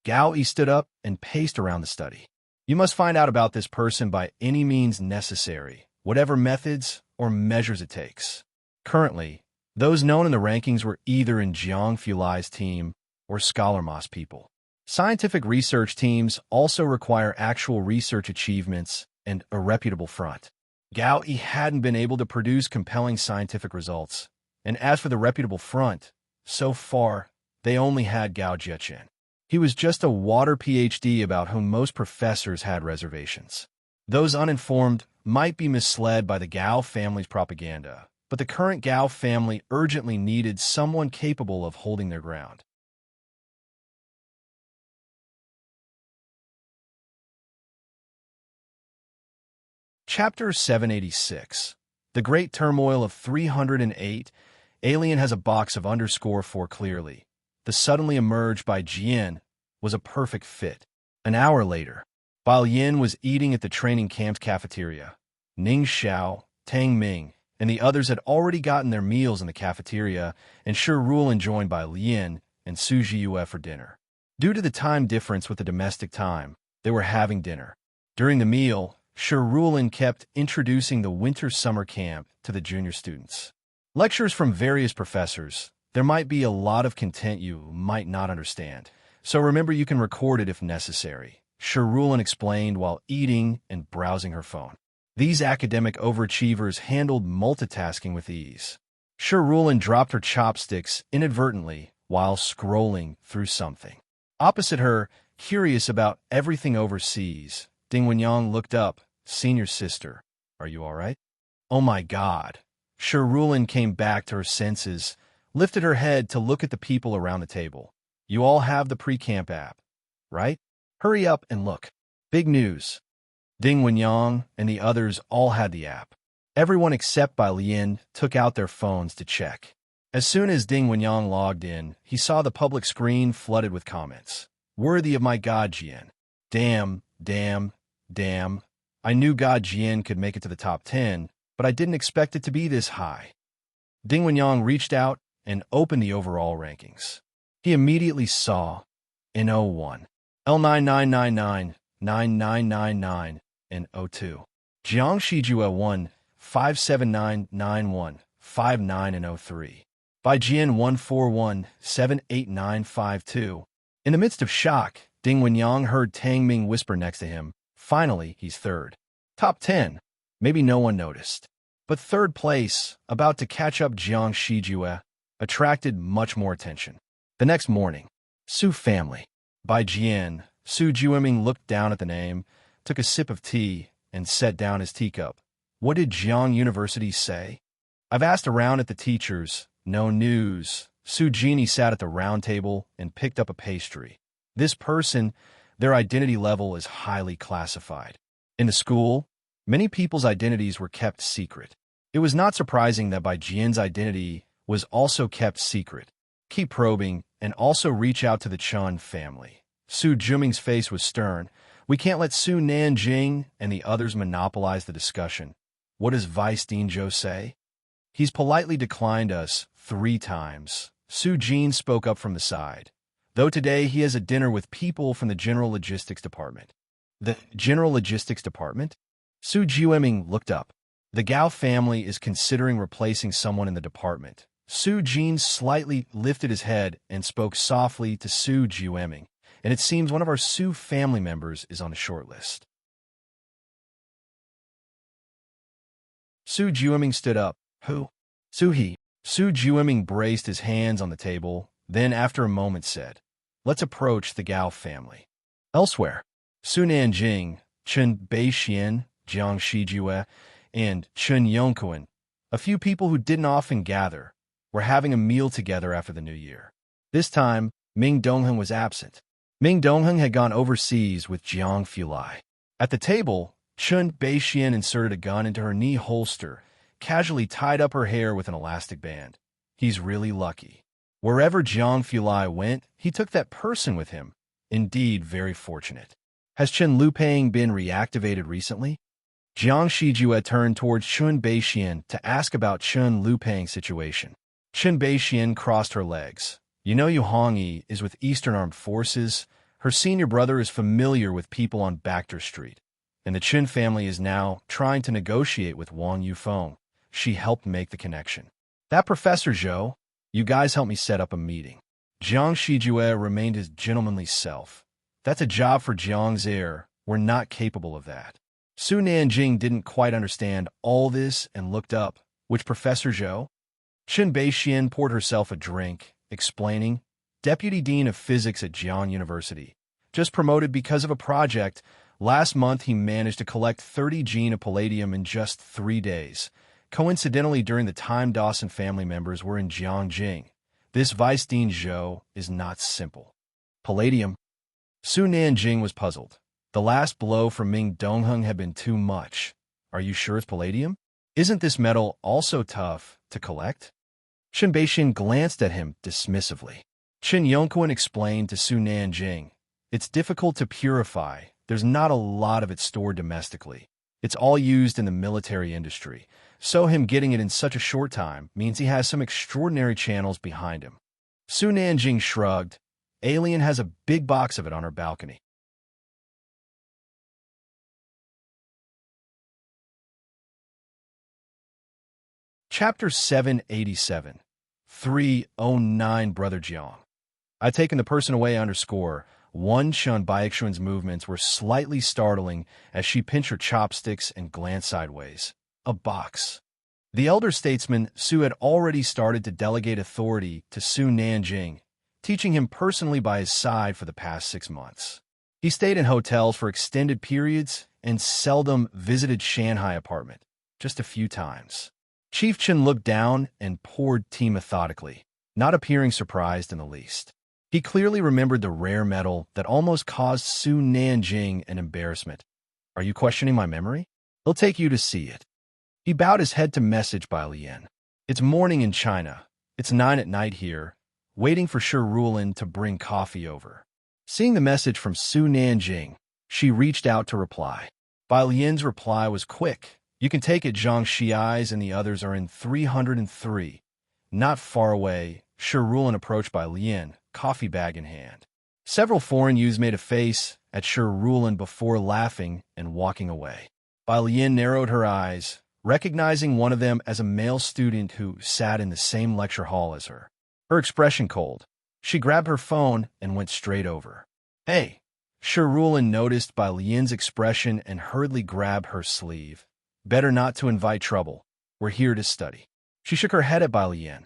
Gao Yi stood up and paced around the study. You must find out about this person by any means necessary, whatever methods or measures it takes. Currently, those known in the rankings were either in Jiang Fulai's team or Scholar Moss people. Scientific research teams also require actual research achievements and a reputable front. Gao Yi hadn't been able to produce compelling scientific results, and as for the reputable front, so far, they only had Gao Zhechen. He was just a water PhD about whom most professors had reservations. Those uninformed might be misled by the Gao family's propaganda, but the current Gao family urgently needed someone capable of holding their ground. Chapter 786. The Great Turmoil of 308. Alien has a box of _4 clearly. The suddenly emerged by Jian was a perfect fit. An hour later, while Yin was eating at the training camp's cafeteria, Ning Xiao, Tang Ming, and the others had already gotten their meals in the cafeteria, and Shi Rulin joined by Lien and Su Jiyue for dinner. Due to the time difference with the domestic time, they were having dinner. During the meal, Shi Rulin kept introducing the winter summer camp to the junior students. Lectures from various professors. There might be a lot of content you might not understand, so remember you can record it if necessary, Shi Rulin explained while eating and browsing her phone. These academic overachievers handled multitasking with ease. Shi Rulin dropped her chopsticks inadvertently while scrolling through something. Opposite her, curious about everything overseas, Ding Wenyang looked up. Senior sister, are you all right? Oh my God. Shi Rulin came back to her senses, lifted her head to look at the people around the table. You all have the pre-camp app, right? Hurry up and look. Big news. Ding Wenyang and the others all had the app. Everyone except Bai Lian took out their phones to check. As soon as Ding Wenyang logged in, he saw the public screen flooded with comments. Worthy of my God, Jian. Damn, damn, damn. I knew God Jian could make it to the top 10, but I didn't expect it to be this high. Ding Wenyang reached out and opened the overall rankings. He immediately saw N01, L9999, 9999, and 02. Jiang Shijue 1, 57991, 59 and 03. Bai Jian 141, 78952. In the midst of shock, Ding Wenyang heard Tang Ming whisper next to him, finally, he's third. Top 10. Maybe no one noticed. But third place, about to catch up Jiang Shijue, attracted much more attention. The next morning, Su family. Bai Jian, Su Jueming looked down at the name, took a sip of tea, and set down his teacup. What did Jiang University say? I've asked around at the teachers. No news. Su Jini sat at the round table and picked up a pastry. This person, their identity level is highly classified. In the school, many people's identities were kept secret. It was not surprising that Bai Jian's identity was also kept secret. Keep probing and also reach out to the Chun family. Su Juming's face was stern. We can't let Su Nanjing and the others monopolize the discussion. What does Vice Dean Zhou say? He's politely declined us 3 times. Su Jin spoke up from the side. Though today he has a dinner with people from the General Logistics Department. The General Logistics Department? Su Jueming looked up. The Gao family is considering replacing someone in the department. Su Jin slightly lifted his head and spoke softly to Su Jueming, and it seems one of our Su family members is on a short list. Su Jueming stood up. Who? Su-hee. Su Jueming braced his hands on the table, then after a moment said, let's approach the Gao family. Elsewhere, Su Nanjing, Chen Beixian, Jiang Shijue, and Chen Yongquan, a few people who didn't often gather, were having a meal together after the new year. This time, Ming Dongheng was absent. Ming Dongheng had gone overseas with Jiang Fulai. At the table, Chen Beixian inserted a gun into her knee holster, casually tied up her hair with an elastic band. He's really lucky. Wherever Jiang Fulai went, he took that person with him. Indeed, very fortunate. Has Chen Lupang been reactivated recently? Jiang Shijue turned towards Chen Beixian to ask about Chen Lupang's situation. Chen Beixian crossed her legs. You know Yu Hongyi is with Eastern Armed Forces. Her senior brother is familiar with people on Bacter Street. And the Chen family is now trying to negotiate with Wang Yufeng. She helped make the connection. That Professor Zhou, you guys helped me set up a meeting. Jiang Shijue remained his gentlemanly self. That's a job for Jiang's heir. We're not capable of that. Su Nanjing didn't quite understand all this and looked up. Which Professor Zhou? Chen Beixian poured herself a drink, explaining, Deputy Dean of Physics at Jiang University. Just promoted because of a project. Last month he managed to collect 30 gene of palladium in just 3 days. Coincidentally, during the time Dawson family members were in Jiangjing. This Vice Dean Zhou is not simple. Palladium? Su Nanjing was puzzled. The last blow from Ming Dongheng had been too much. Are you sure it's palladium? Isn't this metal also tough to collect? Chen Beixian glanced at him dismissively. Chen Yongquan explained to Su Nanjing, it's difficult to purify. There's not a lot of it stored domestically. It's all used in the military industry, so him getting it in such a short time means he has some extraordinary channels behind him. Su Nanjing shrugged. Alien has a big box of it on her balcony. Chapter 787 309 Brother Jiang. I'd taken the person away _ One Chun Baichuan's movements were slightly startling as she pinched her chopsticks and glanced sideways. A box. The elder statesman, Su, had already started to delegate authority to Su Nanjing, teaching him personally by his side for the past 6 months. He stayed in hotels for extended periods and seldom visited Shanghai apartment, just a few times. Chief Chen looked down and poured tea methodically, not appearing surprised in the least. He clearly remembered the rare metal that almost caused Su Nanjing an embarrassment. Are you questioning my memory? He'll take you to see it. He bowed his head to message by Lian. It's morning in China. It's 9 at night here, waiting for Shi Rulin to bring coffee over. Seeing the message from Su Nanjing, she reached out to reply. Bai Lian's reply was quick. You can take it, Zhang Xiai's and the others are in 303. Not far away, Shi Rulin approached Bai Lian, coffee bag in hand. Several foreign youths made a face at Shi Rulin before laughing and walking away. Bai Lian narrowed her eyes, recognizing one of them as a male student who sat in the same lecture hall as her. Her expression cold. She grabbed her phone and went straight over. Hey! Shi Rulin noticed Bai Lian's expression and hurriedly grabbed her sleeve. Better not to invite trouble. We're here to study. She shook her head at Bai Lian.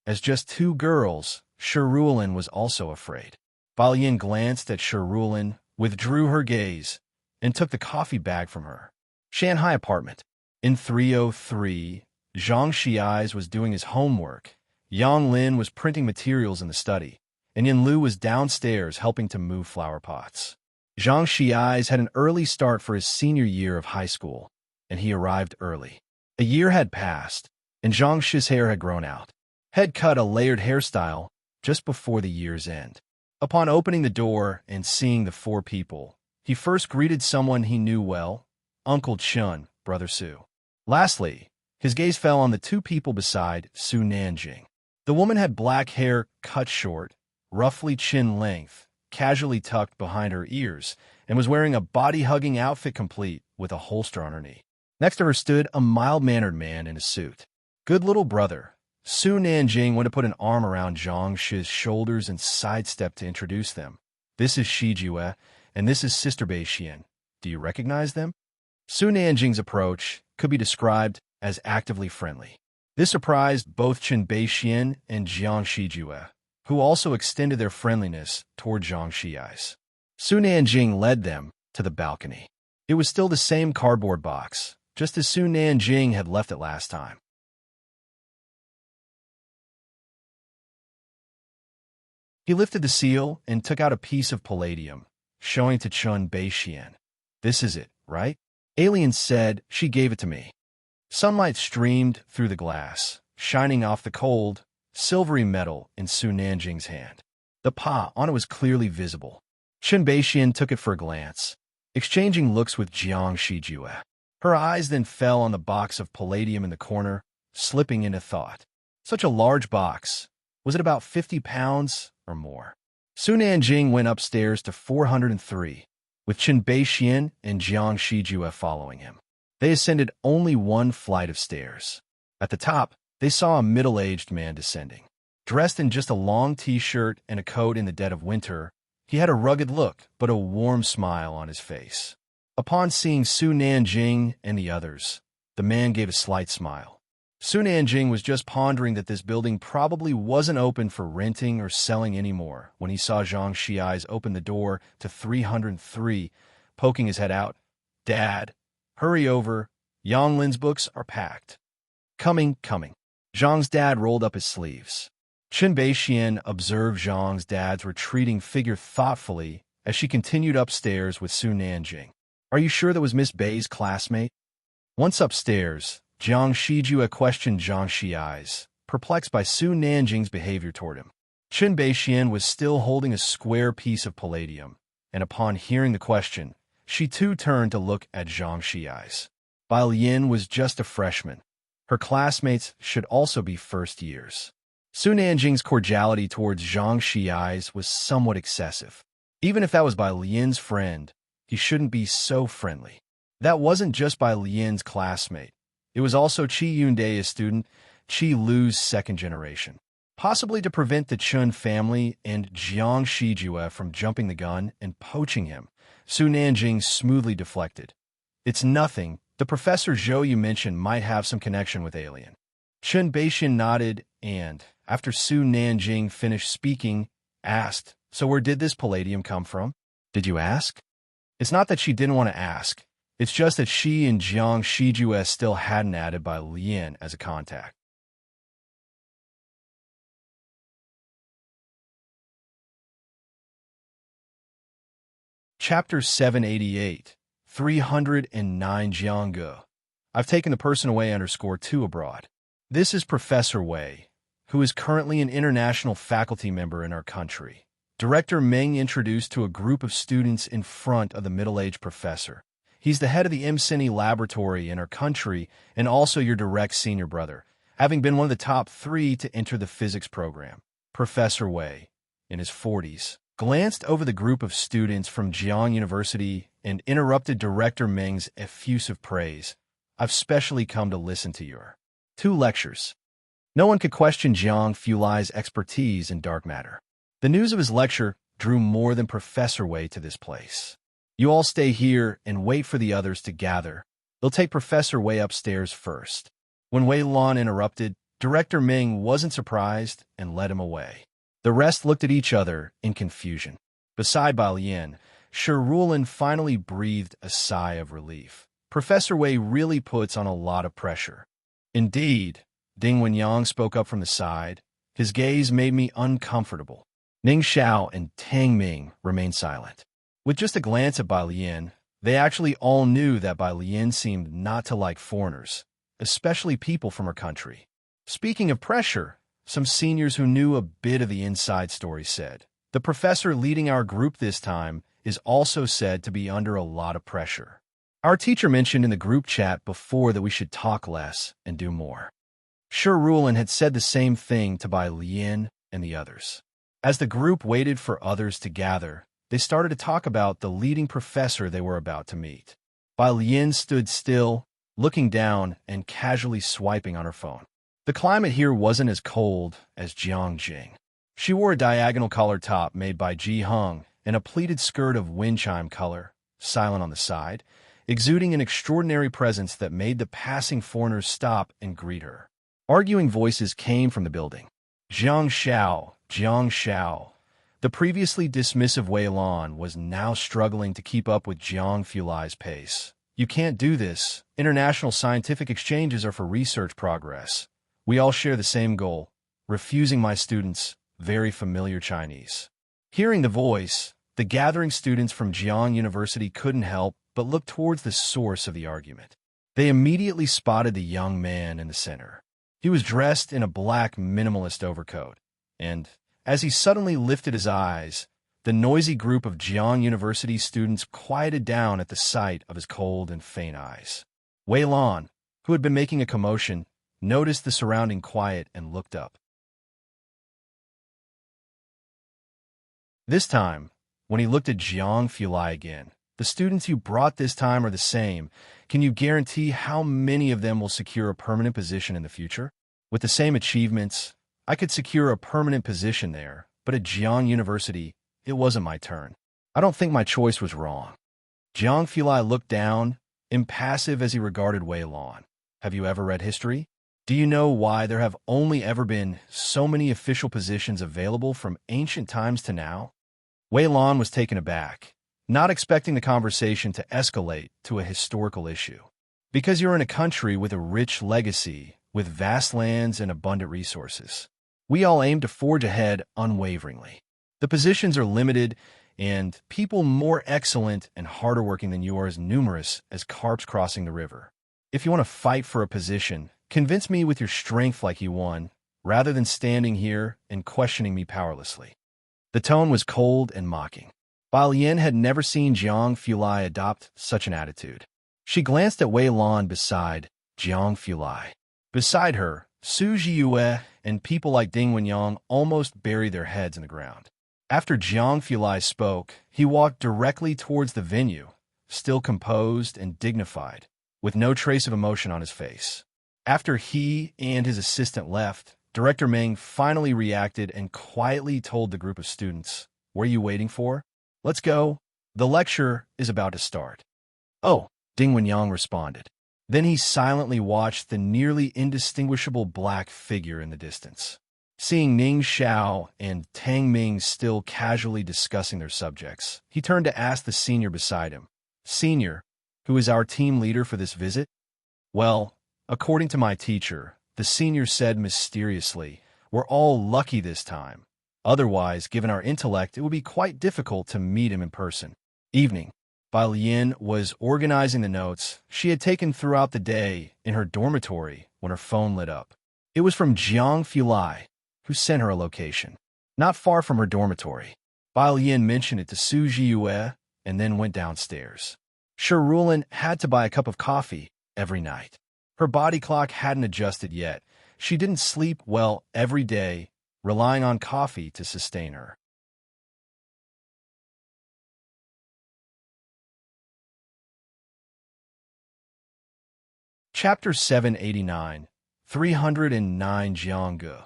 As just 2 girls, Shi Rulin was also afraid. Bai Lian glanced at Shi Rulin, withdrew her gaze, and took the coffee bag from her. Shanghai apartment. In 303, Zhang Xiai's was doing his homework. Yang Lin was printing materials in the study, and Yin Lu was downstairs helping to move flower pots. Zhang Xiai's had an early start for his senior year of high school, and he arrived early. A year had passed, and Zhang Shi's hair had grown out. Had cut a layered hairstyle just before the year's end. Upon opening the door and seeing the 4 people, he first greeted someone he knew well, Uncle Chun, Brother Su. Lastly, his gaze fell on the 2 people beside Su Nanjing. The woman had black hair cut short, roughly chin length, casually tucked behind her ears, and was wearing a body-hugging outfit complete with a holster on her knee. Next to her stood a mild-mannered man in a suit. Good little brother. Su Nanjing went to put an arm around Zhang Shi's shoulders and sidestepped to introduce them. This is Shijue, and this is Sister Beixian. Do you recognize them? Su Nanjing's approach could be described as actively friendly. This surprised both Chen Beixian and Jiang Shijue, who also extended their friendliness toward Zhang Xiai's. Su Nanjing led them to the balcony. It was still the same cardboard box, just as Su Nanjing had left it last time. He lifted the seal and took out a piece of palladium, showing to Chen Beixian. This is it, right? Alien said she gave it to me. Sunlight streamed through the glass, shining off the cold, silvery metal in Su Nanjing's hand. The pa on it was clearly visible. Chen Beixian took it for a glance, exchanging looks with Jiang Shijue. Her eyes then fell on the box of palladium in the corner, slipping into thought. Such a large box. Was it about 50 pounds or more? Su Nanjing went upstairs to 403, with Chen Beixian and Jiang Shijue following him. They ascended only one flight of stairs. At the top, they saw a middle-aged man descending. Dressed in just a long t-shirt and a coat in the dead of winter, he had a rugged look but a warm smile on his face. Upon seeing Su Nanjing and the others, the man gave a slight smile. Su Nanjing was just pondering that this building probably wasn't open for renting or selling anymore when he saw Zhang Xiai's open the door to 303, poking his head out. "Dad, hurry over. Yang Lin's books are packed." Coming. Zhang's dad rolled up his sleeves. Chen Beixian observed Zhang's dad's retreating figure thoughtfully as she continued upstairs with Su Nanjing. "Are you sure that was Miss Bei's classmate?" Once upstairs, Jiang Shijue questioned Zhang Xiai's, perplexed by Su Nanjing's behavior toward him. Chen Beixian was still holding a square piece of palladium, and upon hearing the question, she too turned to look at Zhang Xiai's. Bai Lian was just a freshman. Her classmates should also be first years. Su Nanjing's cordiality towards Zhang Xiai's was somewhat excessive. Even if that was Bai Lian's friend, he shouldn't be so friendly. That wasn't just Bai Lian's classmate. It was also Qi Yunde's student, Qi Lu's second generation. Possibly to prevent the Chun family and Jiang Shijue from jumping the gun and poaching him, Su Nanjing smoothly deflected. "It's nothing. The Professor Zhou you mentioned might have some connection with Alien." Chen Beixian nodded and, after Su Nanjing finished speaking, asked, "So where did this palladium come from? Did you ask?" It's not that she didn't want to ask. It's just that she and Jiang Shijue still hadn't added Bai Lian as a contact. Chapter 788, 309 Jiangge. I've taken the person away _2 abroad. This is Professor Wei, who is currently an international faculty member in our country. Director Meng introduced to a group of students in front of the middle-aged professor. He's the head of the MCNE laboratory in our country and also your direct senior brother, having been one of the top 3 to enter the physics program. Professor Wei, in his 40s, glanced over the group of students from Jiang University and interrupted Director Meng's effusive praise. "I've specially come to listen to your 2 lectures." No one could question Jiang Fulai's expertise in dark matter. The news of his lecture drew more than Professor Wei to this place. "You all stay here and wait for the others to gather. They'll take Professor Wei upstairs first." When Wei Lan interrupted, Director Ming wasn't surprised and led him away. The rest looked at each other in confusion. Beside Bai Lian, Shi Rulin finally breathed a sigh of relief. Professor Wei really puts on a lot of pressure. "Indeed," Ding Wenyang spoke up from the side. "His gaze made me uncomfortable." Ning Xiao and Tang Ming remained silent. With just a glance at Bai Lian, they actually all knew that Bai Lian seemed not to like foreigners, especially people from her country. Speaking of pressure, some seniors who knew a bit of the inside story said, "The professor leading our group this time is also said to be under a lot of pressure. Our teacher mentioned in the group chat before that we should talk less and do more." Shi Rulin had said the same thing to Bai Lian and the others. As the group waited for others to gather, they started to talk about the leading professor they were about to meet. Bai Lian stood still, looking down and casually swiping on her phone. The climate here wasn't as cold as Jiangjing. She wore a diagonal collar top made by Ji Hung and a pleated skirt of wind chime color, silent on the side, exuding an extraordinary presence that made the passing foreigners stop and greet her. Arguing voices came from the building. Jiang Xiao. The previously dismissive Wei Lan was now struggling to keep up with Jiang Fulai's pace. "You can't do this. International scientific exchanges are for research progress. We all share the same goal. Refusing my students, very familiar Chinese." Hearing the voice, the gathering students from Jiang University couldn't help but look towards the source of the argument. They immediately spotted the young man in the center. He was dressed in a black minimalist overcoat, and as he suddenly lifted his eyes, the noisy group of Jiang University students quieted down at the sight of his cold and faint eyes. Wei Lan, who had been making a commotion, noticed the surrounding quiet and looked up. This time, when he looked at Jiang Fulai again, the students you brought this time are the same. Can you guarantee how many of them will secure a permanent position in the future? With the same achievements, I could secure a permanent position there, but at Jiang University, it wasn't my turn. I don't think my choice was wrong. Jiang Fulai looked down, impassive as he regarded Wei Lan. Have you ever read history? Do you know why there have only ever been so many official positions available from ancient times to now? Wei Lan was taken aback, not expecting the conversation to escalate to a historical issue. Because you're in a country with a rich legacy, with vast lands and abundant resources. We all aim to forge ahead unwaveringly. The positions are limited, and people more excellent and harder working than you are as numerous as carps crossing the river. If you want to fight for a position, convince me with your strength like you won, rather than standing here and questioning me powerlessly. The tone was cold and mocking. Bai Yin had never seen Jiang Fulai adopt such an attitude. She glanced at Wei Lan beside Jiang Fulai. Beside her, Su Jiyue and people like Ding Wenyang almost buried their heads in the ground. After Jiang Fulai spoke, he walked directly towards the venue, still composed and dignified, with no trace of emotion on his face. After he and his assistant left, Director Meng finally reacted and quietly told the group of students, "What are you waiting for? Let's go. The lecture is about to start." "Oh," Ding Wenyang responded. Then he silently watched the nearly indistinguishable black figure in the distance. Seeing Ning Xiao and Tang Ming still casually discussing their subjects, he turned to ask the senior beside him, "Senior, who is our team leader for this visit?" "Well, according to my teacher," the senior said mysteriously, "we're all lucky this time. Otherwise, given our intellect, it would be quite difficult to meet him in person." Evening. Bai Yin was organizing the notes she had taken throughout the day in her dormitory when her phone lit up. It was from Jiang Fulai, who sent her a location, not far from her dormitory. Bai Yin mentioned it to Su Jiyue and then went downstairs. Shirulin had to buy a cup of coffee every night. Her body clock hadn't adjusted yet. She didn't sleep well every day, relying on coffee to sustain her. Chapter 789, 309 Jiangge.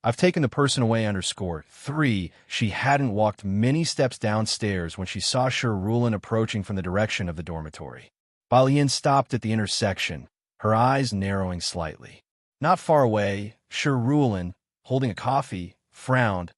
I've taken the person away _3. She hadn't walked many steps downstairs when she saw Shirulin approaching from the direction of the dormitory. Bai Yin stopped at the intersection, her eyes narrowing slightly. Not far away, Shirulin, holding a coffee, frowned,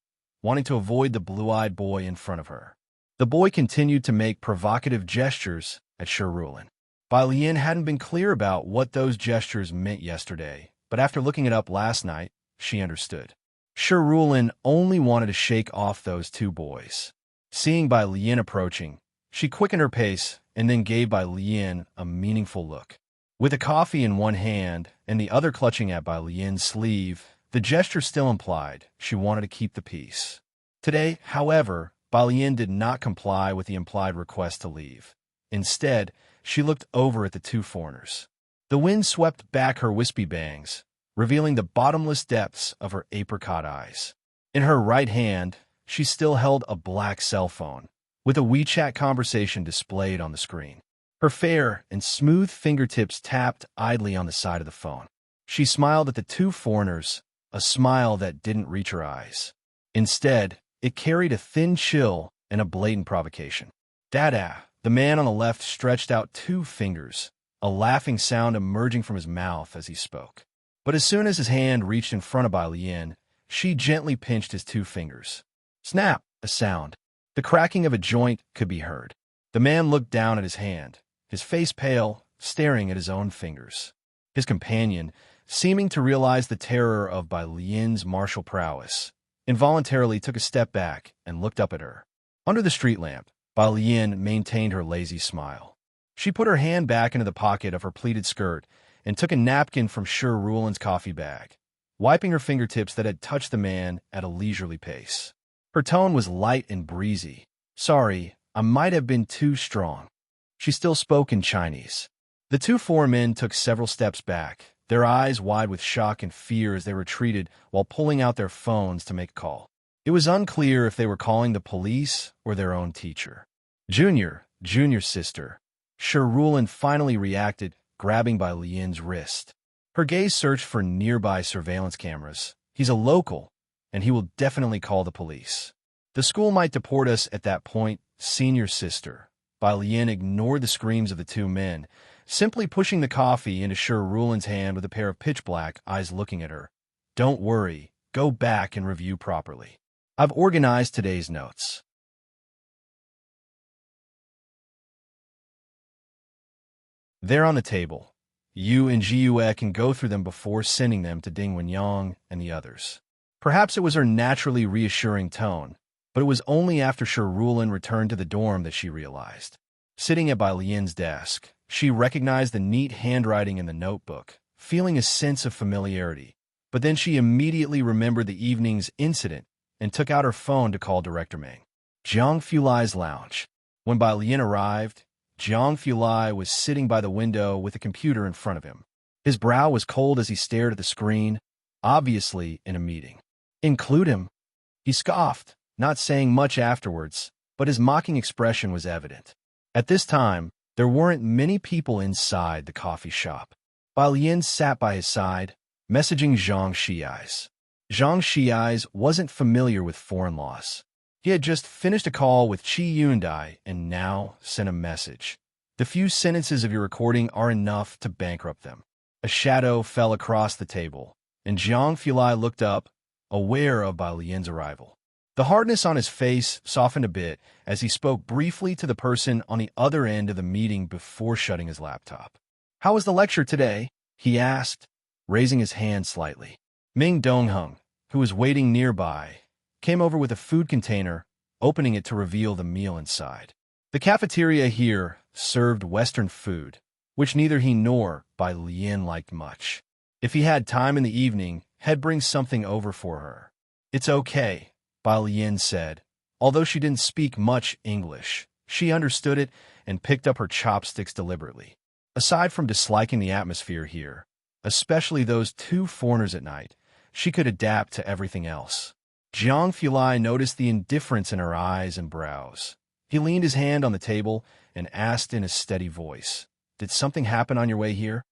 wanting to avoid the blue-eyed boy in front of her. The boy continued to make provocative gestures at Shirulin. Bai Yin hadn't been clear about what those gestures meant yesterday, but after looking it up last night, she understood. Shirulin only wanted to shake off those two boys. Seeing Bai Yin approaching, she quickened her pace and then gave Bai Yin a meaningful look. With a coffee in one hand and the other clutching at Bai Yin's sleeve, the gesture still implied she wanted to keep the peace. Today, however, Bai Yin did not comply with the implied request to leave. Instead, she looked over at the two foreigners. The wind swept back her wispy bangs, revealing the bottomless depths of her apricot eyes. In her right hand, she still held a black cell phone, with a WeChat conversation displayed on the screen. Her fair and smooth fingertips tapped idly on the side of the phone. She smiled at the two foreigners, a smile that didn't reach her eyes. Instead, it carried a thin chill and a blatant provocation. "Dada." The man on the left stretched out two fingers, a laughing sound emerging from his mouth as he spoke. But as soon as his hand reached in front of Bai Yin, she gently pinched his two fingers. Snap! A sound. The cracking of a joint could be heard. The man looked down at his hand, his face pale, staring at his own fingers. His companion, seeming to realize the terror of Bai Yin's martial prowess, involuntarily took a step back and looked up at her. Under the street lamp, Bai Yin maintained her lazy smile. She put her hand back into the pocket of her pleated skirt and took a napkin from Shirulin's coffee bag, wiping her fingertips that had touched the man at a leisurely pace. Her tone was light and breezy. "Sorry, I might have been too strong." She still spoke in Chinese. The two foreign men took several steps back, their eyes wide with shock and fear as they retreated while pulling out their phones to make a call. It was unclear if they were calling the police or their own teacher. Junior's sister. Sherulin finally reacted, grabbing by Lien's wrist. Her gaze searched for nearby surveillance cameras. He's a local, and he will definitely call the police. The school might deport us at that point, senior sister. Bai Lien ignored the screams of the two men, simply pushing the coffee into Sherulin's hand with a pair of pitch-black eyes looking at her. Don't worry, go back and review properly. I've organized today's notes. They're on the table. You and Jiue can go through them before sending them to Ding Wenyang and the others. Perhaps it was her naturally reassuring tone, but it was only after Sherulin returned to the dorm that she realized. Sitting at Bai Lien's desk, she recognized the neat handwriting in the notebook, feeling a sense of familiarity. But then she immediately remembered the evening's incident and took out her phone to call Director Meng. Jiang Fulai's lounge. When Bai Lien arrived, Jiang Fulai was sitting by the window with a computer in front of him. His brow was cold as he stared at the screen, obviously in a meeting. Include him? He scoffed, not saying much afterwards, but his mocking expression was evident. At this time, there weren't many people inside the coffee shop. Bai Lien sat by his side, messaging Zhang Xiais. Zhang Xiais wasn't familiar with foreign laws. He had just finished a call with Qi Yundai and now sent a message. The few sentences of your recording are enough to bankrupt them. A shadow fell across the table, and Jiang Fulai looked up, aware of Bai Lien's arrival. The hardness on his face softened a bit as he spoke briefly to the person on the other end of the meeting before shutting his laptop. How was the lecture today? He asked, raising his hand slightly. Ming Dongheng, who was waiting nearby, came over with a food container, opening it to reveal the meal inside. The cafeteria here served Western food, which neither he nor Bai Lien liked much. If he had time in the evening, he'd bring something over for her. It's okay, Bai Lien said. Although she didn't speak much English, she understood it and picked up her chopsticks deliberately. Aside from disliking the atmosphere here, especially those two foreigners at night, she could adapt to everything else. Jiang Fulai noticed the indifference in her eyes and brows. He leaned his hand on the table and asked in a steady voice, "Did something happen on your way here?"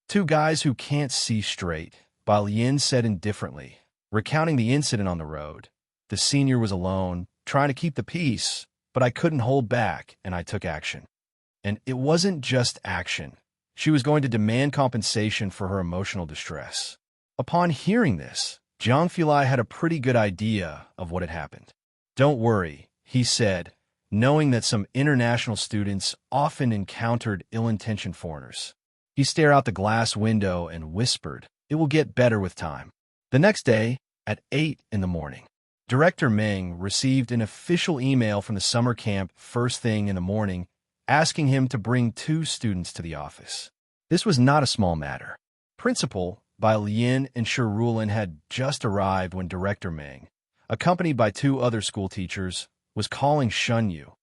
Two guys who can't see straight, Bai Lien said indifferently, recounting the incident on the road. The senior was alone, trying to keep the peace, but I couldn't hold back, and I took action. And it wasn't just action. She was going to demand compensation for her emotional distress. Upon hearing this, Jiang Fulai had a pretty good idea of what had happened. Don't worry, he said, knowing that some international students often encountered ill-intentioned foreigners. He stared out the glass window and whispered, "It will get better with time." The next day, at 8 in the morning, Director Meng received an official email from the summer camp first thing in the morning, asking him to bring 2 students to the office. This was not a small matter. Principal Bai Lien and Sherulin had just arrived when Director Meng, accompanied by 2 other school teachers, was calling Shunyu.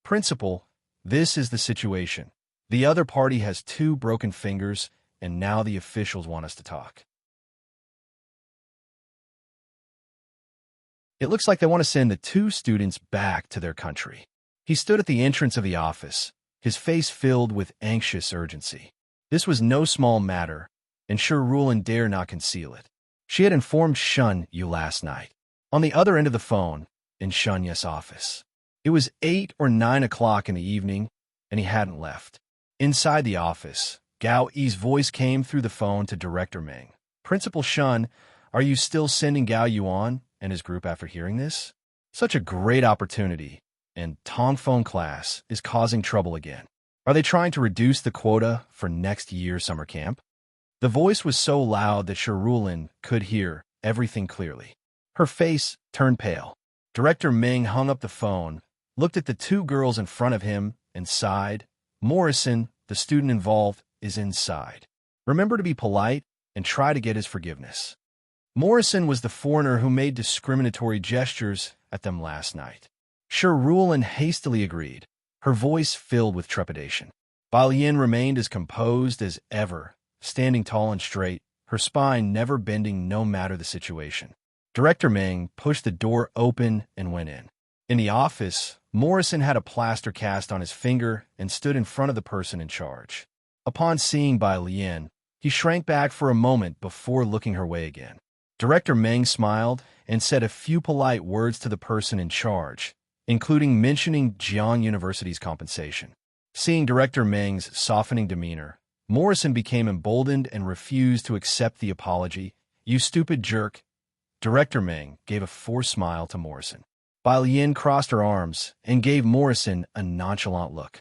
Principal, this is the situation. The other party has 2 broken fingers, and now the officials want us to talk. It looks like they want to send the 2 students back to their country. He stood at the entrance of the office, his face filled with anxious urgency. This was no small matter, and Sherulin dare not conceal it. She had informed Shunyu last night, on the other end of the phone, in Shunyu's office. It was 8 or 9 o'clock in the evening, and he hadn't left. Inside the office, Gao Yi's voice came through the phone to Director Meng. "Principal Shun, are you still sending Gao Yuan and his group after hearing this? Such a great opportunity, and Tongfeng class is causing trouble again. Are they trying to reduce the quota for next year's summer camp?" The voice was so loud that Sherulin could hear everything clearly. Her face turned pale. Director Meng hung up the phone, looked at the 2 girls in front of him, and sighed. "Morrison, the student involved, is inside. Remember to be polite and try to get his forgiveness." Morrison was the foreigner who made discriminatory gestures at them last night. Sherulin hastily agreed, her voice filled with trepidation. Bai Lien remained as composed as ever, standing tall and straight, her spine never bending no matter the situation. Director Ming pushed the door open and went in. In the office, Morrison had a plaster cast on his finger and stood in front of the person in charge. Upon seeing Bai Lian, he shrank back for a moment before looking her way again. Director Meng smiled and said a few polite words to the person in charge, including mentioning Jiang University's compensation. Seeing Director Meng's softening demeanor, Morrison became emboldened and refused to accept the apology. "You stupid jerk." Director Meng gave a forced smile to Morrison. Bai Lian crossed her arms and gave Morrison a nonchalant look.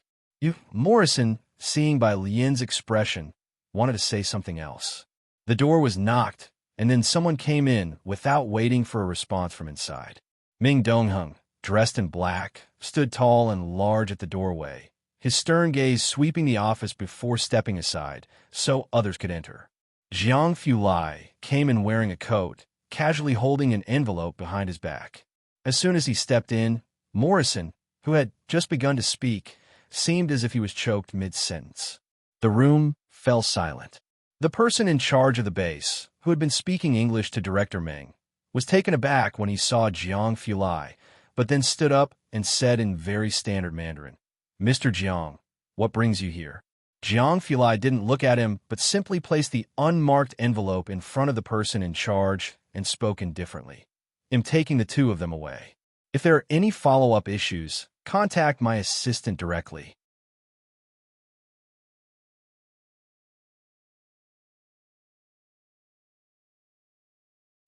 Morrison, seeing Bai Lian's expression, wanted to say something else. The door was knocked, and then someone came in without waiting for a response from inside. Ming Dongheng, dressed in black, stood tall and large at the doorway, his stern gaze sweeping the office before stepping aside so others could enter. Jiang Fulai came in wearing a coat, casually holding an envelope behind his back. As soon as he stepped in, Morrison, who had just begun to speak, seemed as if he was choked mid-sentence. The room fell silent. The person in charge of the base, who had been speaking English to Director Meng, was taken aback when he saw Jiang Fulai, but then stood up and said in very standard Mandarin, "Mr. Jiang, what brings you here?" Jiang Fulai didn't look at him, but simply placed the unmarked envelope in front of the person in charge and spoke indifferently. "I'm taking the two of them away. If there are any follow-up issues, contact my assistant directly."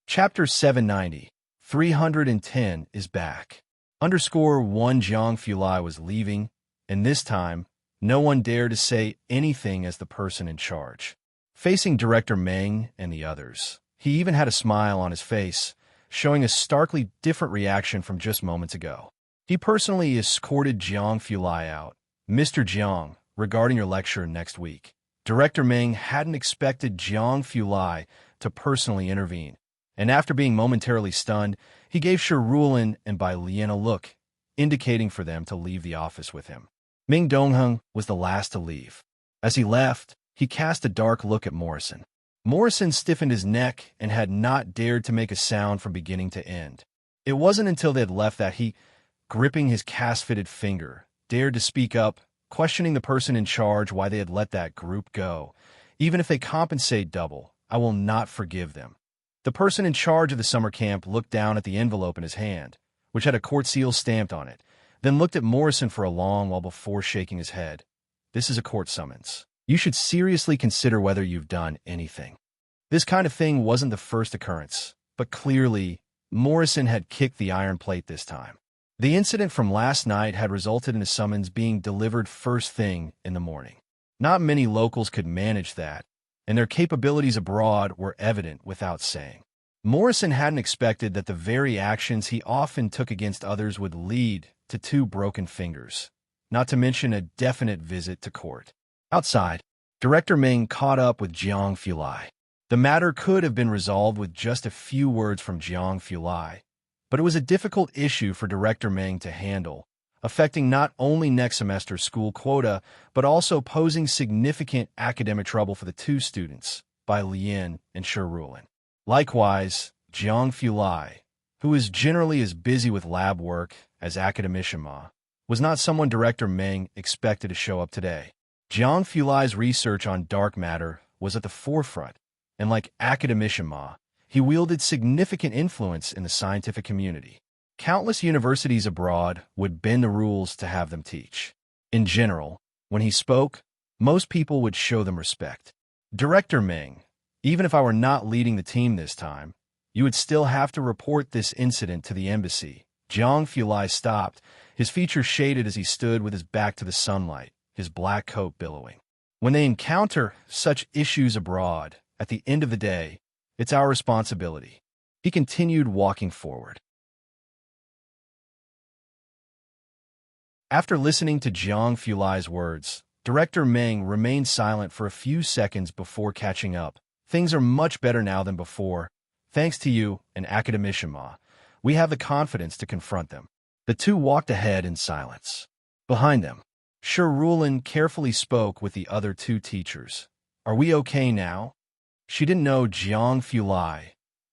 Chapter 790, 310 is back. _1 Jiang Fulai was leaving, and this time, no one dared to say anything as the person in charge. Facing Director Meng and the others, he even had a smile on his face, showing a starkly different reaction from just moments ago. He personally escorted Jiang Fulai out. "Mr. Jiang, regarding your lecture next week." Director Meng hadn't expected Jiang Fulai to personally intervene, and after being momentarily stunned, he gave Shirulin and Bai Lian a look, indicating for them to leave the office with him. Ming Dongheng was the last to leave. As he left, he cast a dark look at Morrison. Morrison stiffened his neck and had not dared to make a sound from beginning to end. It wasn't until they had left that he, gripping his cast-fitted finger, dared to speak up, questioning the person in charge why they had let that group go. "Even if they compensate double, I will not forgive them." The person in charge of the summer camp looked down at the envelope in his hand, which had a court seal stamped on it, then looked at Morrison for a long while before shaking his head. "This is a court summons. You should seriously consider whether you've done anything." This kind of thing wasn't the first occurrence, but clearly, Morrison had kicked the iron plate this time. The incident from last night had resulted in a summons being delivered first thing in the morning. Not many locals could manage that, and their capabilities abroad were evident without saying. Morrison hadn't expected that the very actions he often took against others would lead to 2 broken fingers, not to mention a definite visit to court. Outside, Director Ming caught up with Jiang Fulai. The matter could have been resolved with just a few words from Jiang Fulai, but it was a difficult issue for Director Ming to handle, affecting not only next semester's school quota, but also posing significant academic trouble for the 2 students, Bai Lian and Shirulin. Likewise, Jiang Fulai, who is generally as busy with lab work as academician, was not someone Director Meng expected to show up today. Jiang Fulai's research on dark matter was at the forefront, and like academician, he wielded significant influence in the scientific community. Countless universities abroad would bend the rules to have them teach. In general, when he spoke, most people would show them respect. "Director Meng, even if I were not leading the team this time, you would still have to report this incident to the embassy." Jiang Fulai stopped, his features shaded as he stood with his back to the sunlight, his black coat billowing. "When they encounter such issues abroad, at the end of the day, it's our responsibility." He continued walking forward. After listening to Jiang Fulai's words, Director Meng remained silent for a few seconds before catching up. "Things are much better now than before. Thanks to you and academician, we have the confidence to confront them." The 2 walked ahead in silence. Behind them, Shirulin carefully spoke with the other 2 teachers. "Are we okay now?" She didn't know Jiang Fulai,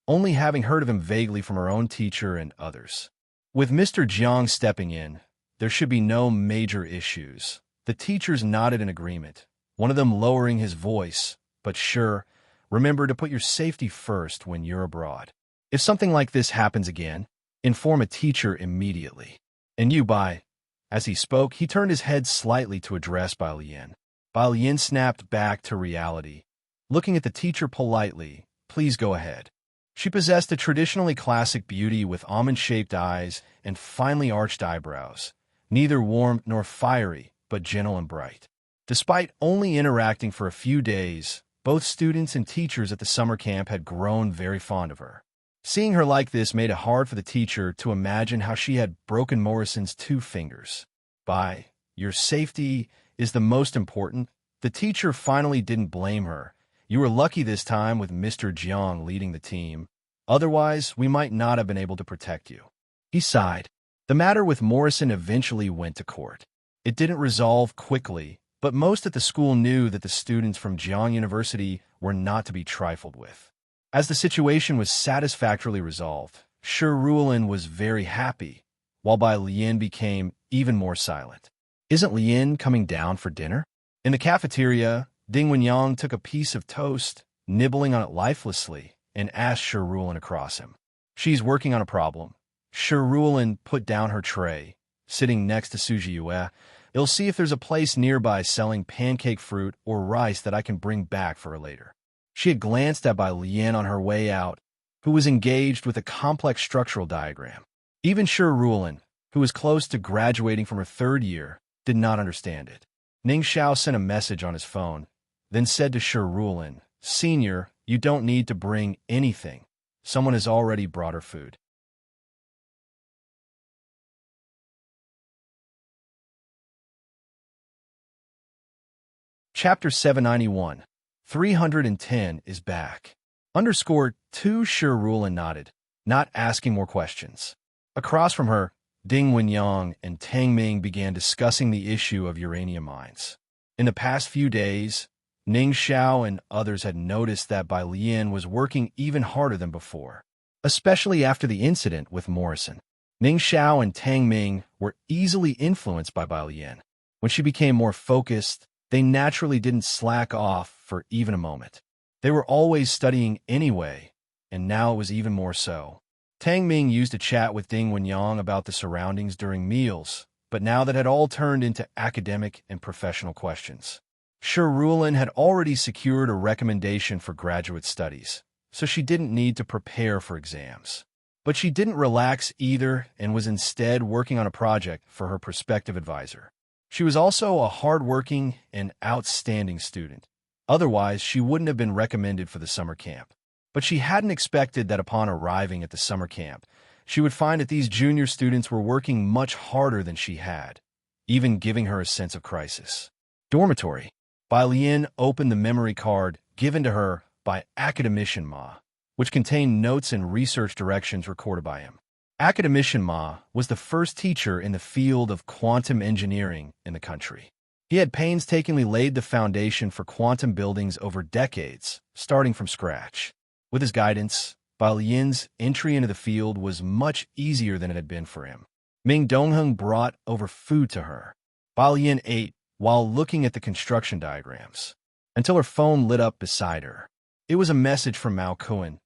only having heard of him vaguely from her own teacher and others. With Mr. Jiang stepping in, there should be no major issues. The teachers nodded in agreement, one of them lowering his voice, but sure, remember to put your safety first when you're abroad. If something like this happens again, inform a teacher immediately. And you, Bai. As he spoke, he turned his head slightly to address Bai Lian. Bai Lian snapped back to reality, looking at the teacher politely. Please go ahead. She possessed a traditionally classic beauty with almond-shaped eyes and finely arched eyebrows, neither warm nor fiery, but gentle and bright. Despite only interacting for a few days, both students and teachers at the summer camp had grown very fond of her. Seeing her like this made it hard for the teacher to imagine how she had broken Morrison's 2 fingers. Bai, your safety is the most important. The teacher finally didn't blame her. You were lucky this time with Mr. Jiang leading the team. Otherwise, we might not have been able to protect you. He sighed. The matter with Morrison eventually went to court. It didn't resolve quickly, but most at the school knew that the students from Jiang University were not to be trifled with. As the situation was satisfactorily resolved, Shi Ruolin was very happy, while Bai Lian became even more silent. Isn't Lian coming down for dinner? In the cafeteria, Ding Wenyang took a piece of toast, nibbling on it lifelessly, and asked Shi Ruolin across him. She's working on a problem. Shi Ruolin put down her tray, sitting next to Suji Yue. It'll see if there's a place nearby selling pancake fruit or rice that I can bring back for her later. She had glanced at Bai Lian on her way out, who was engaged with a complex structural diagram. Even Shi Ruolin, who was close to graduating from her 3rd year, did not understand it. Ning Xiao sent a message on his phone, then said to Shi Ruolin, Senior, you don't need to bring anything. Someone has already brought her food. Chapter 791. 310 is back. _2 Shi Ruolin nodded, not asking more questions. Across from her, Ding Wenyang and Tang Ming began discussing the issue of uranium mines. In the past few days, Ning Xiao and others had noticed that Bai Lian was working even harder than before, especially after the incident with Morrison. Ning Xiao and Tang Ming were easily influenced by Bai Lian. When she became more focused, they naturally didn't slack off for even a moment. They were always studying anyway, and now it was even more so. Tang Ming used to chat with Ding Wenyang about the surroundings during meals, but now that had all turned into academic and professional questions. Shi Ruolin had already secured a recommendation for graduate studies, so she didn't need to prepare for exams. But she didn't relax either and was instead working on a project for her prospective advisor. She was also a hard-working and outstanding student. Otherwise, she wouldn't have been recommended for the summer camp. But she hadn't expected that upon arriving at the summer camp, she would find that these junior students were working much harder than she had, even giving her a sense of crisis. Dormitory. Bai Lian opened the memory card given to her by Academician Ma, which contained notes and research directions recorded by him. Academician Ma was the first teacher in the field of quantum engineering in the country. He had painstakingly laid the foundation for quantum buildings over decades, starting from scratch. With his guidance, Bai Lian's entry into the field was much easier than it had been for him. Ming Dongheng brought over food to her. Bai Lian ate while looking at the construction diagrams, until her phone lit up beside her. It was a message from Mao Kuan.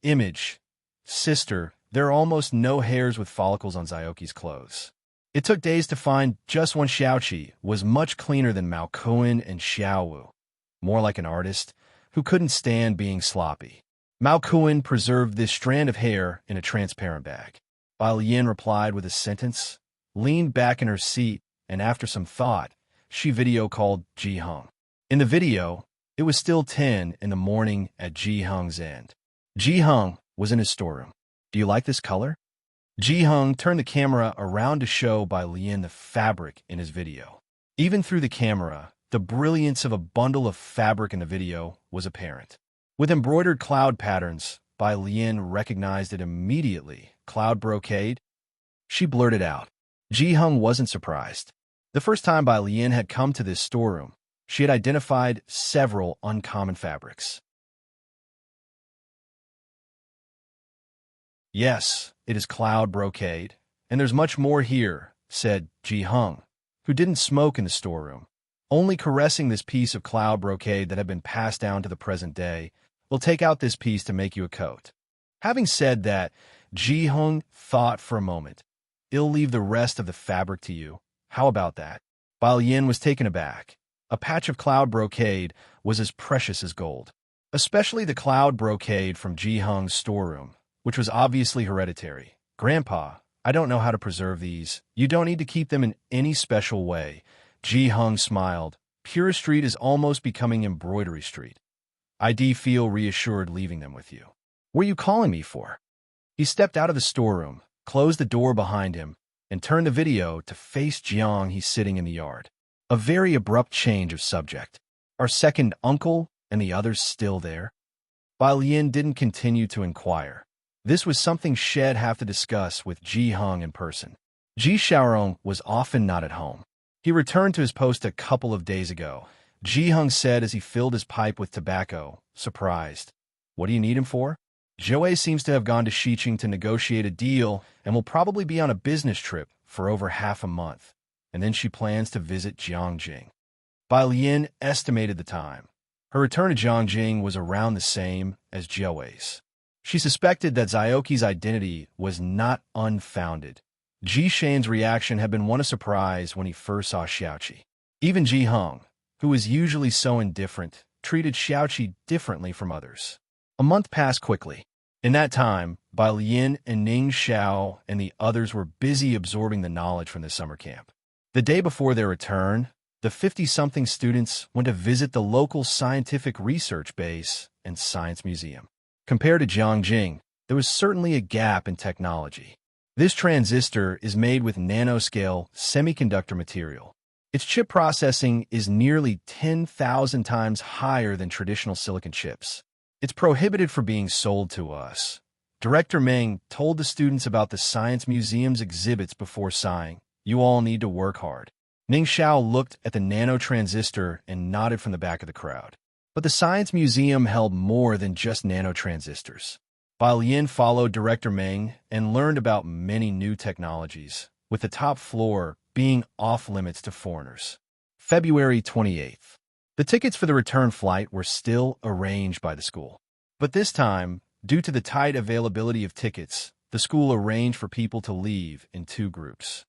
Image. Sister, there are almost no hairs with follicles on Zioki's clothes. It took days to find just one. Xiaoqi was much cleaner than Mao Kuan and Xiaowu, more like an artist who couldn't stand being sloppy. Mao Kuan preserved this strand of hair in a transparent bag. Bai Lian replied with a sentence, leaned back in her seat, and after some thought, she video called Ji Heng. In the video, it was still 10 in the morning at Ji Heng's end. Ji Heng was in his storeroom. Do you like this color? Ji Heng turned the camera around to show Bai Lian the fabric in his video. Even through the camera, the brilliance of a bundle of fabric in the video was apparent. With embroidered cloud patterns, Bai Lian recognized it immediately. Cloud brocade? She blurted out. Ji Heng wasn't surprised. The first time Bai Lian had come to this storeroom, she had identified several uncommon fabrics. Yes, it is cloud brocade, and there's much more here, said Ji Hung, who didn't smoke in the storeroom. Only caressing this piece of cloud brocade that had been passed down to the present day. We'll take out this piece to make you a coat. Having said that, Ji Hung thought for a moment. I'll leave the rest of the fabric to you. How about that? Bao Yin was taken aback. A patch of cloud brocade was as precious as gold. Especially the cloud brocade from Ji Hung's storeroom, which was obviously hereditary. Grandpa, I don't know how to preserve these. You don't need to keep them in any special way. Ji Hung smiled. Pure Street is almost becoming Embroidery Street. I do feel reassured leaving them with you. What are you calling me for? He stepped out of the storeroom, closed the door behind him, and turned the video to face Jiang. He's sitting in the yard. A very abrupt change of subject. Our second uncle and the others still there? Bai Lian didn't continue to inquire. This was something she'd have to discuss with Ji Hung in person. Ji Xiaorong was often not at home. He returned to his post a couple of days ago. Ji Hung said as he filled his pipe with tobacco, surprised. What do you need him for? Joey seems to have gone to Xiqing to negotiate a deal and will probably be on a business trip for over half a month. And then she plans to visit Jiangjing. Bai Lian estimated the time. Her return to Jiangjing was around the same as Joey's. She suspected that Zioki's identity was not unfounded. Ji Shan's reaction had been one of surprise when he first saw Xiaoqi. Even Ji Hung, who was usually so indifferent, treated Xiaoqi differently from others. A month passed quickly. In that time, Bai Lian and Ning Xiao and the others were busy absorbing the knowledge from the summer camp. The day before their return, the 50-something students went to visit the local scientific research base and science museum. Compared to Jiangjing, there was certainly a gap in technology. This transistor is made with nanoscale semiconductor material. Its chip processing is nearly 10,000 times higher than traditional silicon chips. It's prohibited for being sold to us. Director Meng told the students about the Science Museum's exhibits before sighing. You all need to work hard. Ning Xiao looked at the nanotransistor and nodded from the back of the crowd. But the Science Museum held more than just nanotransistors. Bai Lian followed Director Meng and learned about many new technologies, with the top floor being off-limits to foreigners. February 28th. The tickets for the return flight were still arranged by the school. But this time, due to the tight availability of tickets, the school arranged for people to leave in 2 groups.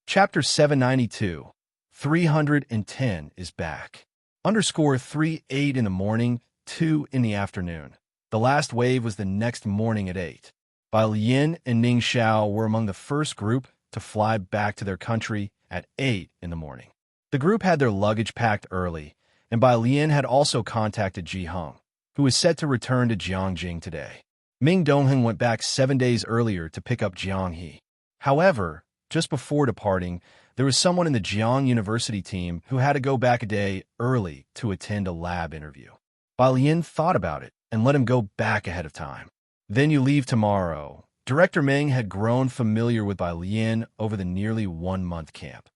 Chapter 792, 310 is back. _38 in the morning, 2 in the afternoon. The last wave was the next morning at 8. Bai Lian and Ning Xiao were among the first group to fly back to their country at 8 in the morning. The group had their luggage packed early, and Bai Lian had also contacted Ji Hung, who was set to return to Jiangjing today. Ming Dongheng went back 7 days earlier to pick up Jiang He. However, just before departing, there was someone in the Jiang University team who had to go back a day early to attend a lab interview. Bai Lian thought about it and let him go back ahead of time. Then you leave tomorrow. Director Meng had grown familiar with Bai Lian over the nearly 1-month camp.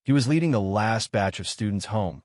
He was leading the last batch of students home.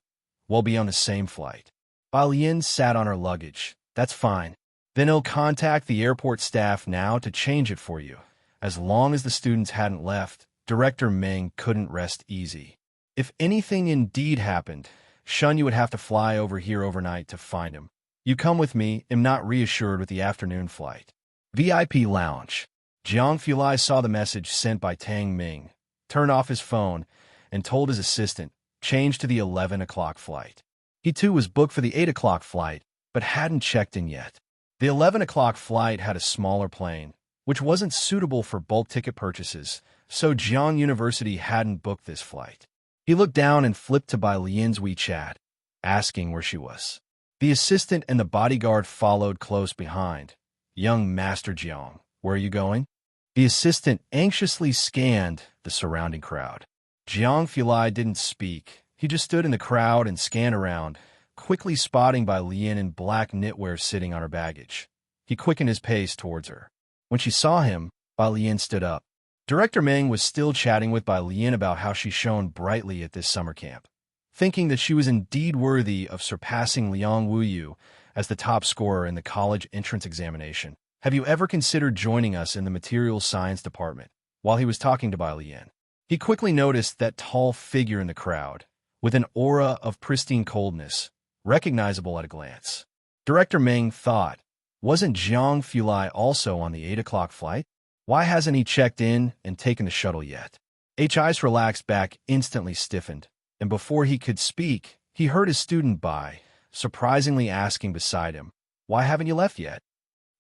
We'll be on the same flight. Bai Lian sat on her luggage. That's fine. Then he'll contact the airport staff now to change it for you. As long as the students hadn't left, Director Meng couldn't rest easy. If anything indeed happened, Shun, you would have to fly over here overnight to find him. You come with me, am not reassured with the afternoon flight. VIP Lounge. Jiang Fulai saw the message sent by Tang Ming, turned off his phone, and told his assistant, change to the 11 o'clock flight. He too was booked for the 8 o'clock flight, but hadn't checked in yet. The 11 o'clock flight had a smaller plane, which wasn't suitable for bulk ticket purchases, so Jiang University hadn't booked this flight. He looked down and flipped to Bai Lian's WeChat, asking where she was. The assistant and the bodyguard followed close behind. Young Master Jiang, where are you going? The assistant anxiously scanned the surrounding crowd. Jiang Fulai didn't speak. He just stood in the crowd and scanned around, quickly spotting Bai Lian in black knitwear sitting on her baggage. He quickened his pace towards her. When she saw him, Bai Lian stood up. Director Meng was still chatting with Bai Lian about how she shone brightly at this summer camp. thinking that she was indeed worthy of surpassing Liang Wuyu as the top scorer in the college entrance examination. Have you ever considered joining us in the materials science department? While he was talking to Bai Lian, he quickly noticed that tall figure in the crowd, with an aura of pristine coldness, recognizable at a glance. Director Meng thought, wasn't Zhang Fulai also on the 8 o'clock flight? Why hasn't he checked in and taken the shuttle yet? Hi's relaxed back instantly stiffened, and before he could speak, he heard his student Bai surprisingly asking beside him, "Why haven't you left yet?"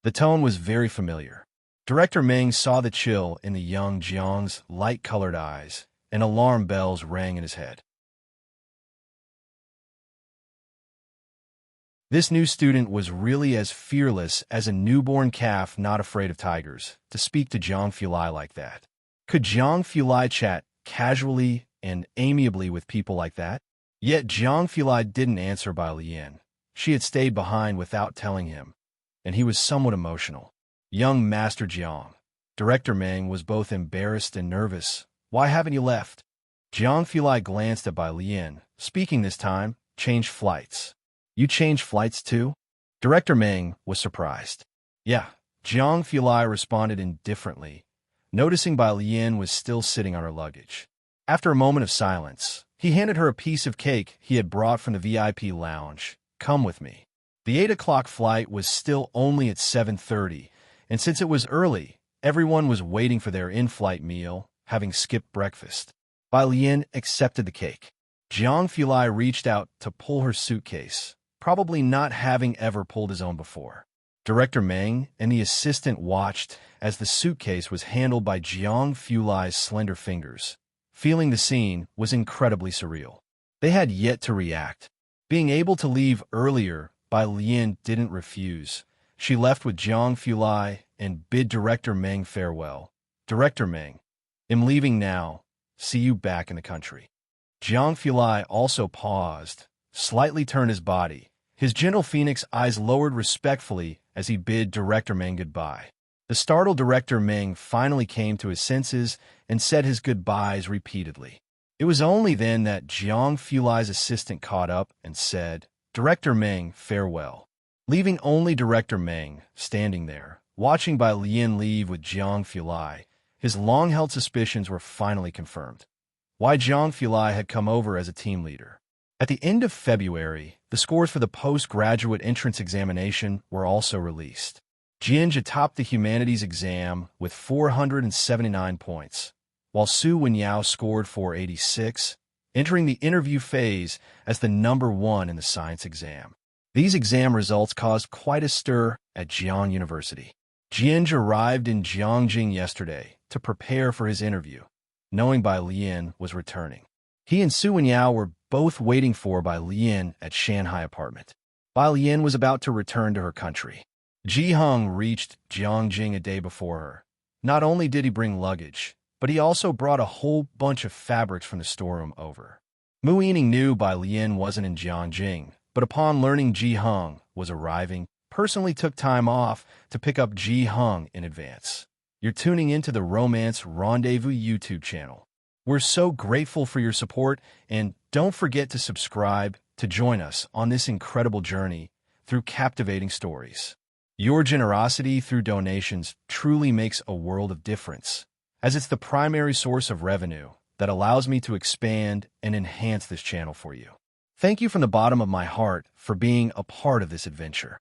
The tone was very familiar. Director Meng saw the chill in the young Jiang's light-colored eyes, and alarm bells rang in his head. This new student was really as fearless as a newborn calf not afraid of tigers, to speak to Zhang Fulai like that. Could Zhang Fulai chat casually and amiably with people like that? Yet Zhang Fulai didn't answer Bai Lian. She had stayed behind without telling him, and he was somewhat emotional. Young Master Jiang. Director Meng was both embarrassed and nervous. Why haven't you left? Zhang Fulai glanced at Bai Lian, speaking this time, changed flights. You changed flights too? Director Meng was surprised. Yeah, Zhang Fulai responded indifferently, noticing Bai Lian was still sitting on her luggage. After a moment of silence, he handed her a piece of cake he had brought from the VIP lounge. Come with me. The 8 o'clock flight was still only at 7:30, and since it was early, everyone was waiting for their in-flight meal, having skipped breakfast. Bai Lian accepted the cake. Zhang Fulai reached out to pull her suitcase, probably not having ever pulled his own before. Director Meng and the assistant watched as the suitcase was handled by Zhang Fulai's slender fingers. Feeling the scene was incredibly surreal. They had yet to react. Being able to leave earlier, Bai Lian didn't refuse. She left with Zhang Fulai and bid Director Meng farewell. Director Meng, I'm leaving now. See you back in the country. Zhang Fulai also paused, slightly turned his body. His gentle phoenix eyes lowered respectfully as he bid Director Meng goodbye. The startled Director Meng finally came to his senses and said his goodbyes repeatedly. It was only then that Zhang Fulai's assistant caught up and said, Director Meng, farewell. Leaving only Director Meng standing there, watching Bai Lian leave with Zhang Fulai, his long-held suspicions were finally confirmed. Why Zhang Fulai had come over as a team leader. At the end of February, the scores for the postgraduate entrance examination were also released. Jianzhe topped the humanities exam with 479 points, while Su Wenyao scored 486, entering the interview phase as the number one in the science exam. These exam results caused quite a stir at Jiang University. Jianzhe arrived in Jiangjing yesterday to prepare for his interview, knowing Bai Lian was returning. He and Su Wenyao were both waiting for Bai Lian at Shanghai apartment. Bai Lian was about to return to her country. Ji Heng reached Jiangjing a day before her. Not only did he bring luggage, but he also brought a whole bunch of fabrics from the storeroom over. Mu Yining knew Bai Lian wasn't in Jiangjing, but upon learning Ji Heng was arriving, personally took time off to pick up Ji Heng in advance. You're tuning into the Romance Rendezvous YouTube channel. We're so grateful for your support, and don't forget to subscribe to join us on this incredible journey through captivating stories. Your generosity through donations truly makes a world of difference, as it's the primary source of revenue that allows me to expand and enhance this channel for you. Thank you from the bottom of my heart for being a part of this adventure.